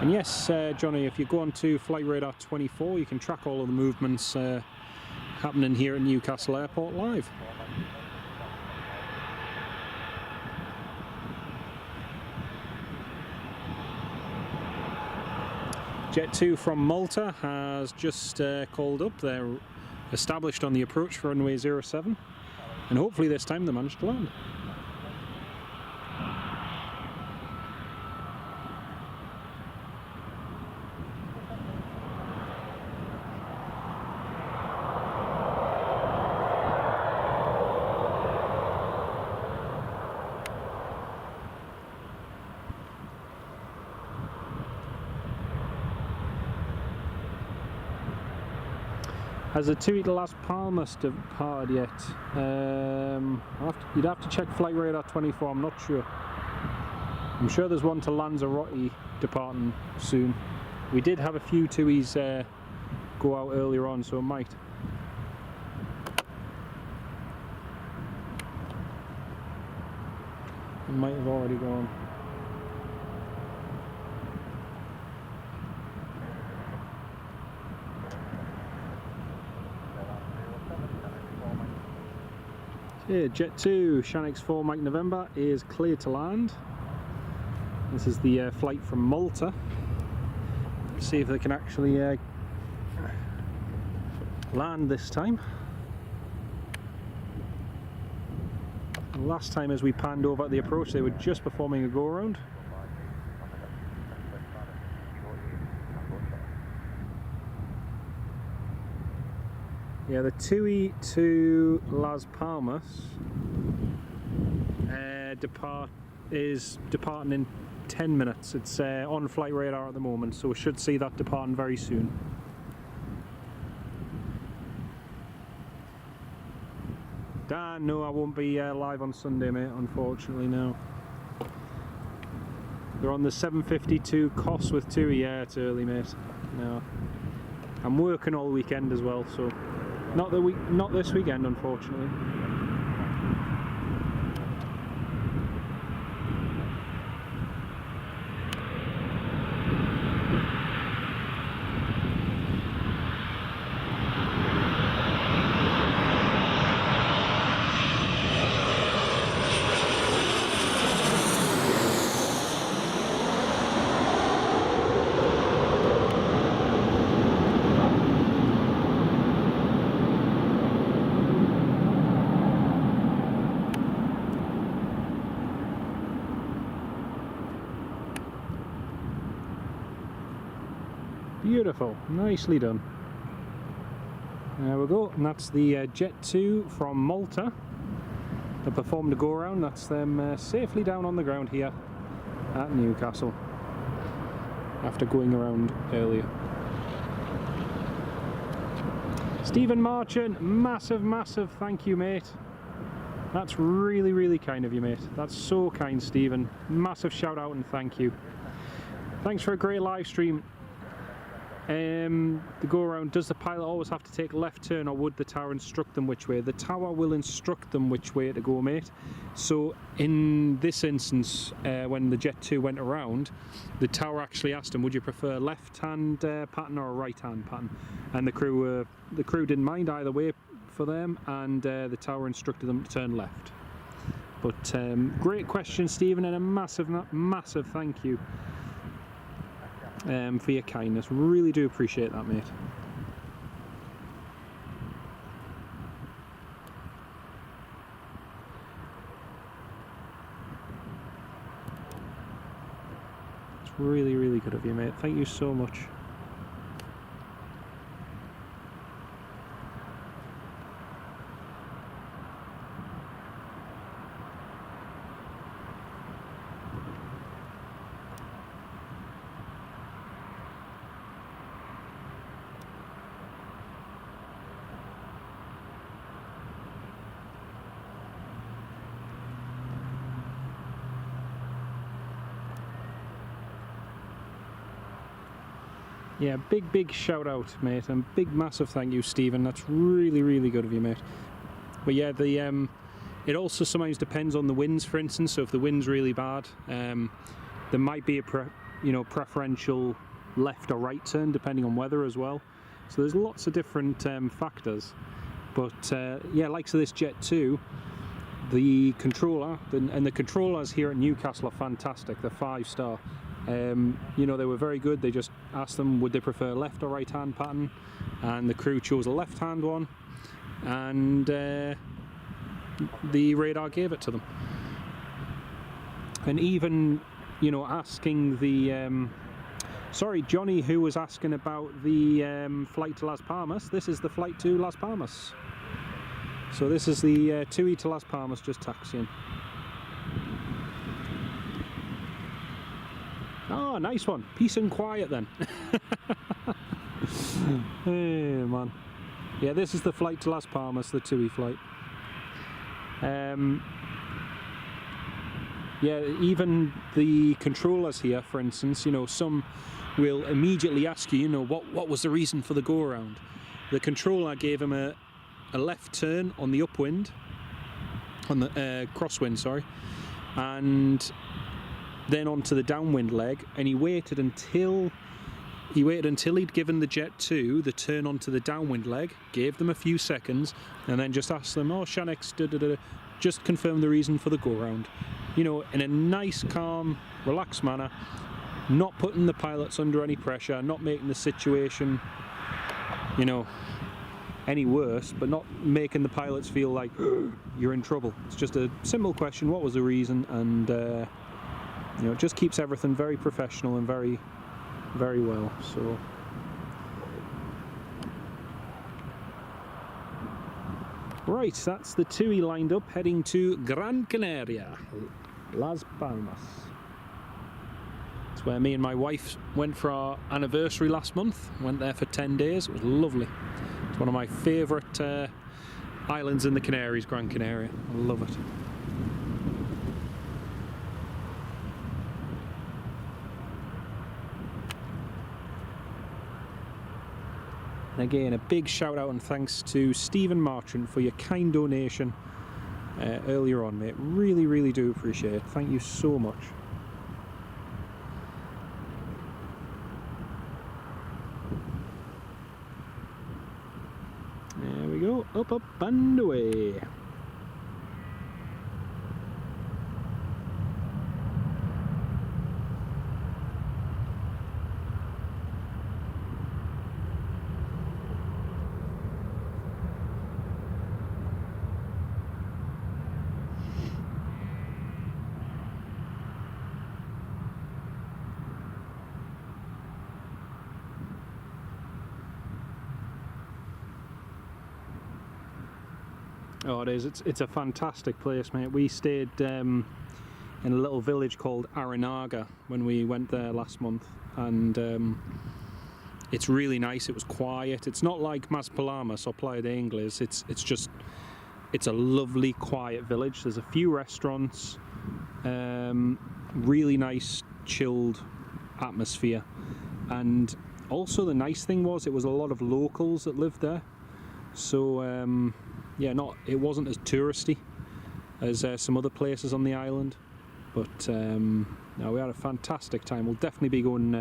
Speaker 2: And yes, Johnny, if you go on to Flight Radar 24, you can track all of the movements happening here at Newcastle Airport live. Jet 2 from Malta has just called up. They're established on the approach for runway 07, and hopefully this time they managed to land. Has the two to Las Palmas departed yet? You'd have to check Flight Radar 24, I'm not sure. I'm sure there's one to Lanzarote departing soon. We did have a few TUIs go out earlier on, so it might. It might have already gone. Yeah, Jet 2, Shanix 4 Mike November is clear to land. This is the flight from Malta. Let's see if they can actually land this time. Last time as we panned over at the approach, they were just performing a go-around. Yeah, the TUI to Las Palmas is departing in 10 minutes. It's on flight radar at the moment, so we should see that departing very soon. Dan, no, I won't be live on Sunday, mate, unfortunately, no. They're on the 7:52 cost with TUI. Yeah, it's early, mate. No. I'm working all weekend as well, so not this weekend, unfortunately. Beautiful, nicely done. There we go, and that's the Jet 2 from Malta. They performed a go-around. That's them safely down on the ground here at Newcastle after going around earlier. Stephen Marchant, massive thank you, mate. That's really kind of you, mate. That's so kind, Stephen. Massive shout out and thank you. Thanks for a great live stream. The go around, does the pilot always have to take a left turn, or would the tower instruct them which way? The tower will instruct them which way to go, mate. So in this instance, when the Jet 2 went around, the tower actually asked them, would you prefer left hand pattern or a right hand pattern? And the crew didn't mind either way for them, and the tower instructed them to turn left. But great question, Stephen, and a massive thank you for your kindness. Really do appreciate that, mate. It's really good of you, mate. Thank you so much. Yeah, big shout out, mate, and big massive thank you, Stephen. That's really good of you, mate. But yeah, the it also sometimes depends on the winds, for instance. So if the wind's really bad, there might be a preferential left or right turn depending on weather as well. So there's lots of different factors. But yeah, like so this Jet 2, the controller and the controllers here at Newcastle are fantastic. They're 5-star. You know, they were very good. They just asked them would they prefer left or right hand pattern, and the crew chose a left hand one, and the radar gave it to them. And even, you know, asking the sorry, Johnny, who was asking about the flight to Las Palmas, this is the flight to Las Palmas. So this is the TUI to Las Palmas, just taxiing. Oh, nice one. Peace and quiet then. Hey, man. Yeah, this is the flight to Las Palmas, the TUI flight. Yeah, even the controllers here, for instance, you know, some will immediately ask you, you know, what was the reason for the go-around? The controller gave him a left turn on the upwind, on the crosswind, sorry, and then onto the downwind leg, and he waited until he'd given the Jet 2 the turn onto the downwind leg, gave them a few seconds, and then just asked them, oh, Shanix, just confirm the reason for the go-round.
Speaker 1: you know, in a nice, calm, relaxed manner, not putting the pilots under any pressure, not making the situation, you know, any worse, but not making the pilots feel like you're in trouble. It's just a simple question, what was the reason, and you know, it just keeps everything very professional and very, very well. So right, that's the TUI lined up heading to Gran Canaria, Las Palmas. It's where me and my wife went for our anniversary last month. Went there for 10 days. It was lovely. It's one of my favourite islands in the Canaries, Gran Canaria. I love it. And again, a big shout out and thanks to Stephen Marchant for your kind donation earlier on, mate. Really, really do appreciate it. Thank you so much. There we go, up, up and away. Oh, it is. It's a fantastic place, mate. We stayed in a little village called Aranaga when we went there last month, and it's really nice. It was quiet. It's not like Maspalamas or Playa de Ingles. It's a lovely, quiet village. There's a few restaurants, really nice, chilled atmosphere, and also the nice thing was it was a lot of locals that lived there. So yeah, it wasn't as touristy as some other places on the island, but no, we had a fantastic time. We'll definitely be going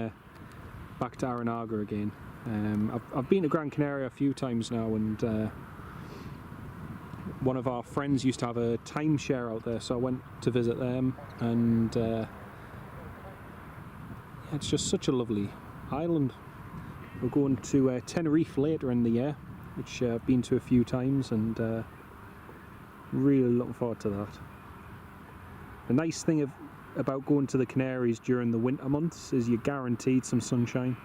Speaker 1: back to Aranaga again. I've been to Gran Canaria a few times now, and one of our friends used to have a timeshare out there, so I went to visit them, and yeah, it's just such a lovely island. We're going to Tenerife later in the year, which I've been to a few times, and really looking forward to that. The nice thing about going to the Canaries during the winter months is you're guaranteed some sunshine,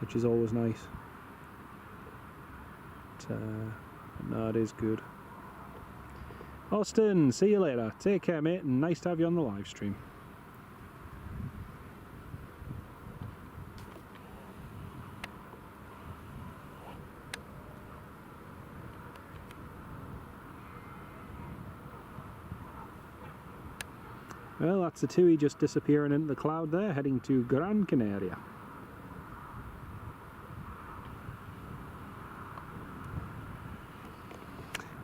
Speaker 1: which is always nice. But, no, it is good. Austin, see you later. Take care, mate, and nice to have you on the live stream. Well, that's the TUI just disappearing into the cloud there, heading to Gran Canaria.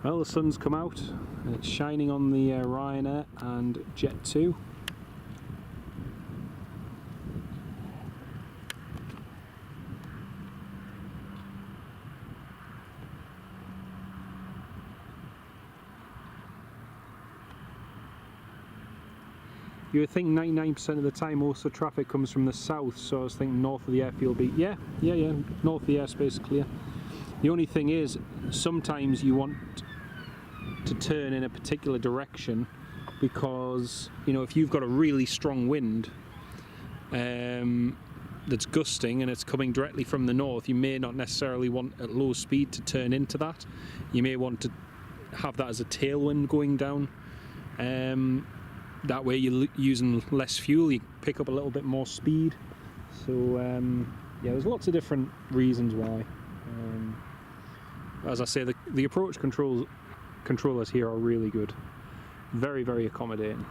Speaker 1: Well, the sun's come out, and it's shining on the Ryanair and Jet 2. You would think 99% of the time most of the traffic comes from the south, so I was thinking north of the airfield be... Yeah, north of the airspace is clear. The only thing is, sometimes you want to turn in a particular direction because, you know, if you've got a really strong wind that's gusting and it's coming directly from the north, you may not necessarily want at low speed to turn into that. You may want to have that as a tailwind going down. That way you're using less fuel, you pick up a little bit more speed. So yeah, there's lots of different reasons why. As I say, the approach controllers here are really good. Very, very accommodating.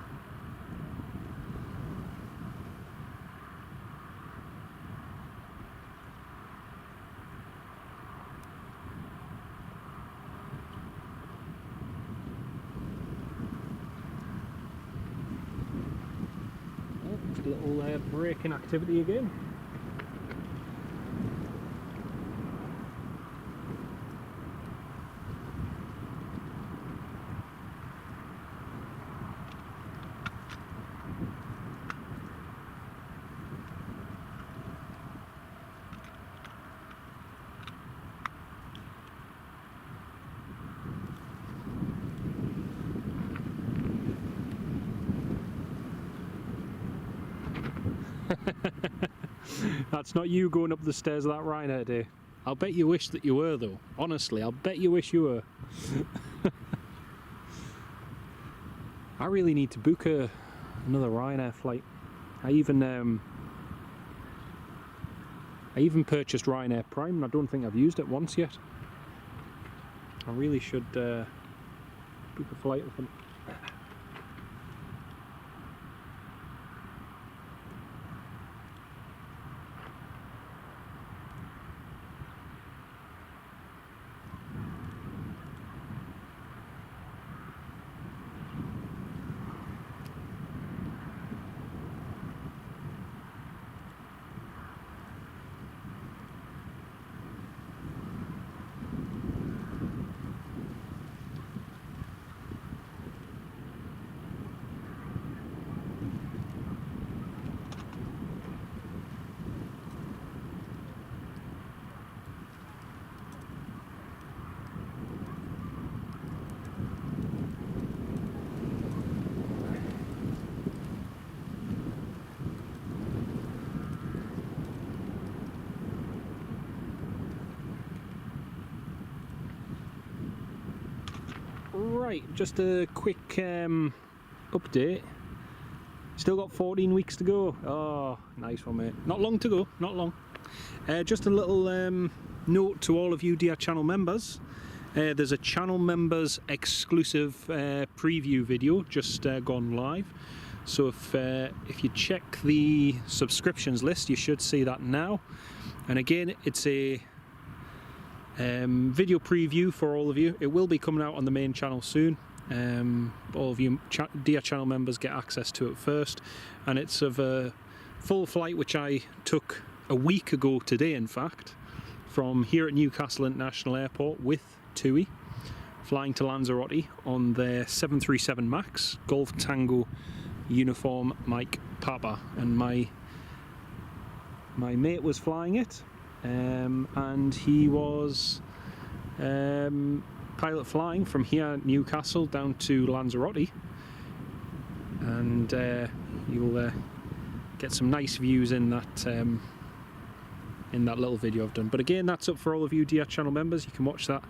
Speaker 1: Just a little braking activity again.
Speaker 2: That's not you going up the stairs of that Ryanair day. I'll bet you wish that you were though. Honestly, I'll bet you wish you were. I really need to book another Ryanair flight. I even purchased Ryanair Prime and I don't think I've used it once yet. I really should book a flight with them. Right, just a quick update. Still got 14 weeks to go. Oh, nice one, mate. Not long to go, not long. Just a little note to all of you dear channel members. There's a channel members exclusive preview video just gone live. So if you check the subscriptions list, you should see that now. And again, it's a video preview for all of you. It will be coming out on the main channel soon. All of you dear channel members get access to it first, and it's of a full flight which I took a week ago today, in fact, from here at Newcastle International Airport with TUI, flying to Lanzarote on their 737 MAX Golf Tango uniform Mike Papa, and my mate was flying it. And he was pilot flying from here at Newcastle down to Lanzarote, and you'll get some nice views in that little video I've done. But again, that's up for all of you dear channel members. You can watch that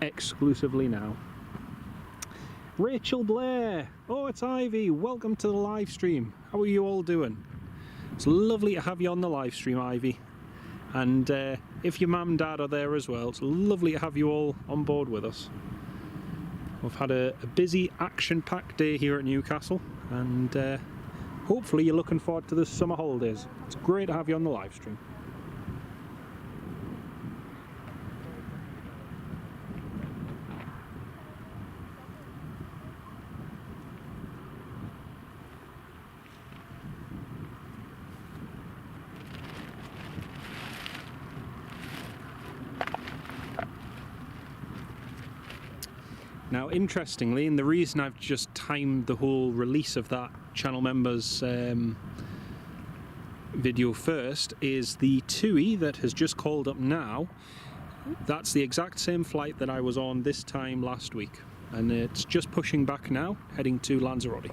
Speaker 2: exclusively now. Rachel Blair, oh, it's Ivy, welcome to the live stream. How are you all doing? It's lovely to have you on the live stream, Ivy. And if your mum and dad are there as well, it's lovely to have you all on board with us. We've had a busy, action-packed day here at Newcastle, and hopefully you're looking forward to the summer holidays. It's great to have you on the live stream. Now, interestingly, and the reason I've just timed the whole release of that channel members video first is the TUI that has just called up now. That's the exact same flight that I was on this time last week, and it's just pushing back now, heading to Lanzarote.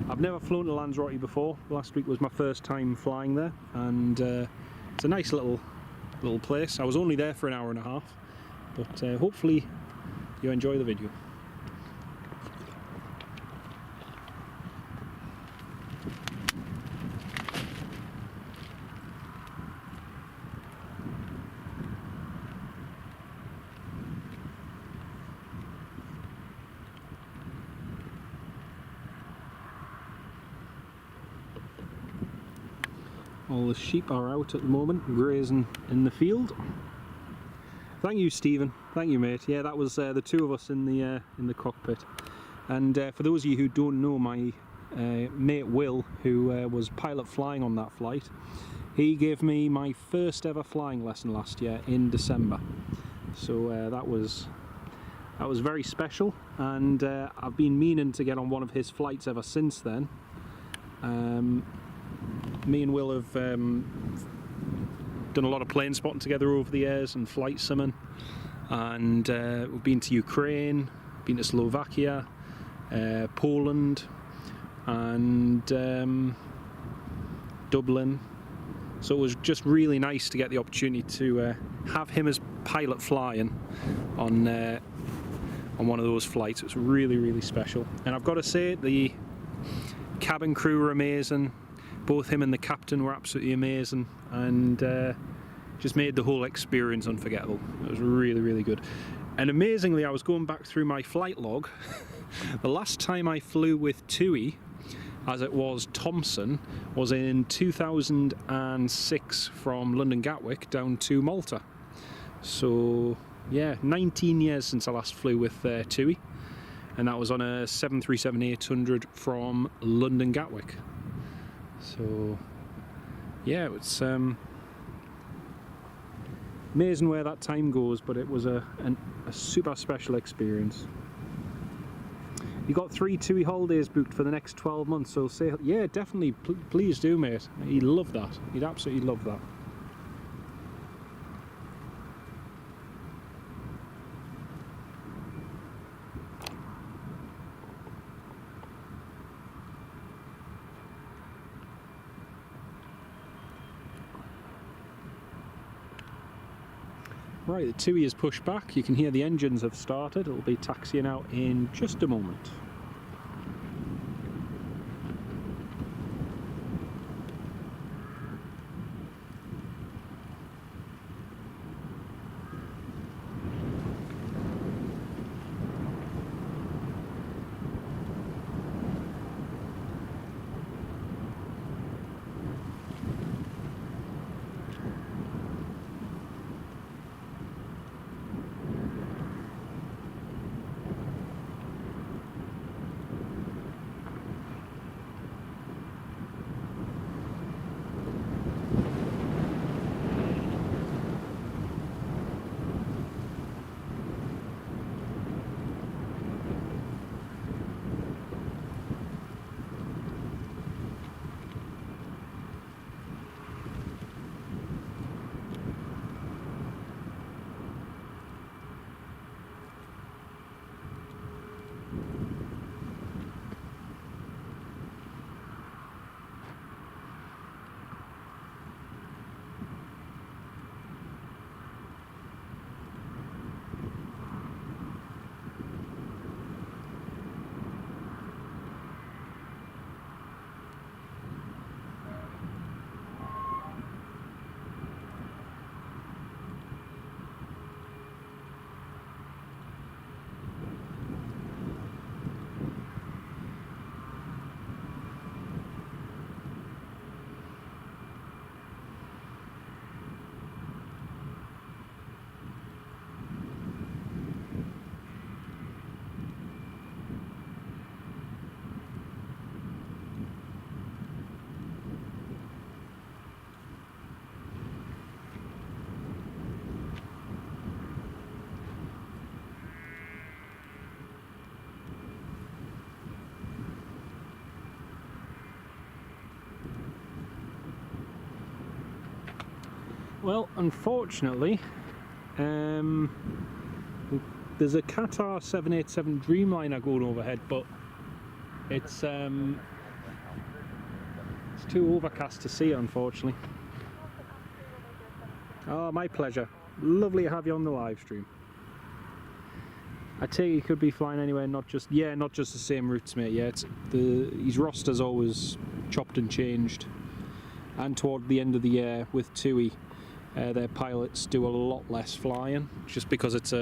Speaker 2: I've never flown to Lanzarote before. Last week was my first time flying there, and it's a nice little place. I was only there for an hour and a half, but hopefully you enjoy the video. All the sheep are out at the moment, grazing in the field. Thank you, Stephen. Thank you, mate. Yeah, that was the two of us in the cockpit. And for those of you who don't know, my mate Will, who was pilot flying on that flight, he gave me my first ever flying lesson last year in December. So that was very special, and I've been meaning to get on one of his flights ever since then. Me and Will have done a lot of plane spotting together over the years and flight simming, and we've been to Ukraine, been to Slovakia, Poland, and
Speaker 1: Dublin. So it was just really nice to get the opportunity to have him as pilot flying on one of those flights. It was really, really special. And I've got to say, the cabin crew were amazing. Both him and the captain were absolutely amazing, and just made the whole experience unforgettable. It was really, really good. And amazingly, I was going back through my flight log. The last time I flew with TUI, as it was Thomson, was in 2006 from London Gatwick down to Malta. So yeah, 19 years since I last flew with TUI, and that was on a 737-800 from London Gatwick. So yeah, it's amazing where that time goes, but it was a super special experience. You got 3 TUI holidays booked for the next 12 months, so say, yeah, definitely, please do, mate. He'd love that. He'd absolutely love that. Right, the TUI is pushed back. You can hear the engines have started. It'll be taxiing out in just a moment. Well, unfortunately, there's a Qatar 787 Dreamliner going overhead, but it's too overcast to see it, unfortunately. Oh, my pleasure. Lovely to have you on the live stream. I take it you could be flying anywhere, not just the same routes, mate. Yeah, his roster's always chopped and changed, and toward the end of the year with TUI, their pilots do a lot less flying, just because it's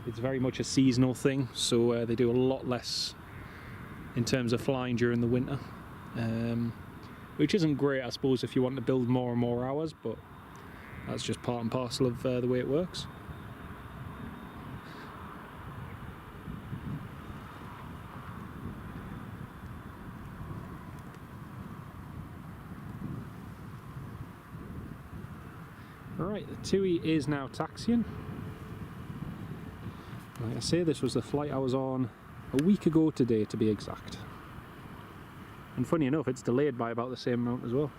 Speaker 1: very much a seasonal thing. So they do a lot less in terms of flying during the winter, which isn't great, I suppose, if you want to build more and more hours. But that's just part and parcel of the way it works. Alright, the TUI is now taxiing. Like I say, this was the flight I was on a week ago today, to be exact. And funny enough, it's delayed by about the same amount as well.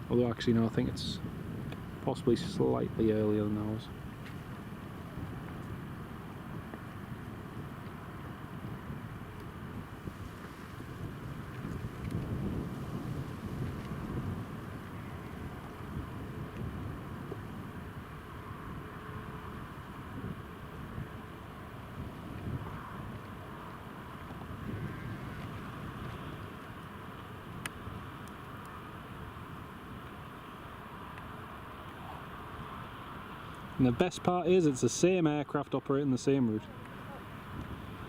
Speaker 1: Although actually no, I think it's possibly slightly earlier than ours. And the best part is it's the same aircraft operating the same route.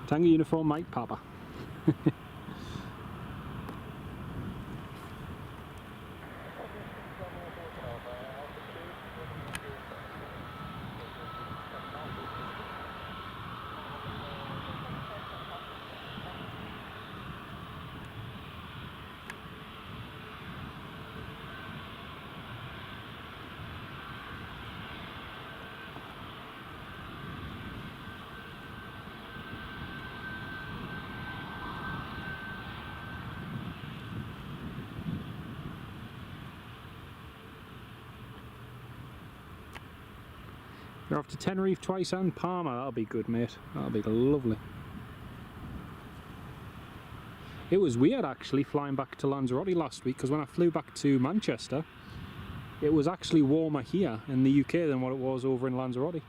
Speaker 1: Tango Uniform Mike Papa. You're off to Tenerife twice and Palma. That'll be good, mate. That'll be lovely. It was weird actually flying back to Lanzarote last week, because when I flew back to Manchester, it was actually warmer here in the UK than what it was over in Lanzarote.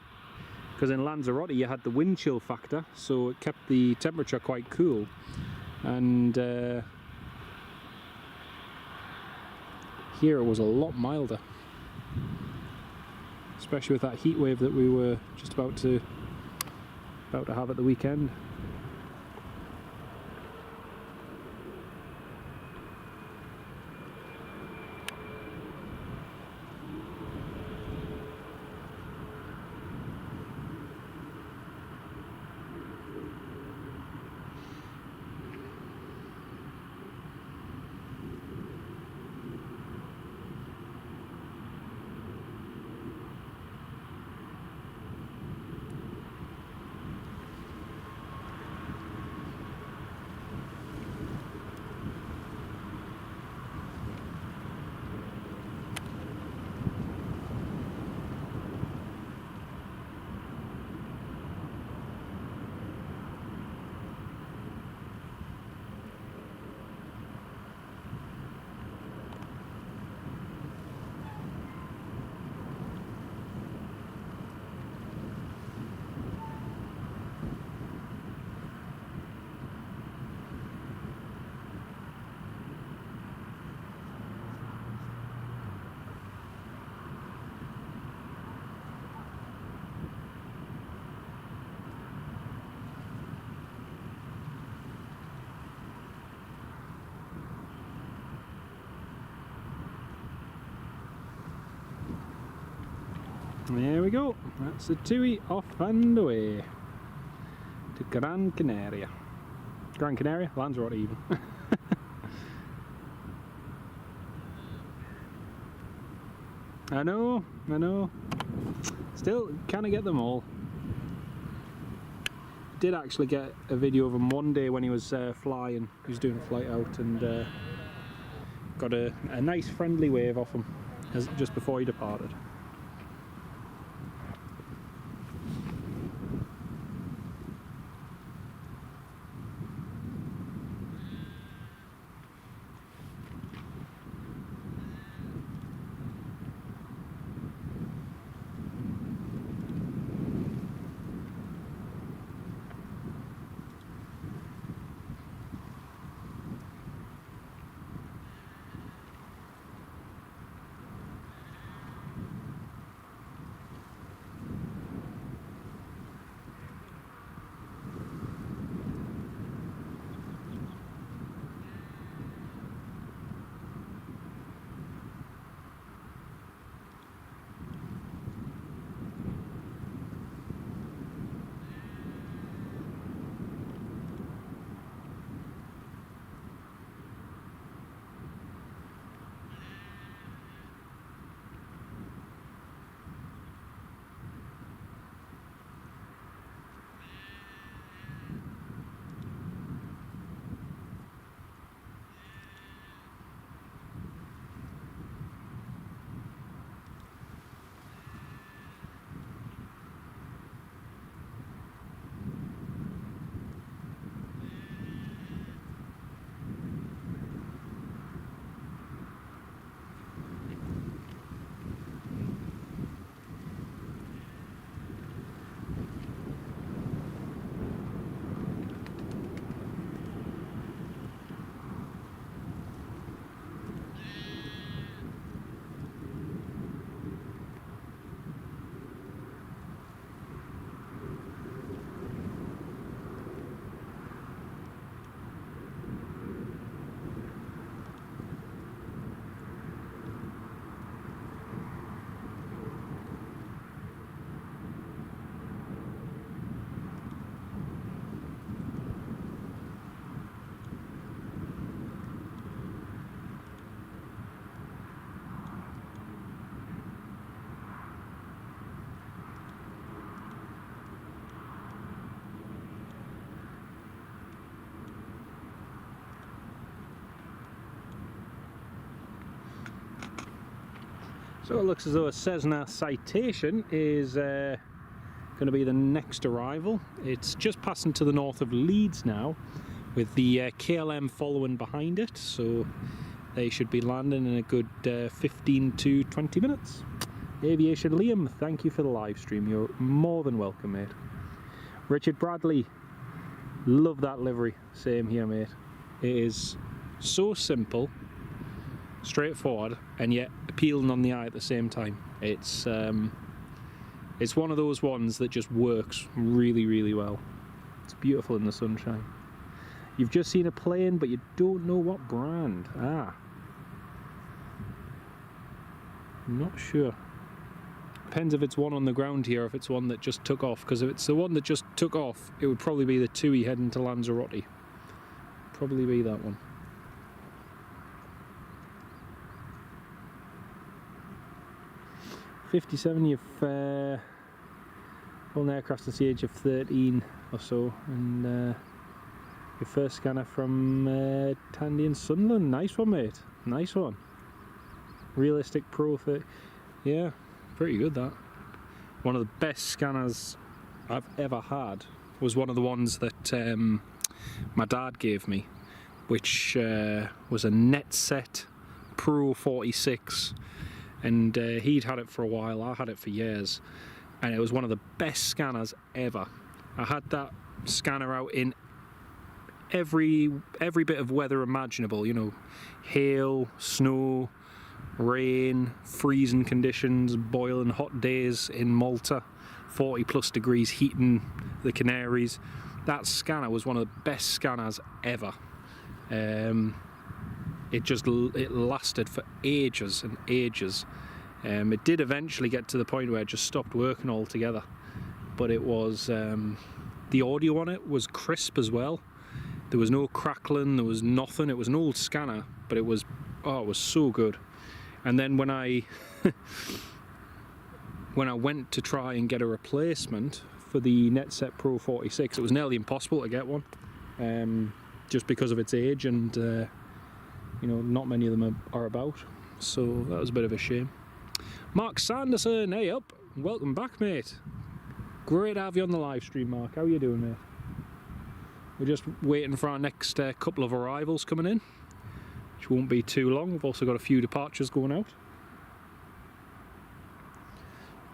Speaker 1: Because in Lanzarote you had the wind chill factor, so it kept the temperature quite cool. And here it was a lot milder. Especially with that heat wave that we were just about to have at the weekend. There we go, that's the TUI off and away to Gran Canaria. Gran Canaria? Lanzarote even. I know. Still, can't get them all. Did actually get a video of him one day when he was flying. He was doing a flight out and got a nice friendly wave off him just before he departed. So it looks as though a Cessna Citation is going to be the next arrival. It's just passing to the north of Leeds now, with the KLM following behind it, so they should be landing in a good 15 to 20 minutes. Aviation Liam, thank you for the live stream. You're more than welcome, mate. Richard Bradley, love that livery. Same here, mate. It is so simple, straightforward, and yet appealing on the eye at the same time. It's one of those ones that just works really, really well. It's beautiful in the sunshine. You've just seen a plane, but you don't know what brand. Ah, I'm not sure. Depends if it's one on the ground here, or if it's one that just took off. Because if it's the one that just took off, it would probably be the TUI heading to Lanzarote. Probably be that one. '57, you've flown aircraft since the age of 13 or so, and your first scanner from Tandy and Sunderland. Nice one, mate. Nice one. Realistic Pro 30. Yeah, pretty good that. One of the best scanners I've ever had was one of the ones that my dad gave me, which was a NetSet Pro 46. And he'd had it for a while, I had it for years, and it was one of the best scanners ever. I had that scanner out in every bit of weather imaginable, you know, hail, snow, rain, freezing conditions, boiling hot days in Malta, 40 plus degrees heating the Canaries. That scanner was one of the best scanners ever. It lasted for ages and ages. It did eventually get to the point where it just stopped working altogether, but it was the audio on it was crisp as well. There was no crackling, there was nothing. It was an old scanner, but it was so good. And then when I went to try and get a replacement for the NetSet Pro 46, it was nearly impossible to get one, just because of its age, and you know, not many of them are about, so that was a bit of a shame. Mark Sanderson, hey up, welcome back, mate. Great to have you on the live stream, Mark. How are you doing, mate? We're just waiting for our next couple of arrivals coming in, which won't be too long. We've also got a few departures going out.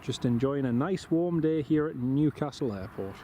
Speaker 1: Just enjoying a nice warm day here at Newcastle Airport.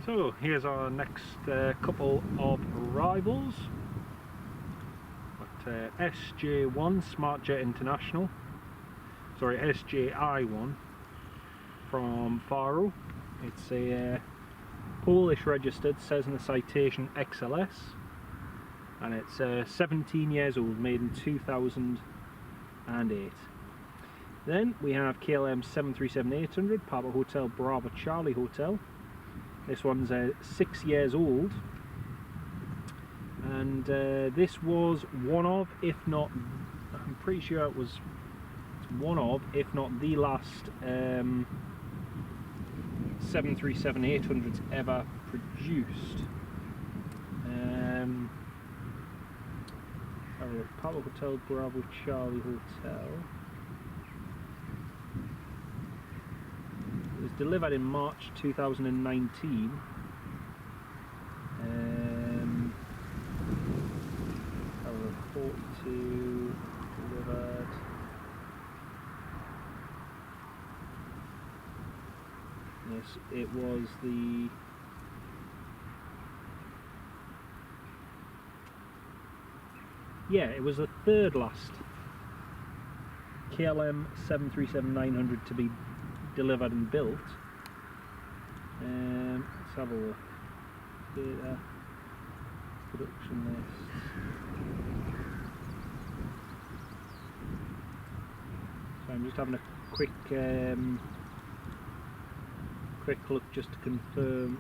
Speaker 1: So here's our next couple of arrivals. Got SJ1 SmartJet International, sorry, SJI1 from Faro. It's a Polish registered Cessna Citation XLS, and it's 17 years old, made in 2008. Then we have KLM 737-800 Papa Hotel Bravo Charlie Hotel. This one's 6 years old, and this was one of, if not, I'm pretty sure it was one of, if not the last 737-800s ever produced. Papa Hotel Bravo Charlie Hotel. It was delivered in March 2019. 42 delivered. Yes, it was the it was the third last
Speaker 2: KLM 737-900 to be delivered and built. Let's have a look. Data, production list. So I'm just having a quick look just to confirm.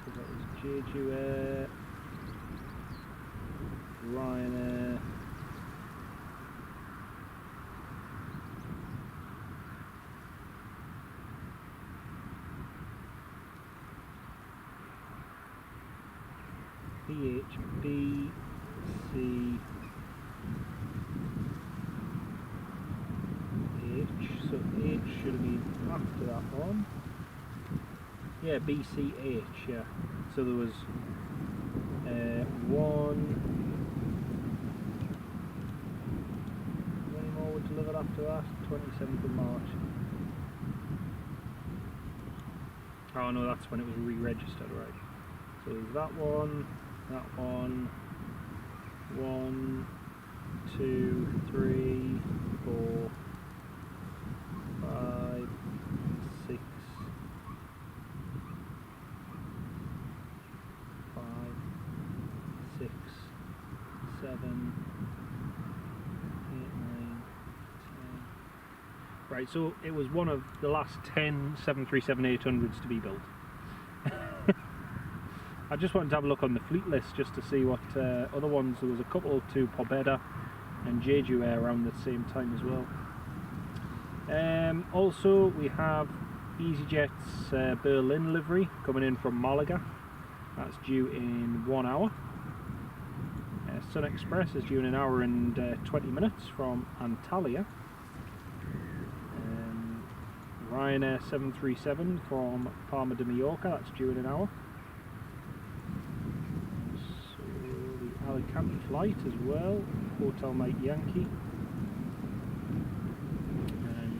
Speaker 2: So that was Jeju Air, Ryanair, B, C, H, so H should be after that one. Yeah, BCH, yeah. So there was one. How many more were delivered after that? 27th of March. Oh no, that's when it was re-registered, right. So there's that one, 1, 2, 3, 4, 5, 6, 5, 6, 7, 8, 9, 10. Right, so it was one of the last 10 737-800s to be built. I just wanted to have a look on the fleet list just to see what other ones. There was a couple to Pobeda and Jeju Air around the same time as well. Also we have EasyJet's Berlin livery coming in from Malaga. That's due in 1 hour. Sun Express is due in 1 hour and 20 minutes from Antalya. Ryanair 737 from Palma de Mallorca, that's due in 1 hour. So the Alicante flight as well, Hotel Mike Yankee.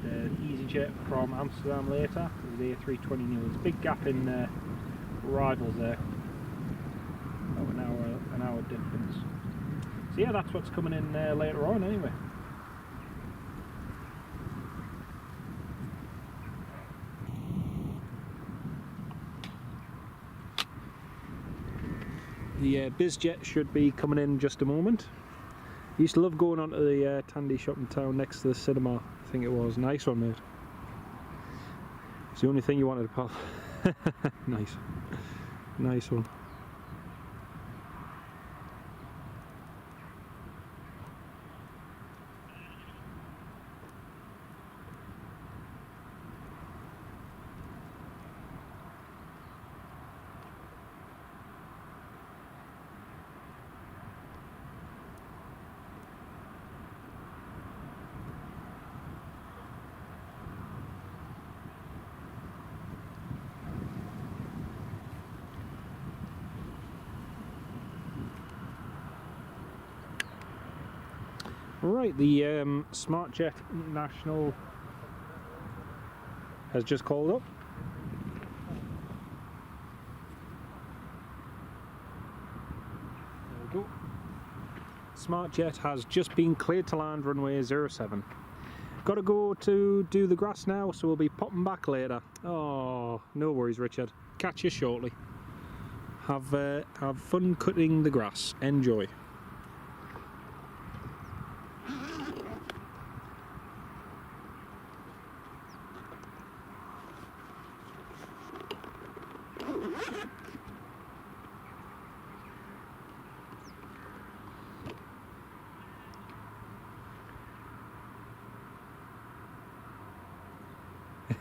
Speaker 2: And EasyJet from Amsterdam later, the A320neo. There's a big gap in arrivals there, about an hour difference. So yeah, that's what's coming in later on anyway. The BizJet should be coming in just a moment. Used to love going on to the Tandy shop in town next to the cinema, I think it was. Nice one, mate. It's the only thing you wanted, pal. Nice. Nice one. Right, the SmartJet International has just called up. There we go. SmartJet has just been cleared to land runway 07. Got to go to do the grass now, so we'll be popping back later. Oh, no worries, Richard. Catch you shortly. Have fun cutting the grass. Enjoy.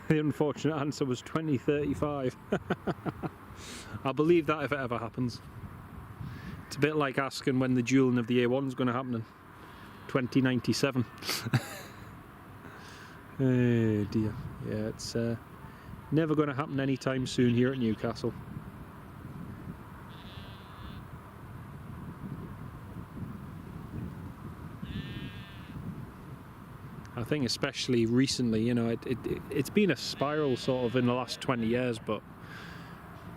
Speaker 2: The unfortunate answer was 2035. I'll believe that if it ever happens. It's a bit like asking when the dueling of the A1 is going to happen in 2097. Oh dear. Yeah, it's never going to happen anytime soon here at Newcastle. I think especially recently, you know, it's been a spiral sort of in the last 20 years, but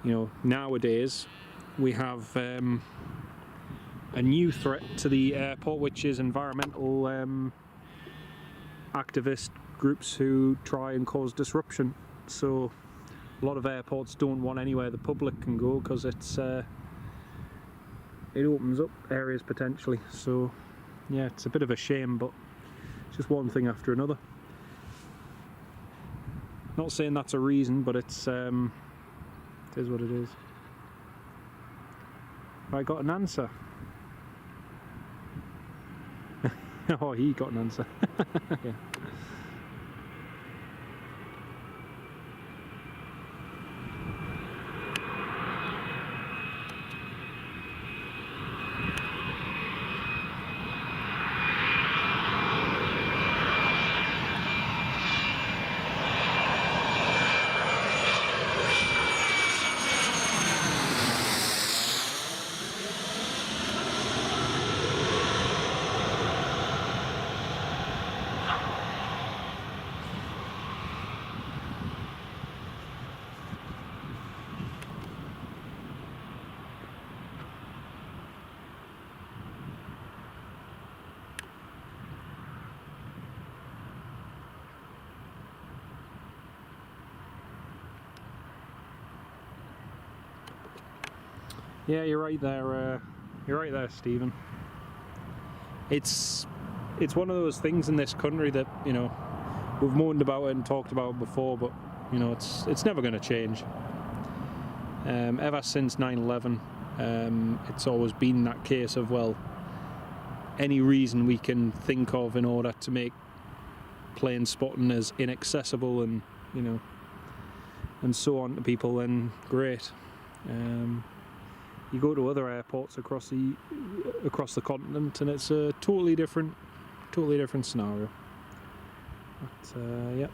Speaker 2: you know, nowadays we have a new threat to the airport, which is environmental activist groups who try and cause disruption. So a lot of airports don't want anywhere the public can go because it's it opens up areas potentially. So yeah, it's a bit of a shame, but it's just one thing after another. Not saying that's a reason, but it is what it is. I got an answer. Oh, he got an answer. Yeah. Yeah, you're right there. You're right there, Stephen. It's one of those things in this country that, you know, we've moaned about it and talked about it before, but you know, it's never going to change. Ever since 9/11, it's always been that case of, well, any reason we can think of in order to make plane spotting as inaccessible and, you know, and so on to people, then great. You go to other airports across the continent, and it's a totally different scenario. But yeah.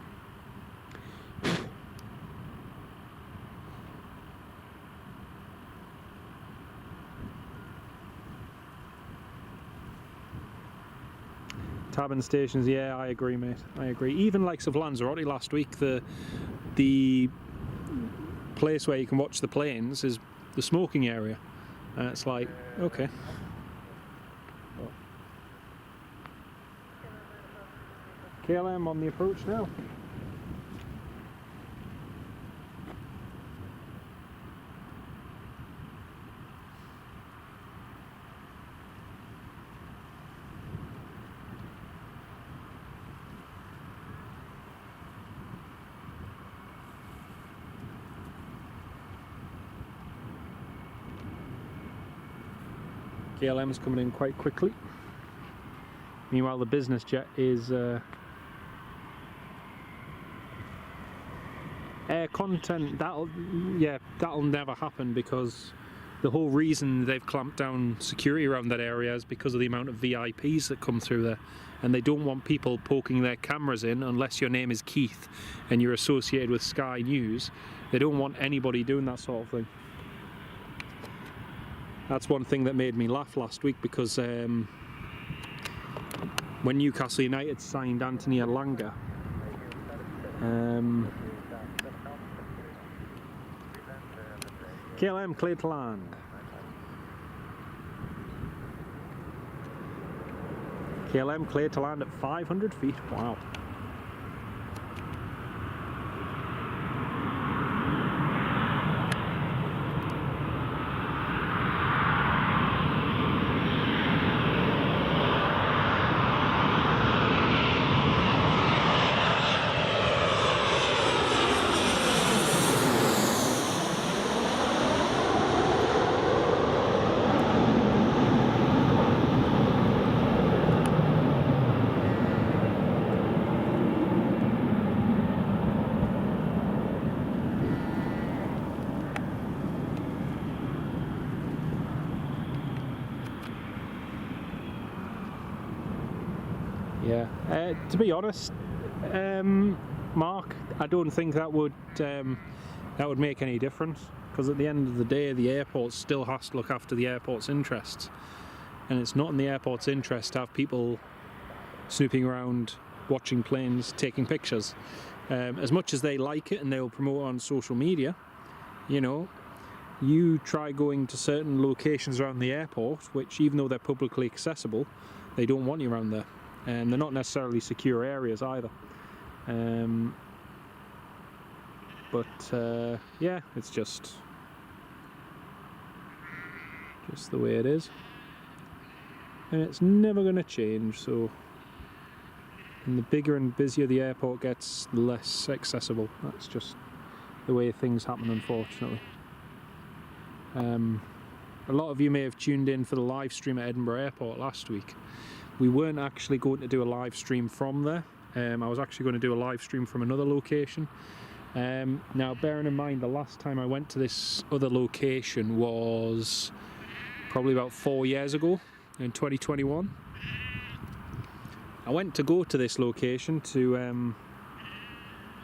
Speaker 2: Tabbing stations, yeah, I agree, mate. I agree. Even like of Lanzarote last week, the place where you can watch the planes is the smoking area. And it's like, okay. KLM on the approach now. KLM's coming in quite quickly. Meanwhile, the business jet is air content. That'll never happen, because the whole reason they've clamped down security around that area is because of the amount of VIPs that come through there, and they don't want people poking their cameras in unless your name is Keith and you're associated with Sky News. They don't want anybody doing that sort of thing. That's one thing that made me laugh last week, because when Newcastle United signed Anthony Elanga, KLM cleared to land. KLM cleared to land at 500 feet. Wow. Yeah, to be honest, Mark, I don't think that would make any difference, because at the end of the day, the airport still has to look after the airport's interests, and it's not in the airport's interest to have people snooping around, watching planes, taking pictures. As much as they like it and they'll promote it on social media, you know,
Speaker 1: you try going to certain locations around the airport, which even though they're publicly accessible, they don't want you around there, and they're not necessarily secure areas either. Yeah, it's just the way it is, and it's never going to change. So, and the bigger and busier the airport gets, the less accessible. That's just the way things happen, unfortunately. A lot of you may have tuned in for the live stream at Edinburgh Airport last week. We weren't actually going to do a live stream from there. I was actually going to do a live stream from another location. Now, bearing in mind, the last time I went to this other location was probably about 4 years ago, in 2021. I went to go to this location to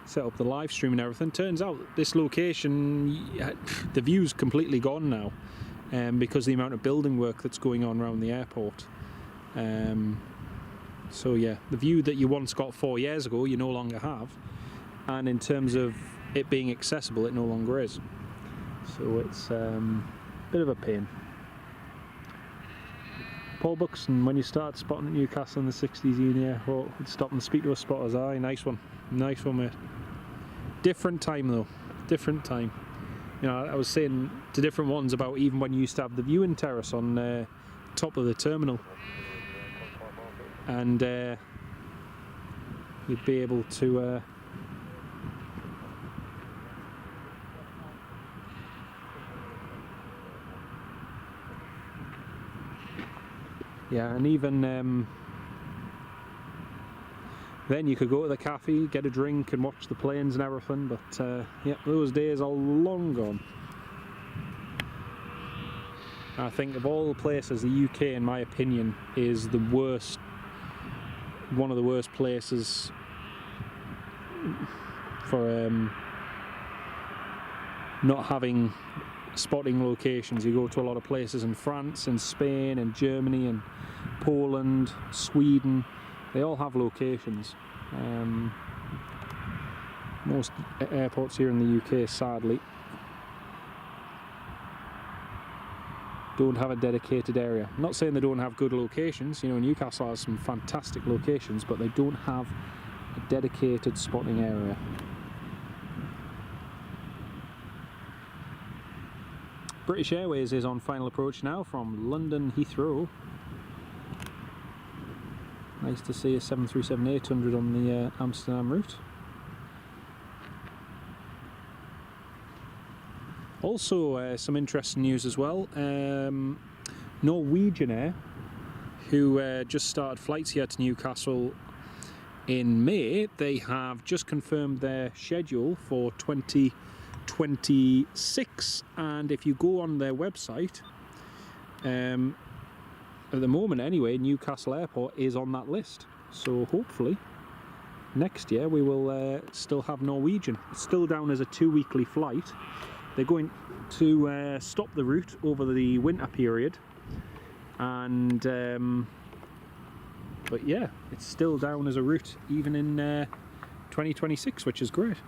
Speaker 1: set up the live stream and everything. Turns out this location, the view's completely gone now, because of the amount of building work that's going on around the airport. So yeah, the view that you once got 4 years ago, you no longer have, and in terms of it being accessible, it no longer is. So it's a bit of a pain. Paul Buxton, when you started spotting at Newcastle in the 60s, Ian, yeah, well, would stop and speak to us spotters. Aye, nice one, mate. Different time though, different time. You know, I was saying to different ones about even when you used to have the viewing terrace on top of the terminal, and you'd be able to yeah, and even then you could go to the cafe, get a drink and watch the planes and everything, but yeah, those days are long gone. I think of all the places, the UK, in my opinion, is the worst, one of the worst places for not having spotting locations. You go to a lot of places in France and Spain and Germany and Poland, Sweden, they all have locations. Most airports here in the UK, sadly, don't have a dedicated area. I'm not saying they don't have good locations, you know, Newcastle has some fantastic locations, but they don't have a dedicated spotting area. British Airways is on final approach now from London Heathrow. Nice to see a 737-800 on the Amsterdam route. Also, some interesting news as well. Norwegian Air, who just started flights here to Newcastle in May, they have just confirmed their schedule for 2026, and if you go on their website, at the moment anyway, Newcastle Airport is on that list. So hopefully next year we will still have Norwegian. It's still down as a 2-weekly flight. They're going to stop the route over the winter period, and but yeah, it's still down as a route even in 2026, which is great.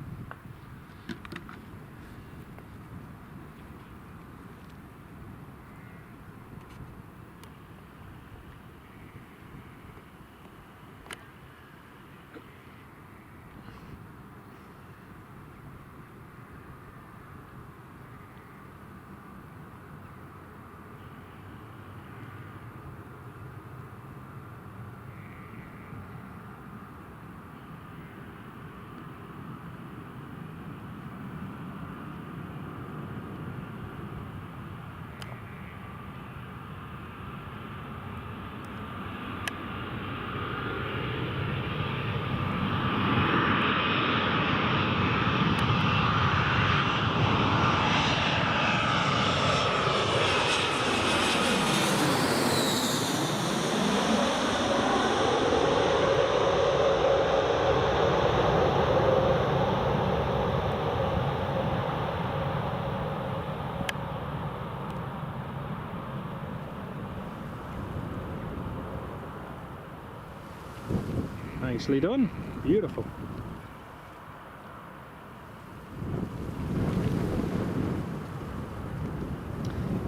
Speaker 1: Nicely done, beautiful.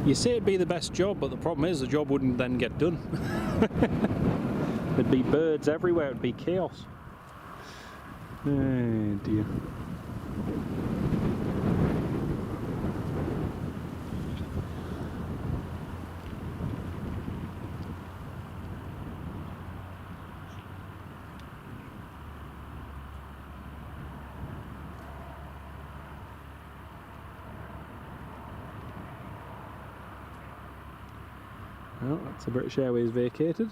Speaker 1: You say it'd be the best job, but the problem is the job wouldn't then get done. There'd be birds everywhere, it'd be chaos. Oh dear. Well, that's the British Airways vacated.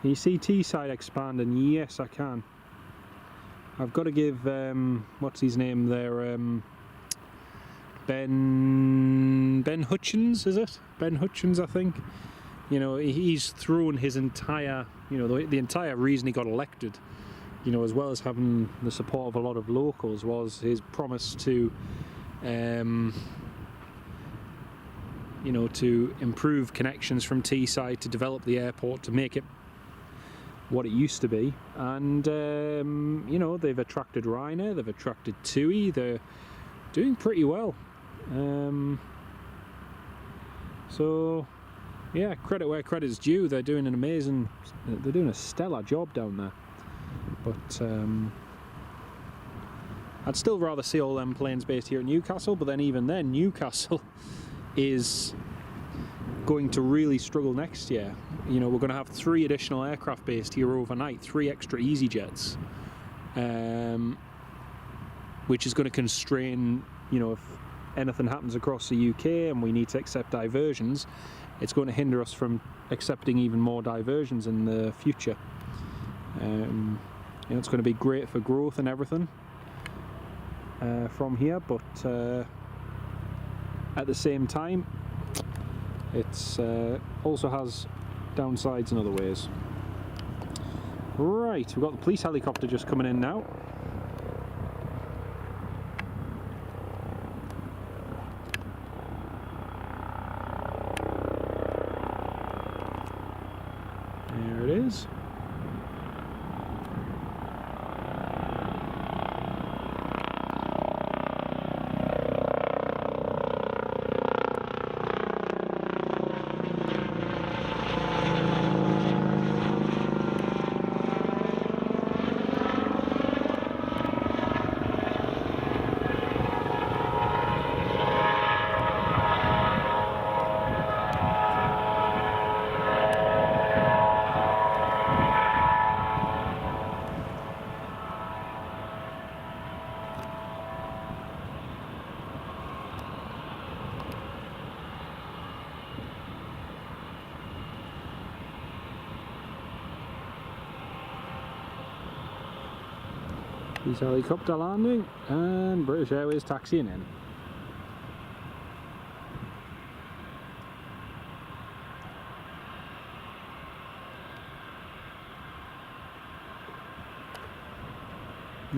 Speaker 1: Can you see Teesside expanding? Yes, I can. I've got to give, what's his name there? Ben Hutchins, is it? Ben Hutchins, I think. You know, he's thrown his entire, you know, the entire reason he got elected, you know, as well as having the support of a lot of locals, was his promise to, you know, to improve connections from Teesside, to develop the airport, to make it what it used to be. And you know, they've attracted Ryanair, they've attracted TUI, they're doing pretty well. So yeah, credit where credit's due. They're doing an amazing, they're doing a stellar job down there. But I'd still rather see all them planes based here at Newcastle, but then even then, Newcastle is going to really struggle next year. You know, we're going to have 3 additional aircraft based here overnight, 3 extra EasyJets, which is going to constrain, you know, if anything happens across the UK and we need to accept diversions, it's going to hinder us from accepting even more diversions in the future. You know, it's going to be great for growth and everything from here, but at the same time, it's also has downsides in other ways. Right, we've got the police helicopter just coming in now. There it is. Police helicopter landing and British Airways taxiing in.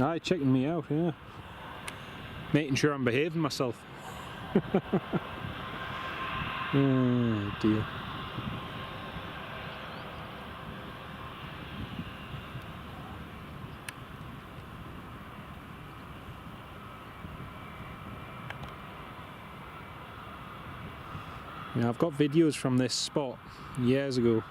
Speaker 1: Aye, checking me out, yeah. Making sure I'm behaving myself. Oh dear. Yeah, I've got videos from this spot years ago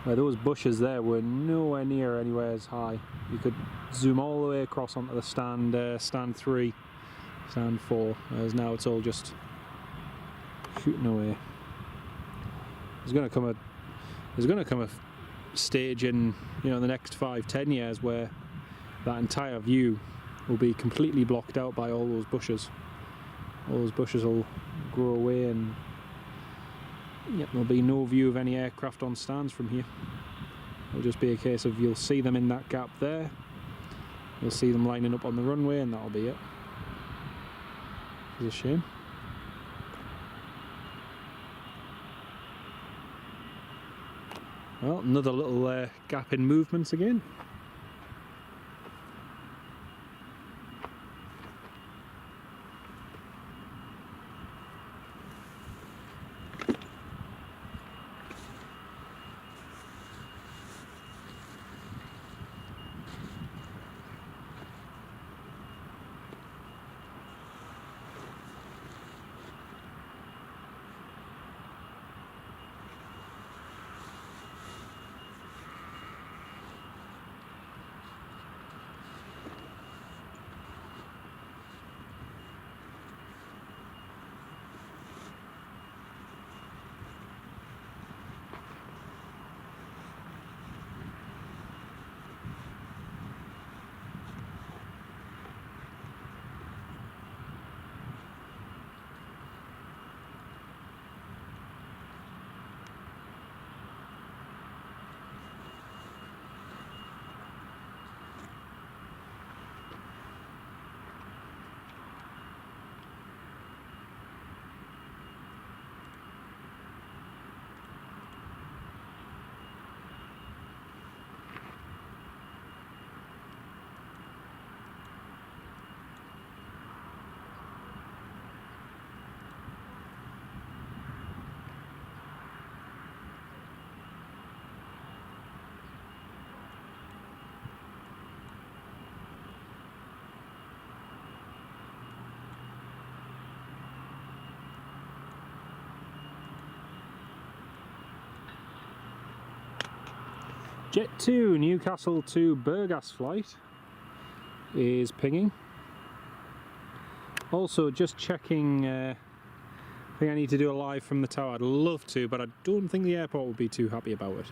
Speaker 1: where those bushes there were nowhere near anywhere as high. You could zoom all the way across onto the stand 3, stand 4, whereas now it's all just shooting away. There's going to come a stage in, you know, the next 5-10 years where that entire view will be completely blocked out by all those bushes. All those bushes will grow away and yep, there'll be no view of any aircraft on stands from here. It'll just be a case of you'll see them in that gap there, you'll see them lining up on the runway, and that'll be it. It's a shame. Well, another little gap in movements again.
Speaker 2: Jet 2 Newcastle to Burgas flight is pinging. Also just checking, I think I need to do a live from the tower. I'd love to, but I don't think the airport would be too happy about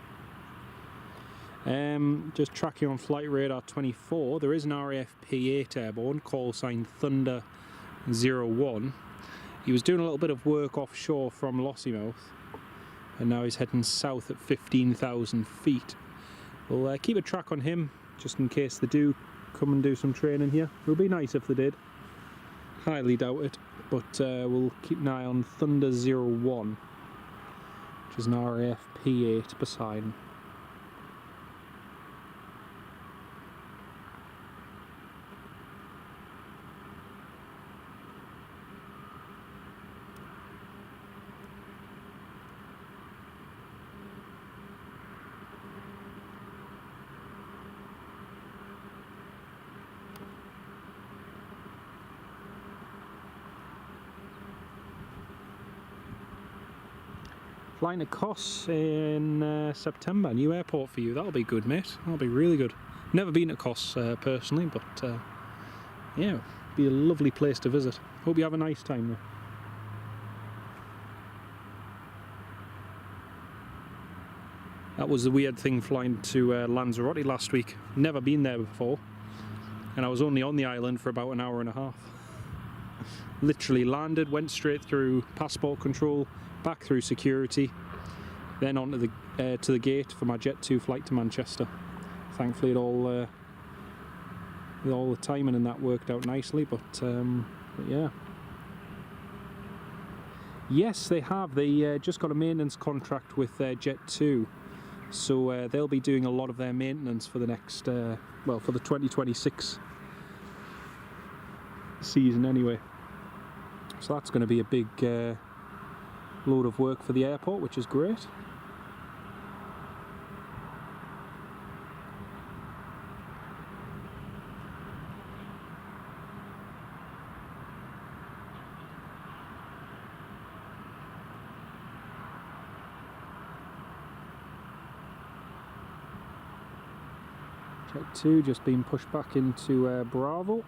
Speaker 2: it. Just tracking on flight radar 24, there is an RAF P8 airborne, call sign Thunder 01. He was doing a little bit of work offshore from Lossiemouth, and now he's heading south at 15,000 feet. We'll keep a track on him, just in case they do come and do some training here. It would be nice if they did. Highly doubt it, but we'll keep an eye on Thunder 01, which is an RAF P8 Poseidon. Flying to Kos in September, new airport for you. That'll be good, mate. That'll be really good. Never been to Kos personally, but yeah, be a lovely place to visit. Hope you have a nice time there. That was the weird thing flying to Lanzarote last week. Never been there before, and I was only on the island for about an hour and a half. Literally landed, went straight through passport control, back through security, then onto the to the gate for my Jet 2 flight to Manchester. Thankfully, all the timing and that worked out nicely. But yeah, yes, they have. They just got a maintenance contract with Jet 2, so they'll be doing a lot of their maintenance for the next, well, for the 2026 season anyway. So that's going to be a big load of work for the airport, which is great. Jet 2 just being pushed back into Bravo.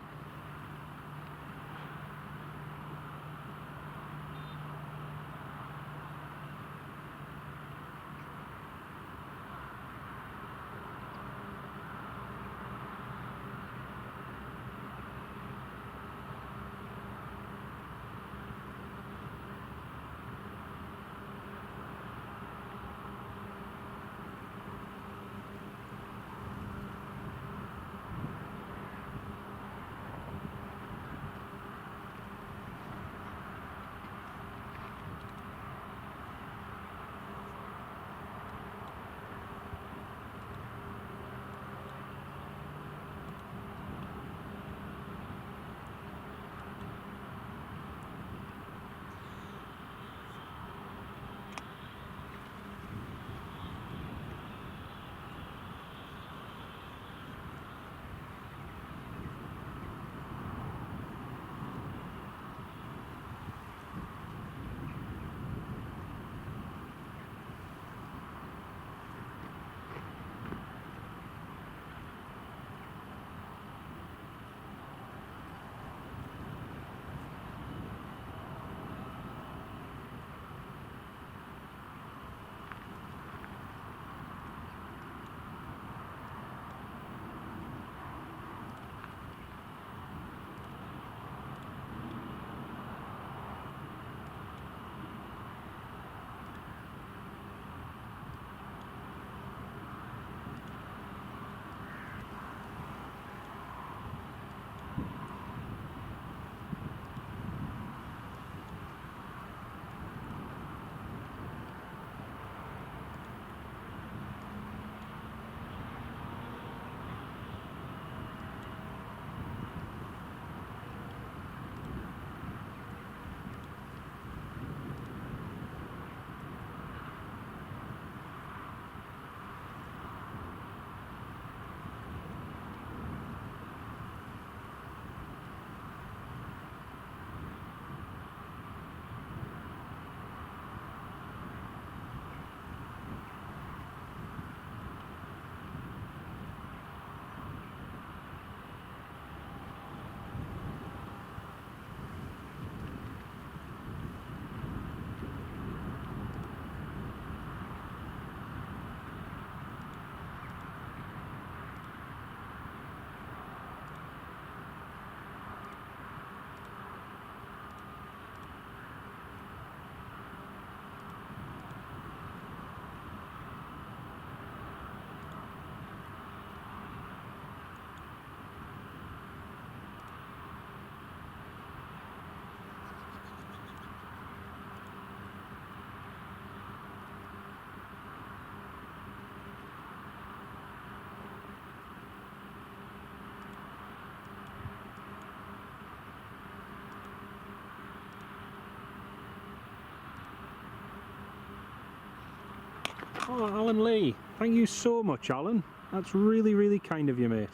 Speaker 1: Oh, Alan Lee, thank you so much, Alan. That's really, really kind of you, mate.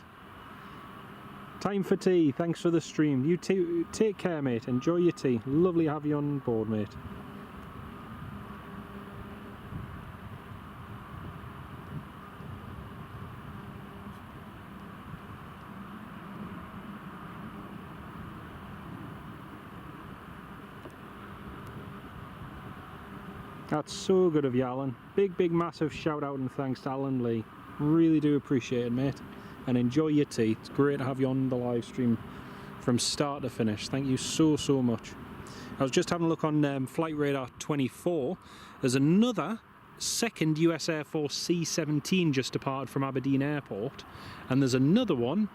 Speaker 1: Time for tea, thanks for the stream. You take care, mate. Enjoy your tea. Lovely to have you on board, mate. That's so good of you, Alan. Big, massive shout out and thanks to Alan Lee. Really do appreciate it, mate. And enjoy your tea. It's great to have you on the live stream from start to finish. Thank you so much. I was just having a look on Flight Radar 24. There's another second US Air Force C-17 just departed from Aberdeen Airport. And there's another one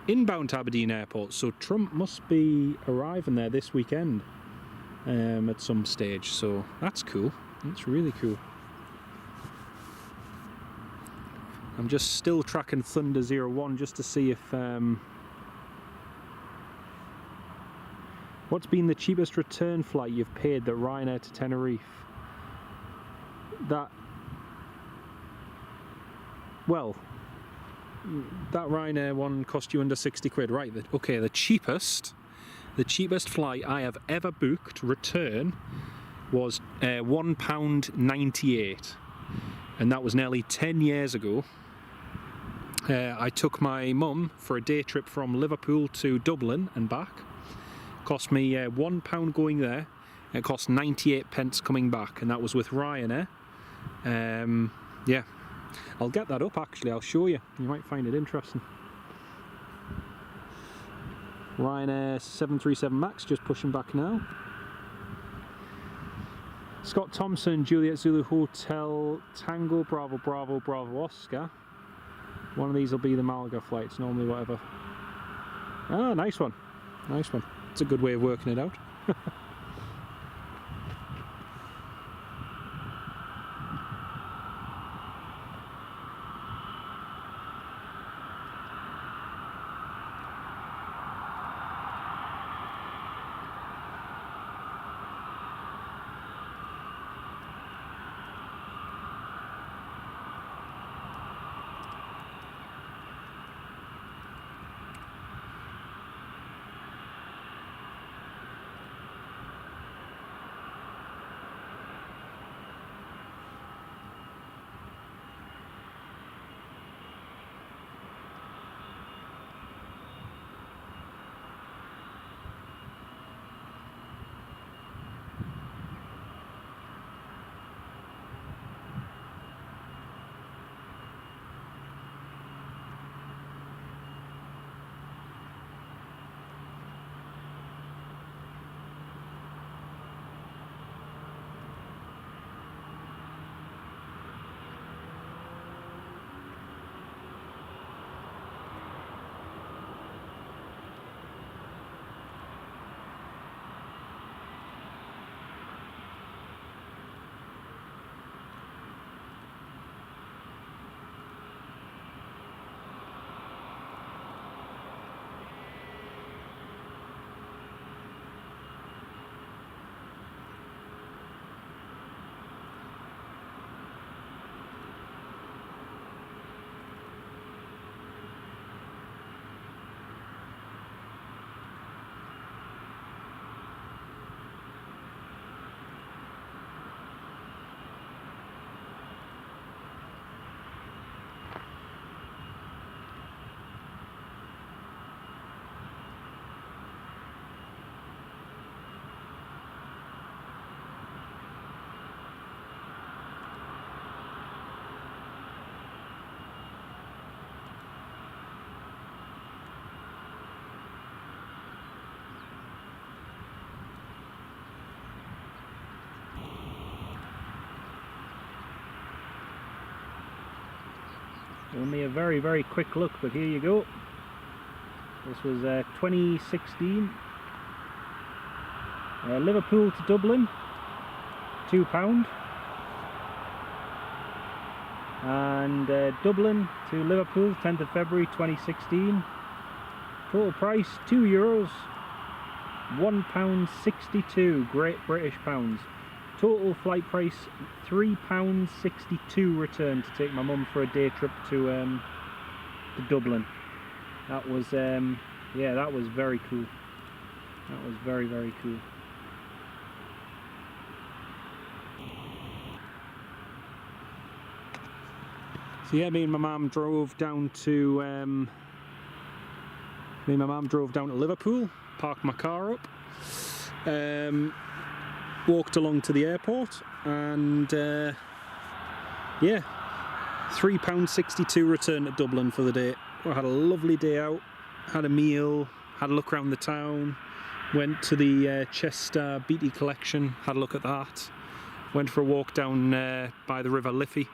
Speaker 1: inbound to Aberdeen Airport. So Trump must be arriving there this weekend at some stage. So that's cool. That's really cool. I'm just still tracking Thunder 01 just to see if what's been the cheapest return flight you've paid that Ryanair to Tenerife? That Ryanair one cost you under 60 quid, right? Okay, the cheapest flight I have ever booked return was £1.98, and that was nearly 10 years ago. I took my mum for a day trip from Liverpool to Dublin and back. Cost me £1 going there, and it cost 98 pence coming back, and that was with Ryanair. Yeah, I'll get that up actually, I'll show you. You might find it interesting. Ryanair 737 MAX just pushing back now. Scott Thompson, Juliet Zulu Hotel Tango Bravo Bravo Bravo Oscar. One of these will be the Malaga flights, normally whatever. Ah, nice one. Nice one. It's a good way of working it out. Only a very quick look, but here you go. This was 2016. Liverpool to Dublin, £2. And Dublin to Liverpool, 10th of February 2016. Total price €2, £1.62, Great British pounds.
Speaker 2: Total flight price £3.62 return to take my mum for a day trip to Dublin. That was yeah, that was very cool. That was very, very cool. So yeah, me and my mum drove down to Liverpool, parked my car up, walked along to the airport, and yeah, £3.62 return to Dublin for the day. I had a lovely day out, had a meal, had a look around the town, went to the Chester Beatty collection, had a look at that, went for a walk down by the River Liffey,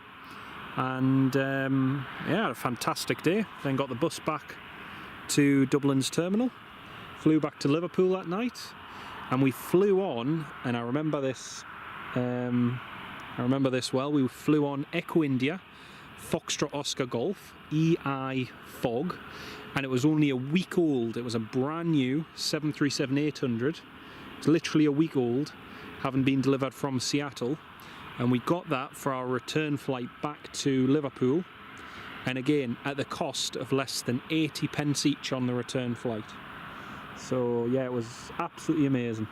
Speaker 2: and yeah, had a fantastic day. Then got the bus back to Dublin's terminal, flew back to Liverpool that night, and we flew on, and I remember this well, we flew on Echo India Foxtrot Oscar Golf EI Fog, and it was only a week old. It was a brand new 737-800. It's literally a week old, having been delivered from Seattle, and we got that for our return flight back to Liverpool, and again at the cost of less than 80 pence each on the return flight. So yeah, it was absolutely amazing.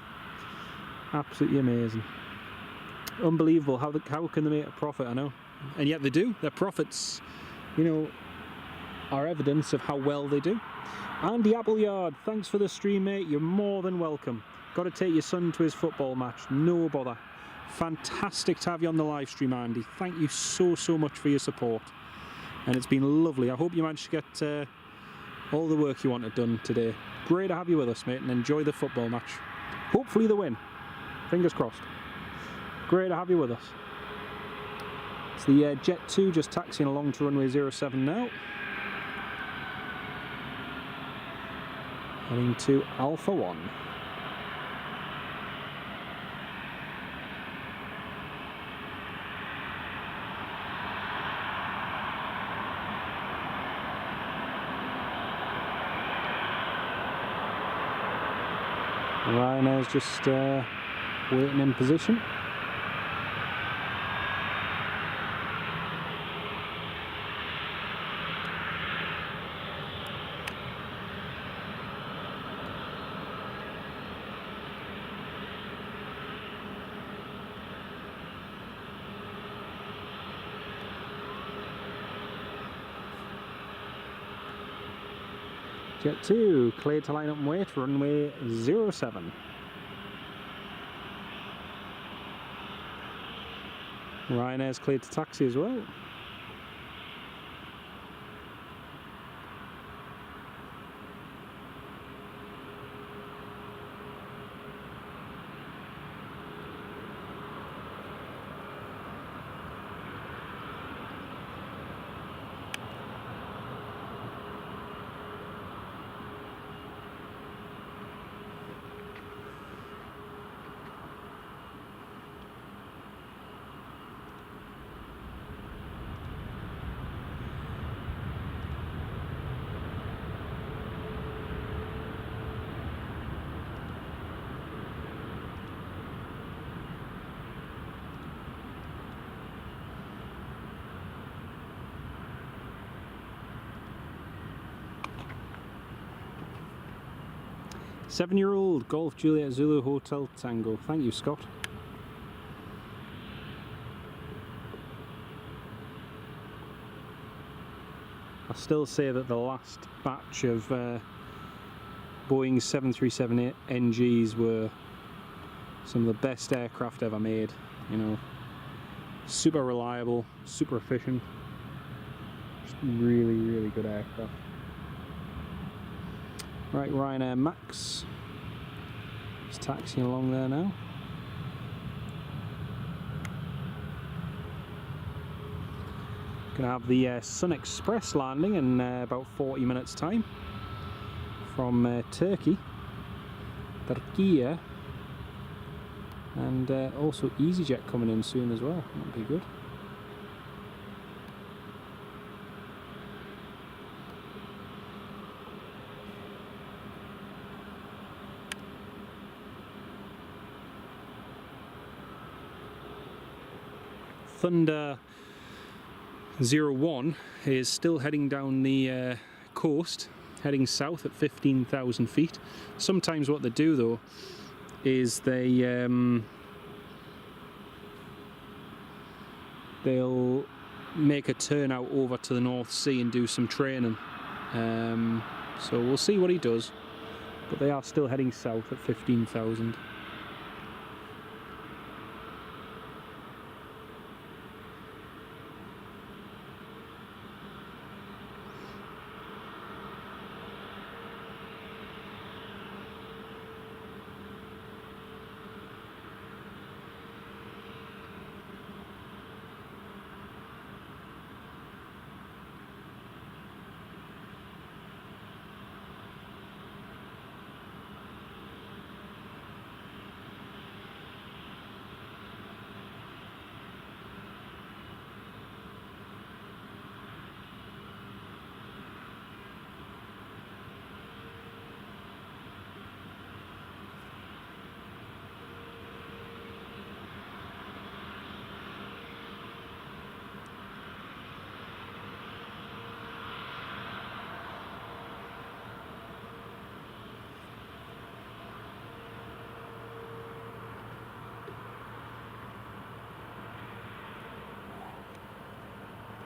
Speaker 2: Absolutely amazing. Unbelievable. How can they make a profit? I know, and yet they do. Their profits, you know, are evidence of how well they do. Andy Appleyard, thanks for the stream, mate. You're more than welcome. Got to take your son to his football match. No bother. Fantastic to have you on the live stream, Andy. Thank you so much for your support, and it's been lovely. I hope you managed to get all the work you wanted done today. Great to have you with us, mate, and enjoy the football match. Hopefully they win. Fingers crossed. Great to have you with us. It's the Jet 2 just taxiing along to runway 07 now. Heading to Alpha 1. Ryanair's just waiting in position. Jet 2, cleared to line up and wait, runway 07. Ryanair's cleared to taxi as well. Seven-year-old Golf Juliet Zulu Hotel Tango. Thank you, Scott. I still say that the last batch of Boeing 737 NGs were some of the best aircraft ever made. You know, super reliable, super efficient. Just really good aircraft. Right, Ryanair Max is taxiing along there now. Gonna have the Sun Express landing in about 40 minutes time from Turkey, and also EasyJet coming in soon as well. That'd be good.
Speaker 1: Thunder 01 is still heading down the coast, heading south at 15,000 feet. Sometimes what they do though is they'll make a turn out over to the North Sea and do some training. So we'll see what he does, but they are still heading south at 15,000.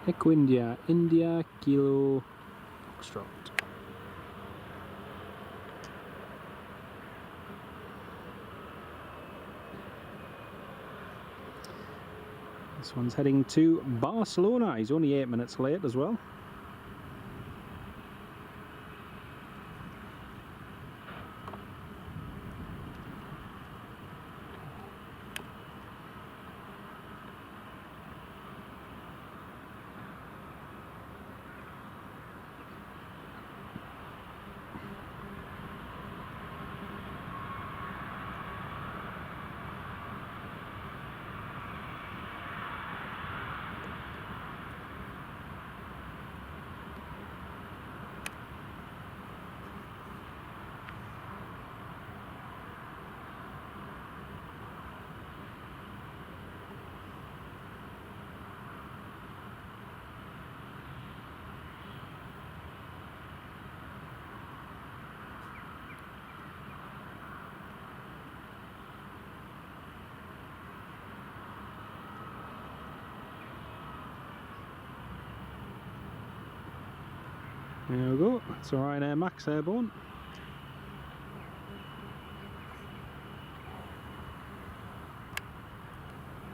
Speaker 1: Echo India, India, Kilo, Foxtrot. This one's heading to Barcelona. He's only 8 minutes late as well. There we go, it's a Ryanair Max Airborne.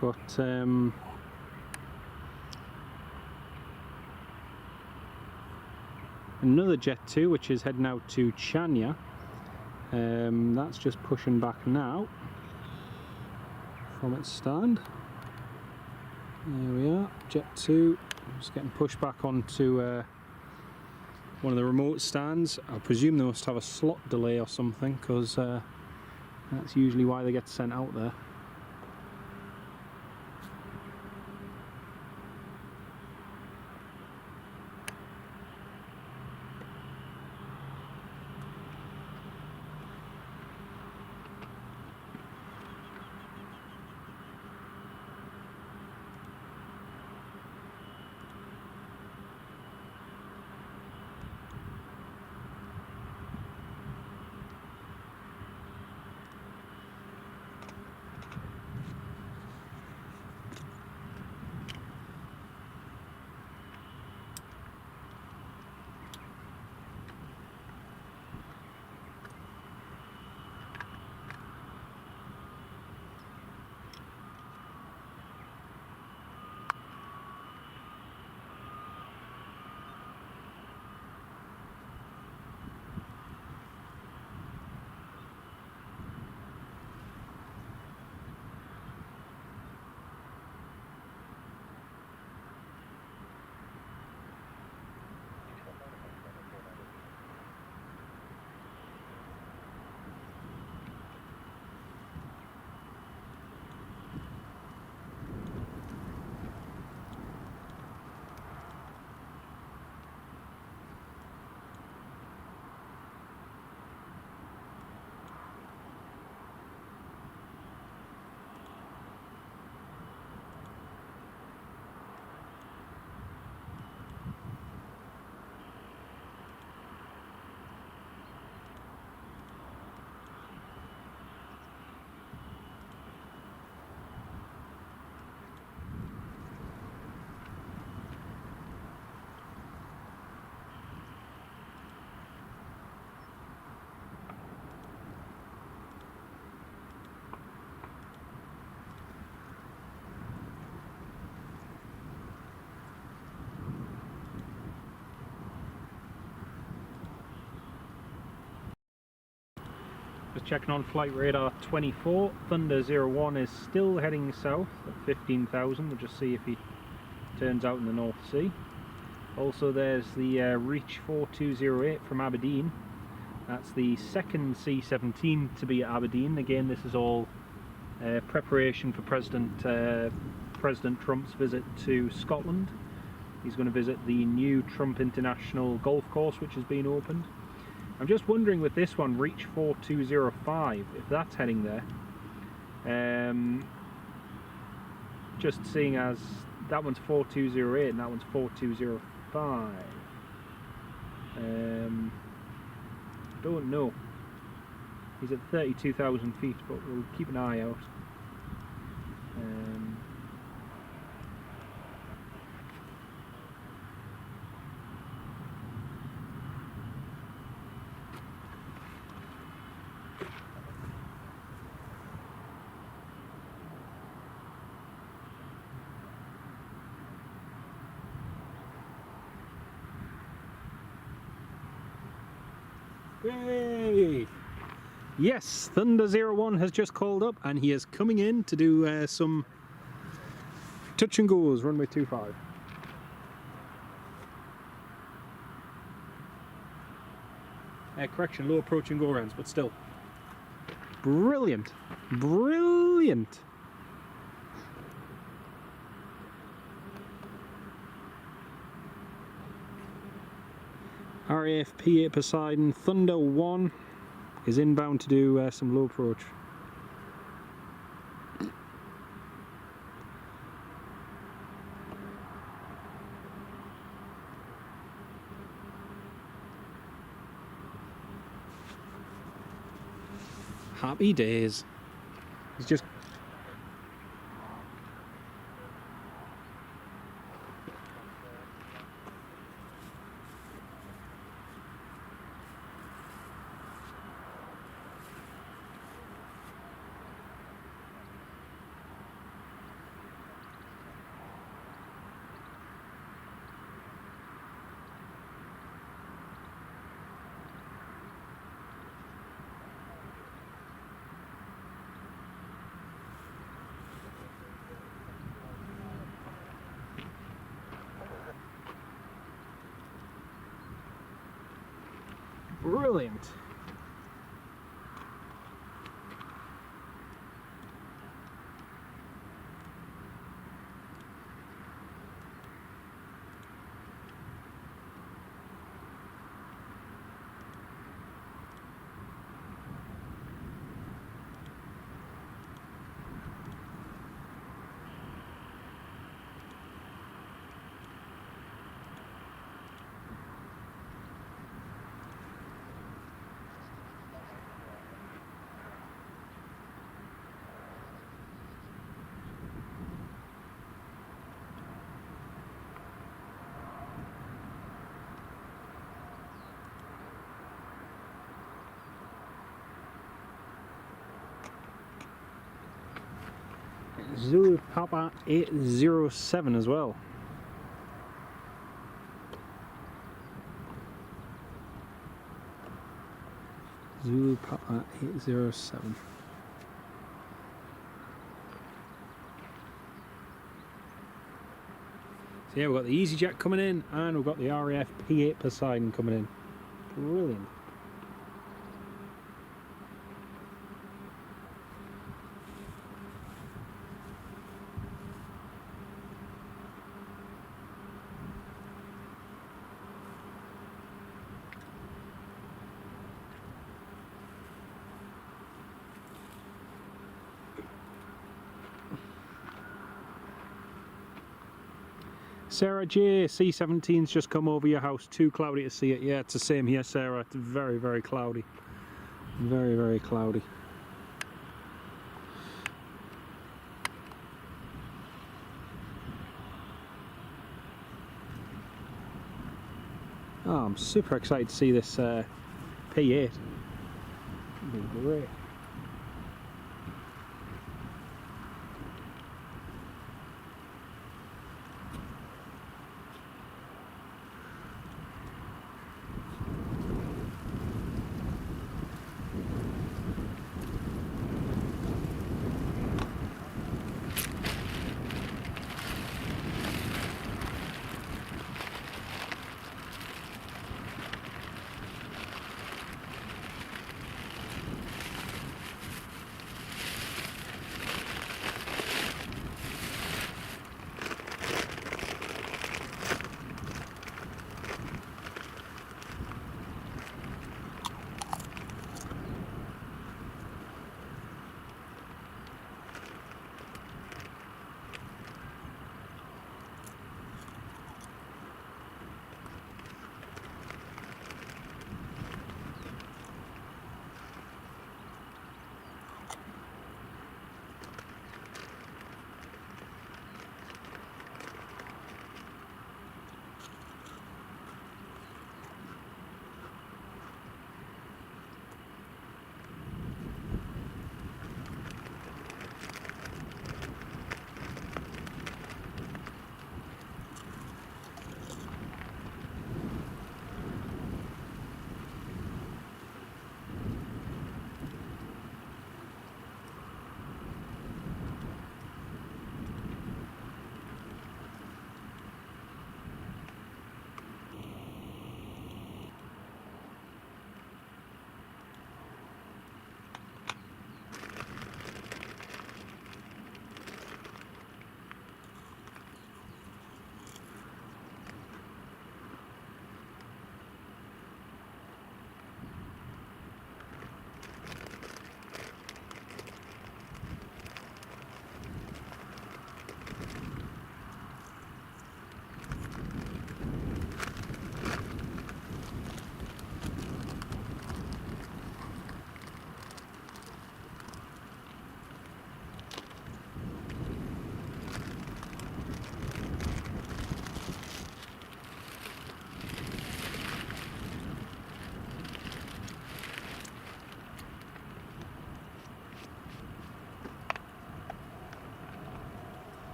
Speaker 1: Got another Jet 2 which is heading out to Chania. That's just pushing back now from its stand. There we are, Jet 2, just getting pushed back onto one of the remote stands. I presume they must have a slot delay or something, because that's usually why they get sent out there.
Speaker 2: Just checking on flight radar 24. Thunder 01 is still heading south at 15,000. We'll just see if he turns out in the North Sea. Also there's the Reach 4208 from Aberdeen. That's the second C-17 to be at Aberdeen. Again, this is all preparation for President Trump's visit to Scotland. He's going to visit the new Trump International golf course, which has been opened. I'm just wondering with this one, Reach 4205, if that's heading there. Just seeing as that one's 4208 and that one's 4205. Don't know. He's at 32,000 feet, but we'll keep an eye out.
Speaker 1: Yay! Yes, Thunder 01 has just called up and he is coming in to do some touch and goes, runway 25. Correction, low approach and go rounds, but still. Brilliant! Brilliant! RAF P8 Poseidon, Thunder 1 is inbound to do some low approach. Happy days. He's just brilliant. Zulu Papa 807 as well. Zulu Papa 807. So yeah, we've got the EasyJet coming in and we've got the RAF P8 Poseidon coming in. Brilliant. Sarah J, C-17's just come over your house, too cloudy to see it. Yeah, it's the same here, Sarah. It's very, very cloudy. Very, very cloudy. Oh, I'm super excited to see this P8. It'll be great.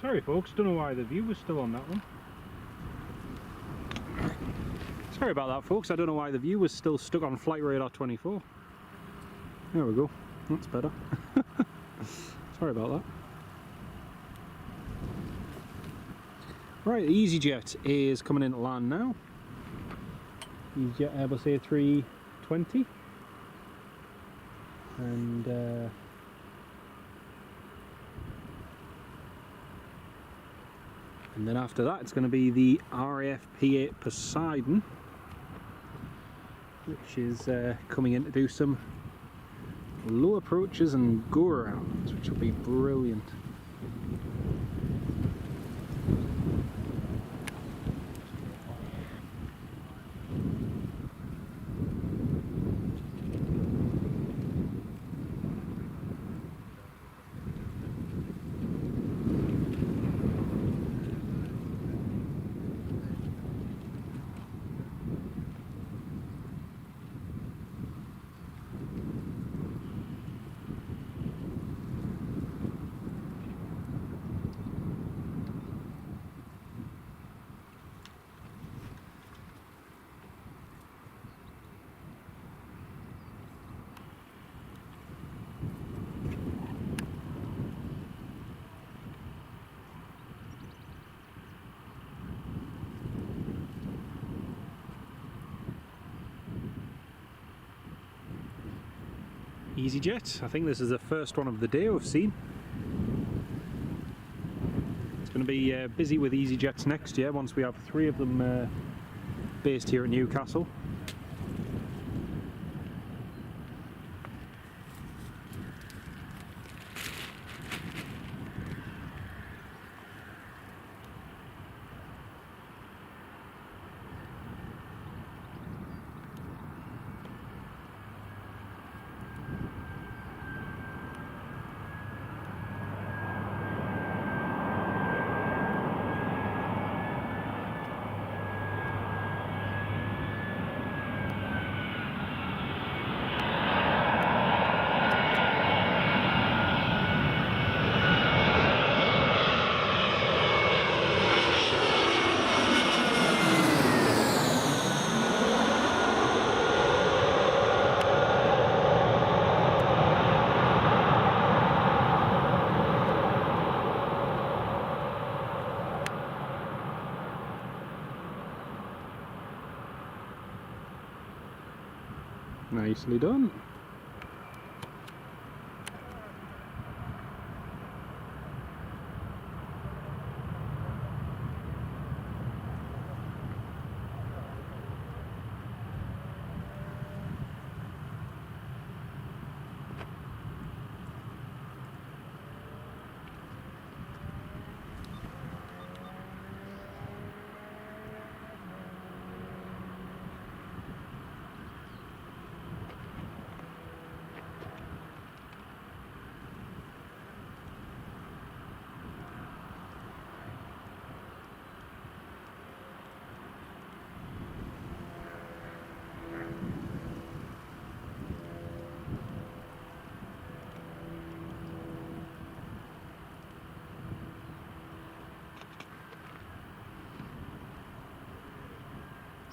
Speaker 2: Sorry folks, don't know why the view was still on that one.
Speaker 1: Sorry about that folks, I don't know why the view was still stuck on Flight Radar 24. There we go, that's better. Sorry about that. Right, the EasyJet is coming into land now. EasyJet Airbus A320. And then after that it's going to be the RAF P8 Poseidon, which is coming in to do some low approaches and go arounds, which will be brilliant. EasyJet, I think this is the first one of the day we've seen. It's going to be busy with EasyJets next year once we have 3 of them based here at Newcastle. Nicely done.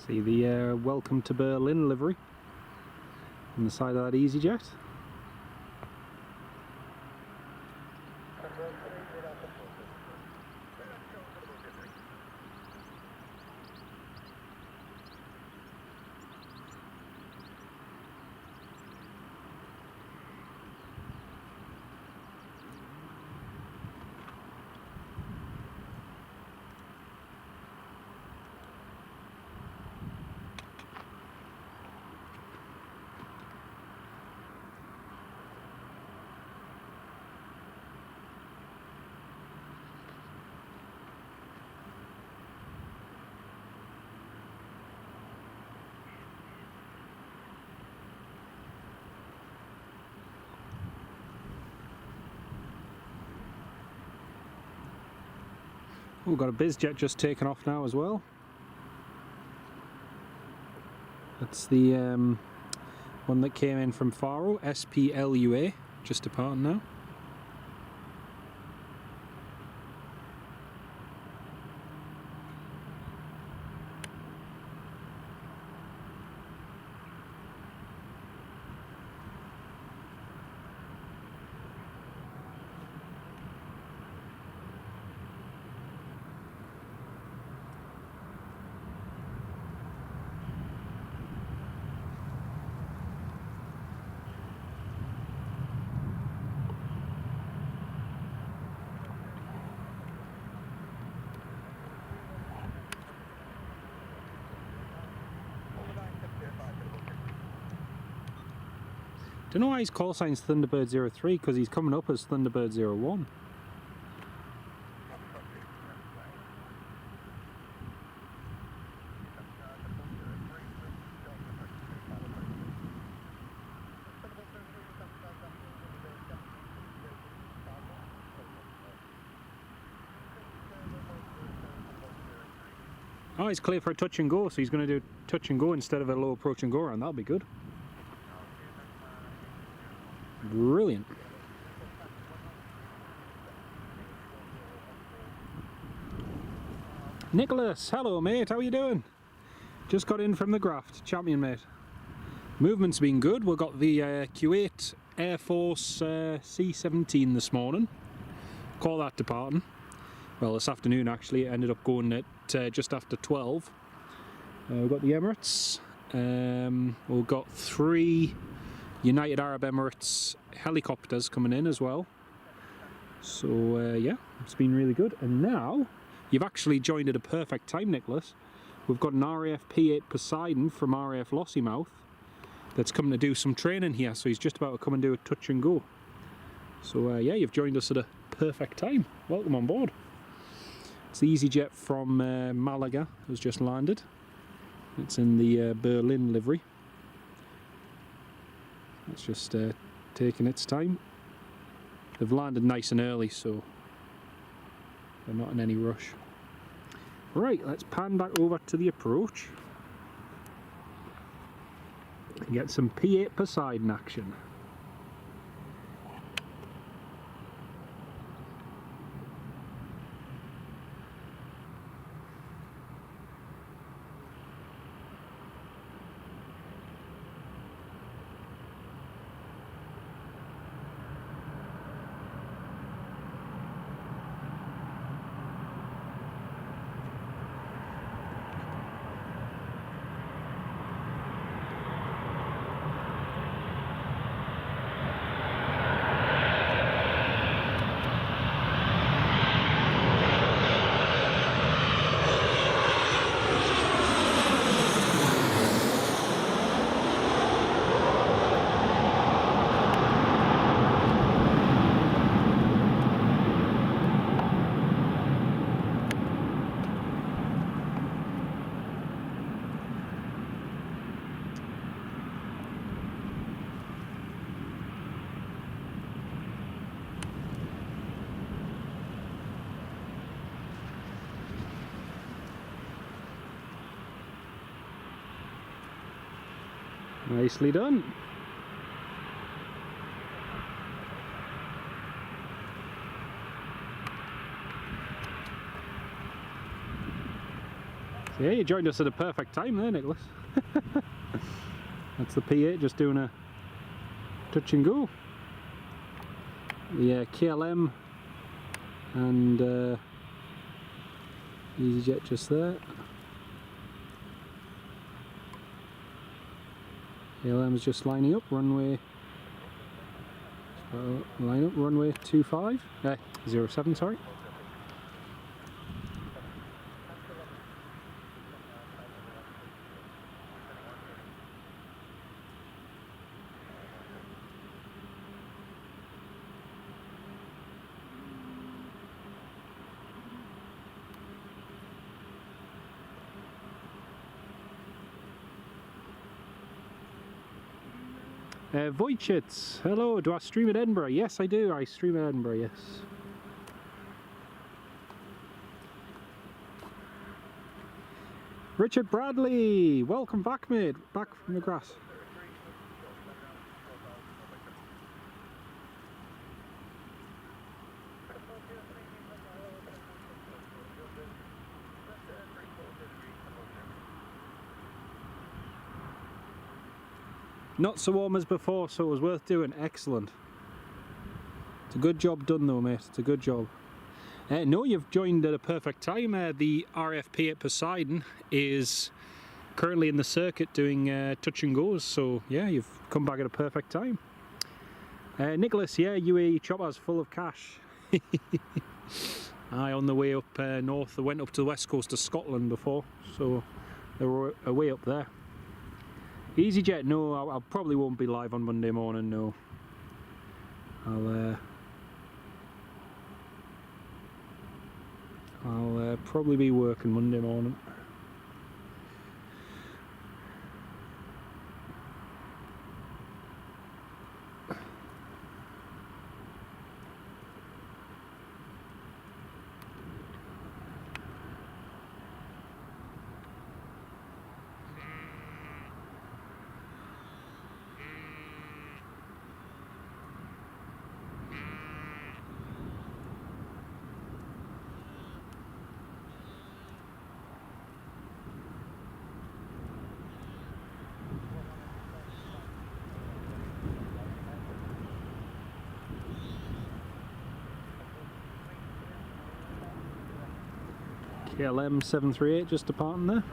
Speaker 1: See the welcome to Berlin livery on the side of that EasyJet. We've got a BizJet just taken off now as well. That's the one that came in from Faro, SPLUA, just departing now. Don't know why his call sign's Thunderbird 03, because he's coming up as Thunderbird 01. Oh, he's clear for a touch and go, so he's going to do touch and go instead of a low approach and go around. That'll be good. Brilliant. Nicholas, hello mate, how are you doing? Just got in from the graft, champion mate. Movement's been good. We've got the Kuwait Air Force C-17 this morning. Call that departing. Well, this afternoon actually. It ended up going at just after 12. We've got the Emirates. We've got 3 United Arab Emirates helicopters coming in as well. So yeah, it's been really good. And now you've actually joined at a perfect time, Nicholas. We've got an RAF P8 Poseidon from RAF Lossiemouth that's coming to do some training here, so he's just about to come and do a touch and go. So yeah, you've joined us at a perfect time. Welcome on board. It's the EasyJet from Malaga has just landed. It's in the Berlin livery. It's just taking its time. They've landed nice and early, so they're not in any rush. Right, let's pan back over to the approach and get some P8 Poseidon action. Nicely done. So yeah, you joined us at a perfect time there, Nicholas. That's the P8 just doing a touch and go. The KLM and EasyJet just there. KLM is just lining up, runway, line up, runway 07, sorry. Wojciech, hello, do I stream at Edinburgh? Yes, I do, I stream at Edinburgh, yes. Richard Bradley, welcome back mate, back from the grass. Not so warm as before, so it was worth doing. Excellent. It's a good job done though, mate. It's a good job. No, you've joined at a perfect time. The RAF P8 Poseidon is currently in the circuit doing touch and goes, so yeah, you've come back at a perfect time. Nicholas, yeah, UAE choppers full of cash. Aye, on the way up north. They went up to the west coast of Scotland before, so they were away up there. EasyJet, no, I probably won't be live on Monday morning, no. I'll probably be working Monday morning. KLM 738 just departing there.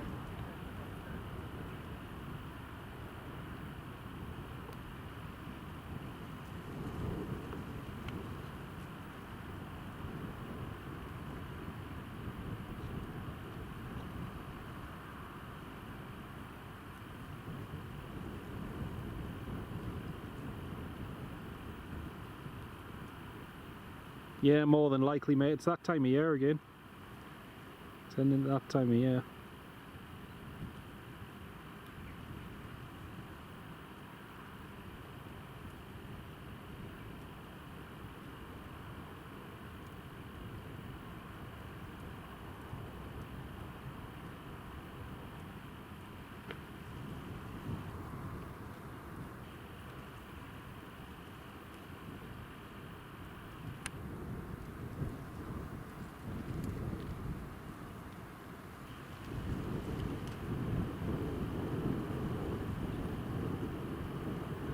Speaker 1: Yeah, more than likely, mate. It's that time of year again. It's ending that time of year.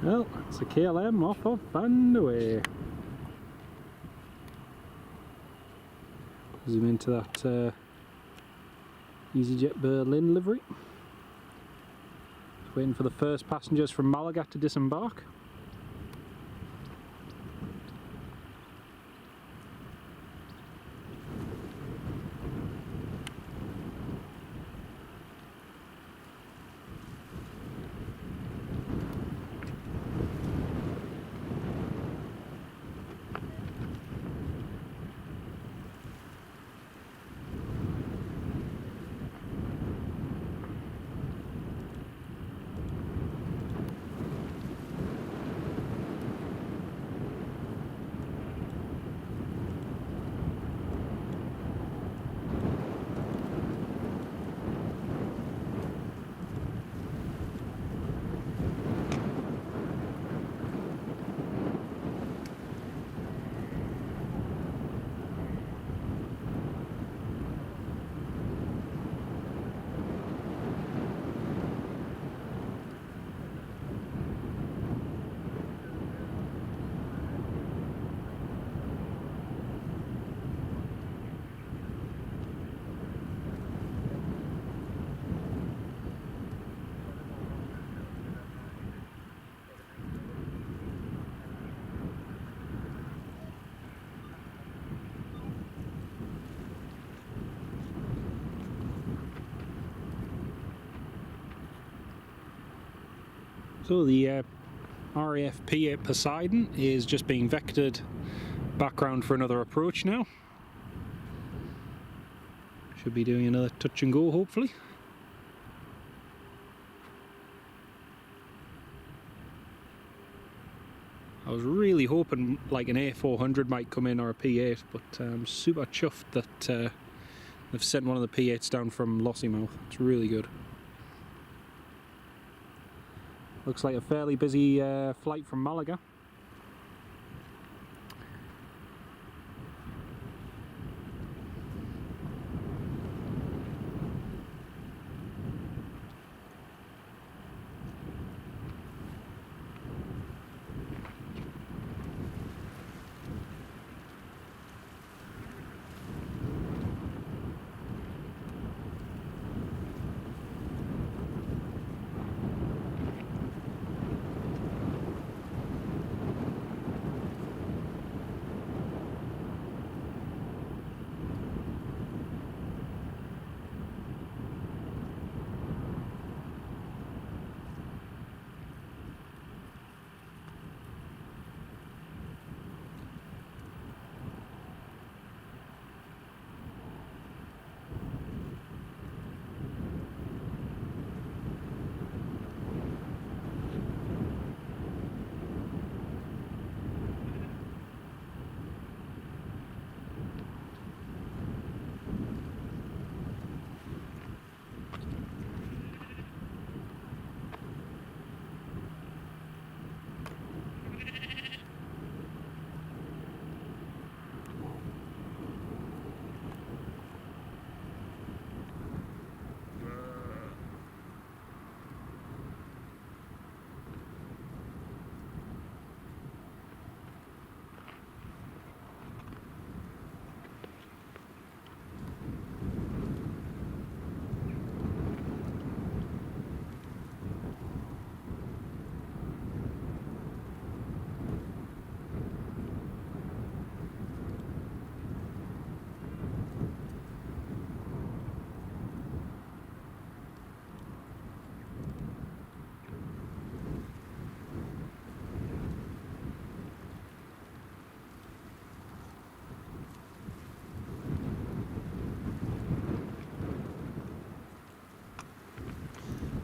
Speaker 1: Well, it's a KLM off and away. Zoom into that EasyJet Berlin livery. Just waiting for the first passengers from Malaga to disembark. So the RAF P8 Poseidon is just being vectored back round for another approach now. Should be doing another touch and go hopefully. I was really hoping like an A400 might come in or a P8, but I'm super chuffed that they've sent one of the P8s down from Lossiemouth. It's really good. Looks like a fairly busy flight from Malaga.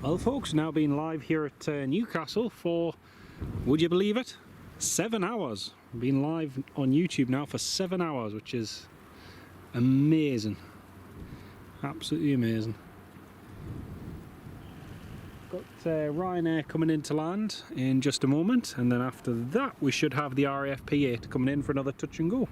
Speaker 1: Well folks, now been live here at Newcastle for, would you believe it, 7 hours. We've been live on YouTube now for 7 hours, which is amazing. Absolutely amazing. Got Ryanair coming in to land in just a moment, and then after that we should have the RAF P8 coming in for another touch and go.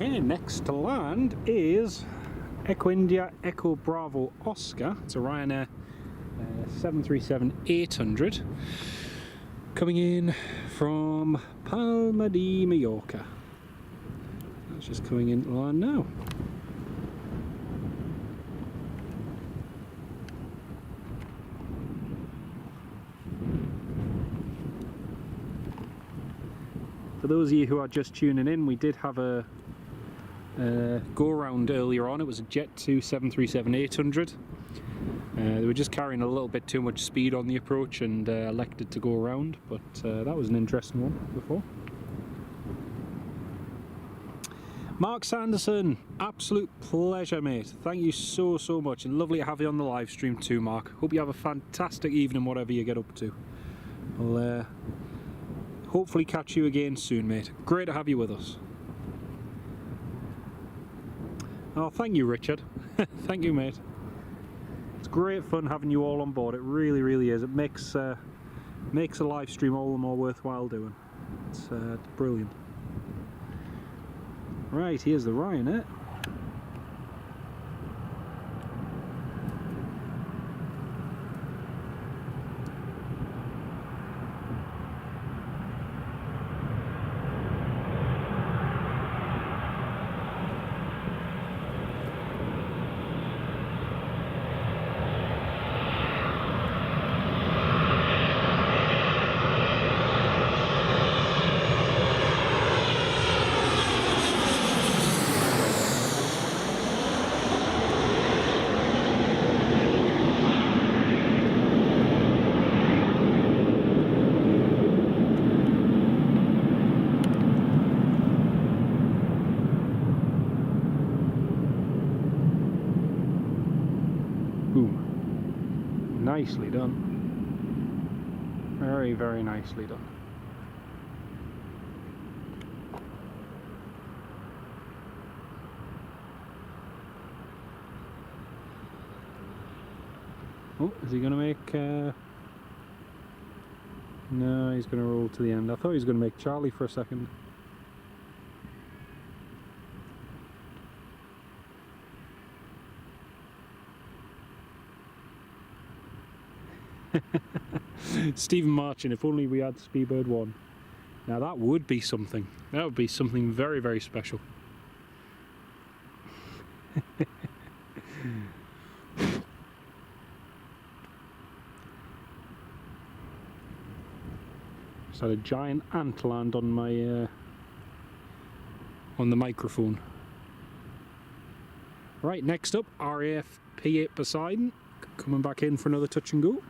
Speaker 1: Okay, next to land is Echo India Echo Bravo Oscar. It's a Ryanair 737-800 coming in from Palma de Mallorca. That's just coming into land now. For those of you who are just tuning in, we did have a go around earlier on. It was a Jet 2 737-800. They were just carrying a little bit too much speed on the approach and elected to go around, but that was an interesting one before. Mark Sanderson, absolute pleasure mate, thank you so much, and lovely to have you on the live stream too, Mark. Hope you have a fantastic evening whatever you get up to. I'll hopefully catch you again soon mate. Great to have you with us. Oh, thank you, Richard. Thank you, mate. It's great fun having you all on board. It really is. It makes a live stream all the more worthwhile doing. It's brilliant. Right, here's the Ryanair. Boom. Nicely done. Very nicely done. Oh, is he going to make... No, he's going to roll to the end. I thought he was going to make Charlie for a second.
Speaker 2: Stephen Marchin, if only we had Speedbird 1. Now that would be something. That would be something very, very special. Just had a giant ant land on my on the microphone. Right, next up, RAF P8 Poseidon, coming back in for another touch and go.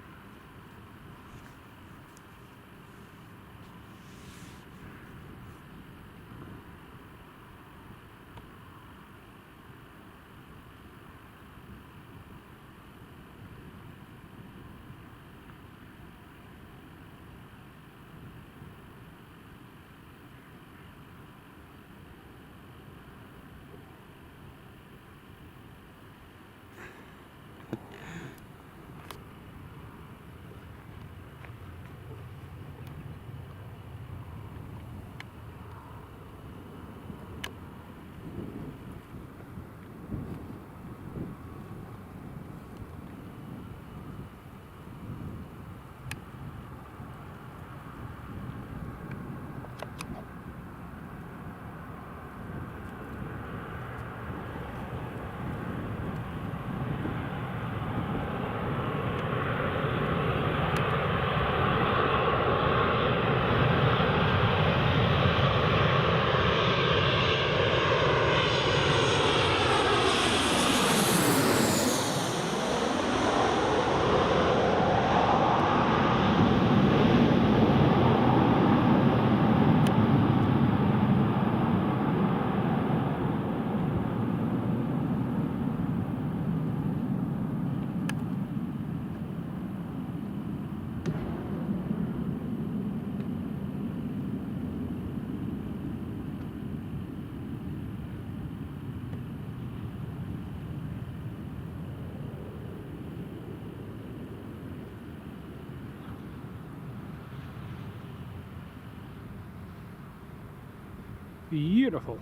Speaker 2: Beautiful.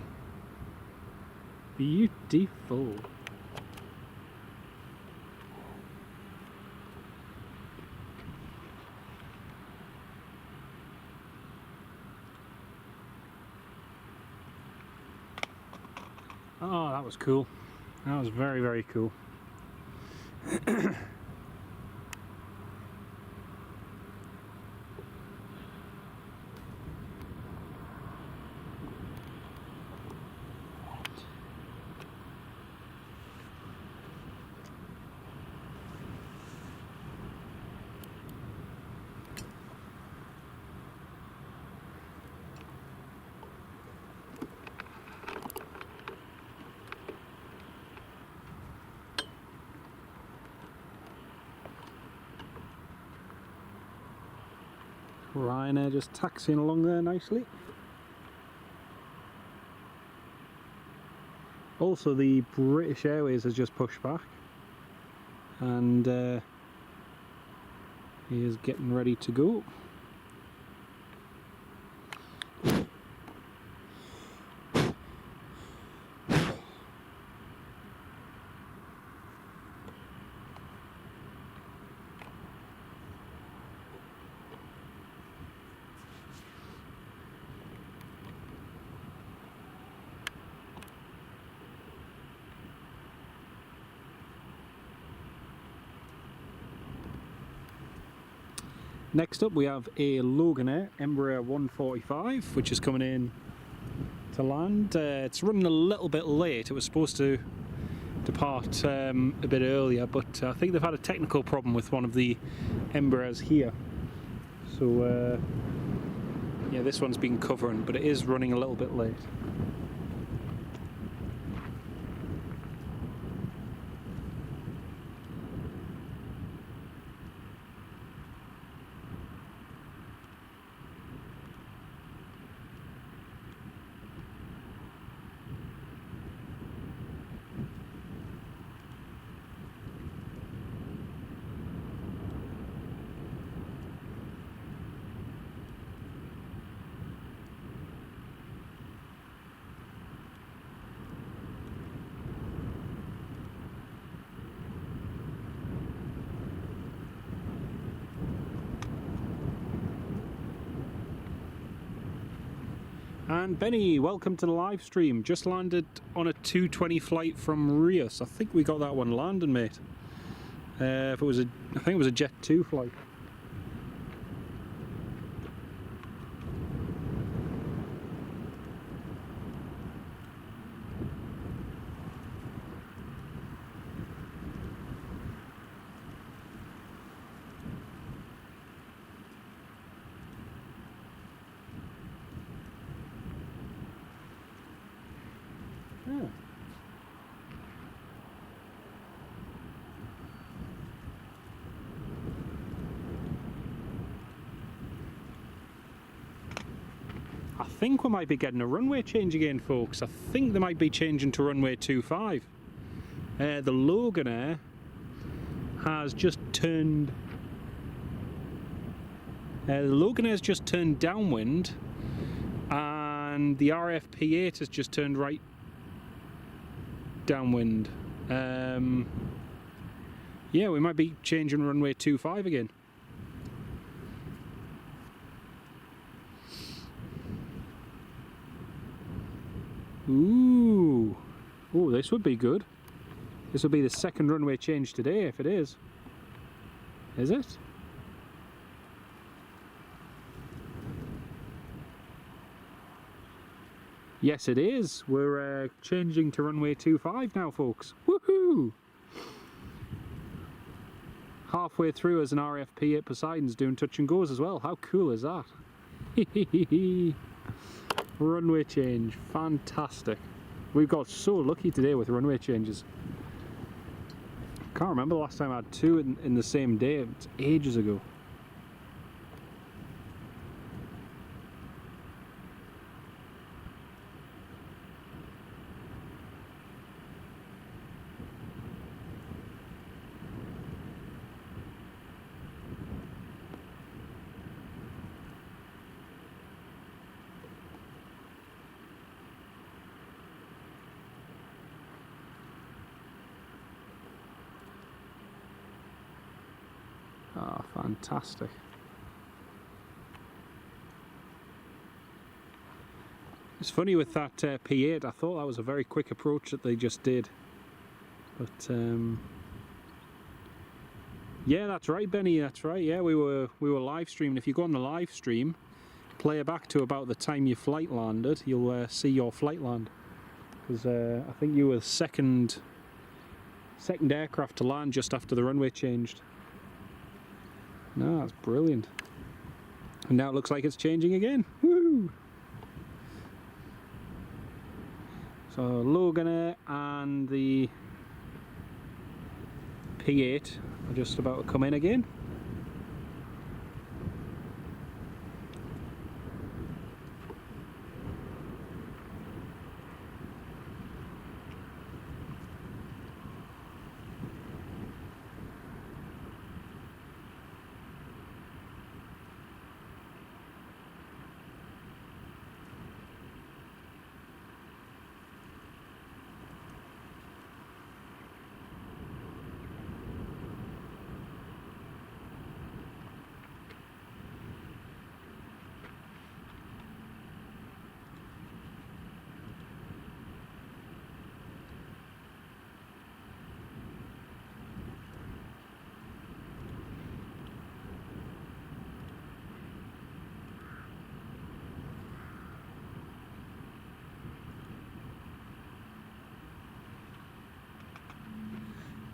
Speaker 2: Beautiful. Oh, that was cool. That was very, very cool. Ryanair just taxiing along there nicely. Also, the British Airways has just pushed back, and he is getting ready to go. Next up we have a Loganair Embraer 145, which is coming in to land. It's running a little bit late. It was supposed to depart a bit earlier, but I think they've had a technical problem with one of the Embraers here. So yeah, this one's been covering, but it is running a little bit late.
Speaker 1: And Benny, welcome to the live stream. Just landed on a 2:20 flight from Rios. I think we got that one landing, mate. I think it was a Jet 2 flight. Yeah. I think we might be getting a runway change again, folks. I think they might be changing to runway 25. The Loganair has just turned. The Loganair's just turned downwind, and the RFP8 has just turned right downwind. Yeah, we might be changing runway 25 again. Ooh, oh, this would be good. This will be the second runway change today, if it is. Is it? Yes, it is. We're changing to runway 25 now, folks. Woohoo! Halfway through as an RFP at Poseidon's doing touch and goes as well. How cool is that? Runway change, fantastic. We've got so lucky today with runway changes. Can't remember the last time I had two in the same day. It's ages ago. Ah, fantastic. It's funny with that P8, I thought that was a very quick approach that they just did. But yeah, that's right, Benny, that's right. Yeah, we were live streaming. If you go on the live stream, play it back to about the time your flight landed, you'll see your flight land. Because I think you were the second aircraft to land just after the runway changed. No, that's brilliant. And now it looks like it's changing again. Woo! So Loganair and the P8 are just about to come in again.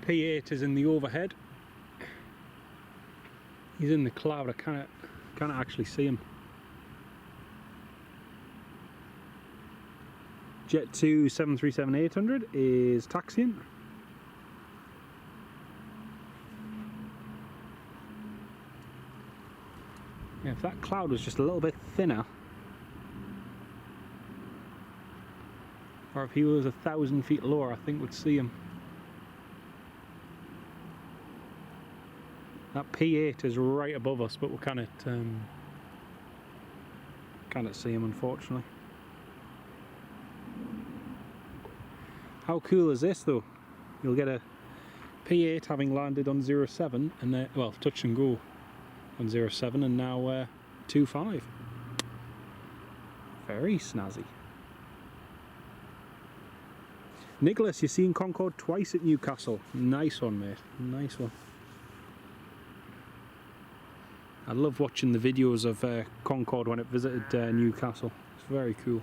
Speaker 1: P8 is in the overhead. He's in the cloud. I can't actually see him. Jet 2 737-800 is taxiing. Yeah, if that cloud was just a little bit thinner, or if he was 1,000 feet lower, I think we'd see him. That P8 is right above us, but we cannot see him, unfortunately. How cool is this, though? You'll get a P8 having landed on 07 and well, touch and go on 07, and now 25. Very snazzy. Nicholas, you've seen Concorde twice at Newcastle. Nice one, mate. Nice one. I love watching the videos of Concorde when it visited Newcastle. It's very cool.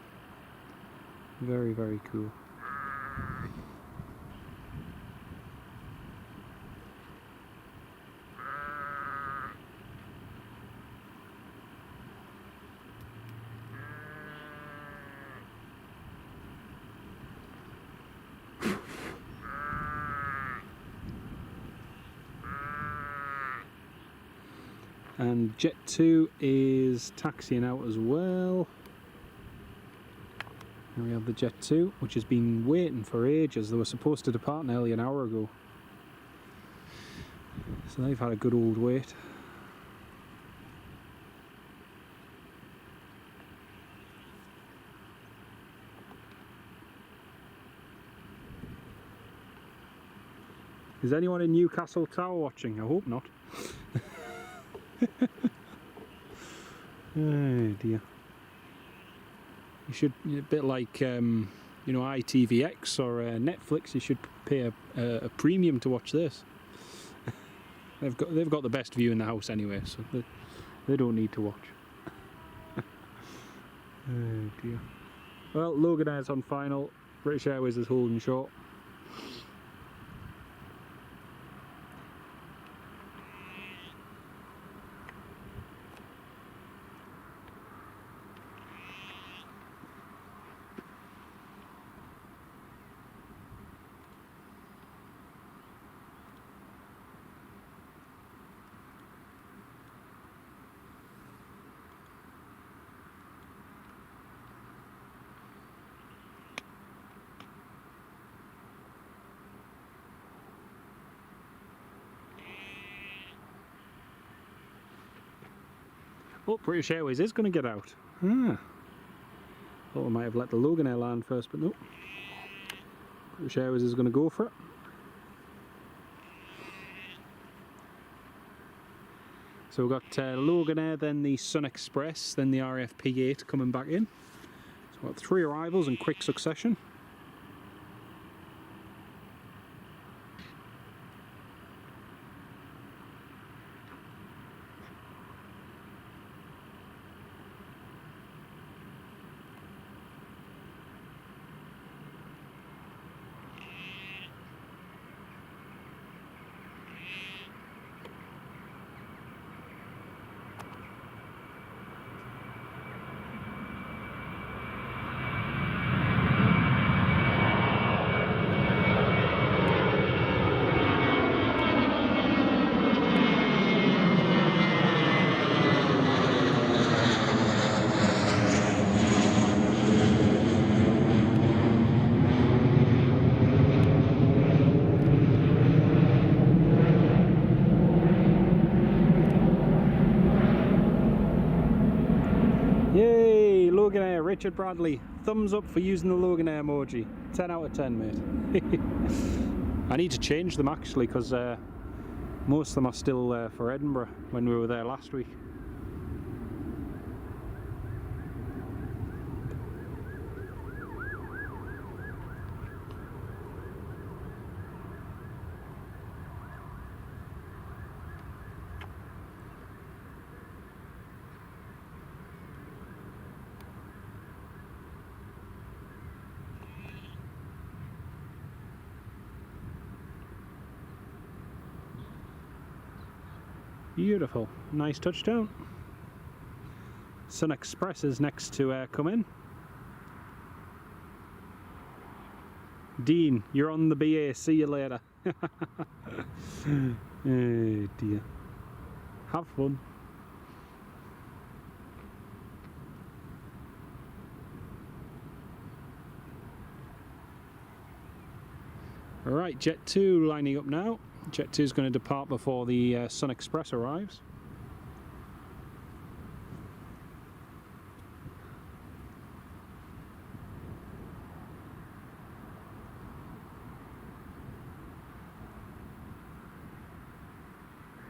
Speaker 1: Very, very cool. And Jet 2 is taxiing out as well. Here we have the Jet 2, which has been waiting for ages. They were supposed to depart nearly an hour ago. So they've had a good old wait. Is anyone in Newcastle Tower watching? I hope not. Oh dear. You should, a bit like you know, ITVX or Netflix, you should pay a premium to watch this. they've got the best view in the house anyway, so they don't need to watch. Oh dear. Well, Loganair's on final. British Airways is holding short. Oh, British Airways is going to get out. Ah. Thought I might have let the Loganair land first, but no. British Airways is going to go for it. So we've got Loganair, then the Sun Express, then the RAF P8 coming back in. So we've got 3 arrivals in quick succession. Yay, Loganair, Richard Bradley. Thumbs up for using the Loganair emoji. 10 out of 10, mate. I need to change them actually, because most of them are still for Edinburgh when we were there last week. Beautiful, nice touchdown. Sun Express is next to come in. Dean, you're on the BA, see you later. Oh dear. Have fun. Alright, Jet 2 lining up now. Jet 2 is going to depart before the Sun Express arrives.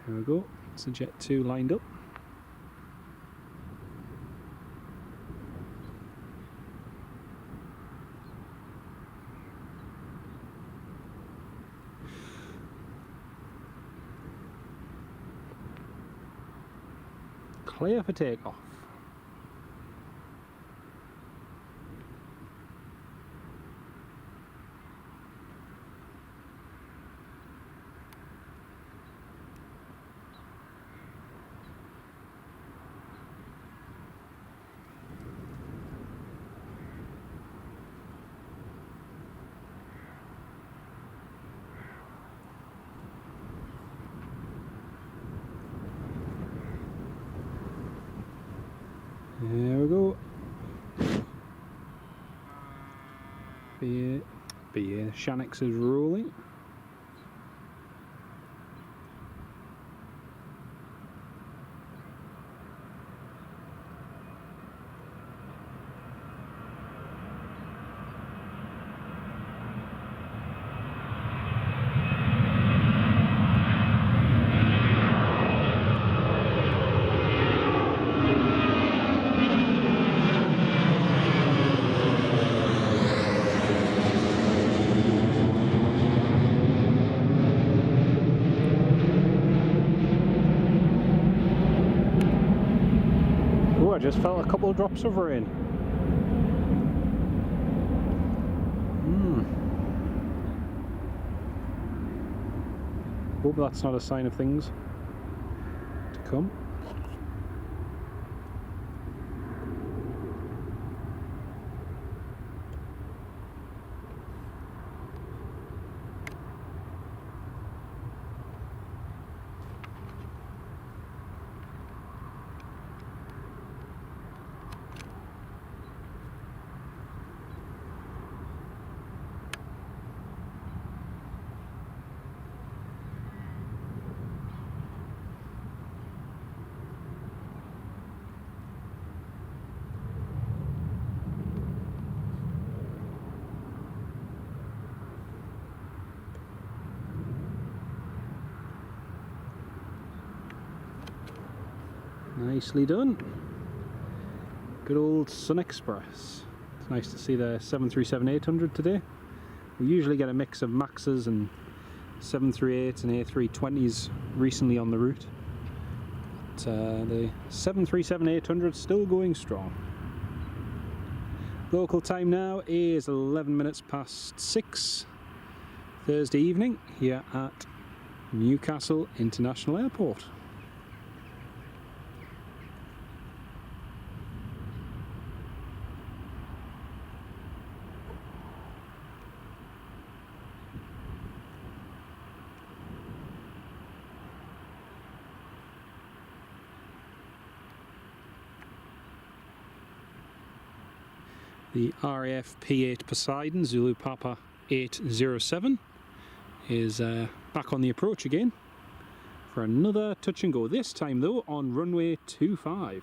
Speaker 1: There we go, it's a Jet 2 lined up. clear for takeoff. There we go. BA Shanix is rolling. I just felt a couple of drops of rain. Hope that's not a sign of things to come. Nicely done. Good old Sun Express. It's nice to see the 737-800 today. We usually get a mix of Maxes and 738s and A320s recently on the route. But the 737-800 still going strong. Local time now is 11 minutes past 6 Thursday evening here at Newcastle International Airport. The RAF P8 Poseidon, Zulu Papa 807, is back on the approach again for another touch and go, this time though on runway 25.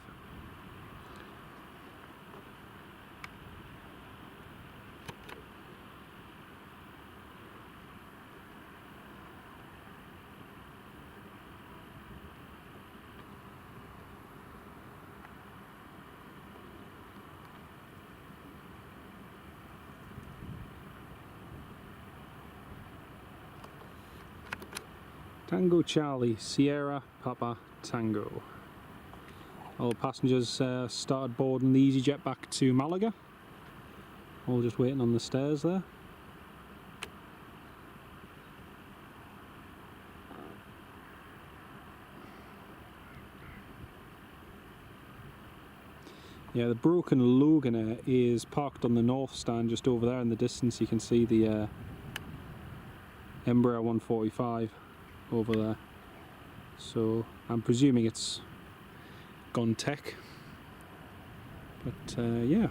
Speaker 1: Tango Charlie, Sierra Papa Tango. All passengers started boarding the EasyJet back to Malaga. All just waiting on the stairs there. Yeah, the broken Loganer is parked on the north stand just over there in the distance. You can see the Embraer 145 over there, so I'm presuming it's gone tech, but yeah,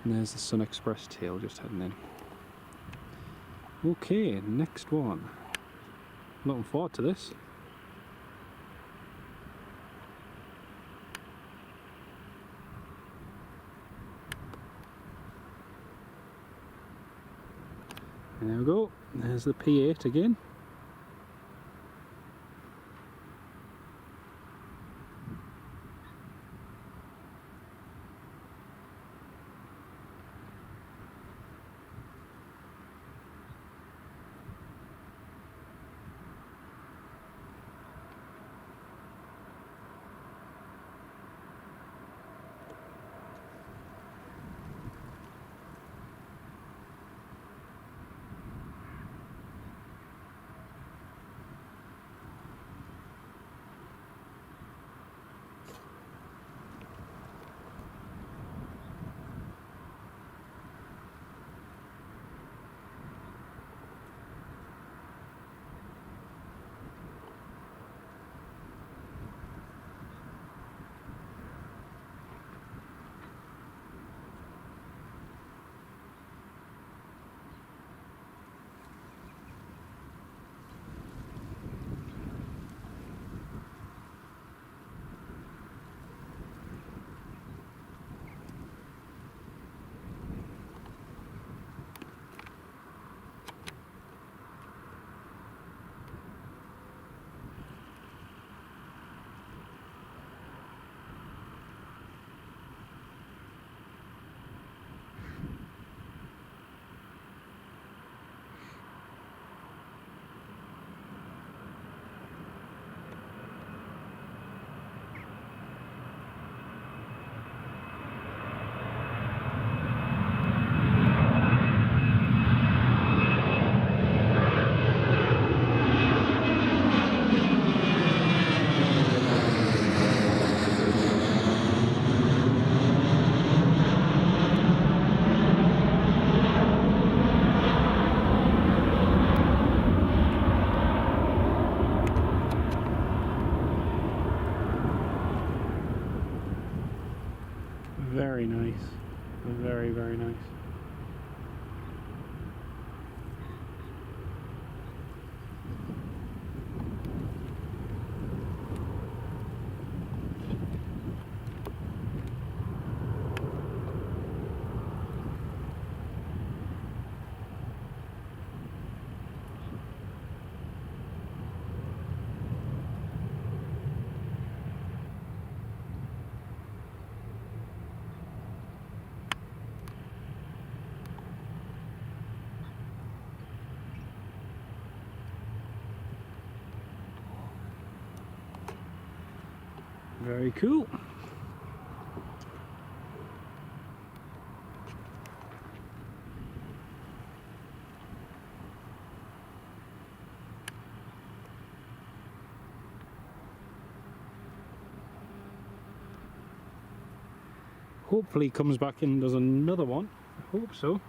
Speaker 1: and there's the Sun Express tail just heading in. Okay, next one. Looking forward to this. There we go, there's the P8 again.
Speaker 2: nice. Very, very nice. Very cool. Hopefully he comes back in and does another one. I hope so.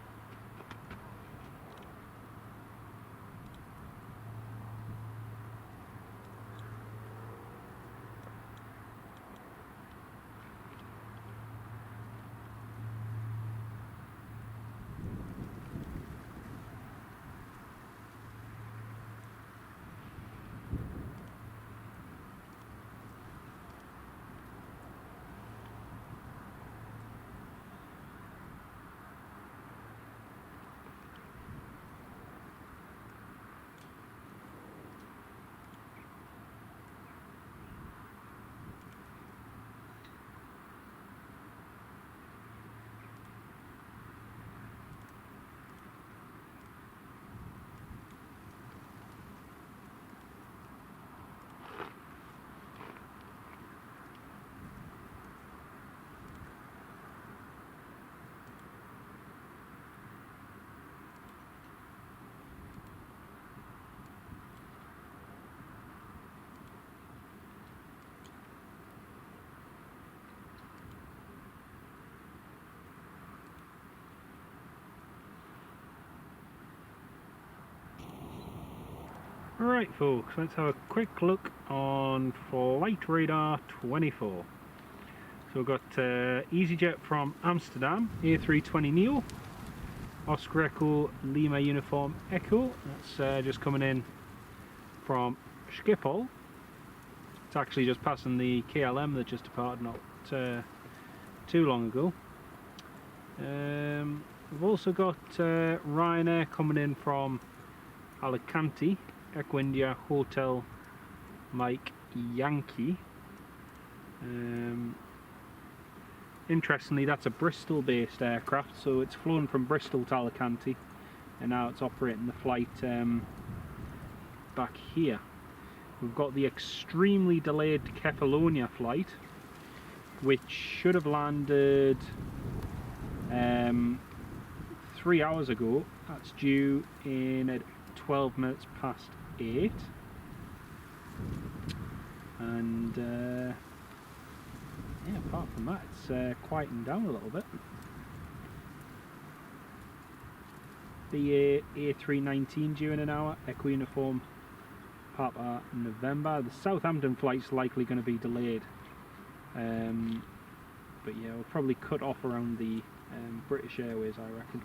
Speaker 2: Right folks, let's have a quick look on Flight Radar 24. So we've got EasyJet from Amsterdam, A320neo, Oscar Echo Lima Uniform Echo. That's just coming in from Schiphol. It's actually just passing the KLM that just departed not too long ago. We've also got Ryanair coming in from Alicante, Echo India Hotel Mike Yankee. Interestingly, that's a Bristol based aircraft, so it's flown from Bristol to Alicante and now it's operating the flight back here. We've got the extremely delayed Kefalonia flight, which should have landed 3 hours ago. That's due in at 12 minutes past 8. And yeah, apart from that, it's quieting down a little bit. The A319 due in an hour, Echo Uniform Papa November. The Southampton flight's likely going to be delayed. But yeah, we'll probably cut off around the British Airways, I reckon.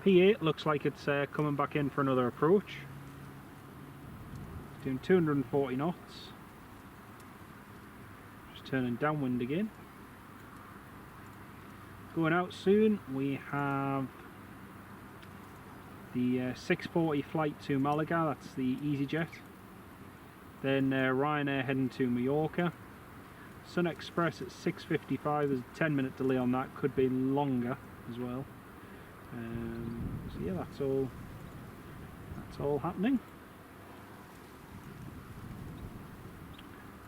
Speaker 2: P8 looks like it's coming back in for another approach. It's doing 240 knots. Just turning downwind again. Going out soon, we have the 640 flight to Malaga, that's the EasyJet. Then Ryanair heading to Mallorca. Sun Express at 6:55, there's a 10-minute delay on that, could be longer as well. So yeah, that's all happening.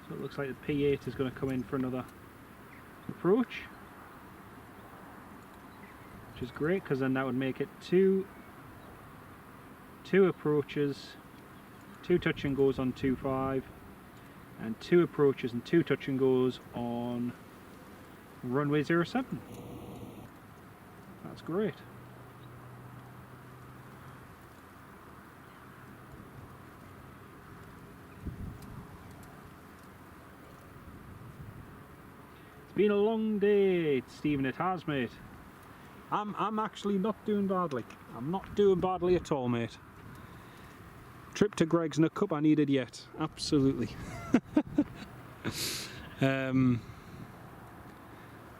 Speaker 2: So it looks like the P8 is going to come in for another approach, which is great because then that would make it two 2 approaches, 2 touch and goes on 2.5, and 2 approaches and 2 touch and goes on runway 07. That's great. It's been a long day, Stephen. It has, mate.
Speaker 1: I'm actually not doing badly. I'm not doing badly at all, mate. Trip to Greg's in a cup I needed yet. Absolutely.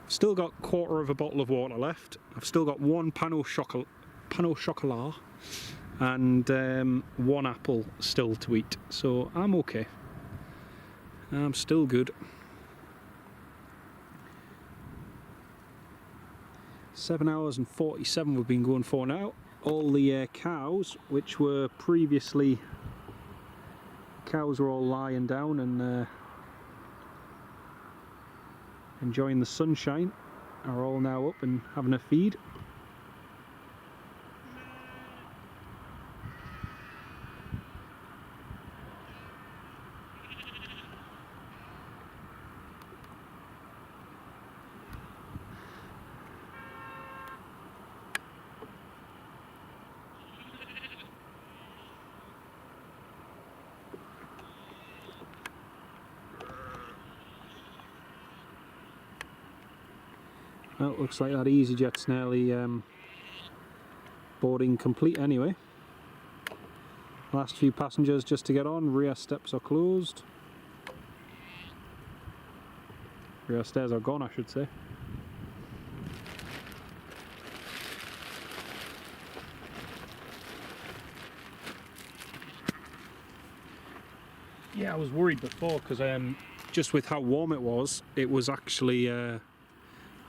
Speaker 1: Still got a quarter of a bottle of water left. I've still got 1 pain au chocolat and 1 apple still to eat. So I'm okay. I'm still good. 7 hours and 47 we've been going for now. All the cows, which were previously cows, were all lying down and enjoying the sunshine, are all now up and having a feed. Well, looks like that EasyJet's nearly boarding complete anyway. Last few passengers just to get on. Rear steps are closed. Rear stairs are gone, I should say.
Speaker 2: Yeah, I was worried before because
Speaker 1: Just with how warm it was actually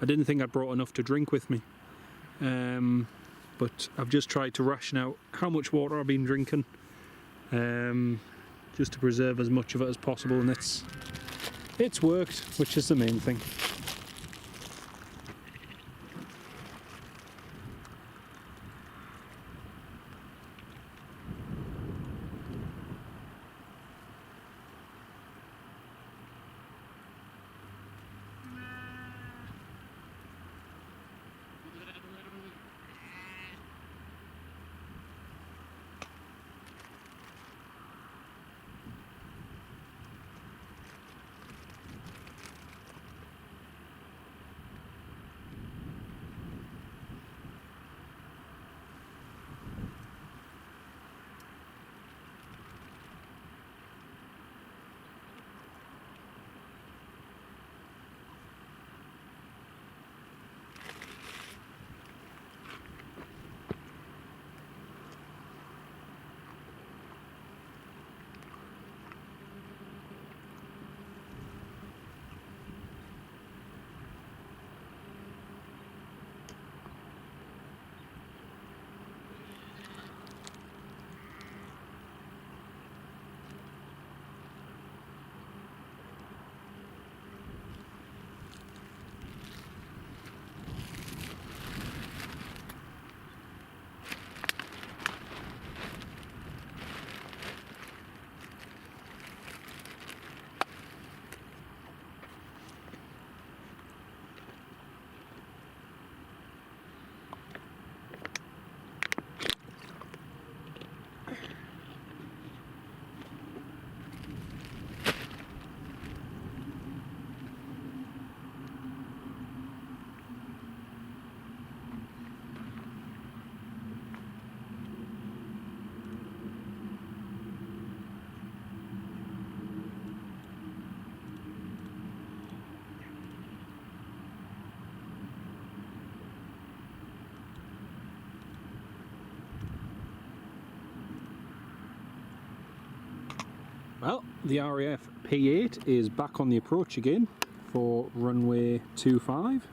Speaker 1: I didn't think I'd brought enough to drink with me, but I've just tried to ration out how much water I've been drinking, just to preserve as much of it as possible, and it's worked, which is the main thing. Well, the RAF P8 is back on the approach again for runway 25.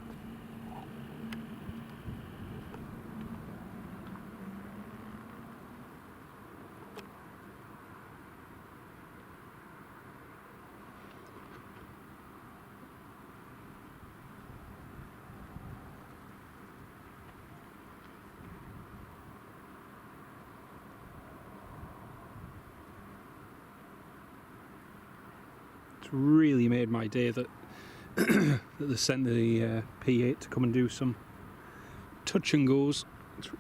Speaker 1: It's really made my day that that they sent the P8 to come and do some touch and goes. It's,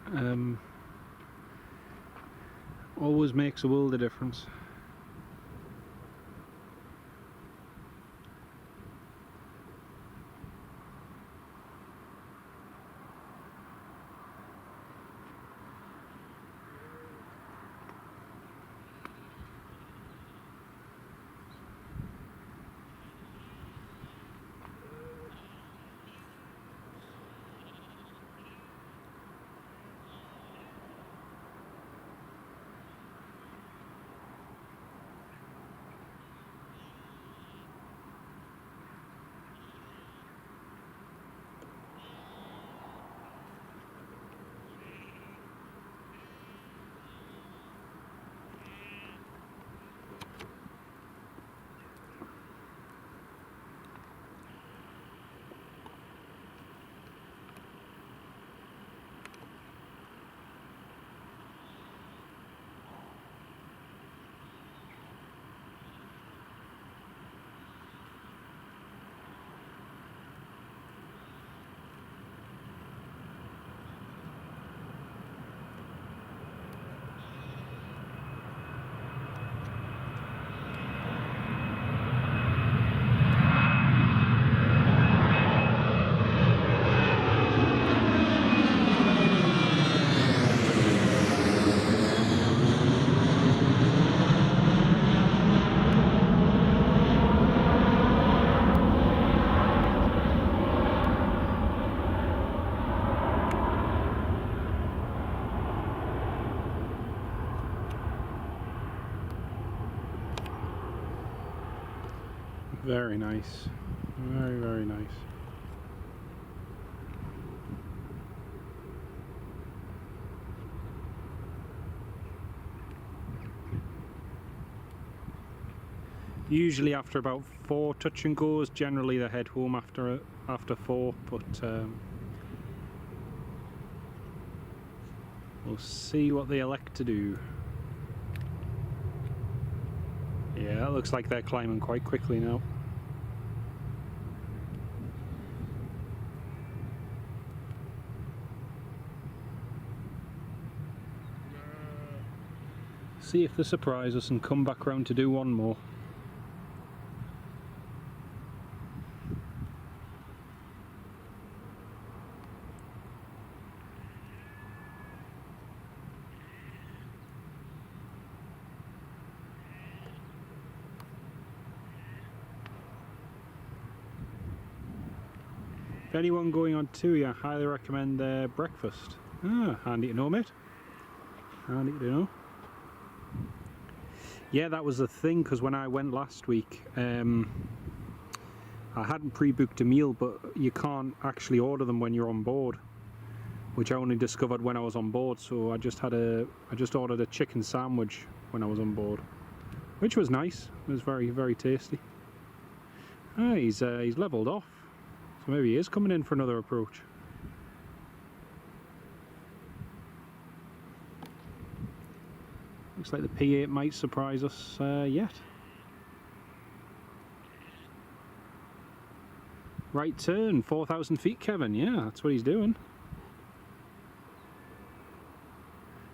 Speaker 1: always makes a world of difference. Very nice. Very, very nice. Usually after about 4 touch and goes, generally they head home after 4, but we'll see what they elect to do. Yeah, it looks like they're climbing quite quickly now. See if they surprise us and come back round to do one more. If anyone going on tour, I highly recommend their breakfast. Ah, handy to know, mate. Handy to know. Yeah, that was the thing, because when I went last week, I hadn't pre-booked a meal, but you can't actually order them when you're on board, which I only discovered when I was on board. So I just ordered a chicken sandwich when I was on board, which was nice. It was very, very tasty. Ah, he's levelled off, so maybe he is coming in for another approach. Looks like the P8 might surprise us yet. Right turn, 4,000 feet, Kevin. Yeah, that's what he's doing.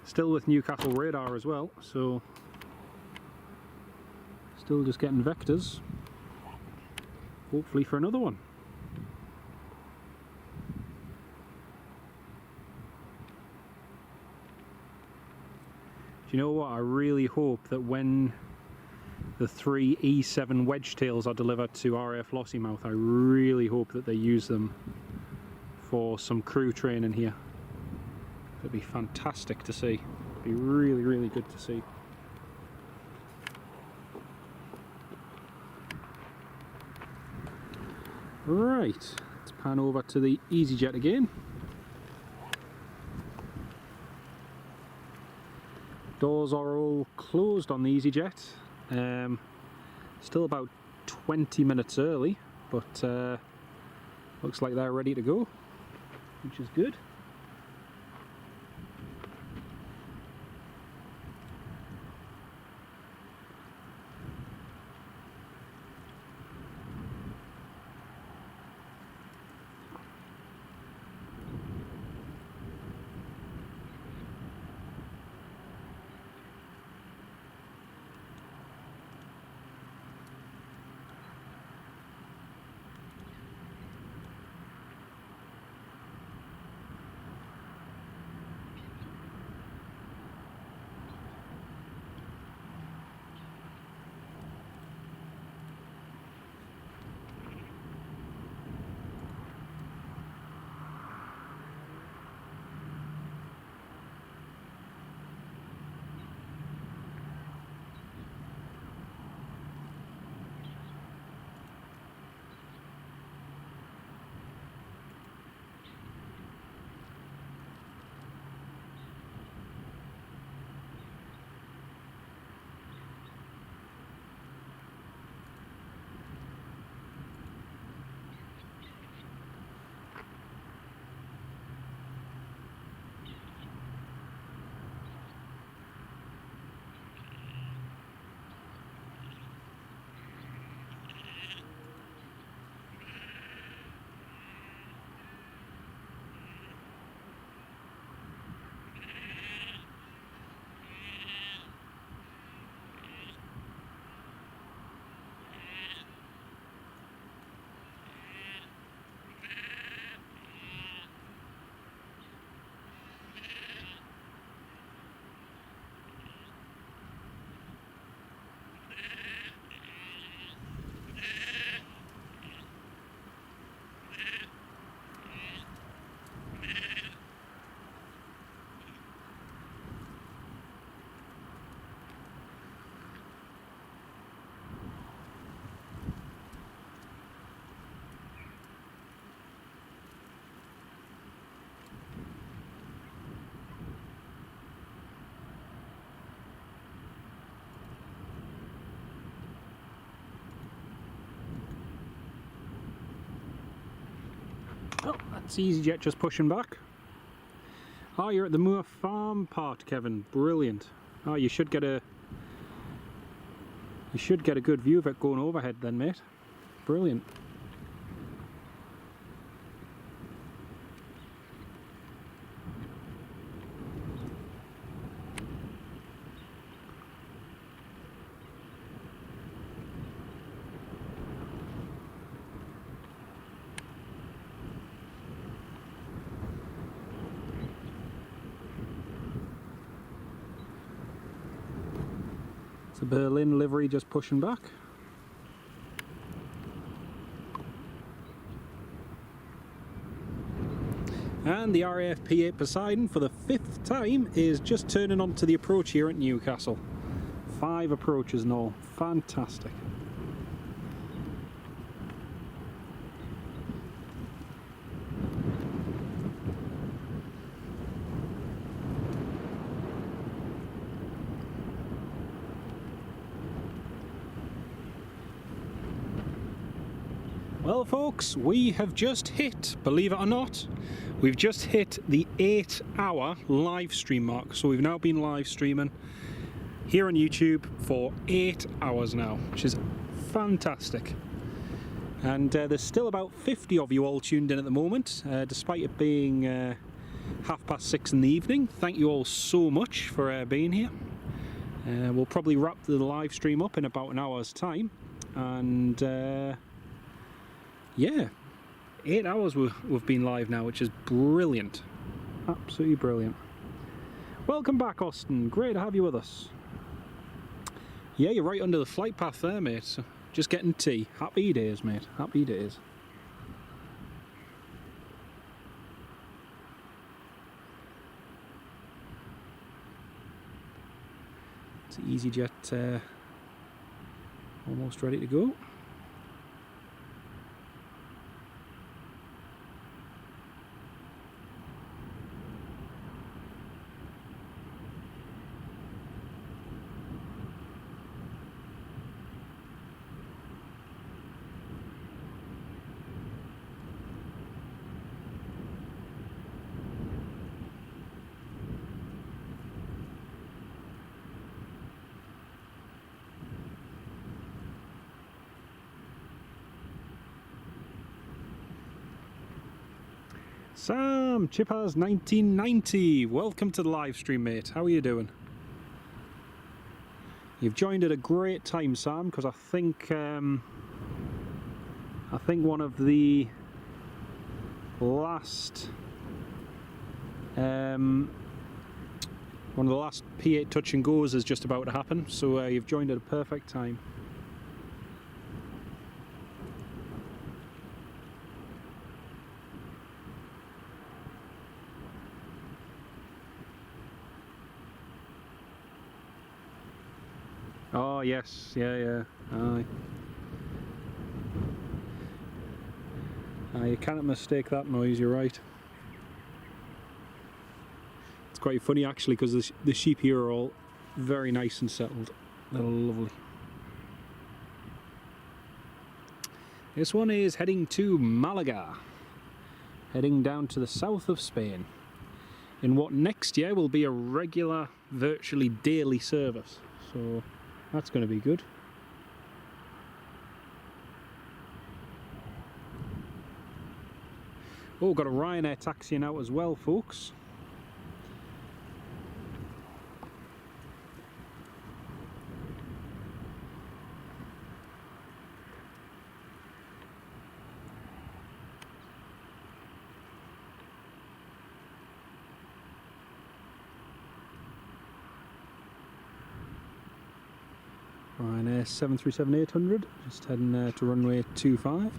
Speaker 1: Still with Newcastle radar as well, so still just getting vectors. Hopefully for another one. You know what, I really hope that when the 3 E7 wedge tails are delivered to RAF Lossiemouth, I really hope that they use them for some crew training here. It'd be fantastic to see. It'd be really, really good to see. Right, let's pan over to the EasyJet again. Doors are all closed on the EasyJet. Still about 20 minutes early, but looks like they're ready to go, which is good. That's EasyJet just pushing back. Oh, you're at the Moor Farm part, Kevin. Brilliant. Oh, you should get a good view of it going overhead then, mate. Brilliant. It's a Berlin livery just pushing back. And the RAF P8 Poseidon, for the 5th time, is just turning onto the approach here at Newcastle. 5 approaches in all. Fantastic. Well folks, we have just hit, believe it or not, we've just hit the 8-hour live stream mark. So we've now been live streaming here on YouTube for 8 hours now, which is fantastic. And there's still about 50 of you all tuned in at the moment, despite it being 6:30 in the evening. Thank you all so much for being here. We'll probably wrap the live stream up in about an hour's time, and yeah, 8 hours we've been live now, which is brilliant. Absolutely brilliant. Welcome back, Austin. Great to have you with us. Yeah, you're right under the flight path there, mate. So just getting tea. Happy days, mate. Happy days. It's EasyJet almost ready to go. Sam, Chippers 1990, welcome to the live stream, mate. How are you doing? You've joined at a great time, Sam, because I think one of the last P8 touch and goes is just about to happen. So you've joined at a perfect time. Oh yes, yeah. Aye. You cannot mistake that noise, you're right. It's quite funny actually, because the sheep here are all very nice and settled. They're lovely. This one is heading to Malaga, heading down to the south of Spain, in what next year will be a regular, virtually daily service. So that's going to be good. Oh, got a Ryanair taxiing out as well, folks. Ryanair 737-800, just heading to runway 25.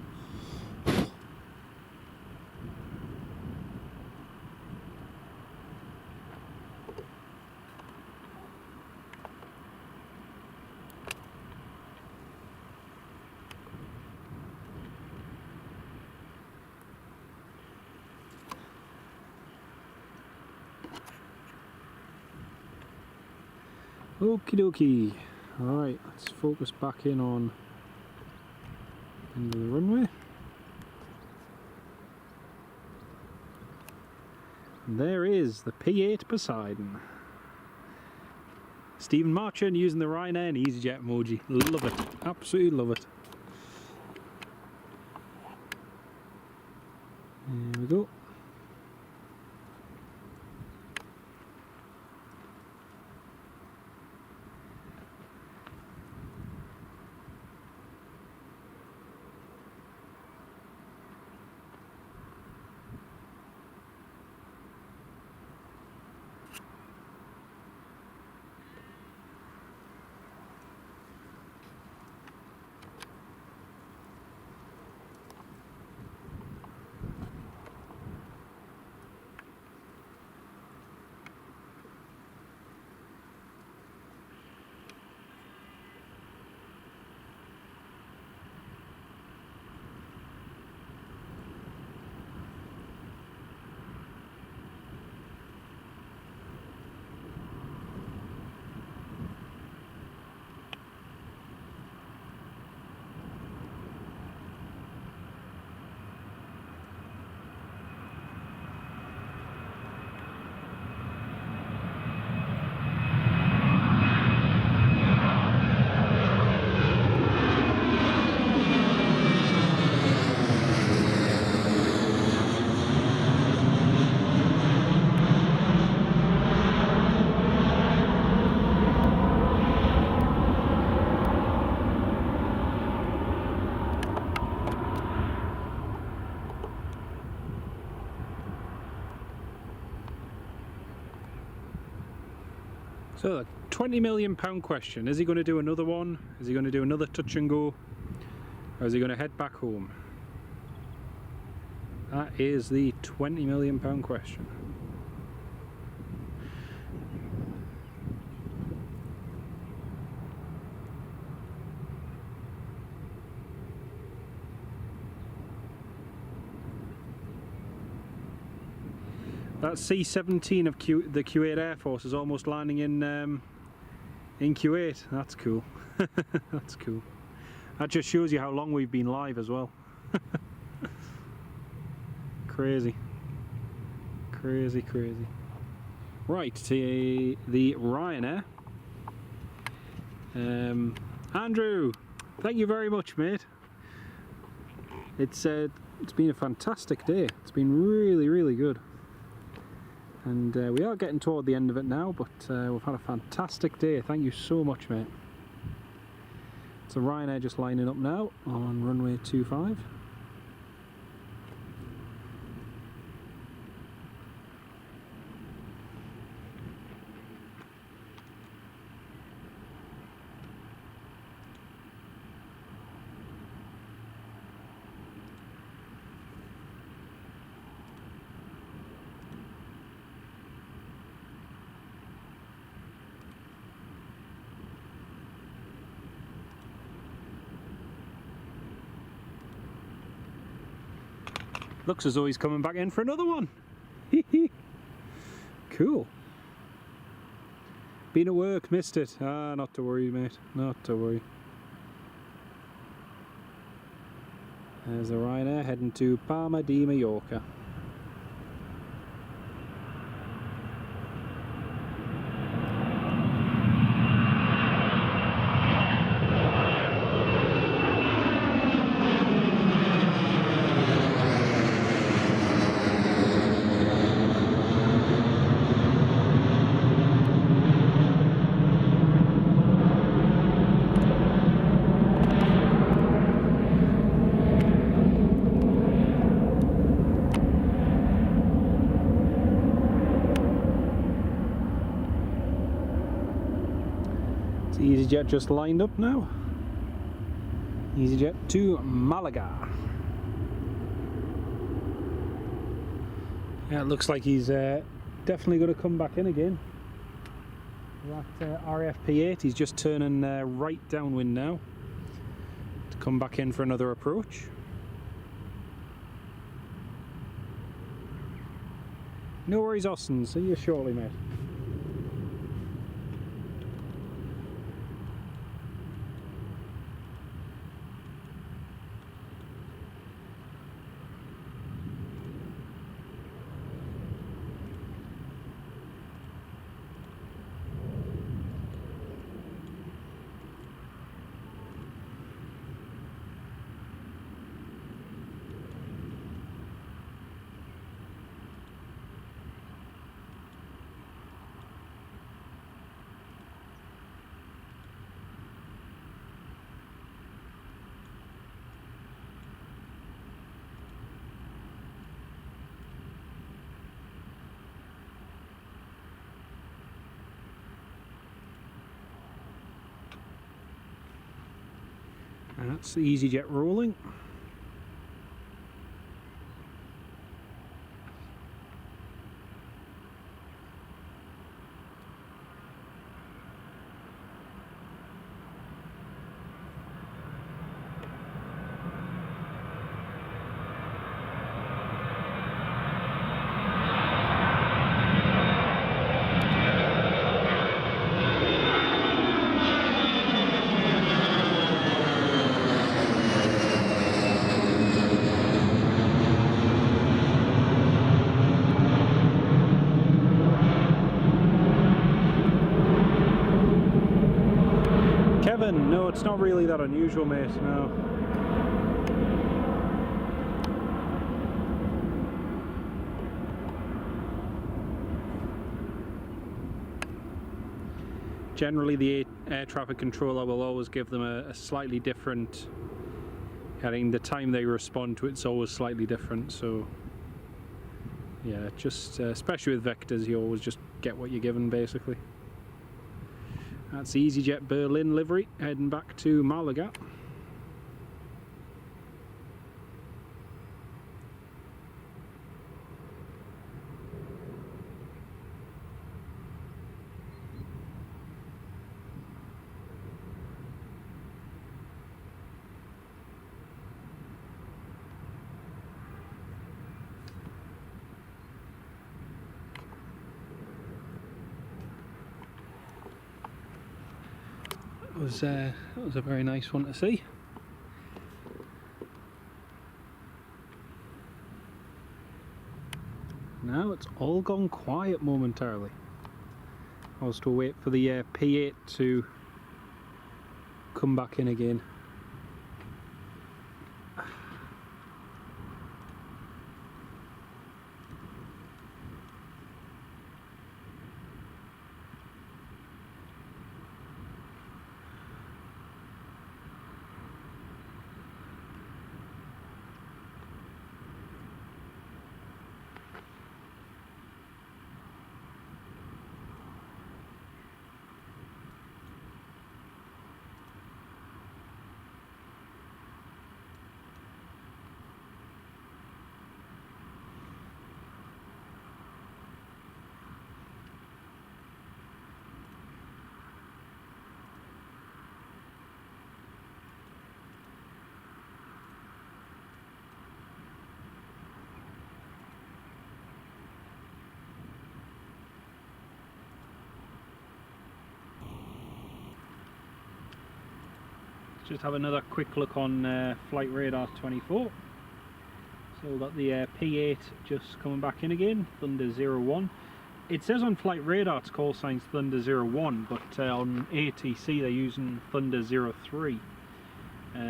Speaker 1: Okie dokie. Alright, let's focus back in on the end of the runway. There is the P8 Poseidon. Stephen Marchand using the Ryanair and EasyJet emoji. Love it. Absolutely love it. There we go. So the £20 million question, is he going to do another one? Is he going to do another touch and go? Or is he going to head back home? That is the £20 million question. That C-17 of the Kuwait Air Force is almost landing in Kuwait. That's cool. That's cool. That just shows you how long we've been live as well. Crazy. Crazy, crazy. Right, to the Ryanair. Andrew, thank you very much, mate. It's been a fantastic day. It's been really, really good. And we are getting toward the end of it now, but we've had a fantastic day. Thank you so much, mate. So Ryanair just lining up now on runway 25. Looks as though he's coming back in for another one. Cool. Been at work, missed it. Ah, not to worry, mate. Not to worry. There's the Ryanair heading to Palma de Mallorca. EasyJet just lined up now. EasyJet to Malaga. Yeah, it looks like he's definitely going to come back in again. That RFP8, he's just turning right downwind now to come back in for another approach. No worries, Austin. See you shortly, mate.
Speaker 2: And that's the EasyJet rolling. Kevin, no, it's not really that unusual, mate, no. Generally, the air traffic controller will always give them a slightly different, I think the time they respond to it's always slightly different, so yeah, just especially with vectors, you always just get what you're given, basically. That's the EasyJet Berlin livery heading back to Malaga. That was a very nice one to see. Now it's all gone quiet momentarily. I was to wait for the P8 to come back in again. Just have another quick look on Flight Radar 24. So we've got the P8 just coming back in again, Thunder 01. It says on Flight Radar it's call signs Thunder 01, but on ATC they're using Thunder 03. So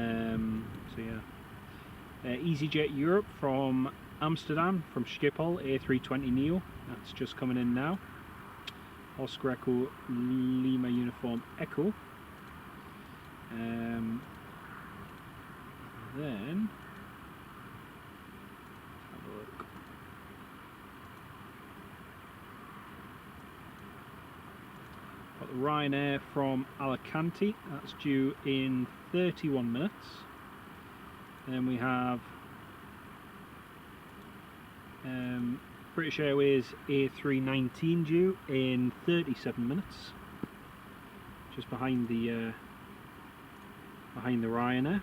Speaker 2: yeah. EasyJet Europe from Amsterdam, from Schiphol, A320neo. That's just coming in now. Oscar Echo Lima Uniform Echo. Then have a look. Got the Ryanair from Alicante, that's due in 31 minutes. Then we have British Airways A319 due in 37 minutes, just behind the Ryanair.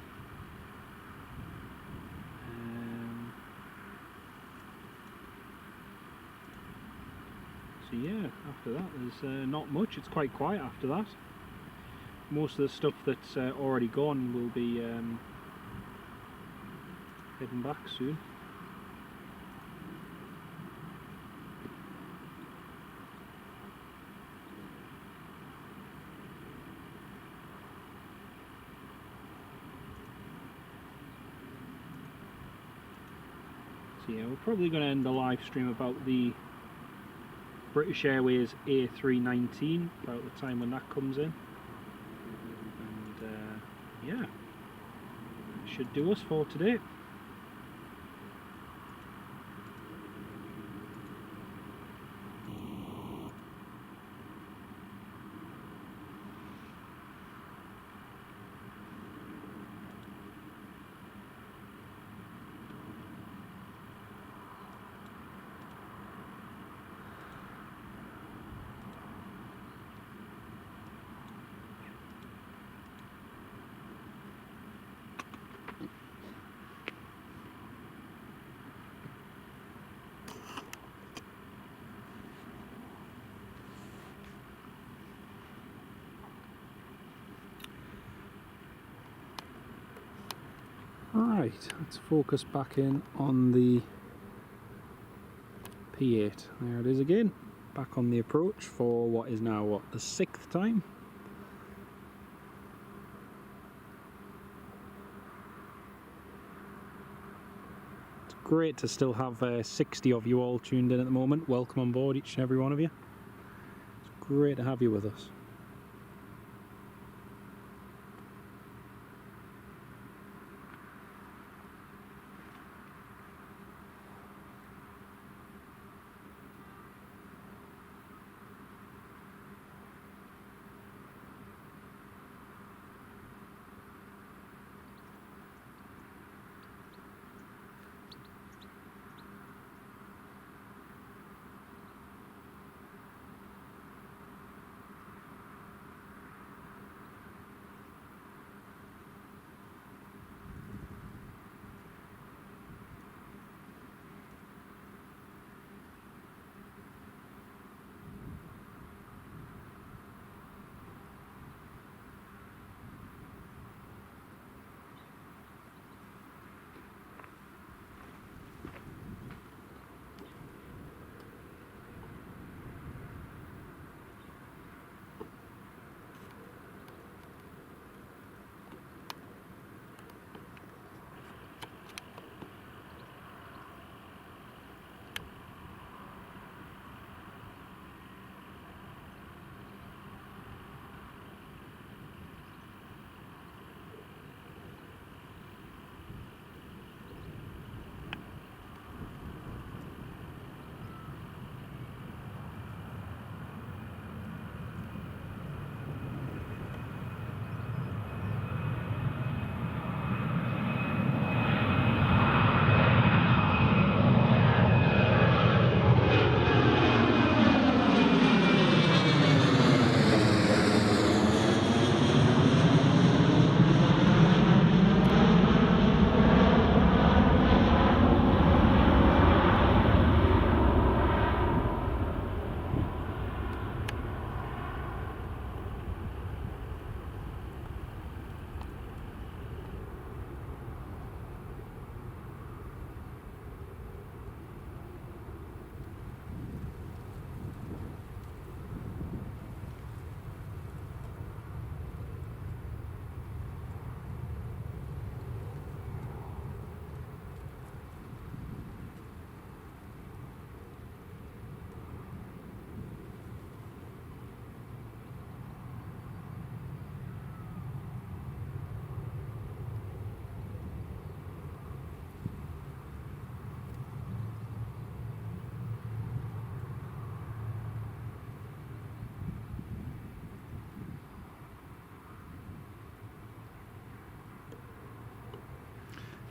Speaker 2: So yeah, after that there's not much. It's quite quiet after that. Most of the stuff that's already gone will be heading back soon. So yeah, we're probably going to end the live stream about the British Airways A319, about the time when that comes in. And yeah, that should do us for today.
Speaker 1: Right, let's focus back in on the P8. There it is again, back on the approach for what is now, the 6th time. It's great to still have 60 of you all tuned in at the moment. Welcome on board, each and every one of you. It's great to have you with us.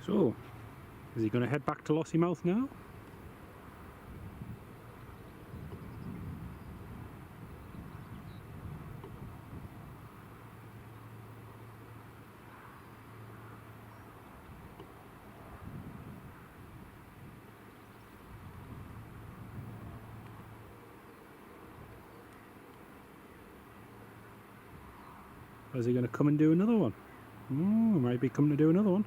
Speaker 1: So, is he going to head back to Lossiemouth now? Or is he going to come and do another one? Oh, might be coming to do another one.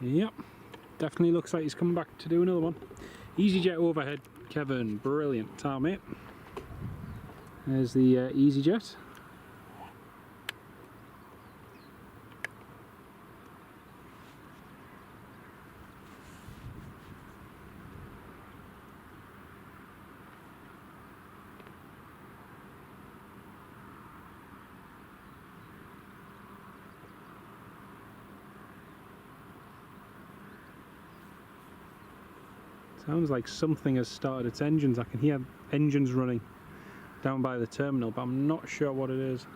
Speaker 1: Yep, definitely looks like he's coming back to do another one. EasyJet overhead, Kevin, brilliant tar, mate. There's the EasyJet. Sounds like something has started its engines. I can hear engines running down by the terminal, but I'm not sure what it is.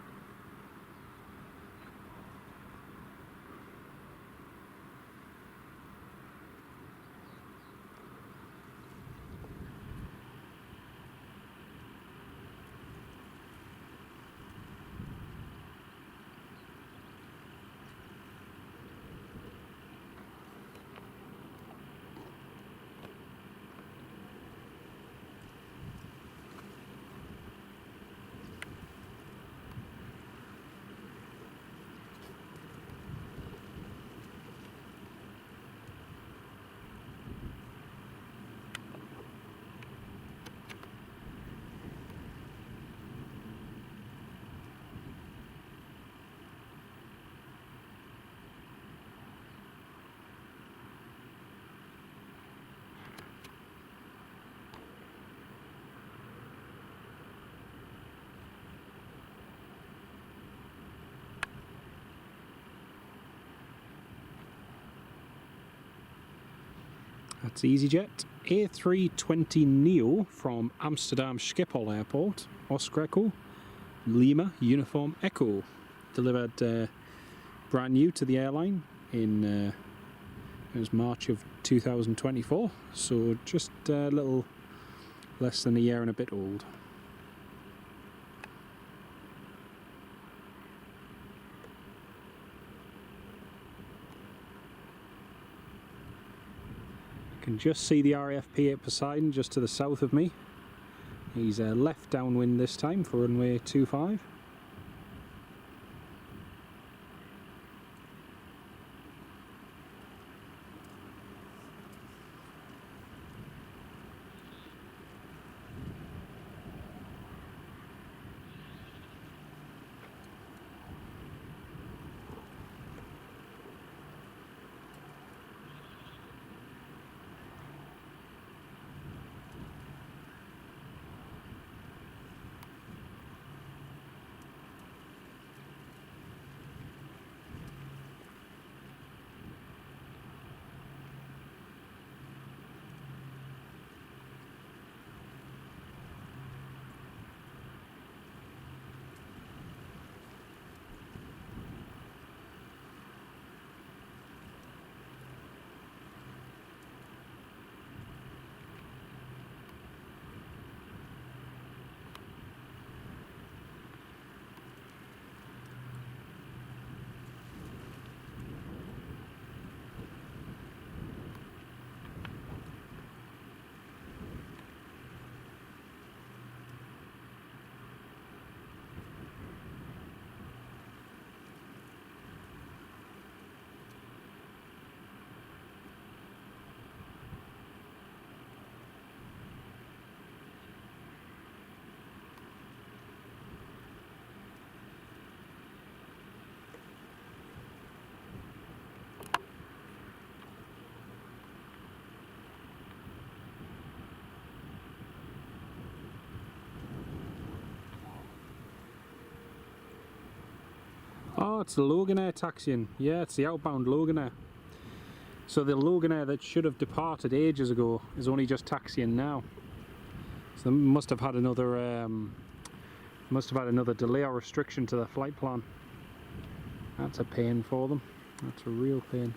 Speaker 1: That's EasyJet A320neo from Amsterdam Schiphol Airport, Oscar Echo, Lima Uniform Echo. Delivered brand new to the airline in it was March of 2024, so just a little less than a year and a bit old. You can just see the RAF P8 Poseidon just to the south of me. He's left downwind this time for runway 25. Oh, it's the Loganair taxiing. Yeah, it's the outbound Loganair. So the Loganair that should have departed ages ago is only just taxiing now. So they must have had another delay or restriction to their flight plan. That's a pain for them. That's a real pain.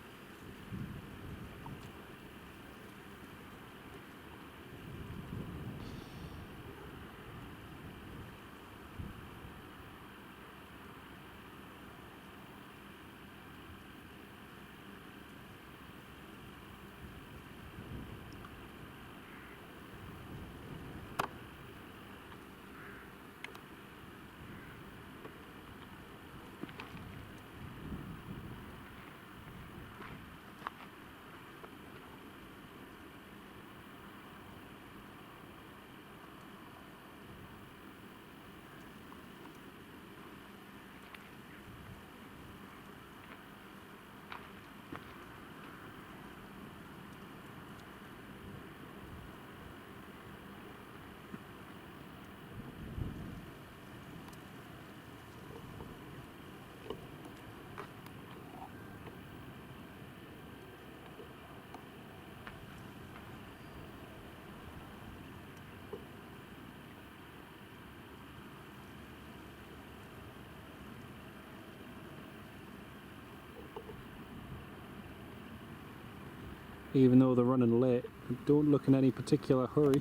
Speaker 1: Even though they're running late, don't look in any particular hurry.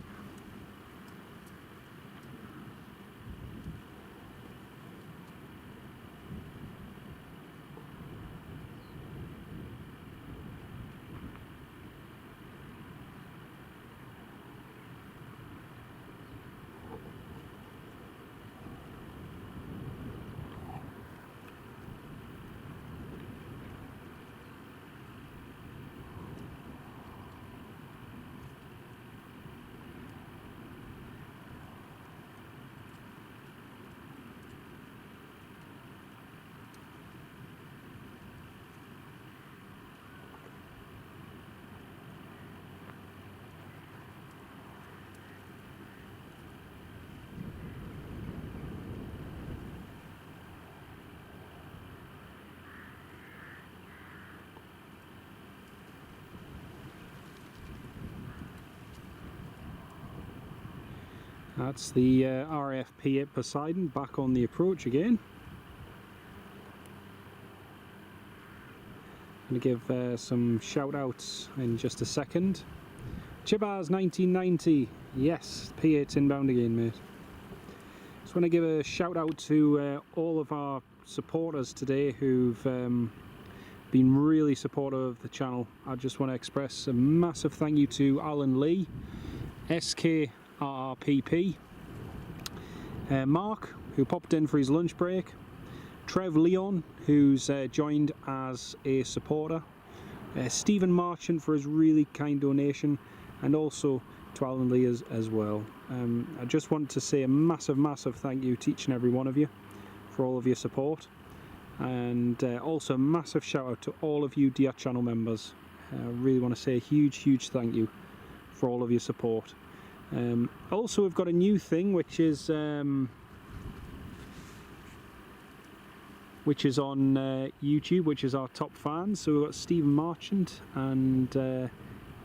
Speaker 1: That's the RAF P8 Poseidon back on the approach again. I'm going to give some shout outs in just a second. Chibaz 1990, yes, P8's inbound again, mate. Just want to give a shout out to all of our supporters today who've been really supportive of the channel. I just want to express a massive thank you to Alan Lee, SKRRPP, Mark, who popped in for his lunch break, Trev Leon, who's joined as a supporter, Stephen Marchant for his really kind donation, and also to Alan Lee as well. I just want to say a massive thank you to each and every one of you for all of your support, and also a massive shout out to all of you dear channel members. I really want to say a huge thank you for all of your support. Also, we've got a new thing which is on YouTube, which is our top fans. So we've got Stephen Marchant and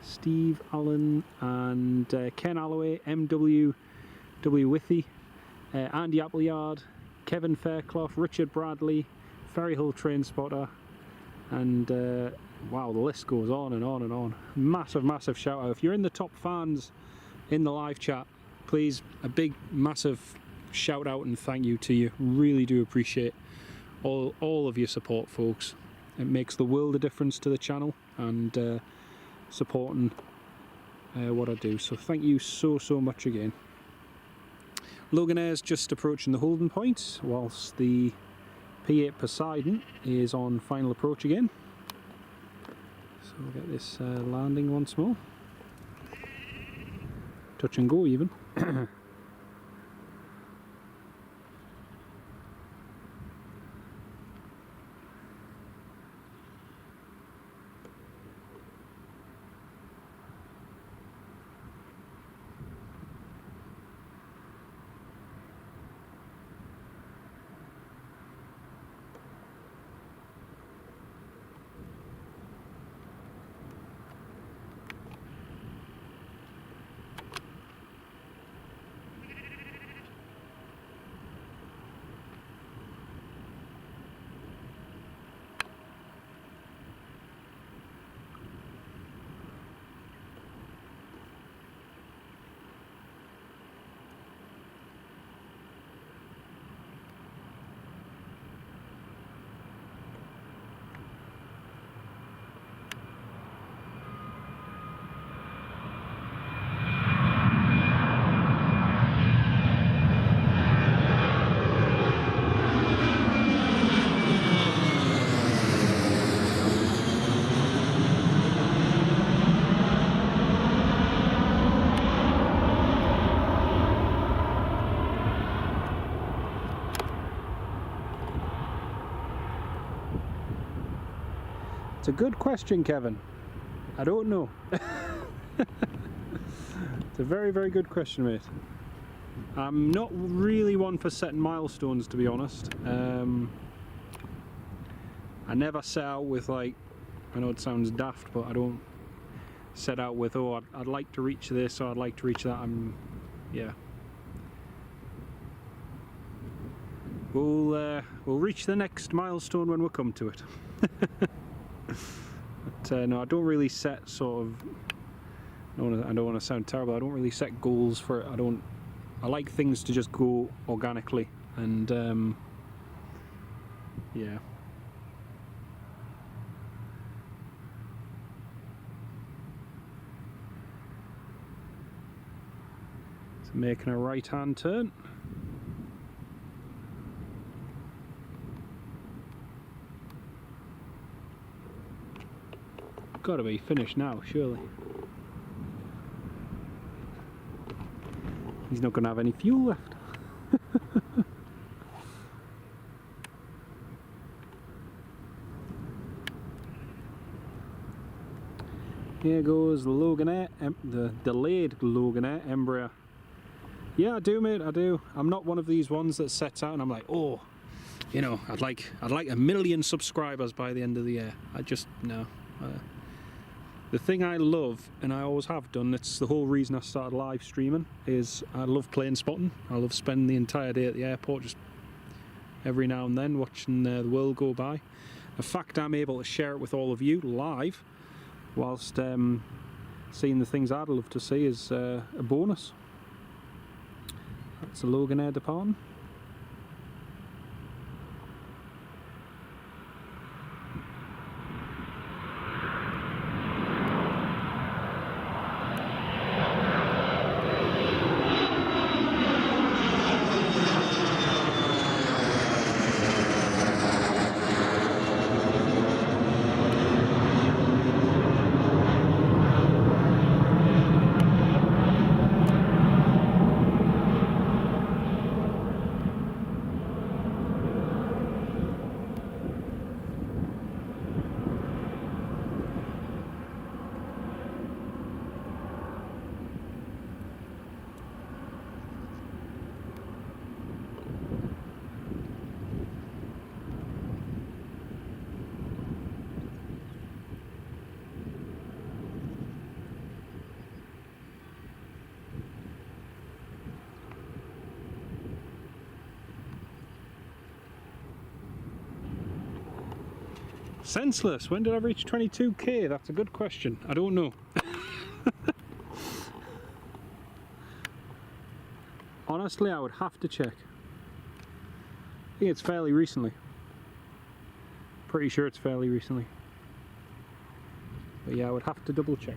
Speaker 1: Steve Allen and Ken Alloway, MW Withy, Andy Appleyard, Kevin Fairclough, Richard Bradley, Ferryhill Train Spotter, and wow, the list goes on and on and on. Massive shout out. If you're in the top fans in the live chat, please, a big massive shout out and thank you to you. Really do appreciate all of your support, folks. It makes the world of difference to the channel and supporting what I do, so thank you so much again. Loganair's just approaching the holding point whilst the P8 Poseidon is on final approach again. So we'll get this landing once more. Touch and go even. It's a good question, Kevin. I don't know. It's a very good question, mate. I'm not really one for setting milestones, to be honest. I never set out with, like, I know it sounds daft, but I don't set out with, oh, I'd like to reach this or I'd like to reach that. Yeah. We'll reach the next milestone when we come to it. But no, I don't really set sort of, I don't want to sound terrible, I don't really set goals for it. I like things to just go organically, and yeah. So making a right hand turn. Got to be finished now, surely. He's not going to have any fuel left. Here goes the Loganair, the delayed Loganair Embraer. Yeah, I do, mate, I do. I'm not one of these ones that sets out and I'm like, oh, you know, I'd like 1 million subscribers by the end of the year. I just, no. The thing I love, and I always have done, it's the whole reason I started live streaming, is I love plane spotting. I love spending the entire day at the airport, just every now and then watching the world go by. The fact I'm able to share it with all of you live, whilst seeing the things I'd love to see, is a bonus. That's a Logan Air departing. Senseless. When did I reach 22k? That's a good question. I don't know. Honestly, I would have to check. I think it's fairly recently. Pretty sure it's fairly recently. But yeah, I would have to double check.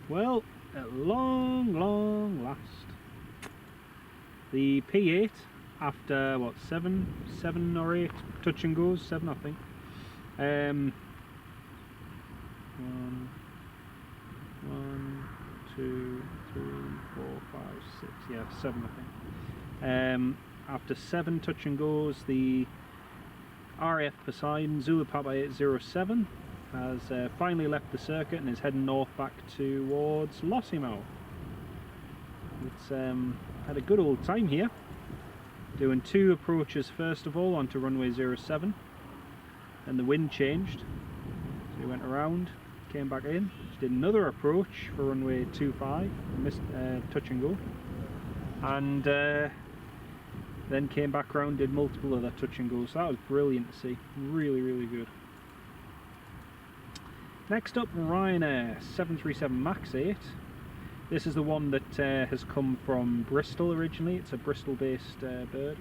Speaker 1: Well, at long last, the P8, after what, seven or eight touch and goes, 7 I think. One, 2, 3, 4, 5, 6, yeah, 7 I think. After 7 touch and goes, the RAF Poseidon Zulu Papa 807 has finally left the circuit and is heading north back towards Lossiemouth. It's had a good old time here, doing 2 approaches first of all onto runway 07, and the wind changed, so we went around, came back in, did another approach for runway 25, missed touch and go, and then came back around, did multiple other touch and goes. So that was brilliant to see, really good. Next up, Ryanair 737 MAX 8. This is the one that has come from Bristol originally. It's a Bristol based bird,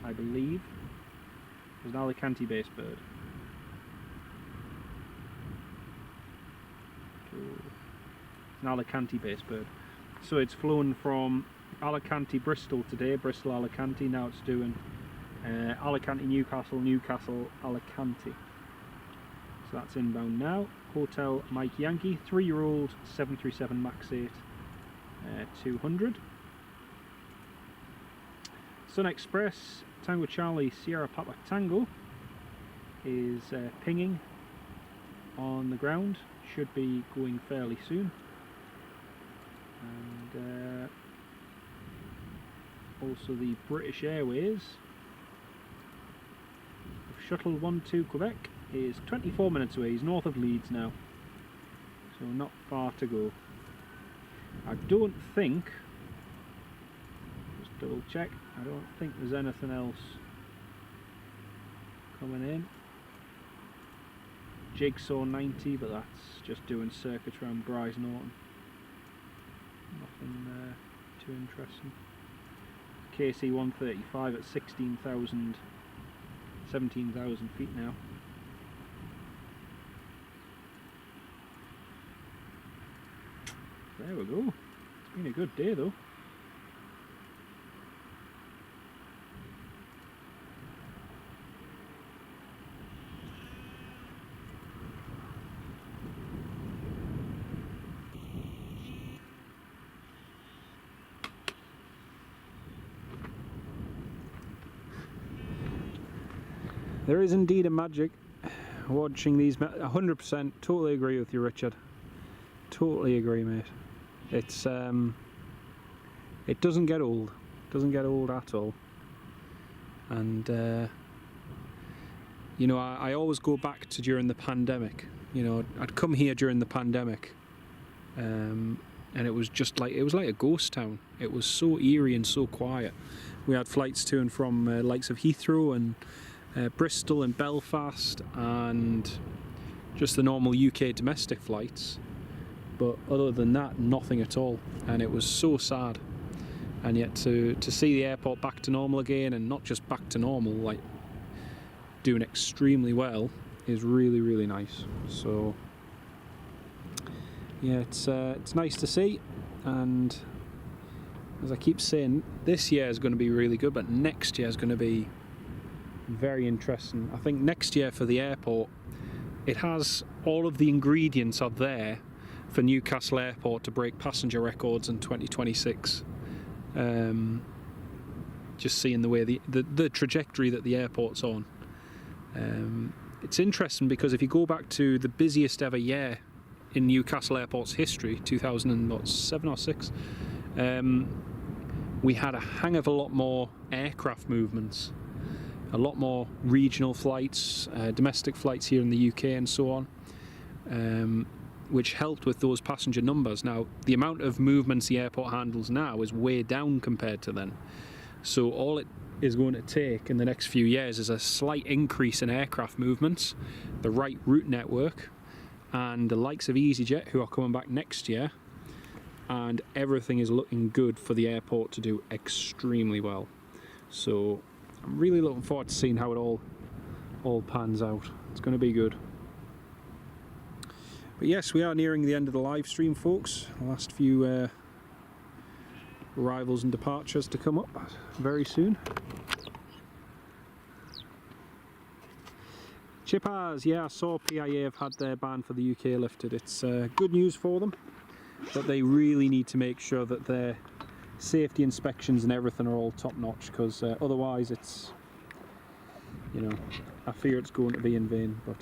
Speaker 1: I believe. It's an Alicante based bird. It's an Alicante based bird. So it's flown from Alicante Bristol today, Bristol Alicante. Now it's doing Alicante Newcastle, Newcastle Alicante. So that's inbound now. Hotel Mike Yankee, 3-year-old 737 MAX 8 200. Sun Express Tango Charlie Sierra Papa Tango is pinging on the ground, should be going fairly soon. And also the British Airways Shuttle 12 Quebec is 24 minutes away. He's north of Leeds now, so not far to go. I don't think, just double check, I don't think there's anything else coming in. Jigsaw 90, but that's just doing circuits around Bryce Norton. Nothing too interesting. KC 135 at 17,000 feet now. There we go. It's been a good day though. There is indeed a magic watching these. 100%, totally agree with you, Richard. Totally agree, mate. It's it doesn't get old. Doesn't get old at all. And you know, I always go back to during the pandemic. You know, I'd come here during the pandemic, and it was just like, it was like a ghost town. It was so eerie and so quiet. We had flights to and from likes of Heathrow and Bristol and Belfast, and just the normal UK domestic flights. But other than that, nothing at all. And it was so sad. And yet to see the airport back to normal again, and not just back to normal, like doing extremely well, is really, really nice. So yeah, it's nice to see. And as I keep saying, this year is going to be really good, but next year is going to be very interesting. I think next year for the airport, it has all of the ingredients are there for Newcastle Airport to break passenger records in 2026. Just seeing the way the trajectory that the airport's on. It's interesting because if you go back to the busiest ever year in Newcastle Airport's history, 2007 or 6, we had a hang of a lot more aircraft movements, a lot more regional flights, domestic flights here in the UK and so on, which helped with those passenger numbers. Now, the amount of movements the airport handles now is way down compared to then. So all it is going to take in the next few years is a slight increase in aircraft movements, the right route network, and the likes of EasyJet, who are coming back next year, and everything is looking good for the airport to do extremely well. So I'm really looking forward to seeing how it all pans out. It's going to be good. But yes, we are nearing the end of the live stream, folks. The last few arrivals and departures to come up very soon. Chippers, yeah, I saw PIA have had their ban for the UK lifted. It's good news for them, but they really need to make sure that their safety inspections and everything are all top notch, because otherwise it's, you know, I fear it's going to be in vain. But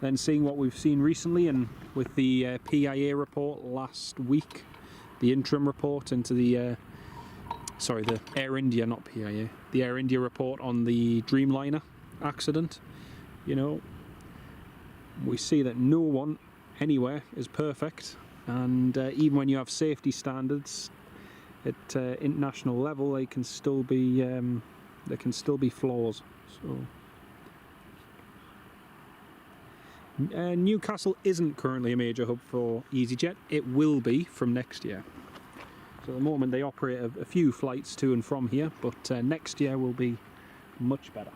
Speaker 1: then seeing what we've seen recently, and with the PIA report last week, the interim report into the the Air India, not PIA, the Air India report on the Dreamliner accident, you know, we see that no one anywhere is perfect, and even when you have safety standards at international level, they can still be flaws. So Newcastle isn't currently a major hub for EasyJet. It will be from next year. So at the moment they operate a few flights to and from here, but next year will be much better.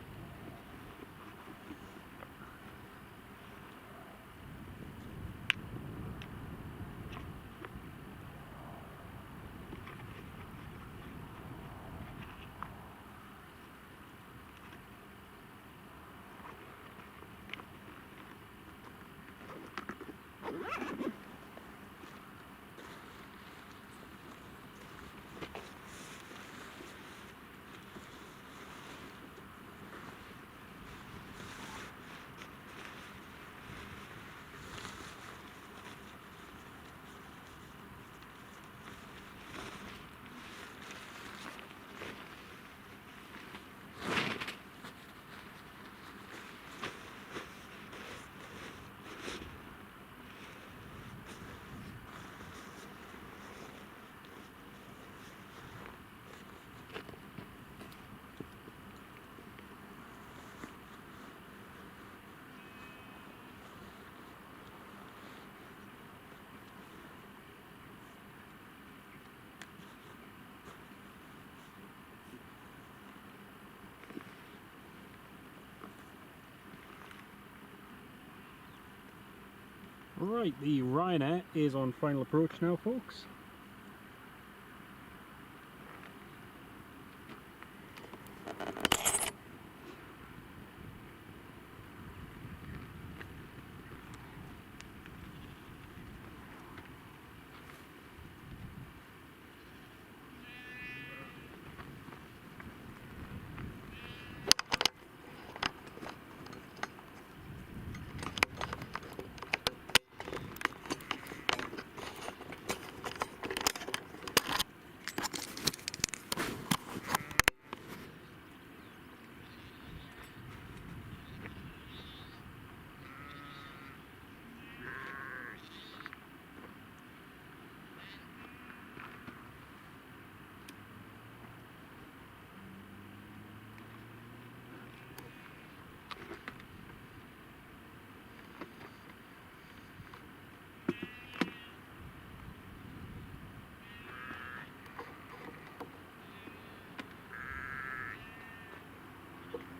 Speaker 1: Right, the Ryanair is on final approach now, folks.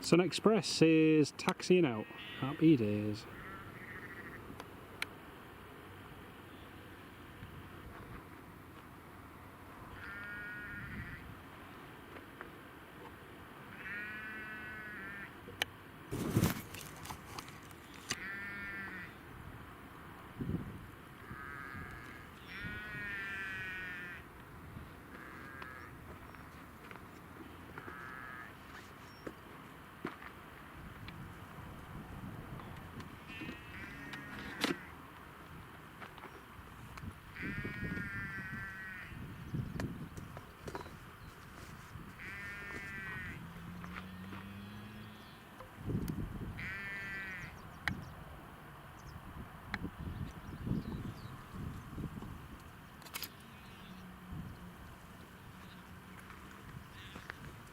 Speaker 1: Sun Express is taxiing out. Happy days.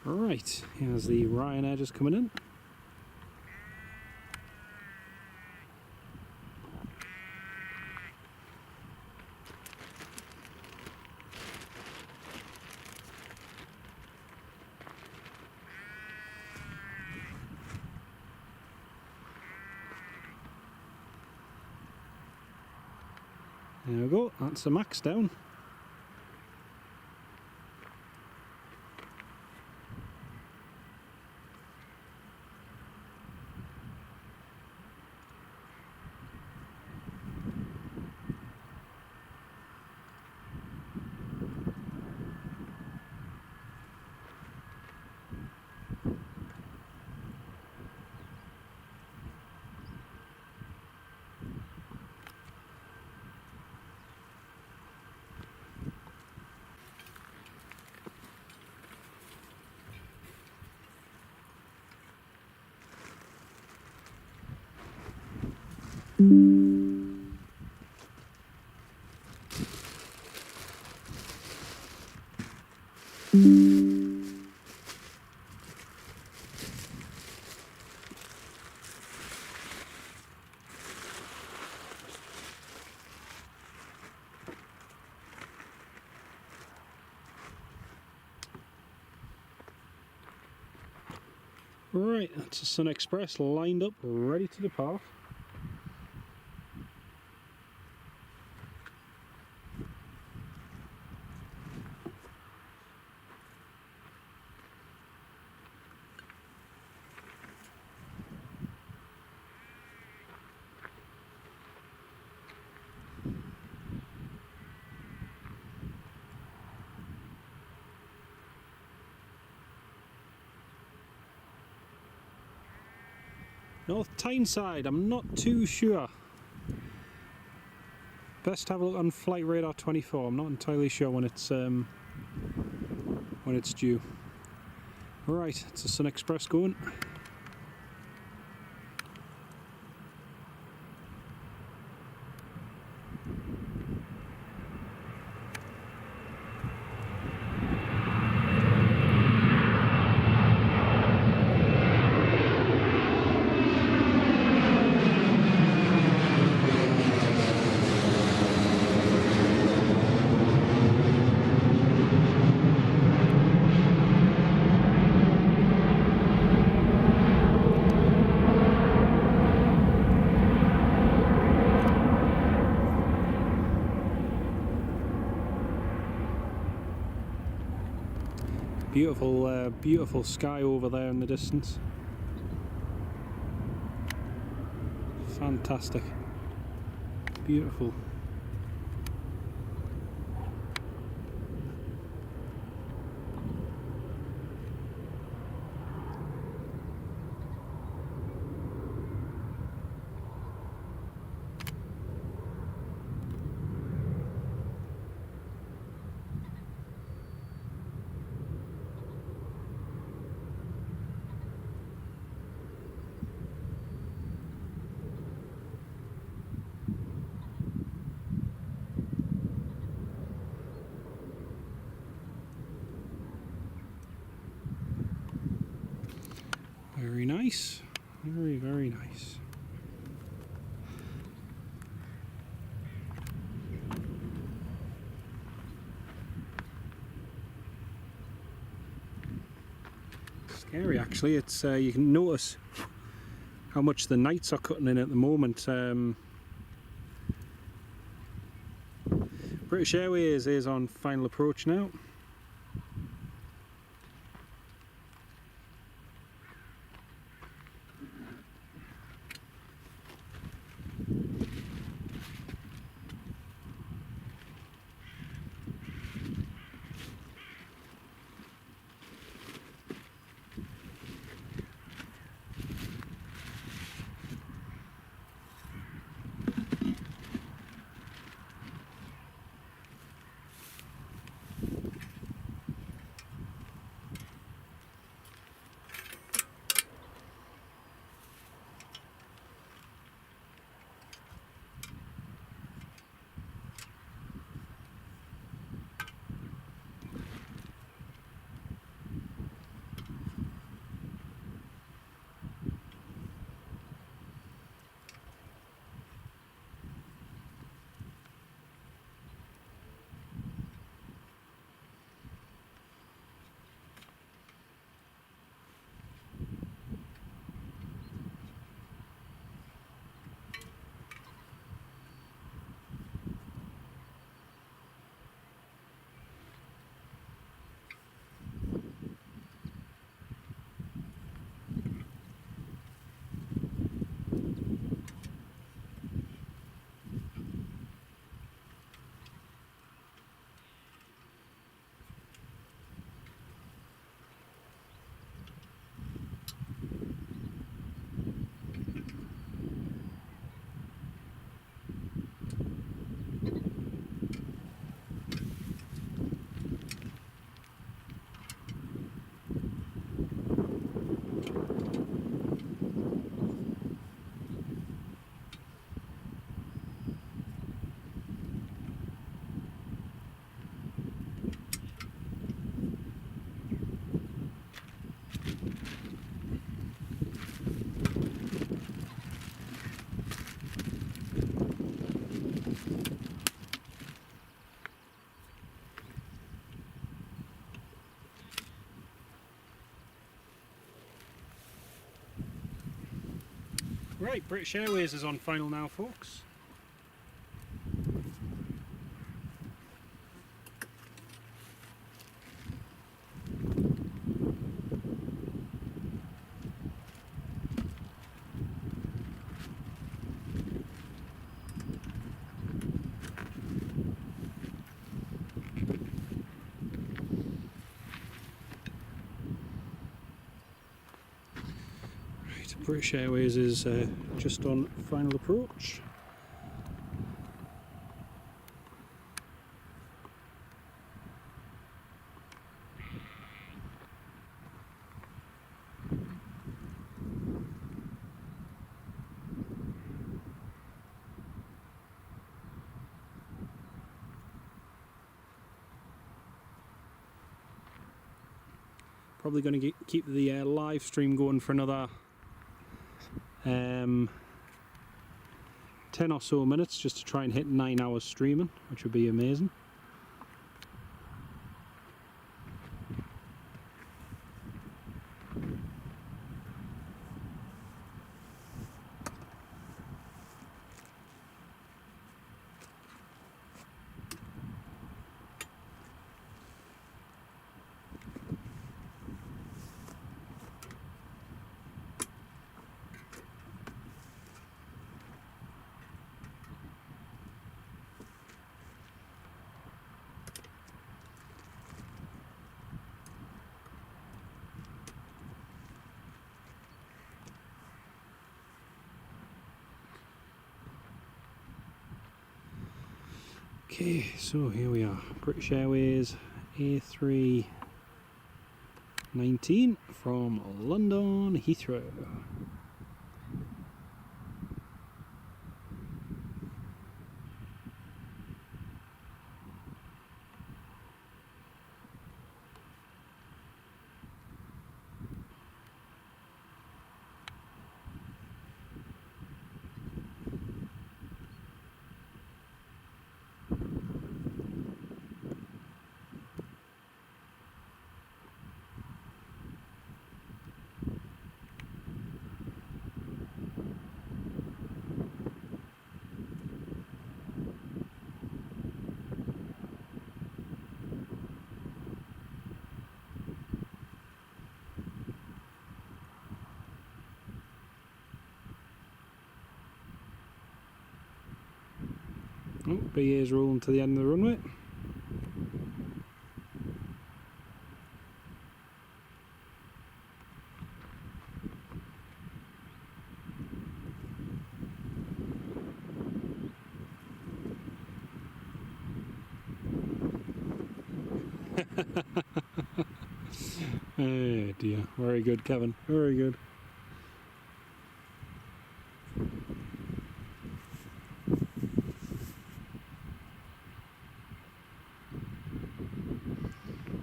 Speaker 1: Right, here's the Ryanair just coming in. There we go, that's the max down. Right, that's a Sun Express lined up, ready to depart. North Tyneside, I'm not too sure. Best to have a look on Flight Radar 24. I'm not entirely sure when it's due. Right, it's a Sun Express going. Beautiful, beautiful sky over there in the distance. Fantastic. Beautiful. scary actually. It's you can notice how much the nights are cutting in at the moment. British Airways is on final approach now. Right, British Airways is on final now, folks. British Airways is just on final approach. Probably going to keep the live stream going for another 10 or so minutes, just to try and hit 9 hours streaming, which would be amazing. Okay, so here we are, British Airways A319 from London Heathrow. Oh, BA's rolling to the end of the runway. Oh dear, very good, Kevin, very good.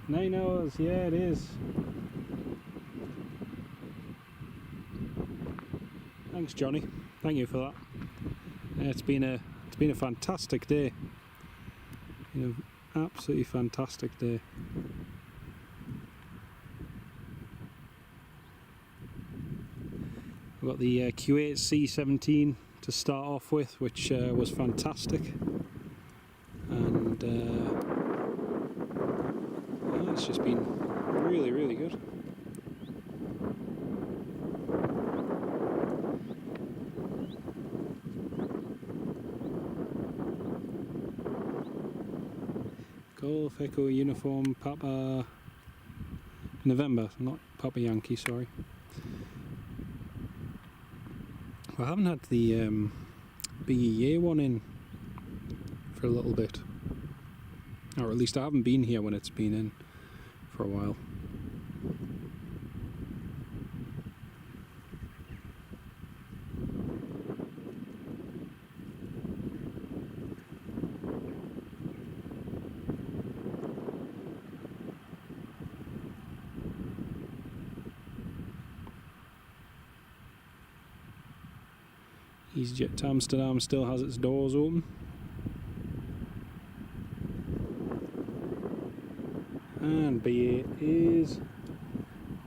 Speaker 1: Nine hours, yeah, it is. Thanks, Johnny. Thank you for that. Yeah, it's been a fantastic day. You know, absolutely fantastic day. We've got the Q8 C17 to start off with, which was fantastic, and yeah, it's just been really, really good. Golf Echo Uniform Papa November, not Papa Yankee, sorry. I haven't had the BEA one in for a little bit, or at least I haven't been here when it's been in for a while. EasyJet to Amsterdam still has its doors open. And BA is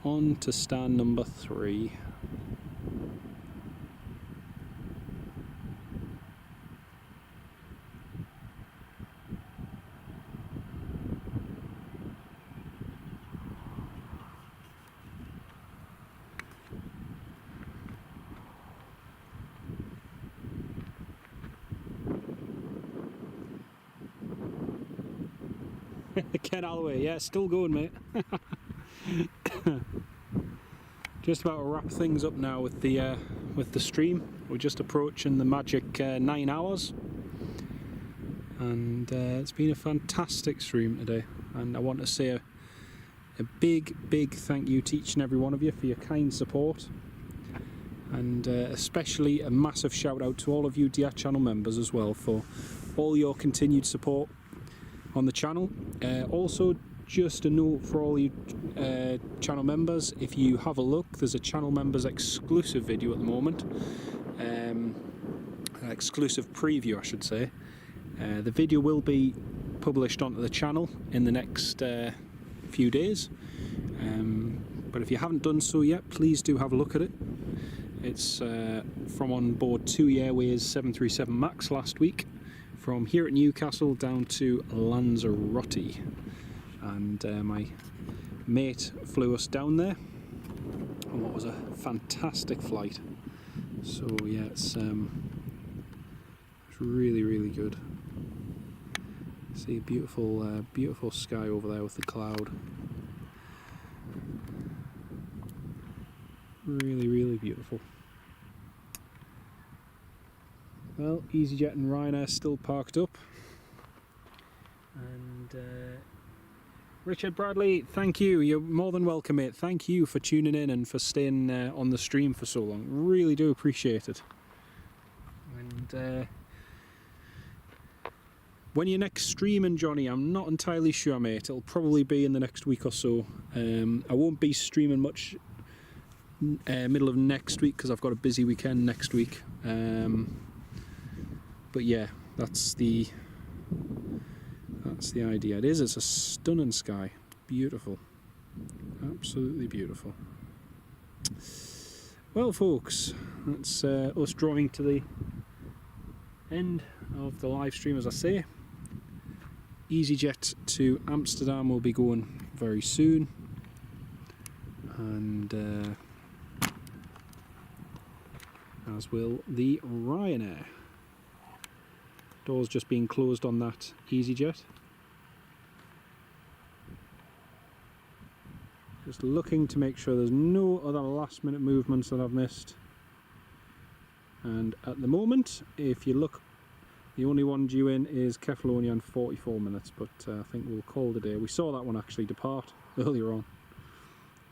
Speaker 1: on to stand number 3. Ken Alloway, yeah, still going, mate. Just about to wrap things up now with the stream. We're just approaching the magic 9 hours, and it's been a fantastic stream today. And I want to say a big thank you to each and every one of you for your kind support, and especially a massive shout out to all of you DR channel members as well for all your continued support on the channel. Also, just a note for all you channel members, if you have a look, there's a channel members exclusive video at the moment, an exclusive preview I should say. The video will be published onto the channel in the next few days, but if you haven't done so yet, please do have a look at it. It's from on board TUI Airways 737 MAX last week, from here at Newcastle down to Lanzarote, and my mate flew us down there on what was a fantastic flight. So yeah, it's really good. See a beautiful sky over there with the cloud. Really beautiful. Well, EasyJet and Ryanair still parked up, and Richard Bradley, thank you. You're more than welcome, mate. Thank you for tuning in and for staying on the stream for so long. Really do appreciate it. And when you're next streaming, Johnny, I'm not entirely sure, mate. It'll probably be in the next week or so. I won't be streaming much middle of next week because I've got a busy weekend next week. But yeah, that's the idea. It's a stunning sky, beautiful, absolutely beautiful. Well, folks, that's us drawing to the end of the live stream. As I say, EasyJet to Amsterdam will be going very soon, and as will the Ryanair. Doors just being closed on that EasyJet. Just looking to make sure there's no other last minute movements that I've missed. And at the moment, if you look, the only one due in is Kefalonia in 44 minutes, but I think we'll call it a day. We saw that one actually depart earlier on.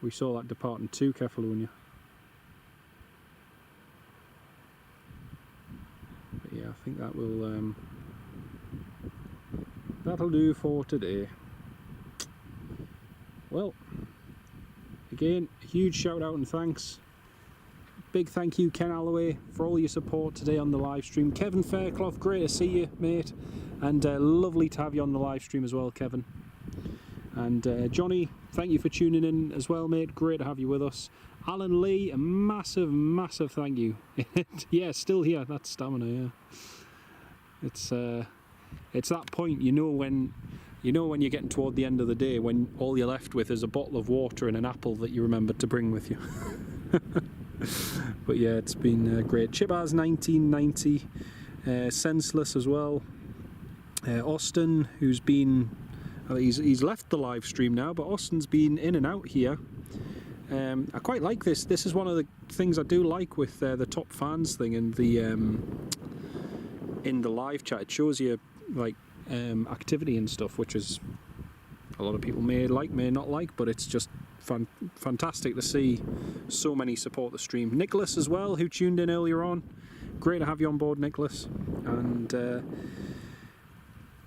Speaker 1: We saw that departing to Kefalonia. But yeah, I think that will that'll do for today. Well, again, a huge shout out and thanks. Big thank you, Ken Alloway, for all your support today on the live stream. Kevin Fairclough, great to see you, mate, and lovely to have you on the live stream as well, Kevin. And Johnny, thank you for tuning in as well, mate. Great to have you with us. Alan Lee, a massive, massive thank you. Yeah, still here. That's stamina. Yeah, it's that point, you know when you're getting toward the end of the day, when all you're left with is a bottle of water and an apple that you remembered to bring with you. But yeah, it's been great. Chibaz 1990, Senseless as well. Austin, who's been, he's left the live stream now, but Austin's been in and out here. I quite like this. This is one of the things I do like with the top fans thing and the in the live chat. It shows you like activity and stuff, which is a lot of people may like, may not like, but it's just fantastic to see so many support the stream. Nicholas as well, who tuned in earlier on. Great to have you on board, Nicholas. And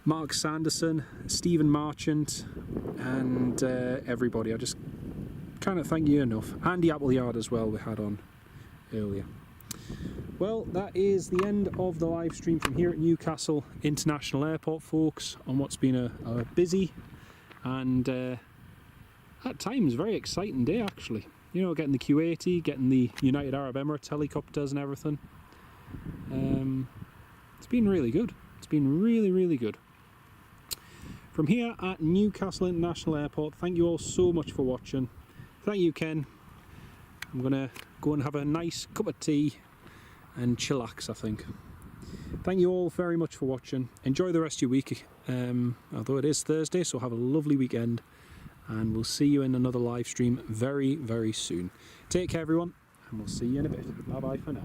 Speaker 1: Mark Sanderson, Stephen Marchant, and everybody. I just can't thank you enough. Andy Appleyard as well, we had on earlier. Well, that is the end of the live stream from here at Newcastle International Airport, folks, on what's been a busy and at times very exciting day, actually. You know, getting the Q80, getting the United Arab Emirates helicopters and everything. It's been really good. It's been really, really good. From here at Newcastle International Airport, thank you all so much for watching. Thank you, Ken. I'm going to go and have a nice cup of tea and chillax, I think. Thank you all very much for watching. Enjoy the rest of your week, although it is Thursday, so have a lovely weekend. And we'll see you in another live stream very, very soon. Take care, everyone, and we'll see you in a bit. Bye-bye for now.